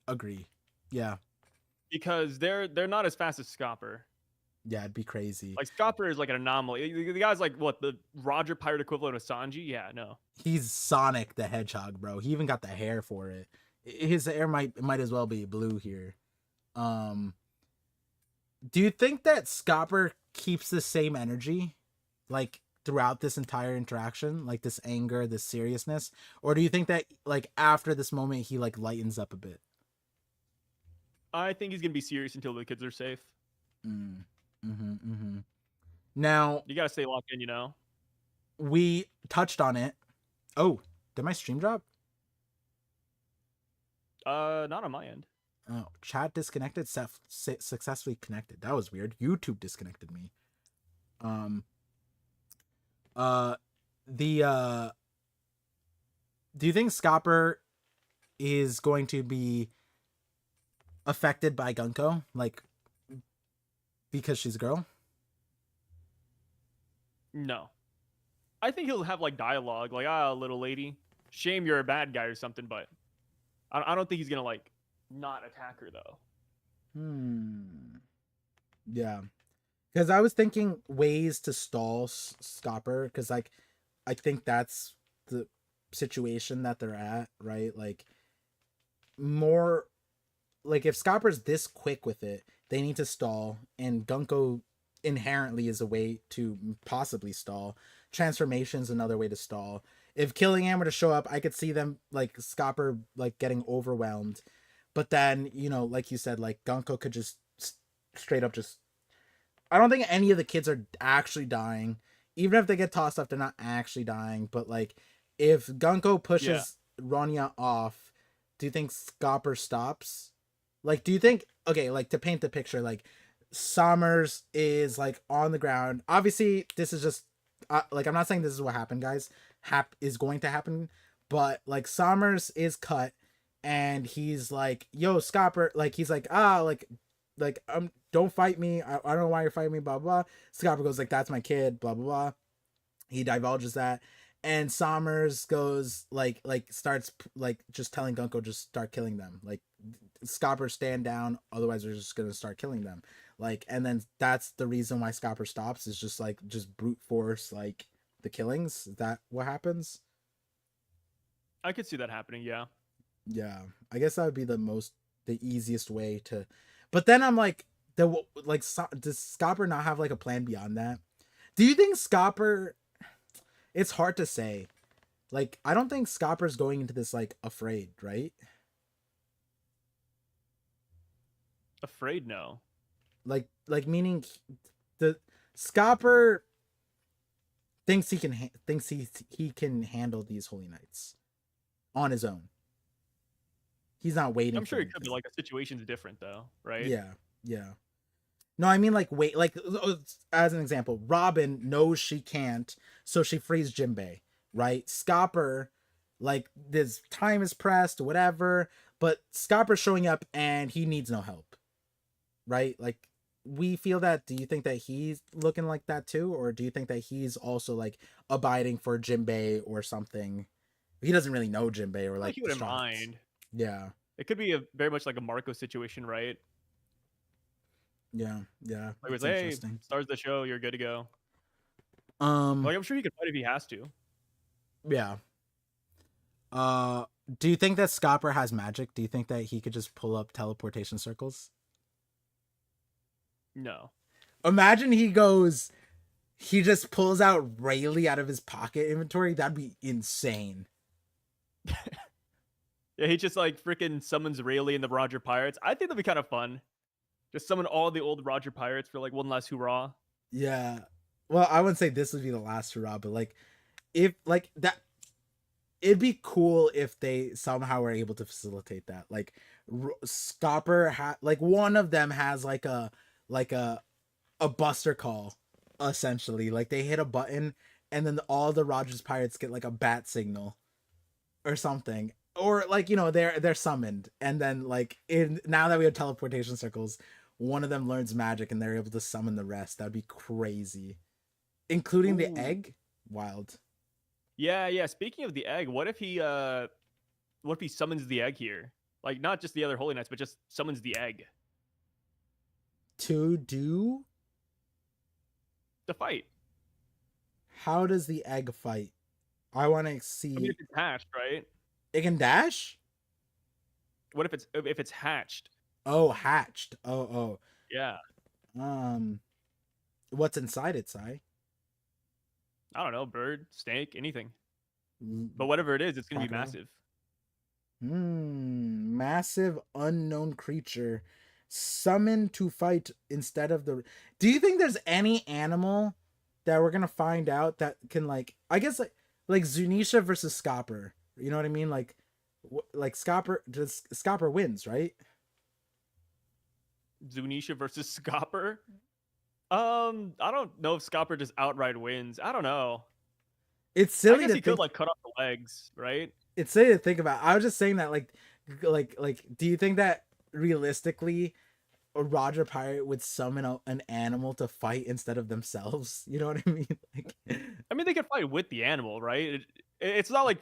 Agree. Yeah. Because they're not as fast as Scopper. Yeah, it'd be crazy. Like Scopper is like an anomaly. The guy's like what, the Roger Pirate equivalent of Sanji? Yeah, no. He's Sonic the Hedgehog, bro. He even got the hair for it. His hair might as well be blue here. Do you think that Scopper keeps the same energy, like throughout this entire interaction, like this anger, this seriousness, or do you think that like after this moment he like lightens up a bit? I think he's gonna be serious until the kids are safe. Now you gotta stay locked in, you know. We touched on it. Oh, did my stream drop? Not on my end. Oh, chat disconnected. Successfully connected. That was weird. YouTube disconnected me. Do you think Scopper is going to be affected by Gunko, like because she's a girl? No, I think he'll have like dialogue, like little lady, shame you're a bad guy or something. But I don't think he's gonna like not attack her though. Yeah, because I was thinking ways to stall Scopper, because like I think that's the situation that they're at, right? Like more like if Scopper's this quick with it, they need to stall, and Gunko inherently is a way to possibly stall. Transformation's another way to stall. If Killingham were to show up, I could see them like Scopper like getting overwhelmed. But then, you know, like you said, like Gunko could just straight up just. I don't think any of the kids are actually dying. Even if they get tossed up, they're not actually dying. But like, if Gunko pushes Ronya off, do you think Scopper stops? Like, do you think, okay, like to paint the picture, like Summers is like on the ground. Obviously, this is just like, I'm not saying this is what happened, guys. Is going to happen, but like Summers is cut, and he's like, "Yo, Scopper," like he's like don't fight me. I don't know why you're fighting me. Blah blah. Scopper goes like, "That's my kid." Blah blah blah. He divulges that, and Sommers goes starts like just telling Gunko just start killing them. Like, Scopper, stand down, otherwise we're just gonna start killing them. Like, and then that's the reason why Scopper stops, is just brute force like the killings. Is that what happens? I could see that happening. Yeah. Yeah, I guess that would be the easiest way to. But then I'm like, does Scopper not have like a plan beyond that? Do you think Scopper? It's hard to say. Like, I don't think Scopper's going into this like afraid, right? Afraid? No. Like meaning the Scopper thinks he can handle these holy knights on his own. He's not waiting. I'm for sure it could be anything. like the situation's different though, right? Yeah, yeah. No, I mean like wait, like as an example, Robin knows she can't, so she frees Jinbei, right? Scopper, like this time is pressed, whatever, but Scopper's showing up and he needs no help, right? Like, we feel that. Do you think that he's looking like that too, or do you think that he's also like abiding for Jinbei or something? He doesn't really know Jinbei or I feel like like he the wouldn't shots. mind. Yeah, It could be a very much like a Marco situation, right? yeah, yeah. Like, it was, That's hey, interesting. stars the show, you're good to go. Um, Like, I'm sure he could fight if he has to. yeah. Uh, do you think that Scopper has magic? Do you think that he could just pull up teleportation circles? No. Imagine he just pulls out Rayleigh out of his pocket inventory. That'd be insane. Yeah, he just like freaking summons Rayleigh and the Roger Pirates. I think that'd be kind of fun. Just summon all the old Roger Pirates for like one last hurrah. Yeah. Well, I wouldn't say this would be the last hurrah, but like, if like that, it'd be cool if they somehow were able to facilitate that. Like, Scopper like one of them has like a buster call, essentially. Like, they hit a button and then all the Rogers Pirates get like a bat signal or something. Or like, they're summoned, and then like now that we have teleportation circles, one of them learns magic and they're able to summon the rest. That'd be crazy. Including the Ooh. egg. Wild. Yeah, yeah. Speaking of the egg, what if he summons the egg here? Like not just the other Holy Knights, but just summons the egg To do? to fight. How does the egg fight? I want to I mean, see. if it's hatched, right? It can dash? What if it's hatched? Oh, hatched. Oh, Yeah. oh. What's inside it, Sai? I don't know, bird, snake, anything. But whatever it is, it's gonna be Crocodile? massive. Massive unknown creature summoned to fight instead of the. Do you think there's any animal that we're gonna find out that can, like, I guess like Zunisha versus Scopper? You know what I mean? Like Scopper wins, right? Zunisha versus Scopper. I don't know if Scopper just outright wins. I don't know. It's I silly guess to he could think. like cut off the legs, right? It's silly to think about. I was just saying that, like, do you think that realistically, a Roger Pirate would summon an animal to fight instead of themselves? You know what I mean? Like, I mean, they could fight with the animal, right? It's not like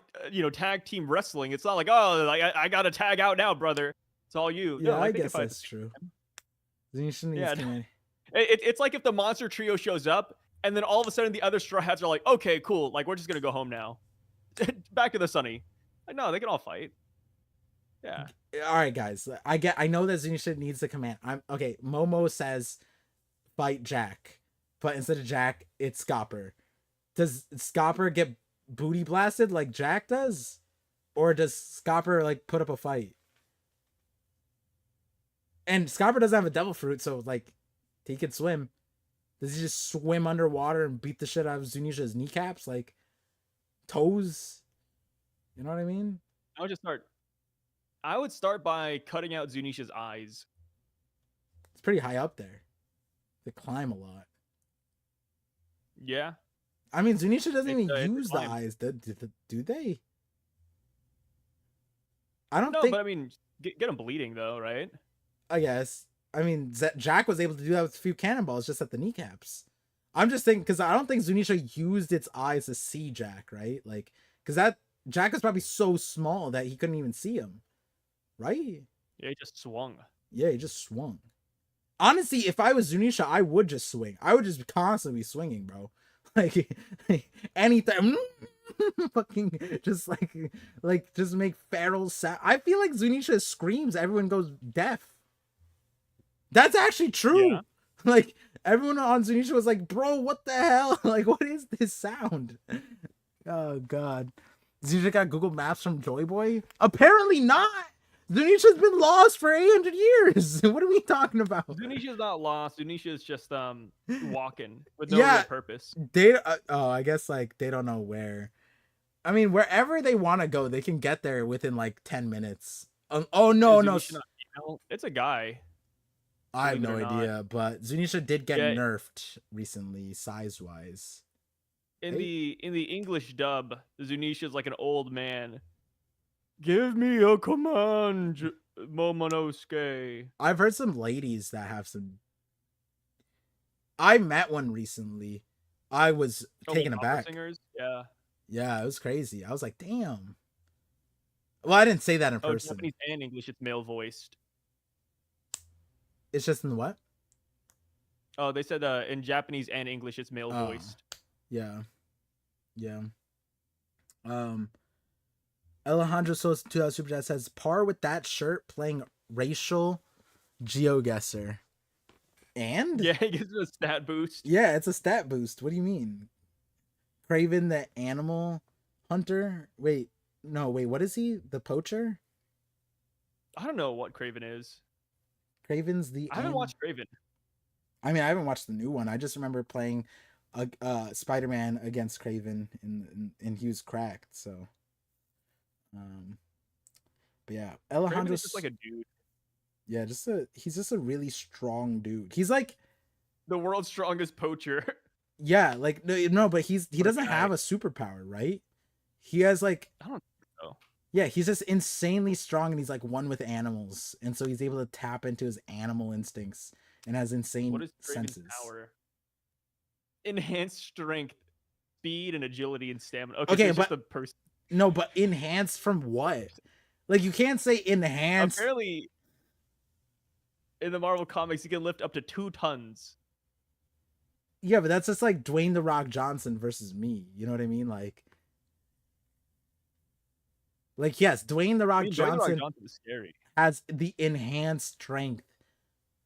tag team wrestling. It's not like, oh, like I got to tag out now, brother. It's all you. yeah, No, I like they could guess fight. that's true. Zunisha needs Yeah, to. it's like if the monster trio shows up and then all of a sudden the other Straw Hats are like, okay, cool, like we're just gonna go home now, back to the sunny. Like, no, they can all fight. Yeah. All right, guys. I know that Zunisha needs the command. I'm okay. Momo says fight Jack, but instead of Jack, it's Scopper. Does Scopper get booty blasted like Jack does, or does Scopper like put up a fight? And Scopper doesn't have a devil fruit, so like he can swim. Does he just swim underwater and beat the shit out of Zunisha's kneecaps, like toes? You know what I mean? I would just start. I would start by cutting out Zunisha's eyes. It's pretty high up there. They climb a lot. Yeah. I mean, Zunisha doesn't even It's a use the climb. eyes, do they? I don't No, think. but I mean, get him bleeding though, right? I guess. I mean, Jack was able to do that with a few cannonballs just at the kneecaps. I'm just thinking because I don't think Zunisha used its eyes to see Jack, right? Like, because that Jack is probably so small that he couldn't even see him, right? Yeah, he just swung. Yeah, he just swung. Honestly, if I was Zunisha, I would just swing. I would just constantly be swinging, bro. Like anytime, fucking just just make feral sound. I feel like Zunisha screams, everyone goes deaf. That's actually true. Yeah. Like everyone on Zunisha was like, "Bro, what the hell? Like, what is this sound?" Oh god, Zunisha got Google Maps from Joy Boy? Apparently not. Zunisha's been lost for 800 years. What are we talking about? Zunisha's not lost. Zunisha's just walking with no real purpose. They I guess like they don't know where. I mean, wherever they want to go, they can get there within like 10 minutes. Oh no, no. It's a guy. I have no idea, but Zunisha did get nerfed recently, size-wise. In the English dub, Zunisha's like an old man. Give me a command, Momonosuke. I've heard some ladies that have some. I met one recently. I was taken aback. Singers? Yeah. Yeah, it was crazy. I was like, damn. Well, I didn't say that in person. Japanese and English, it's male voiced. It's just in what? Oh, they said in Japanese and English, it's male voiced. Yeah. Yeah. Alejandro Sosa 2000 Super Chat says, par with that shirt playing racial GeoGuessr. And? Yeah, it gives it a stat boost. Yeah, it's a stat boost. What do you mean? Craven the animal hunter? Wait, what is he? The poacher? I don't know what Craven is. Craven's the I haven't watched Craven. I mean, I haven't watched the new one. I just remember playing Spider-Man against Craven and he was cracked, so but yeah, Alejandro's just like a dude. Yeah, he's just a really strong dude. He's like the world's strongest poacher. Yeah, like no, but he doesn't have a superpower, right? He has like I don't think so. Yeah, he's just insanely strong and he's like one with animals, and so he's able to tap into his animal instincts and has insane senses. Power? Enhanced strength, speed, and agility and stamina. Okay, so but just a person. No, but enhanced from what? Like you can't say enhanced. Apparently, in the Marvel comics, he can lift up to 2 tons. Yeah, but that's just like Dwayne the Rock Johnson versus me. You know what I mean? Like yes, Dwayne the Rock Johnson is scary. Has the enhanced strength.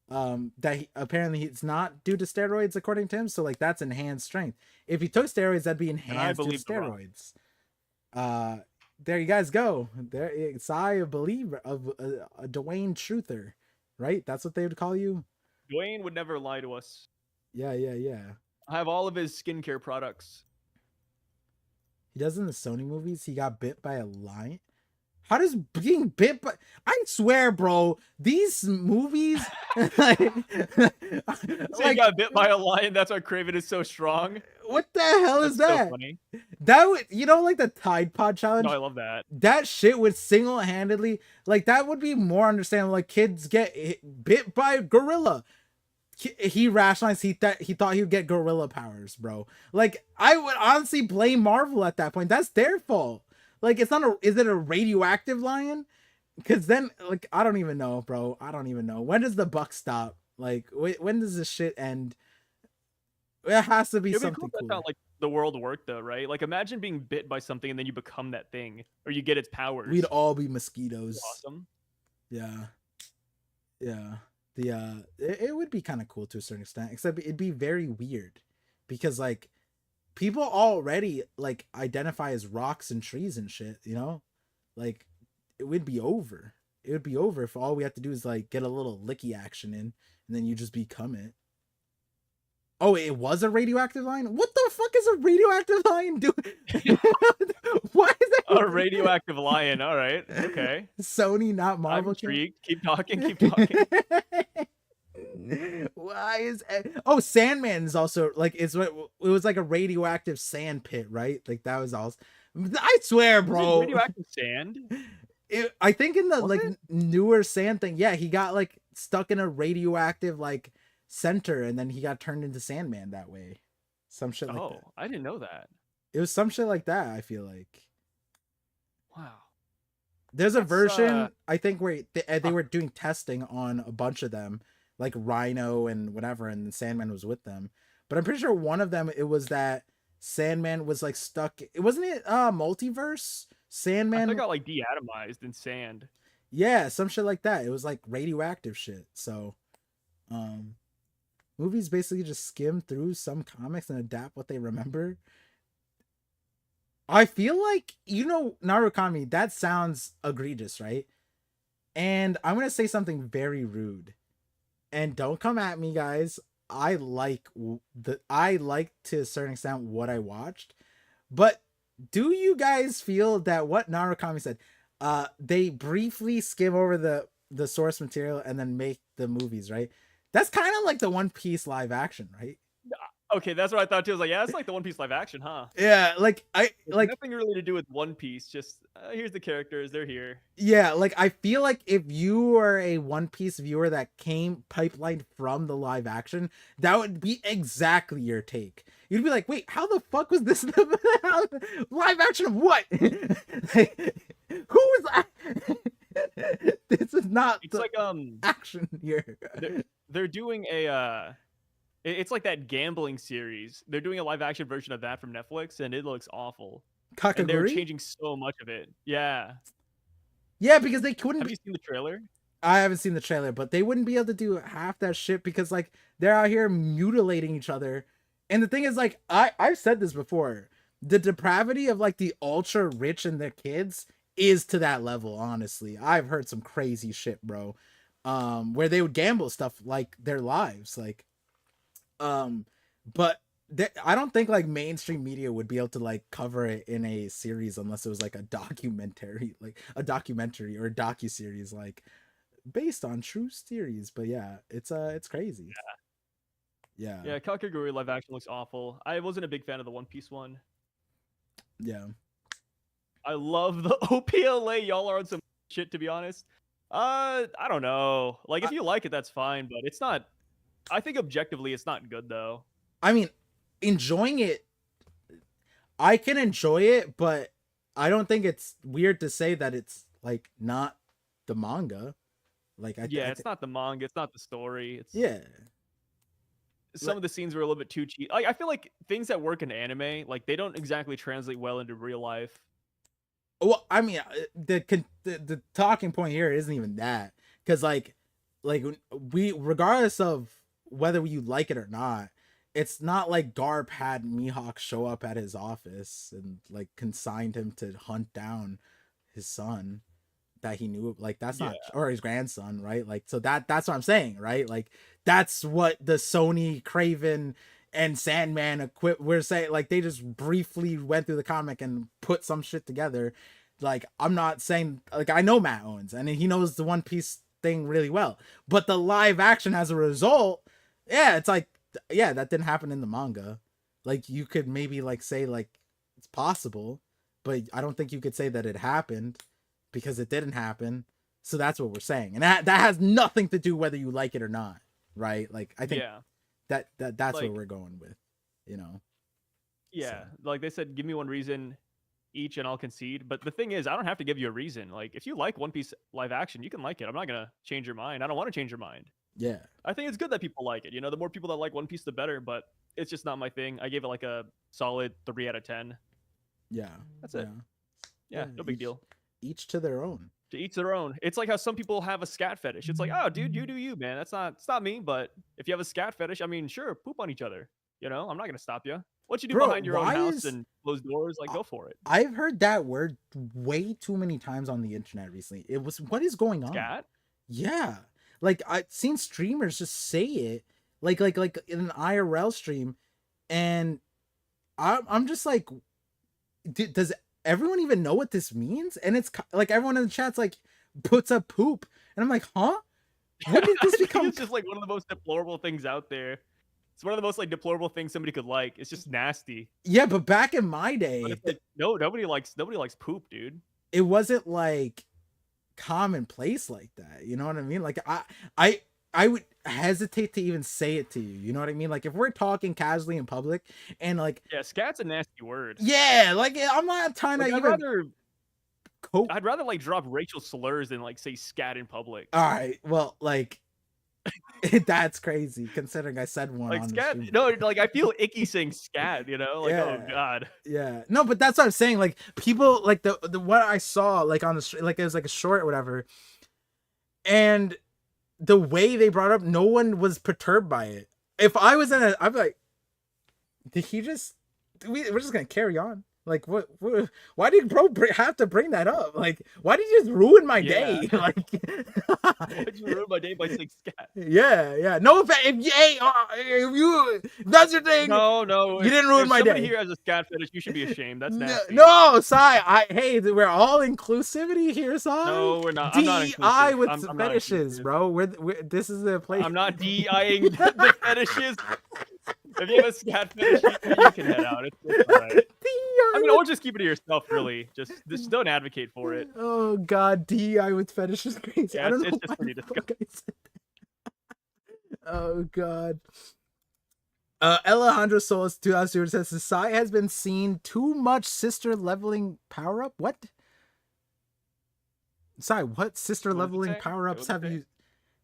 That apparently it's not due to steroids according to him. So like that's enhanced strength. If he took steroids, that'd be enhanced due to steroids. There you guys go. There, Sai a believer of a Dwayne truther, right? That's what they would call you. Dwayne would never lie to us. Yeah. I have all of his skincare products. He does in the Sony movies. He got bit by a lion. How does being bit by... I swear, bro, these movies... So he got bit by a lion, that's why Craven is so strong? What the hell is that? So funny. That would... You know, like the Tide Pod challenge? No, I love that. That shit would single-handedly... Like, that would be more understandable. Like, kids get bit by a gorilla. He rationalized he thought he would get gorilla powers, bro. Like, I would honestly blame Marvel at that point. That's their fault. Like, it's not is it a radioactive lion? Because then, like, I don't even know, bro. I don't even know. When does the buck stop? Like, when does this shit end? It has to be something cool. That's how, like, the world worked, though, right? Like, imagine being bit by something and then you become that thing. Or you get its powers. We'd all be mosquitoes. Awesome. Yeah. It would be kind of cool to a certain extent. Except it'd be very weird. Because, like, people already like identify as rocks and trees and shit, you know? Like it would be over. It would be over if all we have to do is like get a little licky action in and then you just become it. Oh, it was a radioactive lion? What the fuck is a radioactive lion doing? Why is that a radioactive lion? All right. Okay. Sony, not Marvel. I'm intrigued. Keep talking. Why is Sandman is also like it was like a radioactive sand pit, right? Like that was all. I swear, bro. Radioactive sand. I think in the Was like it? newer Sand thing, yeah, he got like stuck in a radioactive like center, and then he got turned into Sandman that way. Some shit like that. Oh, I didn't know that. It was some shit like that. I feel like Wow. there's a That's version I think where they uh, were doing testing on a bunch of them, like Rhino and whatever, and Sandman was with them. But I'm pretty sure one of them it was that Sandman was like stuck. It wasn't it multiverse I think Sandman. I got like deatomized in sand. Yeah, some shit like that. It was like radioactive shit. So, um, movies basically just skim through some comics and adapt what they remember. I feel like Narukami. That sounds egregious, right? And I'm gonna say something very rude. And don't come at me, guys. I like to a certain extent what I watched, but do you guys feel that what Narukami said, they briefly skim over the source material and then make the movies, right? That's kind of like the One Piece live action, right? Okay, that's what I thought too. I was like, yeah, it's like the One Piece live action, huh? Yeah, like I It's like nothing really to do with One Piece. Just here's the characters. They're here. yeah, like I feel like if you are a One Piece viewer that came pipelined from the live action, that would be exactly your take. You'd be like, "Wait, how the fuck was this live action of what? Like, who was this is not It's the like action here." they're doing a it's like that gambling series. They're doing a live action version of that from Netflix, and it looks awful. And they're Kakaguri? changing so much of it. Yeah. Yeah, because they couldn't Have you seen the trailer? I haven't seen the trailer, but they wouldn't be able to do half that shit because like they're out here mutilating each other. And the thing is, like, I've said this before. The depravity of like the ultra rich and their kids is to that level, honestly. I've heard some crazy shit, bro. Where they would gamble stuff like their lives. Like, but I don't think like mainstream media would be able to like cover it in a series unless it was like a documentary, or a docu series, like based on true series. But yeah, it's crazy. Yeah, Yeah, Kakaguri live action looks awful. I wasn't a big fan of the One Piece one. yeah. I love the OPLA. Y'all are on some shit, to be honest. I don't know. Like, if you like it, that's fine, but it's not. I think objectively, it's not good though. I mean, enjoying it, I can enjoy it, but I don't think it's weird to say that it's like not the manga. Like Yeah, it's not the manga. It's not the story. It's yeah. some Like, of the scenes were a little bit too cheap. Like, I feel like things that work in anime, like they don't exactly translate well into real life. well, I mean, the talking point here isn't even that, because like we, regardless of whether you like it or not, it's not like Garp had Mihawk show up at his office and like consigned him to hunt down his son that he knew. Like that's Yeah, not, or his grandson, right? Like, so that's what I'm saying, right? Like that's what the Sony Craven and Sandman equip we're saying. Like they just briefly went through the comic and put some shit together. Like I'm not saying, like, I know Matt Owens and he knows the One Piece thing really well, but the live action as a result, yeah, it's like, yeah, that didn't happen in the manga. Like you could maybe like say like it's possible, but I don't think you could say that it happened because it didn't happen. So that's what we're saying, and that has nothing to do whether you like it or not, right? Like I think yeah, that's what like we're going with, you know. So yeah. Like they said, give me one reason each, and I'll concede. But the thing is, I don't have to give you a reason. Like if you like One Piece live action, you can like it. I'm not gonna change your mind. I don't want to change your mind. yeah, I think it's good that people like it. You know, the more people that like One Piece, the better. But it's just not my thing. I gave it like a solid 3 out of 10. yeah, That's yeah, it. yeah. Yeah, no big deal. Each to their own. To each their own. It's like how some people have a scat fetish. It's like, oh, dude, you do you, man. It's not me. But if you have a scat fetish, I mean, sure, poop on each other. You know, I'm not gonna stop you. What you do Bro, behind your own why house is and closed doors, like go for it. I've heard that word way too many times on the internet recently. It was, what is going on? Scat? Yeah, like I've seen streamers just say it, like in an IRL stream, and I'm just like, does everyone even know what this means? And it's like everyone in the chat's like puts up poop, and I'm like, huh? When did this I think become? it's just like one of the most deplorable things out there. It's one of the most like deplorable things somebody could like. It's just nasty. Yeah, but back in my But day, it's like no, nobody likes poop, dude. it wasn't like commonplace like that. You know what I mean? Like I would hesitate to even say it to you. You know what I mean? Like if we're talking casually in public and like Yeah, scat's a nasty word. yeah, like I'm not trying Like to even cope. I'd rather like drop racial slurs than like say scat in public. All right, well, like that's crazy considering I said one Like on the scat, stream. no, like I feel icky saying scat, you know? Like, oh Yeah. god. Yeah. No, but that's what I'm saying. Like people like the what I saw like on the street, like it was like a short or whatever. And the way they brought up, no one was perturbed by it. If I was in a, I'd be like, did he just? We're just gonna carry on. Like what why did bro have to bring that up? Like why did you just ruin my day? Like Why'd you ruin my day by saying scat? yeah. No, if you if that's your thing. No, you didn't ruin my day. Somebody here has a scat fetish. You should be ashamed. That's nasty. No, Sai. Hey, we're all inclusivity here, Sai. No, we're not. DI with I'm fetishes, bro. This is the place. I'm not DIing the fetishes. If you have a scat fetish, you can head out. It's all right. I mean, or just keep it to yourself, really. Just don't advocate for it. Oh God, DEI with fetish is crazy. Yeah, I don't know it's just why pretty the fuck disgusting. I said that. Oh God. Alejandro Solis 2000 says the Sai has been seen too much sister leveling power up. What? Sai, what sister leveling power ups have you?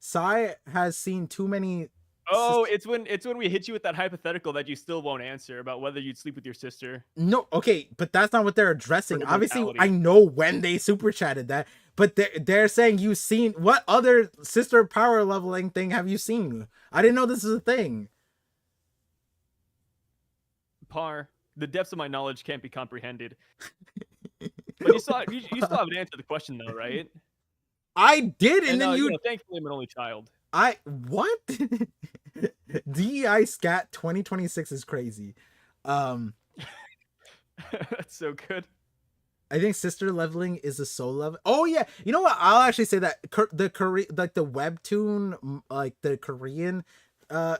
Sai has seen too many. Oh, it's when we hit you with that hypothetical that you still won't answer about whether you'd sleep with your sister. No, okay, but that's not what they're addressing. Obviously, I know when they super chatted that, but they're saying you've seen what other sister power leveling thing have you seen? I didn't know this is a thing. Par, the depths of my knowledge can't be comprehended. But you still haven't answered the question though, right? I did, and then you know, thankfully I'm an only child. What? DEI scat 2026 is crazy. That's so good. I think sister leveling is a soul level. Oh yeah, you know what? I'll actually say that the Korean, like the webtoon, like the Korean,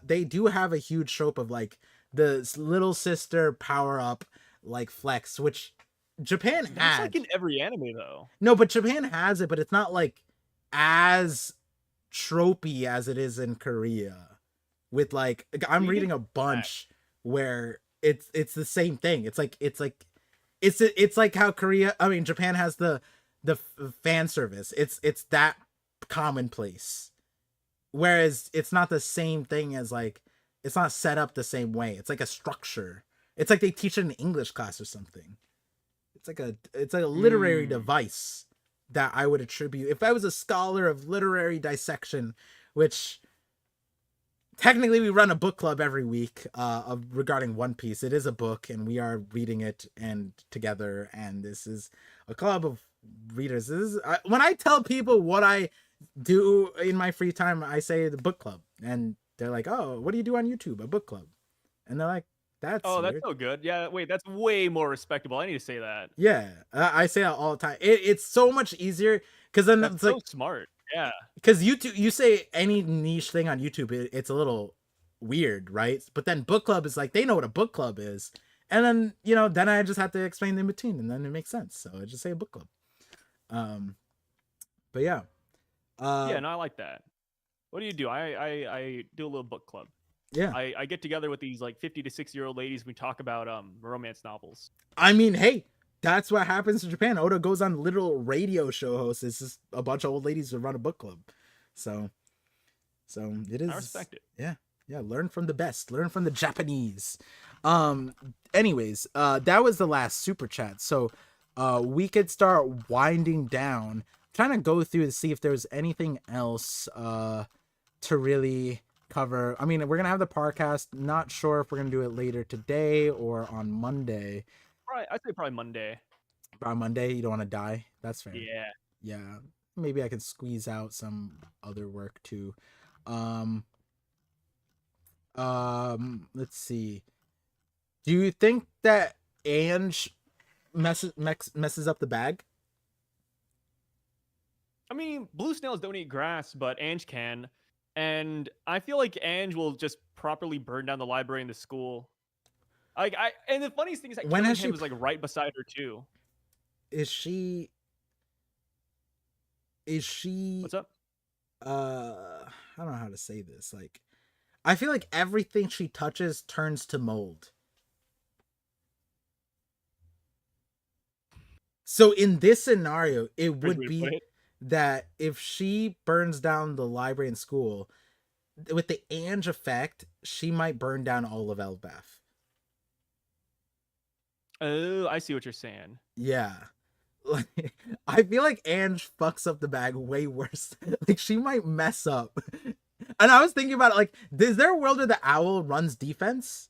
they do have a huge trope of like the little sister power up like flex, which Japan has. That's like in every anime though. No, but Japan has it, but it's not like as tropey as it is in Korea. With like I'm reading a bunch where it's the same thing. It's like how Japan has the fan service. It's that commonplace. Whereas it's not the same thing as like it's not set up the same way. It's like a structure. It's like they teach it in English class or something. It's like a literary device that I would attribute if I was a scholar of literary dissection, which technically we run a book club every week regarding One Piece. It is a book and we are reading it and together, and this is a club of readers. When I tell people what I do in my free time, I say the book club, and they're like, oh, what do you do on YouTube? A book club. And they're like, that's weird. So good. Yeah, wait, that's way more respectable. I need to say that. Yeah, I say that all the time. It's so much easier because then that's it's so like smart. Yeah, because YouTube, you say any niche thing on YouTube, it's a little weird, right? But then book club is like they know what a book club is, and then then I just have to explain in between, and then it makes sense. So I just say a book club. But yeah, yeah, no, I like that. What do you do? I do a little book club. Yeah, I get together with these like 50 to 60-year-old ladies. We talk about romance novels. I mean, hey, that's what happens in Japan. Oda goes on literal radio show hosts. It's just a bunch of old ladies who run a book club. So it is. I respect it. Yeah. Learn from the best. Learn from the Japanese. Anyways, that was the last super chat. So we could start winding down. Trying to go through to see if there's anything else to really cover. I mean, we're gonna have the podcast. Not sure if we're gonna do it later today or on Monday. I'd say probably Monday. By Monday, you don't want to die. That's fair. Yeah. Maybe I can squeeze out some other work too. Let's see. Do you think that Ange messes up the bag? I mean, blue snails don't eat grass, but Ange can. And I feel like Ange will just properly burn down the library in the school. And the funniest thing is that Killingham was like right beside her too. Is she? is she What's up? I don't know how to say this. Like, I feel like everything she touches turns to mold. So in this scenario, it Great would way to put be it. that if she burns down the library and school, with the Ange effect, she might burn down all of Elbaf. Oh, I see what you're saying. Yeah. Like, I feel like Ange fucks up the bag way worse. Like, she might mess up. And I was thinking about it, like, is there a world where the owl runs defense?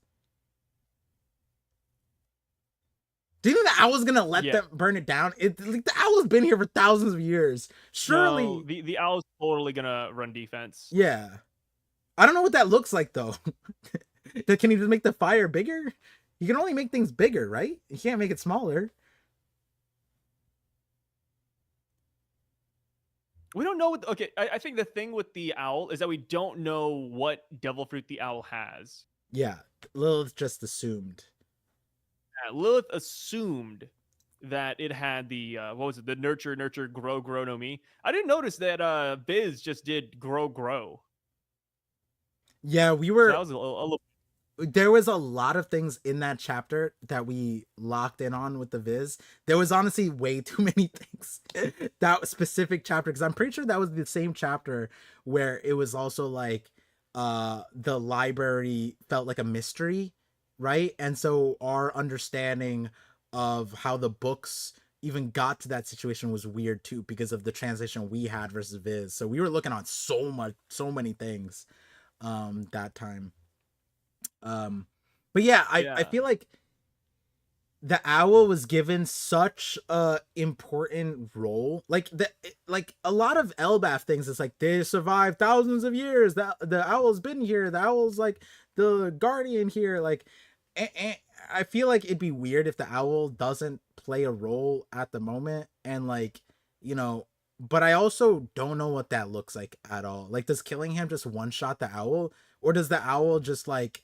Do you think the owl's gonna let Yeah. them burn it down? Like, the owl's been here for thousands of years. No, Surely, the owl's totally gonna run defense. yeah. I don't know what that looks like though. Can you just make the fire bigger? You can only make things bigger, right? You can't make it smaller. We don't know what. Okay, I think the thing with the owl is that we don't know what devil fruit the owl has. Yeah, Lilith just assumed. Lilith assumed that it had the what was it? The nurture, grow no me. I didn't notice that Biz just did grow. Yeah, we So that were was a little. there was a lot of things in that chapter that we locked in on with the Viz. There was honestly way too many things. That specific chapter, because I'm pretty sure that was the same chapter where it was also like the library felt like a mystery, right? And so our understanding of how the books even got to that situation was weird too, because of the translation we had versus Viz. So we were looking on so many things that time. But yeah, I Yeah. feel like the owl was given such a important role. Like a lot of Elbaf things, it's like they survived thousands of years. The owl's been here. The owl's like the guardian here. Like, and I feel like it'd be weird if the owl doesn't play a role at the moment. And like, you know, but I also don't know what that looks like at all. Like, does killing him just one shot the owl, or does the owl just like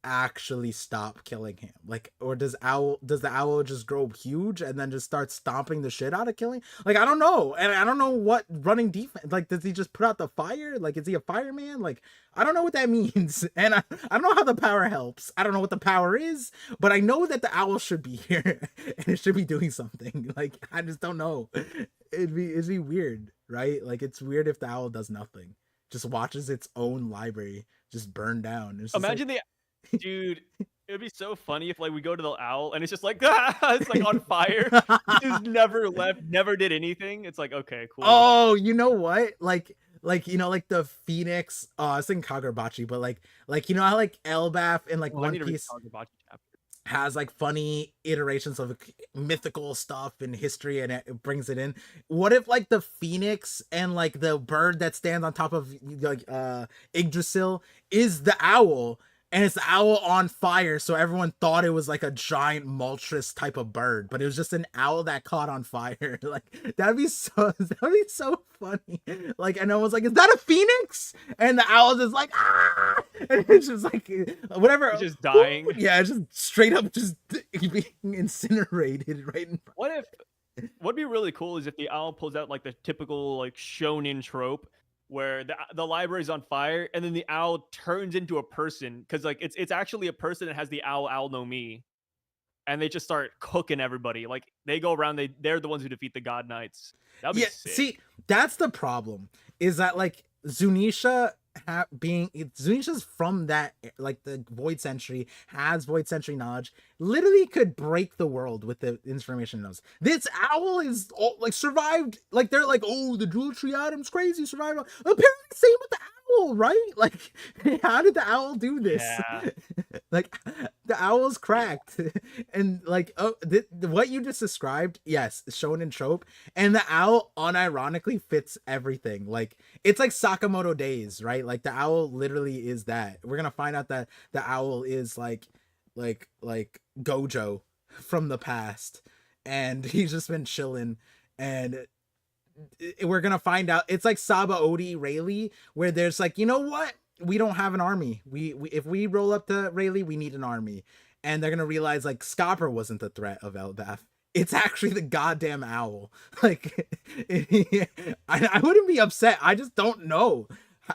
actually stop killing him? Like, or does the owl just grow huge and then just start stomping the shit out of killing? Like, I don't know. And I don't know what running defense, like, does he just put out the fire? Like, is he a fireman? Like, I don't know what that means. And I don't know how the power helps. I don't know what the power is, but I know that the owl should be here and it should be doing something. Like, I just don't know. It'd be weird, right? Like, it's weird if the owl does nothing, just watches its own library just burn down. It's just like, Imagine the dude. It would be so funny if like we go to the owl and it's just like it's like on fire. Just never left, never did anything. It's like okay, cool. oh, you know what? Like you know, like the Phoenix. Oh, I was thinking Kagurabachi, but like you know how like Elbaf and like Oh, I One need to read Piece the Kagurabachi chapter. has like funny iterations of mythical stuff and history, and it brings it in. What if like the Phoenix and like the bird that stands on top of like Yggdrasil is the owl, and it's the owl on fire, so everyone thought it was like a giant moltres type of bird, but it was just an owl that caught on fire. Like, that'd be so funny. Like, and I was like, is that a phoenix? And the owl just like, ah, and it's just like whatever. It's just dying. Yeah, just straight up just being incinerated right in front. What if what'd be really cool is if the owl pulls out like the typical like shonen trope where the library's on fire and then the owl turns into a person because like it's actually a person that has the owl no me and they just start cooking everybody. Like they go around, they're the ones who defeat the God Knights. That'd be Yeah, sick. see, that's the problem. Is that like Zunisha Zunisha's from that, like the Void Century, has Void Century knowledge, literally could break the world with the information it knows. This owl is like survived. Like, they're like, oh, the Jewel Tree Adam's crazy, survived. Apparently same with the owl, right? Like, how did the owl do this? Yeah. Like, the owl's cracked. And like, oh, what you just described, yes, shonen trope, and the owl unironically fits everything. Like, it's like Sakamoto Days, right? Like, the owl literally is that. We're gonna find out that the owl is like Gojo from the past, and he's just been chilling. And we're gonna find out it's like Saba Odi Rayleigh, where there's like, you know what, we don't have an army. We if we roll up to Rayleigh, we need an army. And they're gonna realize like Scopper wasn't the threat of Elbaf. it's actually the goddamn owl. Like, I wouldn't be upset. I just don't know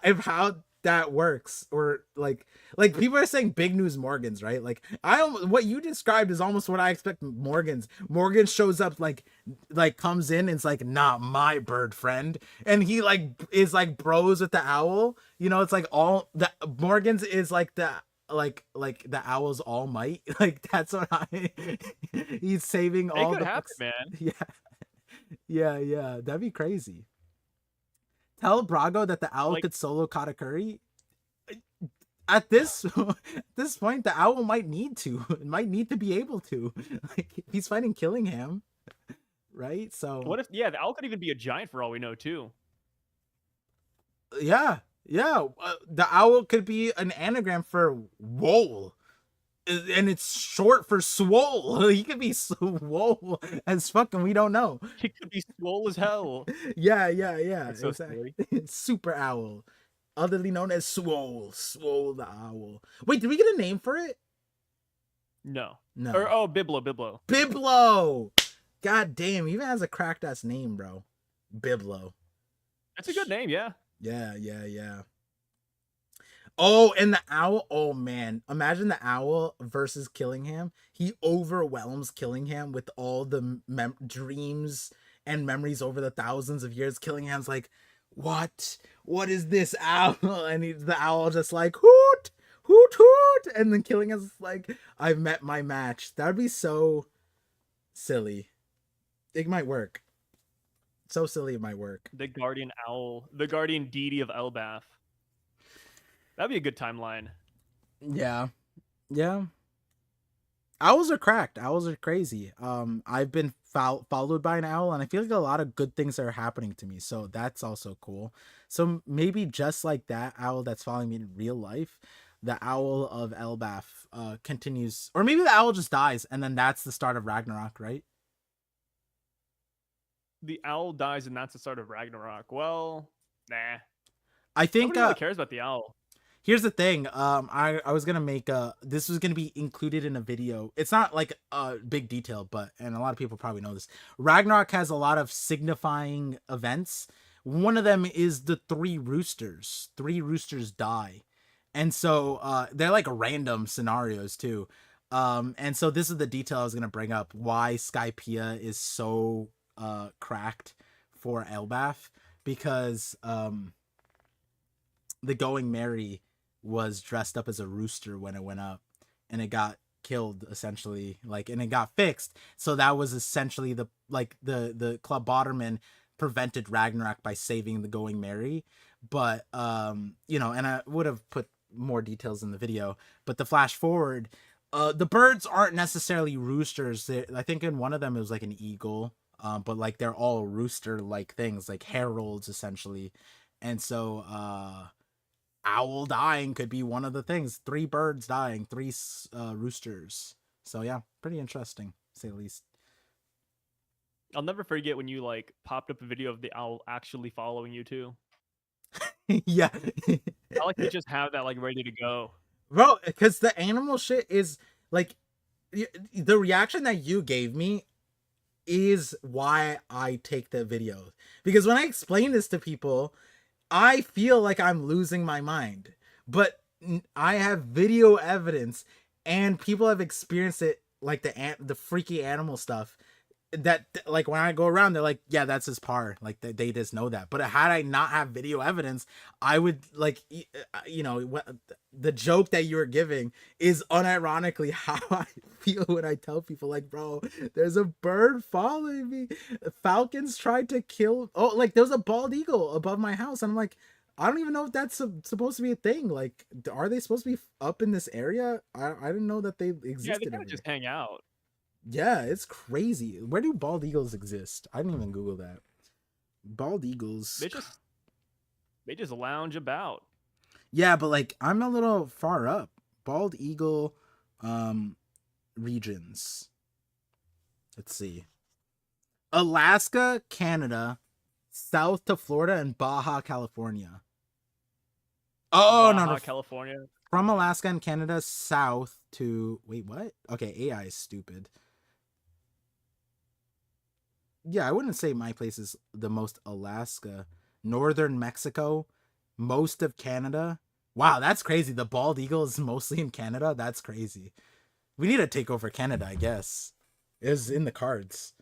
if how that works, or like people are saying big news Morgans, right? Like what you described is almost what I expect Morgans. Morgan shows up like comes in and it's like, not my bird friend, and he like is like bros with the owl. You know, it's like all the Morgans is like like the owl's all might. Like that's what I he's saving It all could the happen, man. yeah, yeah, that'd be crazy. Tell Brago that the owl Like, could solo Katakuri. At this at this point, the owl might need to. It might need to be able to. Like he's fighting Killingham, right? So what if? Yeah, the owl could even be a giant for all we know, too. yeah, yeah. The owl could be an anagram for wool, and it's short for swole. He could be swole as fucking. We don't know. He could be swole as hell. Yeah, That's so exactly. scary. Super owl, otherly known as Swole the owl. Wait, did we get a name for it? No. No. Or Biblo. Biblo. God damn, he even has a cracked ass name, bro. Biblo. That's a good name, yeah. Yeah. Oh, and the owl. Oh man, imagine the owl versus Killingham. He overwhelms Killingham with all the dreams and memories over the thousands of years. Killingham's like, what is this owl? And the owl just like, hoot, hoot, hoot. And then Killingham's like, I've met my match. That would be so silly. It might work. So silly it might work. The guardian owl, the guardian deity of Elbath. That'd be a good timeline. Yeah. Owls are cracked. Owls are crazy. I've been followed by an owl, and I feel like a lot of good things are happening to me. So that's also cool. So maybe just like that owl that's following me in real life, the owl of Elbath continues, or maybe the owl just dies, and then that's the start of Ragnarok, right? The owl dies, and that's the start of Ragnarok. Well, nah. I think nobody really cares about the owl. Here's the thing. I was gonna make this was gonna be included in a video. It's not like a big detail, but and a lot of people probably know this. Ragnarok has a lot of signifying events. One of them is the three roosters. Three roosters die, and so they're like random scenarios too. And so this is the detail I was gonna bring up. Why Skypiea is so cracked for Elbath, because the Going Merry was dressed up as a rooster when it went up, and it got killed essentially, like, and it got fixed. So that was essentially the Club Botterman prevented Ragnarok by saving the Going Merry. But you know, and I would have put more details in the video, but the flash forward, the birds aren't necessarily roosters. I think in one of them it was like an eagle, but like they're all rooster like things, like heralds essentially. And so owl dying could be one of the things. 3 birds dying, 3 roosters. So yeah, pretty interesting, to say the least. I'll never forget when you like popped up a video of the owl actually following you too. Yeah. I like to just have that like ready to go. Bro, because the animal shit is like, the reaction that you gave me is why I take the video. Because when I explain this to people, I feel like I'm losing my mind, but I have video evidence, and people have experienced it, like the freaky animal stuff. That like when I go around, they're like, yeah, that's his par. Like they just know that. But had I not have video evidence, I would like, you know, the joke that you were giving is unironically how I feel when I tell people, like, bro, there's a bird following me. Falcons tried to kill. Oh, like there was a bald eagle above my house, and I'm like, I don't even know if that's supposed to be a thing. Like, are they supposed to be up in this area? I didn't know that they existed. Yeah, they kind of just hang out. Yeah, it's crazy. Where do bald eagles exist? I didn't even Google that. Bald eagles. They just lounge about. Yeah, but like I'm a little far up. Bald eagle regions. Let's see. Alaska, Canada, south to Florida, and Baja California. Oh, Baja, no. California. From Alaska and Canada south to, wait, what? Okay, AI is stupid. yeah, I wouldn't say my place is the most Alaska. Northern Mexico, most of Canada. Wow, that's crazy. The bald eagle is mostly in Canada. That's crazy. We need to take over Canada, I guess. It was in the cards.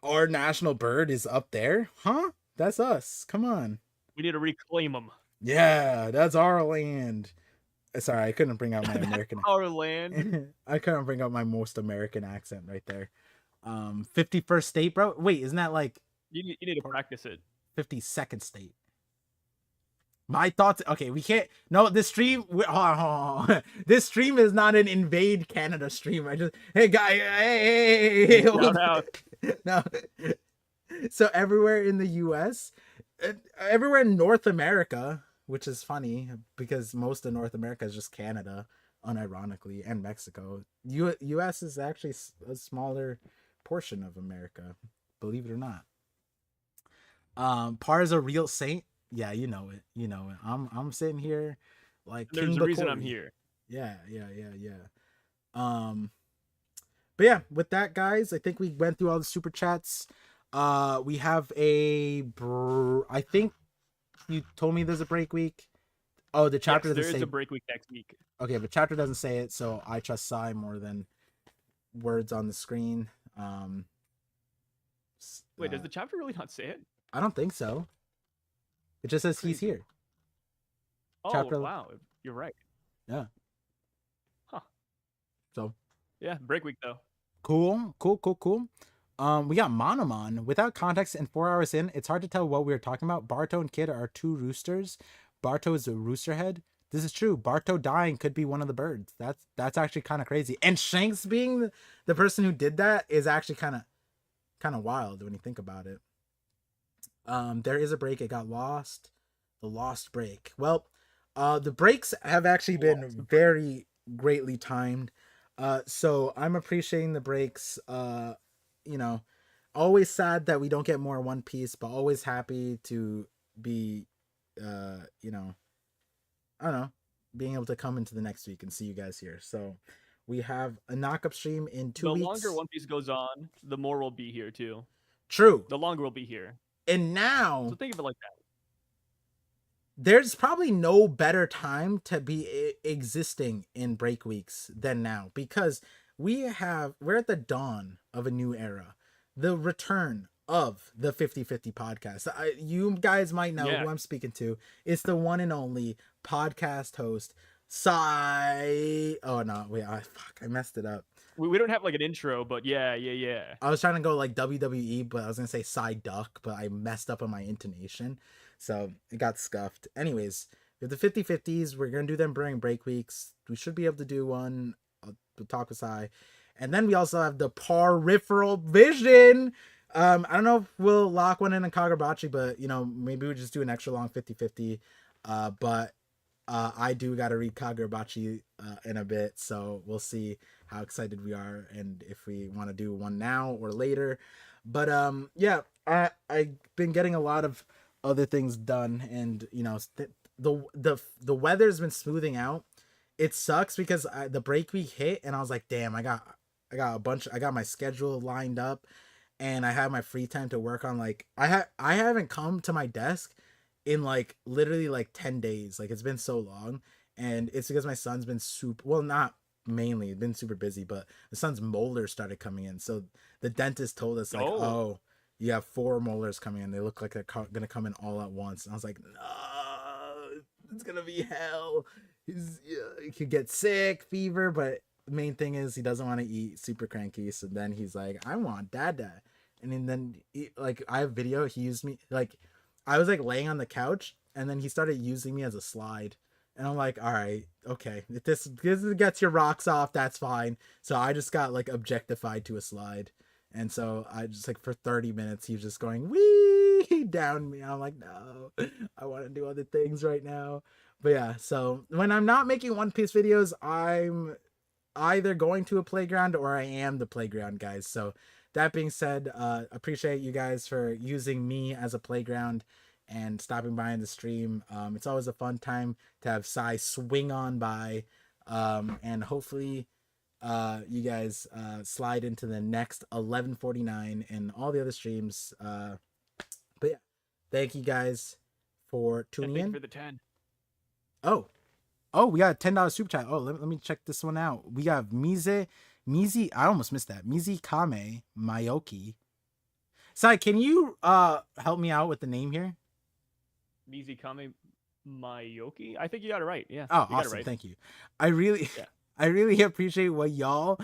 Our national bird is up there? Huh? That's us. Come on. We need to reclaim them. Yeah, that's our land. Sorry, I couldn't bring out my That's American. our land. I couldn't bring out my most American accent right there. 51st state, bro. Wait, isn't that like You need to practice it. 52nd state? My thoughts. Okay, we can't. No, this stream. This stream is not an invade Canada stream. I just, hey guy, hey. Shout out. No. So everywhere in the U.S., everywhere in North America, which is funny because most of North America is just Canada, unironically, and Mexico. U.S. is actually a smaller portion of America, believe it or not. Par is a real saint. Yeah, you know it. You know it. I'm sitting here like There's King a reason Bakori. I'm here. Yeah. But yeah, with that, guys, I think we went through all the super chats. We have I think you told me there's a break week. Oh, the chapter Yes, doesn't there is say a break week next week. Okay, but chapter doesn't say it, so I trust Sai more than words on the screen. Wait, does the chapter really not say it? I don't think so. It just says he's here. Oh, Chapter... wow. You're right. Yeah. Huh. So. Yeah, break week though. Cool. We got Monomon. Without context and 4 hours in, it's hard to tell what we were talking about. Barto and Kid are two roosters. Barto is a rooster head. This is true. Barto dying could be one of the birds. That's actually kind of crazy. And Shanks being the person who did that is actually kind of wild when you think about it. There is a break. It got lost. The lost break. Well, the breaks have actually been very greatly timed. So I'm appreciating the breaks. You know, always sad that we don't get more One Piece, but always happy to be, you know, I don't know, being able to come into the next week and see you guys here. So we have a knock-up stream in 2 weeks. The longer One Piece goes on, the more we'll be here too. True. The longer we'll be here. And now, so think of it like that. There's probably no better time to be existing in break weeks than now, because we're at the dawn of a new era, the return of the 50/50 podcast. You guys might know who I'm speaking to. It's the one and only podcast host, Sai. Oh no, wait, I messed it up. We don't have like an intro, but yeah. I was trying to go like WWE, but I was gonna say Sai Duck, but I messed up on my intonation, so it got scuffed. Anyways, with the 50/50s, we're gonna do them during break weeks. We should be able to do one. I'll talk with Sai, and then we also have the Referral Vision. I don't know if we'll lock one in Kagurabachi, but you know, maybe we just do an extra long 50/50. But I do got to read Kagurabachi in a bit, so we'll see how excited we are and if we want to do one now or later. But yeah, I've been getting a lot of other things done, and you know, the weather's been smoothing out. It sucks because the break week hit, and I was like, damn, I got my schedule lined up, and I have my free time to work on. Like I haven't come to my desk in like literally like 10 days. Like it's been so long, and it's because my son's been not mainly been super busy, but the son's molars started coming in. So the dentist told us like, oh, you have 4 molars coming in. They look like they're gonna come in all at once. And I was like, no, it's gonna be hell. He could get sick, fever, but the main thing is he doesn't want to eat, super cranky. So then he's like, I want dada. And then like I have video, he used me, like I was like laying on the couch, and then he started using me as a slide. And I'm like, all right, okay, if this gets your rocks off, that's fine. So I just got like objectified to a slide. And so I just like for 30 minutes, he was just going wee down me. I'm like, no, I want to do other things right now. But yeah, so when I'm not making One Piece videos, I'm either going to a playground or I am the playground, guys. So that being said, appreciate you guys for using me as a playground and stopping by in the stream. It's always a fun time to have Sai swing on by, and hopefully you guys slide into the next 11:49 and all the other streams. But yeah, thank you guys for tuning thank in. you for the 10. Oh, we got a $10 super chat. Oh, let me check this one out. We got Mizi. I almost missed that. Mizi Kame Mayoki. Sai, can you help me out with the name here? Mizukami Mayoki? I think you got it right. Yeah. Oh, you got awesome. it right. Thank you. I really appreciate what y'all,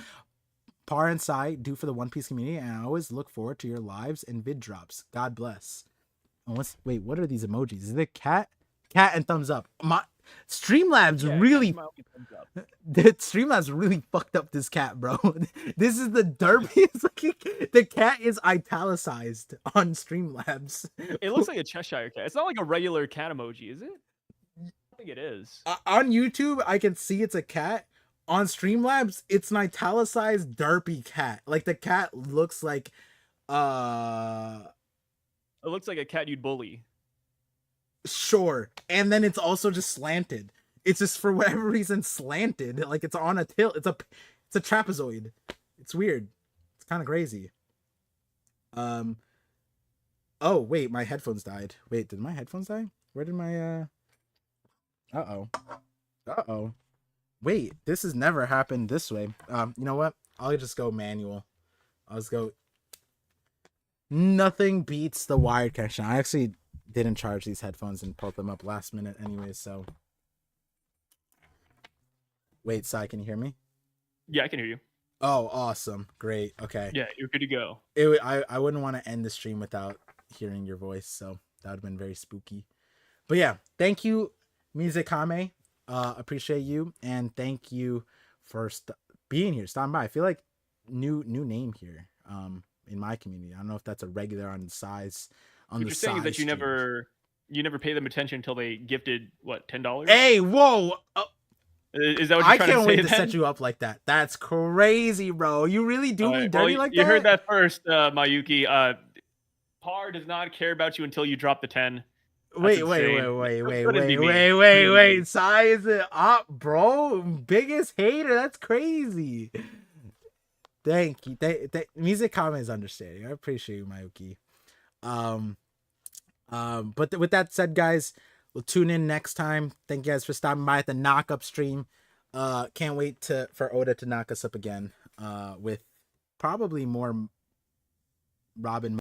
Par and Sai, do for the One Piece community, and I always look forward to your lives and vid drops. God bless. Wait, what are these emojis? Is it cat and thumbs up? My Streamlabs really Streamlabs really fucked up this cat, bro. This is the derpiest. The cat is italicized on Streamlabs. It looks like a Cheshire cat. It's not like a regular cat emoji, is it? I think it is. On YouTube, I can see it's a cat. On Streamlabs, it's an italicized derpy cat. Like the cat looks like It looks like a cat you'd bully. Sure. And then it's also just slanted. It's just for whatever reason slanted. Like it's on a tilt. It's a trapezoid. It's weird. It's kind of crazy. Oh wait, my headphones died. Wait, did my headphones die? Where did my Uh-oh. Wait, this has never happened this way. You know what? I'll just go manual. I'll just go. Nothing beats the wired connection. I actually didn't charge these headphones and pulled them up last minute anyway, so. Wait, Sai, can you hear me? Yeah, I can hear you. Oh, awesome. Great. Okay. Yeah, you're good to go. I wouldn't want to end the stream without hearing your voice, so that would have been very spooky. But yeah, thank you, Mizukame. Appreciate you, and thank you for being here, stopping by. I feel like new name here in my community. I don't know if that's a regular on the size. What you're saying is that you never pay them attention until they gifted what, $10? Hey, whoa! Is that what you're I trying can't to say? wait to then? set you up like that. That's crazy, bro. You really do me dirty like that? You heard that first, Mayuki. Par does not care about you until you drop the 10. Wait. Sai is it up, bro? Biggest hater. That's crazy. Thank you. Music comment is understanding. I appreciate you, Mayuki. But with that said, guys, we'll tune in next time. Thank you guys for stopping by at the knock up stream. Can't wait for Oda to knock us up again with probably more Robin